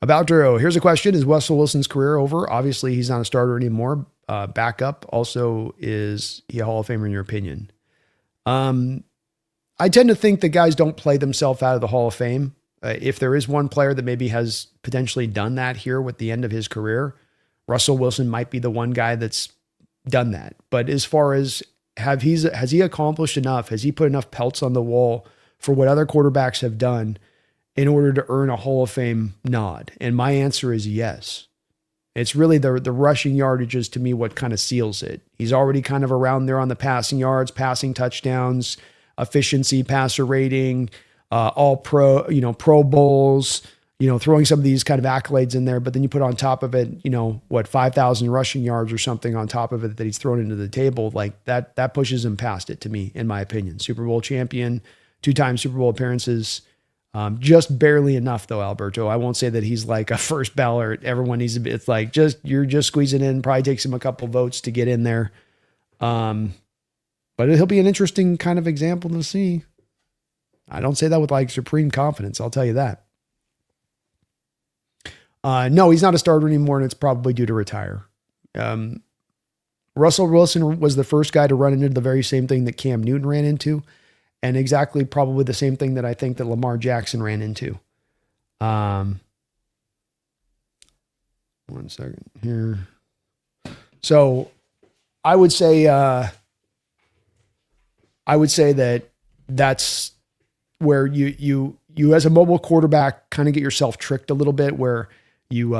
About Duro, here's a question. Is Russell Wilson's career over? Obviously, he's not a starter anymore. Backup. Also, is he a Hall of Famer in your opinion? I tend to think that guys don't play themselves out of the Hall of Fame. If there is one player that maybe has potentially done that here with the end of his career, Russell Wilson might be the one guy that's done that. But as far as has he accomplished enough? Has he put enough pelts on the wall for what other quarterbacks have done in order to earn a Hall of Fame nod? And my answer is yes. It's really the rushing yardages to me what kind of seals it. He's already kind of around there on the passing yards, passing touchdowns, efficiency, passer rating, all pro, Pro Bowls, throwing some of these kind of accolades in there. But then you put on top of it, 5,000 rushing yards or something on top of it that he's thrown into the table. Like that pushes him past it to me, in my opinion. Super Bowl champion, 2-time Super Bowl appearances. Just barely enough though, Alberto. I won't say that he's like a first ballot. Everyone needs to be, it's like you're just squeezing in, probably takes him a couple votes to get in there. But he'll be an interesting kind of example to see. I don't say that with like supreme confidence. I'll tell you that. No, he's not a starter anymore, and it's probably due to retire. Russell Wilson was the first guy to run into the very same thing that Cam Newton ran into, and exactly probably the same thing that I think that Lamar Jackson ran into. 1 second here. So I would say that that's where you as a mobile quarterback kind of get yourself tricked a little bit, where you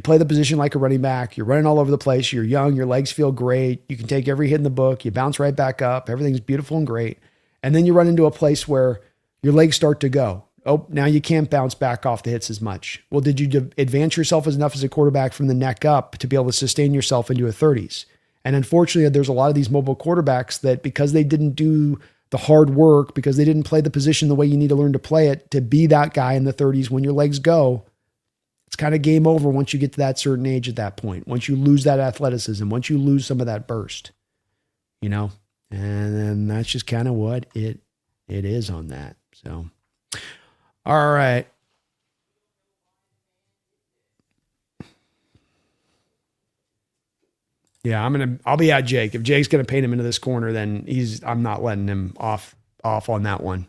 play the position like a running back. You're running all over the place. You're young. Your legs feel great. You can take every hit in the book. You bounce right back up. Everything's beautiful and great. And then you run into a place where your legs start to go. Oh, now you can't bounce back off the hits as much. Well, did you advance yourself enough as a quarterback from the neck up to be able to sustain yourself into a 30s? And unfortunately, there's a lot of these mobile quarterbacks that because they didn't do the hard work, because they didn't play the position the way you need to learn to play it, to be that guy in the 30s when your legs go, it's kind of game over once you get to that certain age at that point. Once you lose that athleticism, once you lose some of that burst, and then that's just kind of what it is on that. So, all right. Yeah, I'll be at Jake. If Jake's going to paint him into this corner, then I'm not letting him off on that one.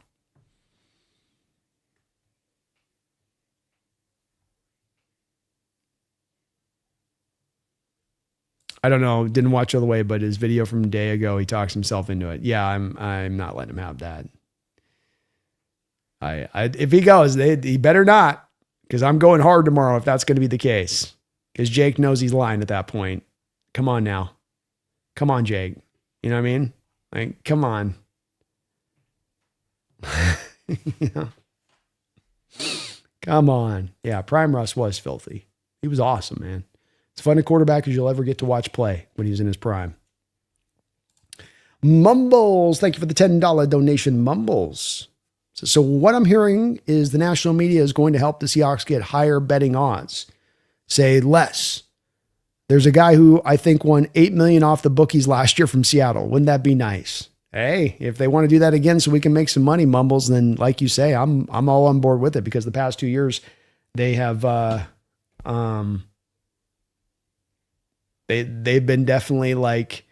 I don't know. Didn't watch all the way, but his video from a day ago, he talks himself into it. Yeah, I'm not letting him have that. If he goes, he better not, because I'm going hard tomorrow if that's going to be the case. Because Jake knows he's lying at that point. Come on now. Come on, Jake. You know what I mean? Like, come on. Come on. Yeah, Prime Russ was filthy. He was awesome, man. As fun a quarterback as you'll ever get to watch play when he was in his prime. Mumbles. Thank you for the $10 donation, Mumbles. So what I'm hearing is the national media is going to help the Seahawks get higher betting odds. Say less. There's a guy who I think won $8 million off the bookies last year from Seattle. Wouldn't that be nice? Hey, if they want to do that again so we can make some money, Mumbles, then like you say, I'm all on board with it, because the past 2 years they have they've been definitely like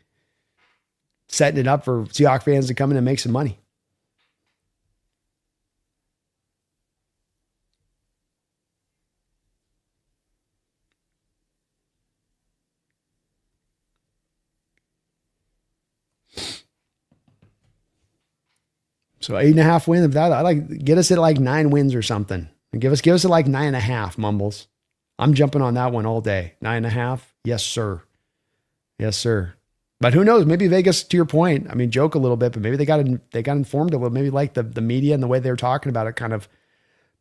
setting it up for Seahawks fans to come in and make some money. So 8.5 wins. If that, I like, get us at like 9 wins or something. And give us at like 9.5, Mumbles. I'm jumping on that one all day. 9.5. Yes, sir. Yes, sir. But who knows? Maybe Vegas, to your point, I mean, joke a little bit, but maybe they got informed a little. Maybe like the media and the way they were talking about it kind of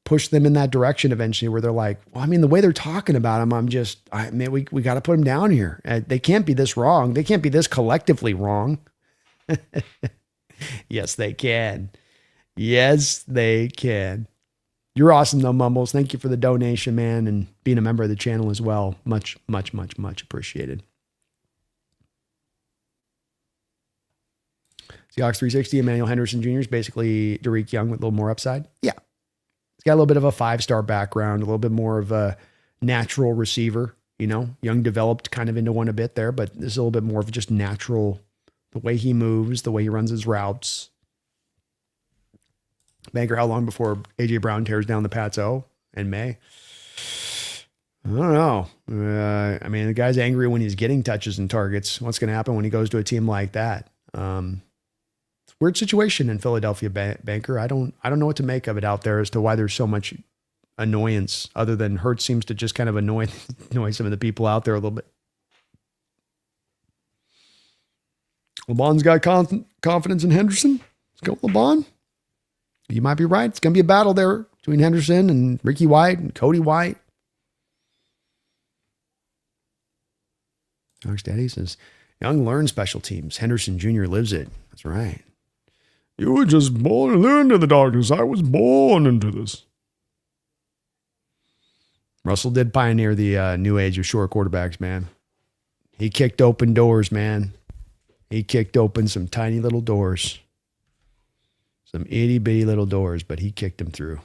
pushed them in that direction eventually, where they're like, well, I mean, the way they're talking about him, we got to put him down here. They can't be this wrong. They can't be this collectively wrong. Yes, they can. Yes, they can. You're awesome though, Mumbles. Thank you for the donation, man, and being a member of the channel as well. Much, much, much, much appreciated. Seahawks 360, Emmanuel Henderson Jr. is basically Derek Young with a little more upside. Yeah. He's got a little bit of a 5-star background, a little bit more of a natural receiver, Young developed kind of into one a bit there, but this is a little bit more of just natural, the way he moves, the way he runs his routes. Banker, how long before A.J. Brown tears down the Pats O in May? I don't know. The guy's angry when he's getting touches and targets. What's going to happen when he goes to a team like that? It's a weird situation in Philadelphia, Banker. I don't know what to make of it out there as to why there's so much annoyance, other than Hurts seems to just kind of annoy some of the people out there a little bit. LeBron's got confidence in Henderson. Let's go, LeBron. You might be right. It's going to be a battle there between Henderson and Ricky White and Cody White. Alex Daddy says, Young learns special teams. Henderson Jr. lives it. That's right. You were just born into the darkness. I was born into this. Russell did pioneer the new age of short quarterbacks, man. He kicked open doors, man. He kicked open some tiny little doors. Some itty bitty little doors, but he kicked them through.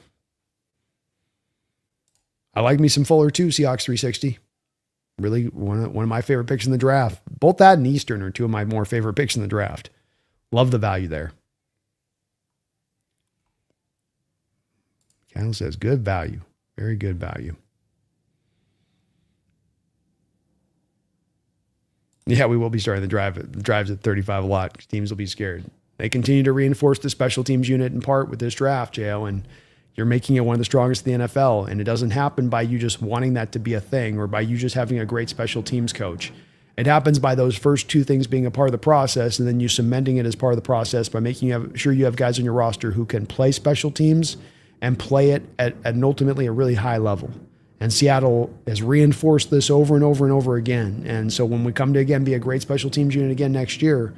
I like me some Fuller too, Seahawks 360. Really one of my favorite picks in the draft. Both that and Eastern are two of my more favorite picks in the draft. Love the value there. Cal says good value. Very good value. Yeah, we will be starting the drives at 35 a lot. Teams will be scared. They continue to reinforce the special teams unit in part with this draft, JL, and you're making it one of the strongest in the NFL. And it doesn't happen by you just wanting that to be a thing or by you just having a great special teams coach. It happens by those first two things being a part of the process, and then you cementing it as part of the process by making sure you have guys on your roster who can play special teams and play it at an ultimately a really high level. And Seattle has reinforced this over and over and over again. And so when we come to, again, be a great special teams unit again next year,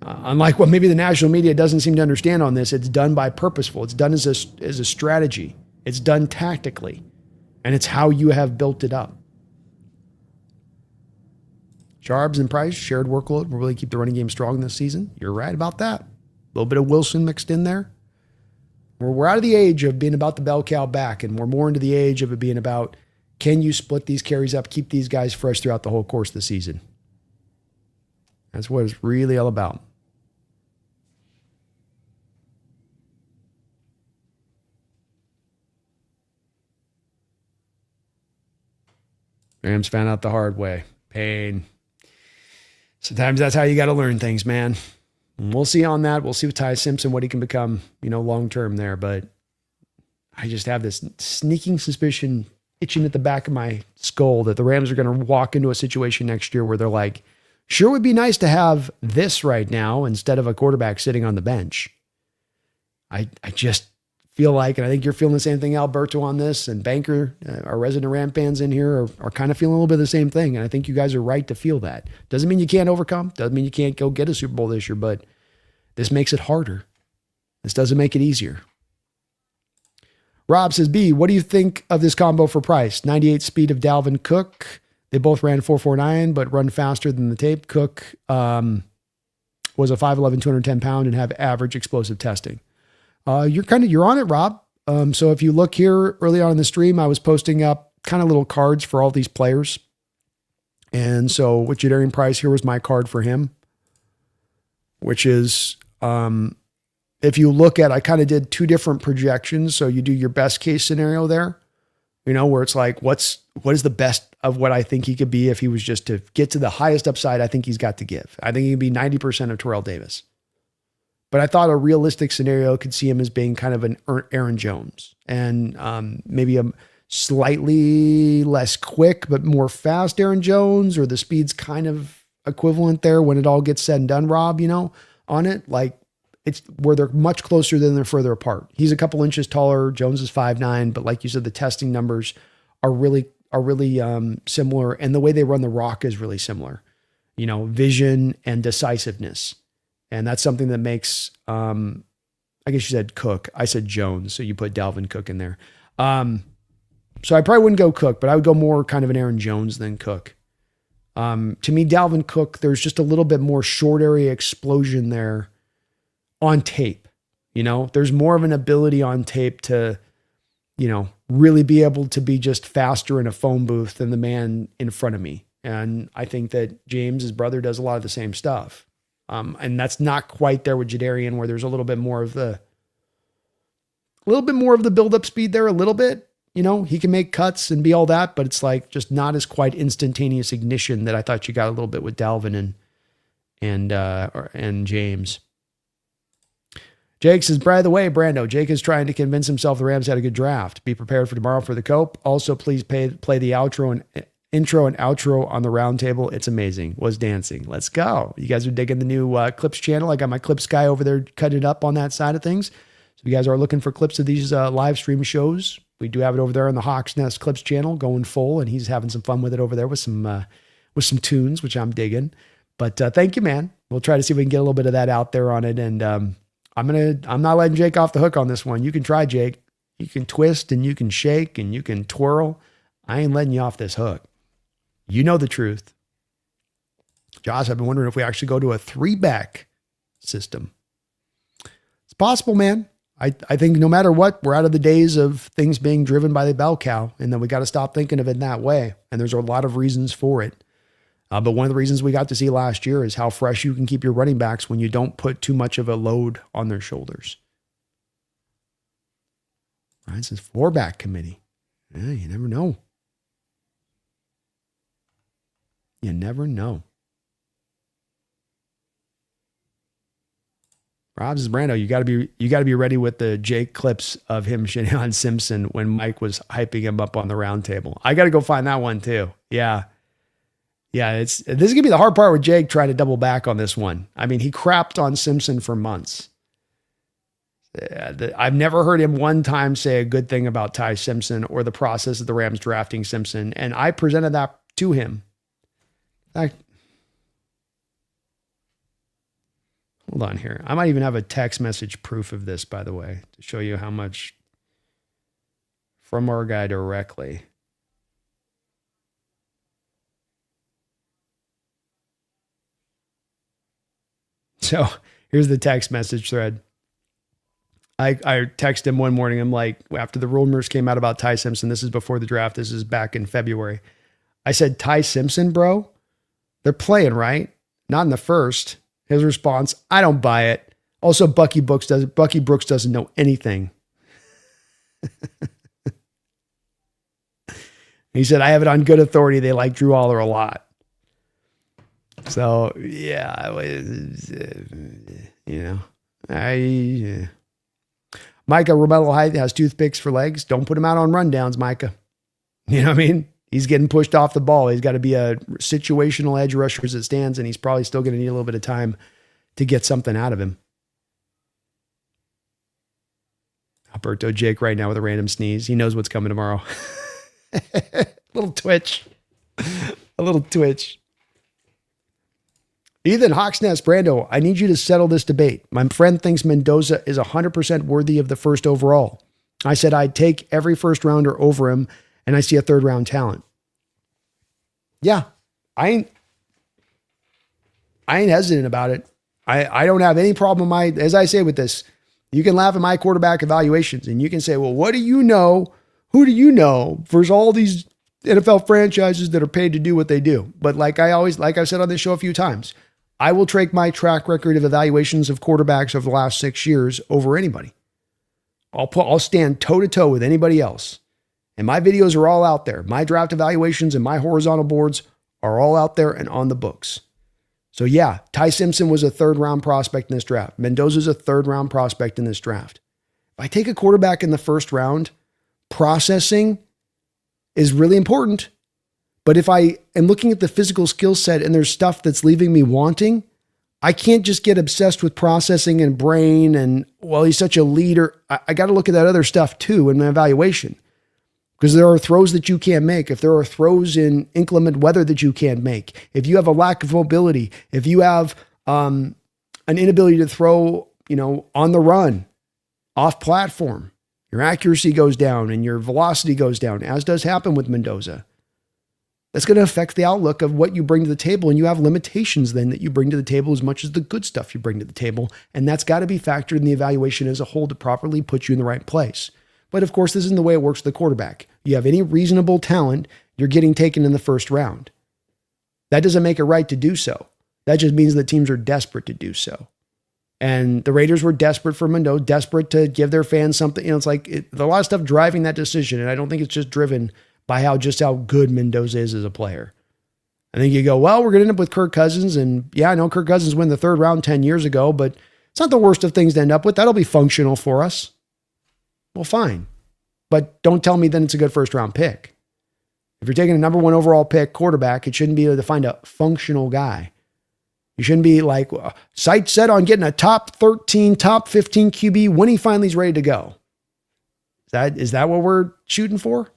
unlike what maybe the national media doesn't seem to understand on this, it's done by purposeful. It's done as a strategy. It's done tactically. And it's how you have built it up. Charbs and Price, shared workload will really keep the running game strong this season. You're right about that. A little bit of Wilson mixed in there. We're out of the age of being about the bell cow back, and we're more into the age of it being about, can you split these carries up, keep these guys fresh throughout the whole course of the season? That's what it's really all about. Rams found out the hard way. Pain. Sometimes that's how you got to learn things, man. And we'll see on that. We'll see with Ty Simpson, what he can become, long-term there. But I just have this sneaking suspicion itching at the back of my skull that the Rams are going to walk into a situation next year where they're like, sure would be nice to have this right now instead of a quarterback sitting on the bench. I just feel like, and I think you're feeling the same thing, Alberto, on this, and Banker, our resident Ram fans in here are kind of feeling a little bit of the same thing. And I think you guys are right to feel that. Doesn't mean you can't overcome. Doesn't mean you can't go get a Super Bowl this year, but this makes it harder. This doesn't make it easier. Rob says, B, what do you think of this combo for Price? 98 speed of Dalvin Cook. They both ran 4.49, but run faster than the tape. Cook was a 5'11", 210 pound and have average explosive testing. You're on it, Rob. So if you look here early on in the stream, I was posting up kind of little cards for all these players. And so with Jadarian Price, here was my card for him, which is, if you look at, I kind of did two different projections. So you do your best case scenario there, where it's like, what is the best of what I think he could be if he was just to get to the highest upside I think he's got to give. I think he can be 90% of Terrell Davis. But I thought a realistic scenario could see him as being kind of an Aaron Jones and maybe a slightly less quick, but more fast Aaron Jones, or the speed's kind of equivalent there when it all gets said and done, Rob, on it. Like, it's where they're much closer than they're further apart. He's a couple inches taller. Jones is 5'9", but like you said, the testing numbers are really similar. And the way they run the rock is really similar, vision and decisiveness. And that's something that makes, I guess you said Cook. I said Jones, so you put Dalvin Cook in there. So I probably wouldn't go Cook, but I would go more kind of an Aaron Jones than Cook. To me, Dalvin Cook, there's just a little bit more short area explosion there on tape. There's more of an ability on tape to, really be able to be just faster in a phone booth than the man in front of me. And I think that James, his brother, does a lot of the same stuff. And that's not quite there with Jadarian, where there's a little bit more of the build-up speed there, a little bit. He can make cuts and be all that, but it's like just not as quite instantaneous ignition that I thought you got a little bit with Dalvin and James. Jake says, by the way, Brando, Jake is trying to convince himself the Rams had a good draft. Be prepared for tomorrow for the Cope. Also, please play the intro and outro on the round table. It's amazing. Was dancing. Let's go. You guys are digging the new Clips channel. I got my Clips guy over there cutting it up on that side of things. So if you guys are looking for clips of these live stream shows, we do have it over there on the Hawks Nest Clips channel going full, and he's having some fun with it over there with some tunes, which I'm digging. But thank you, man. We'll try to see if we can get a little bit of that out there on it. And I'm not letting Jake off the hook on this one. You can try, Jake. You can twist and you can shake and you can twirl. I ain't letting you off this hook. You know the truth. Josh, I've been wondering if we actually go to a 3-back system. It's possible, man. I think no matter what, we're out of the days of things being driven by the bell cow, and then we got to stop thinking of it in that way. And there's a lot of reasons for it. But one of the reasons we got to see last year is how fresh you can keep your running backs when you don't put too much of a load on their shoulders. Ryan says 4-back committee. Yeah, you never know. You never know. Rob says, Brando, you gotta be ready with the Jake clips of him shitting on Simpson when Mike was hyping him up on the round table. I gotta go find that one too. Yeah. Yeah, this is gonna be the hard part with Jake trying to double back on this one. I mean, he crapped on Simpson for months. I've never heard him one time say a good thing about Ty Simpson or the process of the Rams drafting Simpson, and I presented that to him. Hold on here. I might even have a text message proof of this, by the way, to show you how much from our guy directly. So here's the text message thread. I texted him one morning. I'm like, after the rumors came out about Ty Simpson, this is before the draft. This is back in February. I said, Ty Simpson, bro, they're playing, right? Not in the first. His response, I don't buy it. Also, Bucky Brooks doesn't know anything. He said, I have it on good authority. They like Drew Aller a lot. So, yeah, Micah Romello Hyde has toothpicks for legs. Don't put him out on rundowns, Micah. You know what I mean? He's getting pushed off the ball. He's got to be a situational edge rusher as it stands, and he's probably still going to need a little bit of time to get something out of him. Alberto Jake right now with a random sneeze. He knows what's coming tomorrow. A little twitch. Ethan Hawksnest, Brando, I need you to settle this debate. My friend thinks Mendoza is 100% worthy of the first overall. I said I'd take every first rounder over him, and I see a third round talent. Yeah, I ain't hesitant about it. I don't have any problem. As I say with this, you can laugh at my quarterback evaluations and you can say, well, what do you know? Who do you know versus all these NFL franchises that are paid to do what they do? But like I've said on this show a few times, I will take my track record of evaluations of quarterbacks over the last 6 years over anybody. I'll stand toe to toe with anybody else. And my videos are all out there. My draft evaluations and my horizontal boards are all out there and on the books. So yeah, Ty Simpson was a third round prospect in this draft. Mendoza's a third round prospect in this draft. If I take a quarterback in the first round, processing is really important. But if I am looking at the physical skill set and there's stuff that's leaving me wanting, I can't just get obsessed with processing and brain and, well, he's such a leader. I got to look at that other stuff too in my evaluation. Because there are throws that you can't make. If there are throws in inclement weather that you can't make, if you have a lack of mobility, if you have an inability to throw, on the run, off platform, your accuracy goes down and your velocity goes down, as does happen with Mendoza. That's going to affect the outlook of what you bring to the table. And you have limitations then that you bring to the table as much as the good stuff you bring to the table. And that's got to be factored in the evaluation as a whole to properly put you in the right place. But of course, this isn't the way it works with the quarterback. You have any reasonable talent, you're getting taken in the first round. That doesn't make it right to do so. That just means that teams are desperate to do so. And the Raiders were desperate for Mendoza, desperate to give their fans something. It's like there's a lot of stuff driving that decision. And I don't think it's just driven by how good Mendoza is as a player. I think you go, well, we're going to end up with Kirk Cousins. And yeah, I know Kirk Cousins won the third round 10 years ago, but it's not the worst of things to end up with. That'll be functional for us. Well, fine. But don't tell me then it's a good first round pick. If you're taking a number 1 overall pick quarterback, it shouldn't be able to find a functional guy. You shouldn't be like sights set on getting a top 13, top 15 QB when he finally is ready to go. Is that what we're shooting for?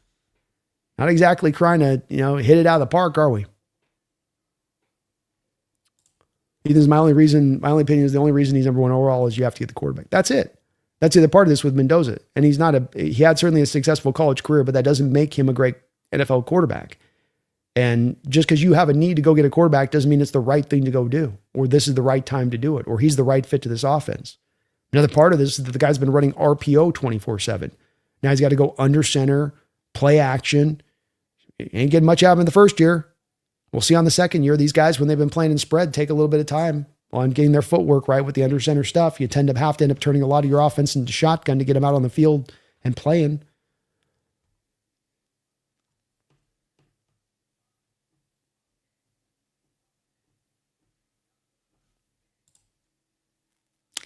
Not exactly trying to, hit it out of the park, are we? Ethan's my only opinion is the only reason he's number 1 overall is you have to get the quarterback. That's it. That's the other part of this with Mendoza. And he had certainly a successful college career, but that doesn't make him a great NFL quarterback. And just because you have a need to go get a quarterback doesn't mean it's the right thing to go do, or this is the right time to do it, or he's the right fit to this offense. Another part of this is that the guy's been running RPO 24/7. Now he's got to go under center, play action. Ain't getting much out of him in the first year. We'll see on the second year. These guys, when they've been playing in spread, take a little bit of time on getting their footwork right with the under center stuff. You tend to have to end up turning a lot of your offense into shotgun to get them out on the field and playing.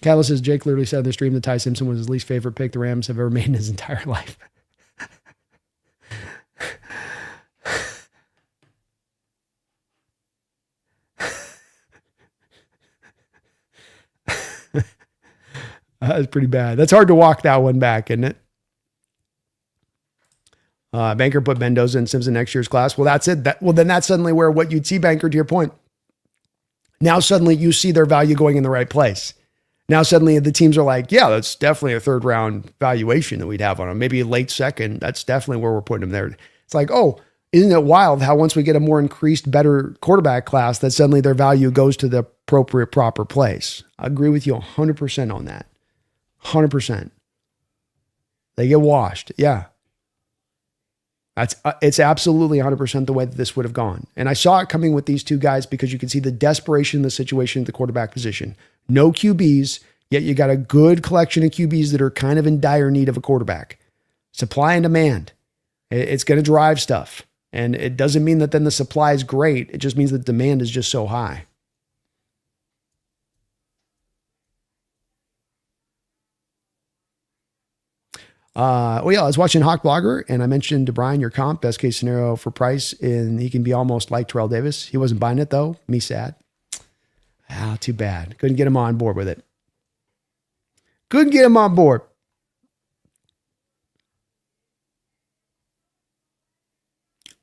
Catalyst says, Jake literally said in the stream that Ty Simpson was his least favorite pick the Rams have ever made in his entire life. That's pretty bad. That's hard to walk that one back, isn't it? Banker put Mendoza and Simpson next year's class. Well, that's it. Then that's suddenly where what you'd see, Banker, to your point. Now suddenly you see their value going in the right place. Now suddenly the teams are like, yeah, that's definitely a third round valuation that we'd have on them. Maybe a late second. That's definitely where we're putting them there. It's like, oh, isn't it wild how once we get a more increased, better quarterback class, that suddenly their value goes to the appropriate, proper place. I agree with you 100% on that. 100%. They get washed. Yeah. It's absolutely 100% the way that this would have gone. And I saw it coming with these two guys because you can see the desperation of the situation at the quarterback position. No QBs, yet you got a good collection of QBs that are kind of in dire need of a quarterback. Supply and demand. It's going to drive stuff. And it doesn't mean that then the supply is great. It just means that demand is just so high. I was watching Hawk Blogger, and I mentioned to Brian your comp, best case scenario for Price, and he can be almost like Terrell Davis. He wasn't buying it, though. Me sad. Too bad. Couldn't get him on board with it. Couldn't get him on board.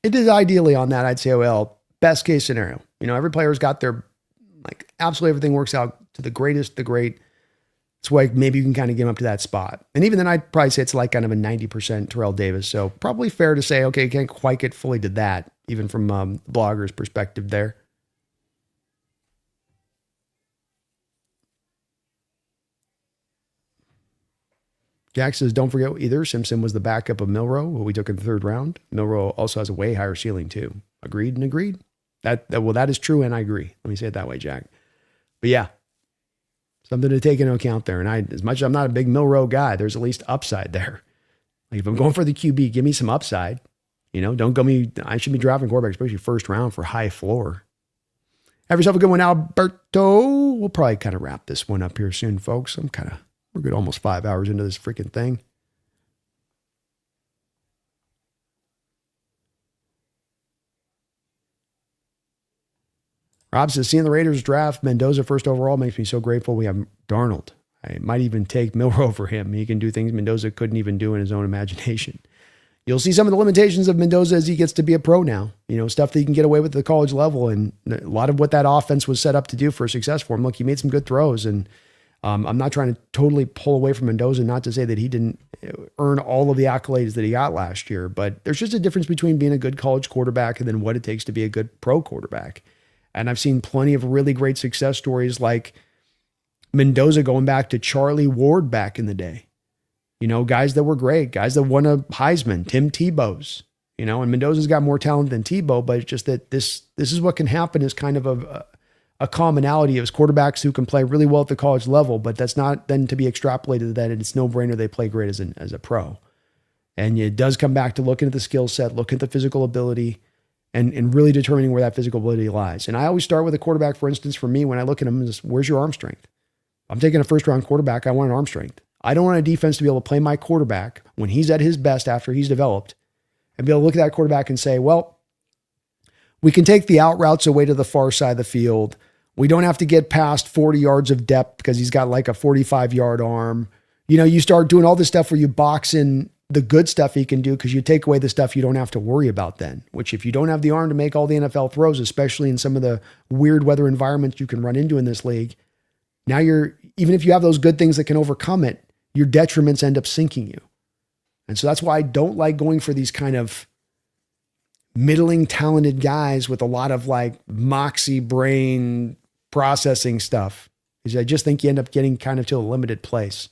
It is ideally on that, I'd say, best case scenario. Every player's got their, absolutely everything works out to the greatest, the great. It's like maybe you can kind of get him up to that spot. And even then, I'd probably say it's like kind of a 90% Terrell Davis. So probably fair to say, okay, you can't quite get fully to that, even from blogger's perspective there. Jack says, don't forget either. Simpson was the backup of Milroe, who we took in the third round. Milroe also has a way higher ceiling too. Agreed and agreed. That is true, and I agree. Let me say it that way, Jack. But yeah, something to take into account there. And as much as I'm not a big Milroe guy, there's at least upside there. Like if I'm going for the QB, give me some upside. Don't go me. I should be drafting quarterback, especially first round for high floor. Have yourself a good one, Alberto. We'll probably kind of wrap this one up here soon, folks. We're good, almost 5 hours into this freaking thing. Rob says, seeing the Raiders draft Mendoza first overall makes me so grateful we have Darnold. I might even take Milroe for him. He can do things Mendoza couldn't even do in his own imagination. You'll see some of the limitations of Mendoza as he gets to be a pro now. Stuff that he can get away with at the college level. And a lot of what that offense was set up to do for success for him. Look, he made some good throws. And I'm not trying to totally pull away from Mendoza, not to say that he didn't earn all of the accolades that he got last year, but there's just a difference between being a good college quarterback and then what it takes to be a good pro quarterback. And I've seen plenty of really great success stories like Mendoza going back to Charlie Ward back in the day. Guys that were great, guys that won a Heisman, Tim Tebow's, and Mendoza's got more talent than Tebow, but it's just that this is what can happen is kind of a commonality of quarterbacks who can play really well at the college level, but that's not then to be extrapolated that it's no brainer they play great as a pro. And it does come back to looking at the skill set, looking at the physical ability, and really determining where that physical ability lies. And I always start with a quarterback, for instance, for me, when I look at him, is where's your arm strength? I'm taking a first-round quarterback. I want an arm strength. I don't want a defense to be able to play my quarterback when he's at his best after he's developed and be able to look at that quarterback and say, well, we can take the out routes away to the far side of the field. We don't have to get past 40 yards of depth because he's got like a 45-yard arm. You start doing all this stuff where you box in the good stuff he can do because you take away the stuff you don't have to worry about then, which if you don't have the arm to make all the NFL throws, especially in some of the weird weather environments you can run into in this league, now even if you have those good things that can overcome it, your detriments end up sinking you. And so that's why I don't like going for these kind of middling talented guys with a lot of like moxie brain processing stuff. Because I just think you end up getting kind of to a limited place.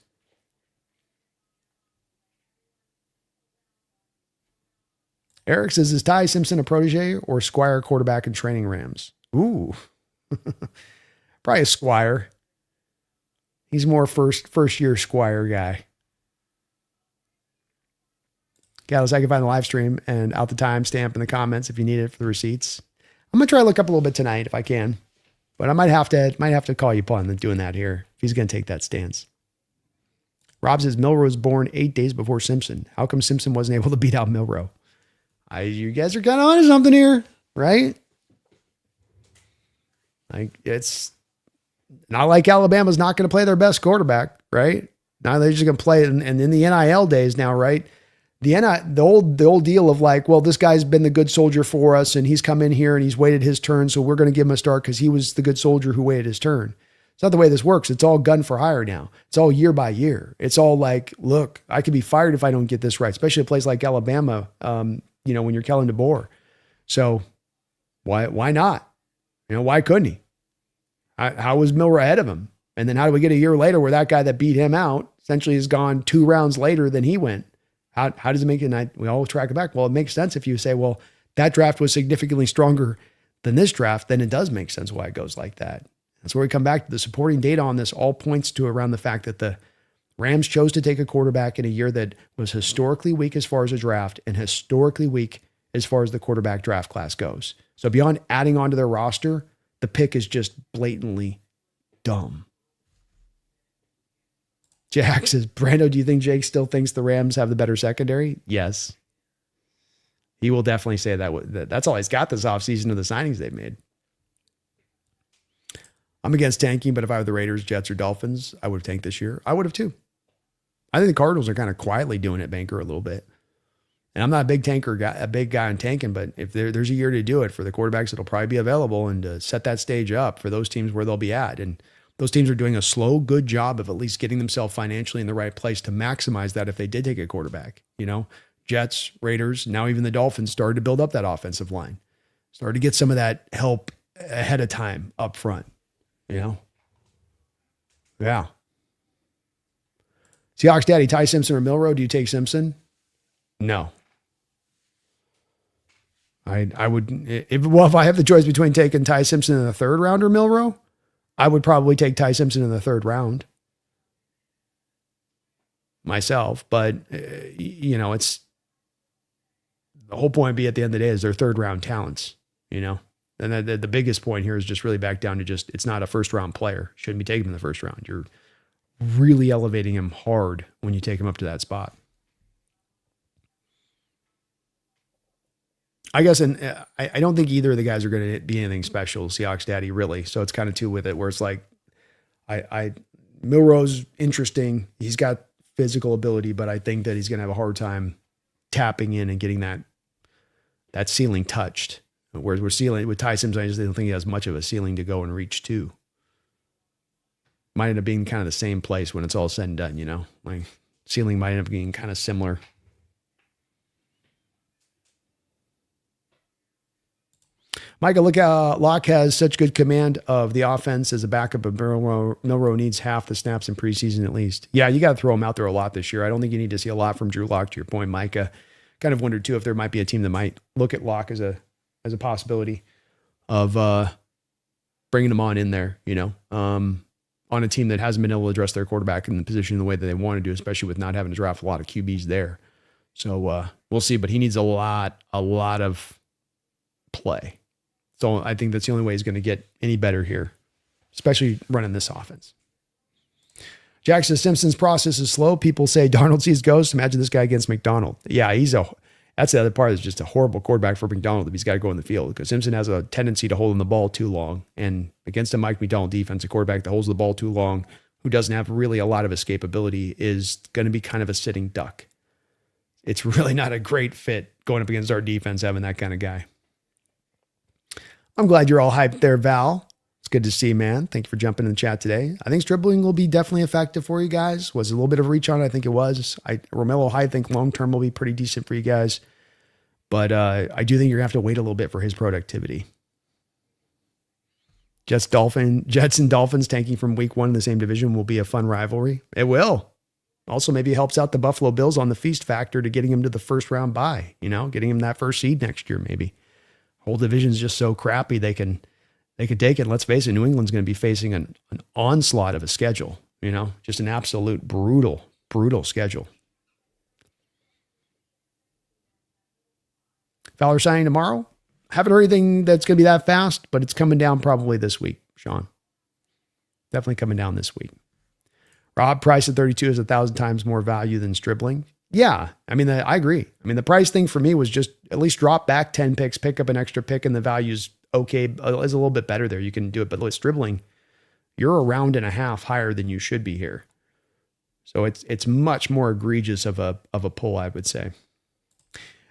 Eric says, is Ty Simpson a protege or Squire quarterback in training Rams? Ooh, probably a Squire. He's more first year Squire guy. Guys, I can find the live stream and out the timestamp in the comments if you need it for the receipts. I'm gonna try to look up a little bit tonight if I can, but I might have to call you upon doing that here if he's gonna take that stance. Rob says Milroe was born 8 days before Simpson. How come Simpson wasn't able to beat out Milroe? You guys are kind of onto something here, right? Like it's not like Alabama's not going to play their best quarterback, right? Now they're just going to play it. And in the NIL days now, right? The old deal of like, well, this guy's been the good soldier for us and he's come in here and he's waited his turn. So we're going to give him a start because he was the good soldier who waited his turn. It's not the way this works. It's all gun for hire now. It's all year by year. It's all like, look, I could be fired if I don't get this right, especially a place like Alabama, when you're Kellen DeBoer. So why not? Why couldn't he? How was Milroe ahead of him? And then how do we get a year later where that guy that beat him out essentially has gone 2 rounds later than he went? How does it make it? And we all track it back. Well, it makes sense if you say, well, that draft was significantly stronger than this draft, then it does make sense why it goes like that. That's where we come back to the supporting data on this all points to around the fact that the Rams chose to take a quarterback in a year that was historically weak as far as a draft and historically weak as far as the quarterback draft class goes. So beyond adding on to their roster, the pick is just blatantly dumb. Jack says, Brando, do you think Jake still thinks the Rams have the better secondary? Yes. He will definitely say that. That's all he's got this offseason of the signings they've made. I'm against tanking, but if I were the Raiders, Jets, or Dolphins, I would have tanked this year. I would have too. I think the Cardinals are kind of quietly doing it, Banker, a little bit. And I'm not a big guy on tanking, but if there's a year to do it for the quarterbacks, it'll probably be available and to set that stage up for those teams where they'll be at. And those teams are doing a slow, good job of at least getting themselves financially in the right place to maximize that if they did take a quarterback. Jets, Raiders, now even the Dolphins started to build up that offensive line. Started to get some of that help ahead of time up front. Yeah. Seahawks daddy, Ty Simpson or Milroe? Do you take Simpson? No. I would, if I have the choice between taking Ty Simpson in the 3rd round or Milroe, I would probably take Ty Simpson in the 3rd round myself. But, it's the whole point be at the end of the day is they're 3rd round talents, And the biggest point here is just really back down to just, it's not a 1st round player. Shouldn't be taking him in the 1st round. You're really elevating him hard when you take him up to that spot. I guess, and I don't think either of the guys are going to be anything special, Seahawks daddy, really. So it's kind of two with it, where it's like, Milroe's interesting. He's got physical ability, but I think that he's going to have a hard time tapping in and getting that ceiling touched. Whereas we're ceiling with Ty Simpson, I just don't think he has much of a ceiling to go and reach to. might end up being kind of the same place when it's all said and done, like ceiling might end up being kind of similar. Micah, look how Locke has such good command of the offense as a backup, of Milroe needs half the snaps in preseason at least. Yeah, you got to throw him out there a lot this year. I don't think you need to see a lot from Drew Locke, to your point, Micah. Kind of wondered too if there might be a team that might look at Locke as a possibility of bringing him on in there, on a team that hasn't been able to address their quarterback in the position in the way that they want to do, especially with not having to draft a lot of QBs there. So we'll see, but he needs a lot of play. So I think that's the only way he's going to get any better here, especially running this offense. Jack says Simpson's process is slow. People say Darnold sees ghosts. Imagine this guy against Macdonald. Yeah, that's the other part. Is just a horrible quarterback for Macdonald if he's got to go in the field, because Simpson has a tendency to hold in the ball too long. And against a Mike Macdonald defense, a quarterback that holds the ball too long, who doesn't have really a lot of escapability, is going to be kind of a sitting duck. It's really not a great fit going up against our defense having that kind of guy. I'm glad you're all hyped there, Val. It's good to see you, man. Thank you for jumping in the chat today. I think dribbling will be definitely effective for you guys. Was a little bit of reach on it. I think it was. Romello Hyde, I think long-term will be pretty decent for you guys. But I do think you're going to have to wait a little bit for his productivity. Jets and Dolphins tanking from week 1 in the same division will be a fun rivalry. It will. Also, maybe it helps out the Buffalo Bills on the feast factor to getting him to the first round bye, getting him that first seed next year, maybe. Whole division's just so crappy they can take it. Let's face it, New England's going to be facing an onslaught of a schedule, just an absolute brutal schedule. Fowler signing tomorrow. Haven't heard anything that's going to be that fast, but it's coming down probably this week, Sean. Definitely coming down this week. Rob, Price at 32 is 1,000 times more value than Stribling. Yeah, I agree. The price thing for me was just at least drop back 10 picks, pick up an extra pick, and the value's okay. Is a little bit better there. You can do it, but with Stribling, you're a round and a half higher than you should be here. So it's much more egregious of a pull, I would say.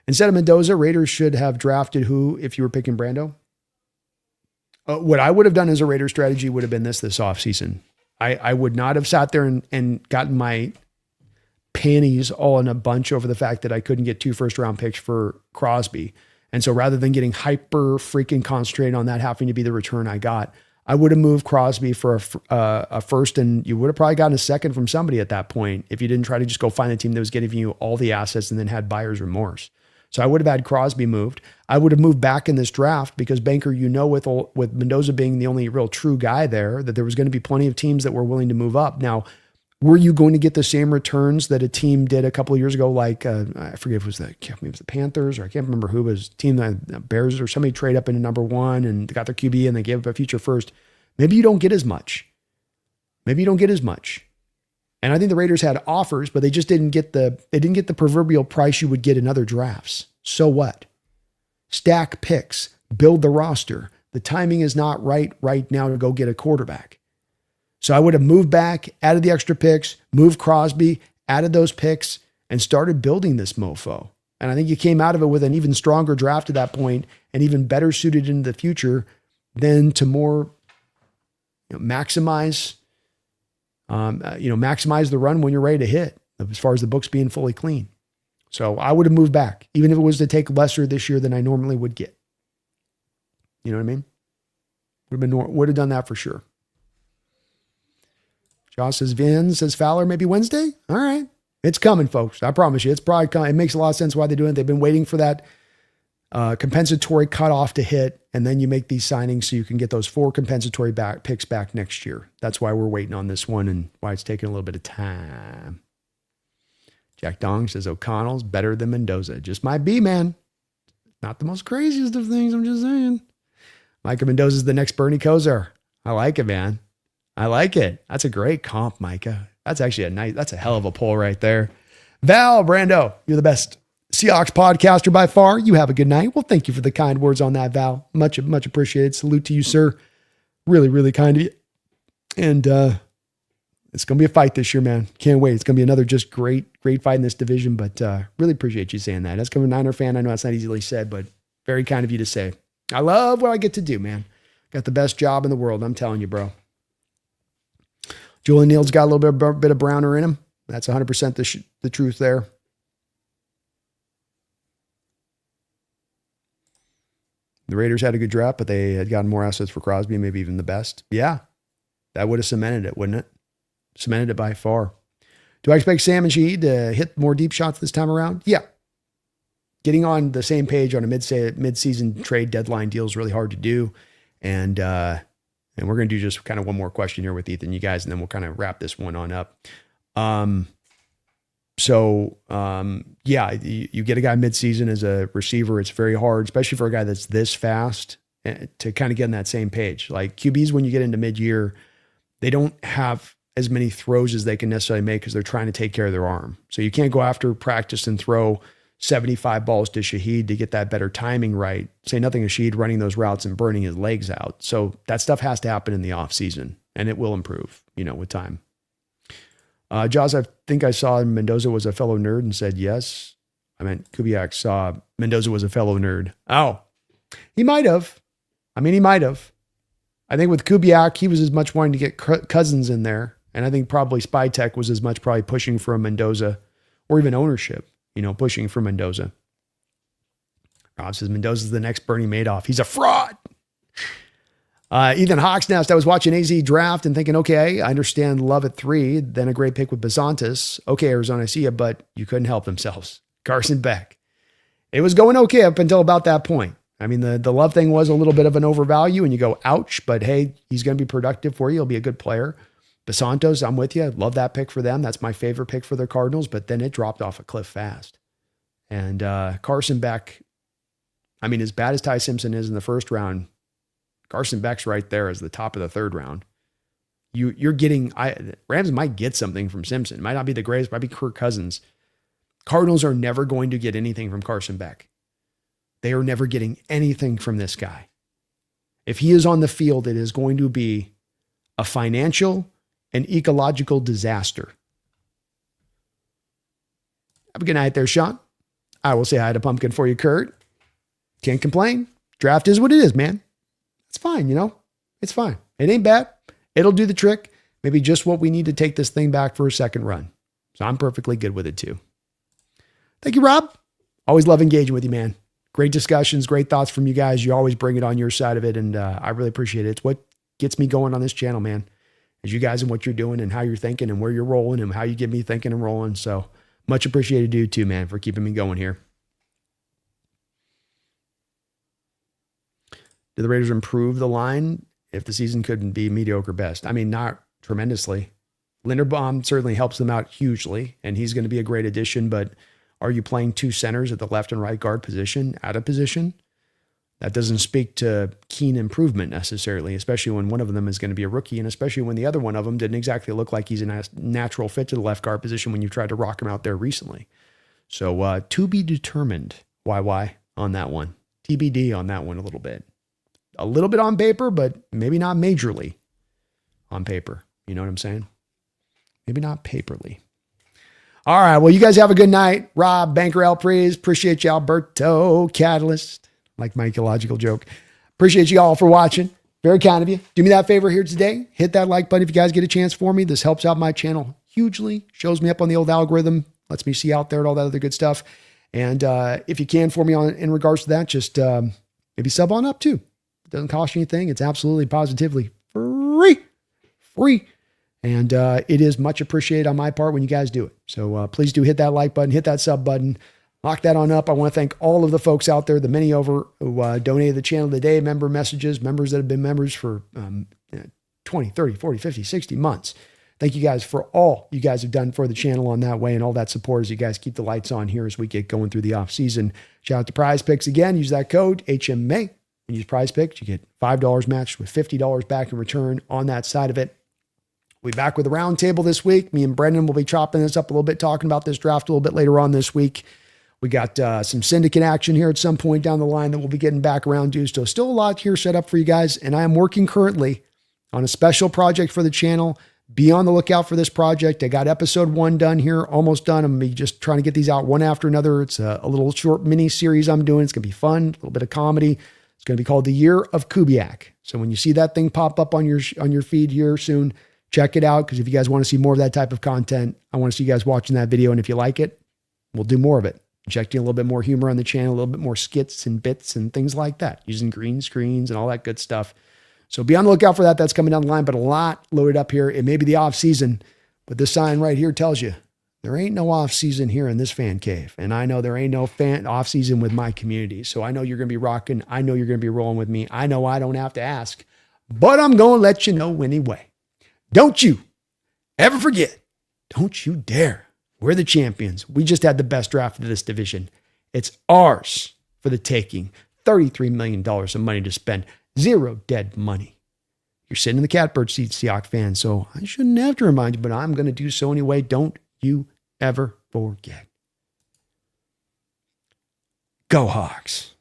Instead of Mendoza, Raiders should have drafted who if you were picking Brando? What I would have done as a Raider strategy would have been this offseason. I would not have sat there and gotten my panties all in a bunch over the fact that I couldn't get 2 first-round picks for Crosby. And so rather than getting hyper freaking concentrated on that having to be the return I got, I would have moved Crosby for a first, and you would have probably gotten a second from somebody at that point if you didn't try to just go find a team that was giving you all the assets and then had buyer's remorse. So I would have had Crosby moved. I would have moved back in this draft because Banker, with Mendoza being the only real true guy there, that there was going to be plenty of teams that were willing to move up. Now, were you going to get the same returns that a team did a couple of years ago? Like, I forget if it was the Panthers, or I can't remember who it was, team, the Bears, or somebody trade up into number 1 and got their QB and they gave up a future first. Maybe you don't get as much. And I think the Raiders had offers, but they just didn't get the proverbial price you would get in other drafts. So what? Stack picks, build the roster. The timing is not right now to go get a quarterback. So I would have moved back, added the extra picks, moved Crosby, added those picks, and started building this mofo. And I think you came out of it with an even stronger draft at that point and even better suited into the future than to more maximize the run when you're ready to hit, as far as the books being fully clean. So I would have moved back, even if it was to take lesser this year than I normally would get. You know what I mean? Would have done that for sure. Josh says, Vin says Fowler maybe Wednesday. All right. It's coming, folks. I promise you. It's probably coming. It makes a lot of sense why they're doing it. They've been waiting for that compensatory cutoff to hit, and then you make these signings so you can get those 4 compensatory picks back next year. That's why we're waiting on this one and why it's taking a little bit of time. Jack Dong says O'Connell's better than Mendoza. Just might be, man. Not the most craziest of things, I'm just saying. Micah Mendoza's the next Bernie Kosar. I like it, man. I like it. That's a great comp, Micah. That's actually that's a hell of a pull right there. Val Brando, you're the best Seahawks podcaster by far. You have a good night. Well, thank you for the kind words on that, Val. Much appreciated. Salute to you, sir. Really, really kind of you. And it's going to be a fight this year, man. Can't wait. It's going to be another just great fight in this division, but really appreciate you saying that. As a Niner fan, I know that's not easily said, but very kind of you to say. I love what I get to do, man. Got the best job in the world. I'm telling you, bro. Julian Neal's got a little bit of Browner in him. That's 100% the truth there. The Raiders had a good draft, but they had gotten more assets for Crosby, maybe even the best. Yeah, that would have cemented it, wouldn't it? Cemented it by far. Do I expect Sam and Shaheed to hit more deep shots this time around? Yeah. Getting on the same page on a mid-season trade deadline deal is really hard to do. And we're going to do just kind of one more question here with Ethan, you guys, and then we'll kind of wrap this one on up. Yeah, you get a guy mid-season as a receiver. It's very hard, especially for a guy that's this fast, to kind of get on that same page. Like QBs, when you get into mid-year, they don't have as many throws as they can necessarily make because they're trying to take care of their arm. So you can't go after practice and throw 75 balls to Shaheed to get that better timing right. Say nothing of Shaheed running those routes and burning his legs out. So that stuff has to happen in the off season, and it will improve, with time. Jaws, I think I saw Mendoza was a fellow nerd and said yes. I meant Kubiak saw Mendoza was a fellow nerd. Oh, he might have. He might have. I think with Kubiak, he was as much wanting to get Cousins in there. And I think probably Spytech was as much probably pushing for a Mendoza, or even ownership, pushing for Mendoza. Rob says Mendoza's the next Bernie Madoff. He's a fraud. Ethan Hawks Nest, I was watching AZ draft and thinking, okay, I understand Love at 3, then a great pick with Basantis. Okay, Arizona, I see you, but you couldn't help themselves. Carson Beck. It was going okay up until about that point. The Love thing was a little bit of an overvalue, and you go, ouch, but hey, he's going to be productive for you. He'll be a good player. Basantos, I'm with you. Love that pick for them. That's my favorite pick for their Cardinals, but then it dropped off a cliff fast. And Carson Beck, as bad as Ty Simpson is in the first round, Carson Beck's right there as the top of the third round. You're getting, Rams might get something from Simpson. It might not be the greatest, might be Kirk Cousins. Cardinals are never going to get anything from Carson Beck. They are never getting anything from this guy. If he is on the field, it is going to be a financial and ecological disaster. Have a good night there, Sean. I will say hi to Pumpkin for you, Kurt. Can't complain. Draft is what it is, man. It's fine, It's fine. It ain't bad. It'll do the trick. Maybe just what we need to take this thing back for a second run. So I'm perfectly good with it too. Thank you, Rob. Always love engaging with you, man. Great discussions, great thoughts from you guys. You always bring it on your side of it, and I really appreciate it. It's what gets me going on this channel, man, is you guys and what you're doing and how you're thinking and where you're rolling and how you get me thinking and rolling. So much appreciated to you too, man, for keeping me going here. Did the Raiders improve the line if the season couldn't be mediocre best? Not tremendously. Linderbaum certainly helps them out hugely, and he's going to be a great addition, but are you playing two centers at the left and right guard position, out of position? That doesn't speak to keen improvement necessarily, especially when one of them is going to be a rookie, and especially when the other one of them didn't exactly look like he's a natural fit to the left guard position when you tried to rock him out there recently. So to be determined, YY, on that one. TBD on that one a little bit. A little bit on paper, but maybe not majorly on paper. You know what I'm saying? Maybe not paperly. All right. Well, you guys have a good night. Rob, Banker Alpres, appreciate you, Alberto, Catalyst, like my ecological joke. Appreciate you all for watching. Very kind of you. Do me that favor here today. Hit that like button if you guys get a chance for me. This helps out my channel hugely. Shows me up on the old algorithm. Lets me see out there and all that other good stuff. And if you can for me in regards to that, just maybe sub on up too. It doesn't cost you anything. It's absolutely positively free. And it is much appreciated on my part when you guys do it. So please do hit that like button, hit that sub button, lock that on up. I want to thank all of the folks out there, the many over who donated the channel today, member messages, members that have been members for 20, 30, 40, 50, 60 months. Thank you guys for all you guys have done for the channel on that way and all that support as you guys keep the lights on here as we get going through the off season. Shout out to Prize Picks again. Use that code HMMA. When you use Prize Picks, you get $5 matched with $50 back in return on that side of it. We'll be back with a roundtable this week. Me and Brendan will be chopping this up a little bit, talking about this draft a little bit later on this week. We got some syndicate action here at some point down the line that we'll be getting back around to. So still a lot here set up for you guys. And I am working currently on a special project for the channel. Be on the lookout for this project. I got episode 1 done here, almost done. I'm going to be just trying to get these out one after another. It's a little short mini series I'm doing. It's going to be fun, a little bit of comedy. It's going to be called The Year of Kubiak. So when you see that thing pop up on your feed here soon, check it out, because if you guys want to see more of that type of content, I want to see you guys watching that video. And if you like it, we'll do more of it. Injecting a little bit more humor on the channel, a little bit more skits and bits and things like that, using green screens and all that good stuff. So be on the lookout for that. That's coming down the line, but a lot loaded up here. It may be the off season, but this sign right here tells you there ain't no off season here in this fan cave. And I know there ain't no fan off season with my community. So I know you're going to be rocking. I know you're going to be rolling with me. I know I don't have to ask, but I'm going to let you know anyway. Don't you ever forget. Don't you dare. We're the champions. We just had the best draft of this division. It's ours for the taking. $33 million of money to spend. Zero dead money. You're sitting in the catbird seat, Seahawks fans, so I shouldn't have to remind you, but I'm going to do so anyway. Don't you ever forget. Go Hawks.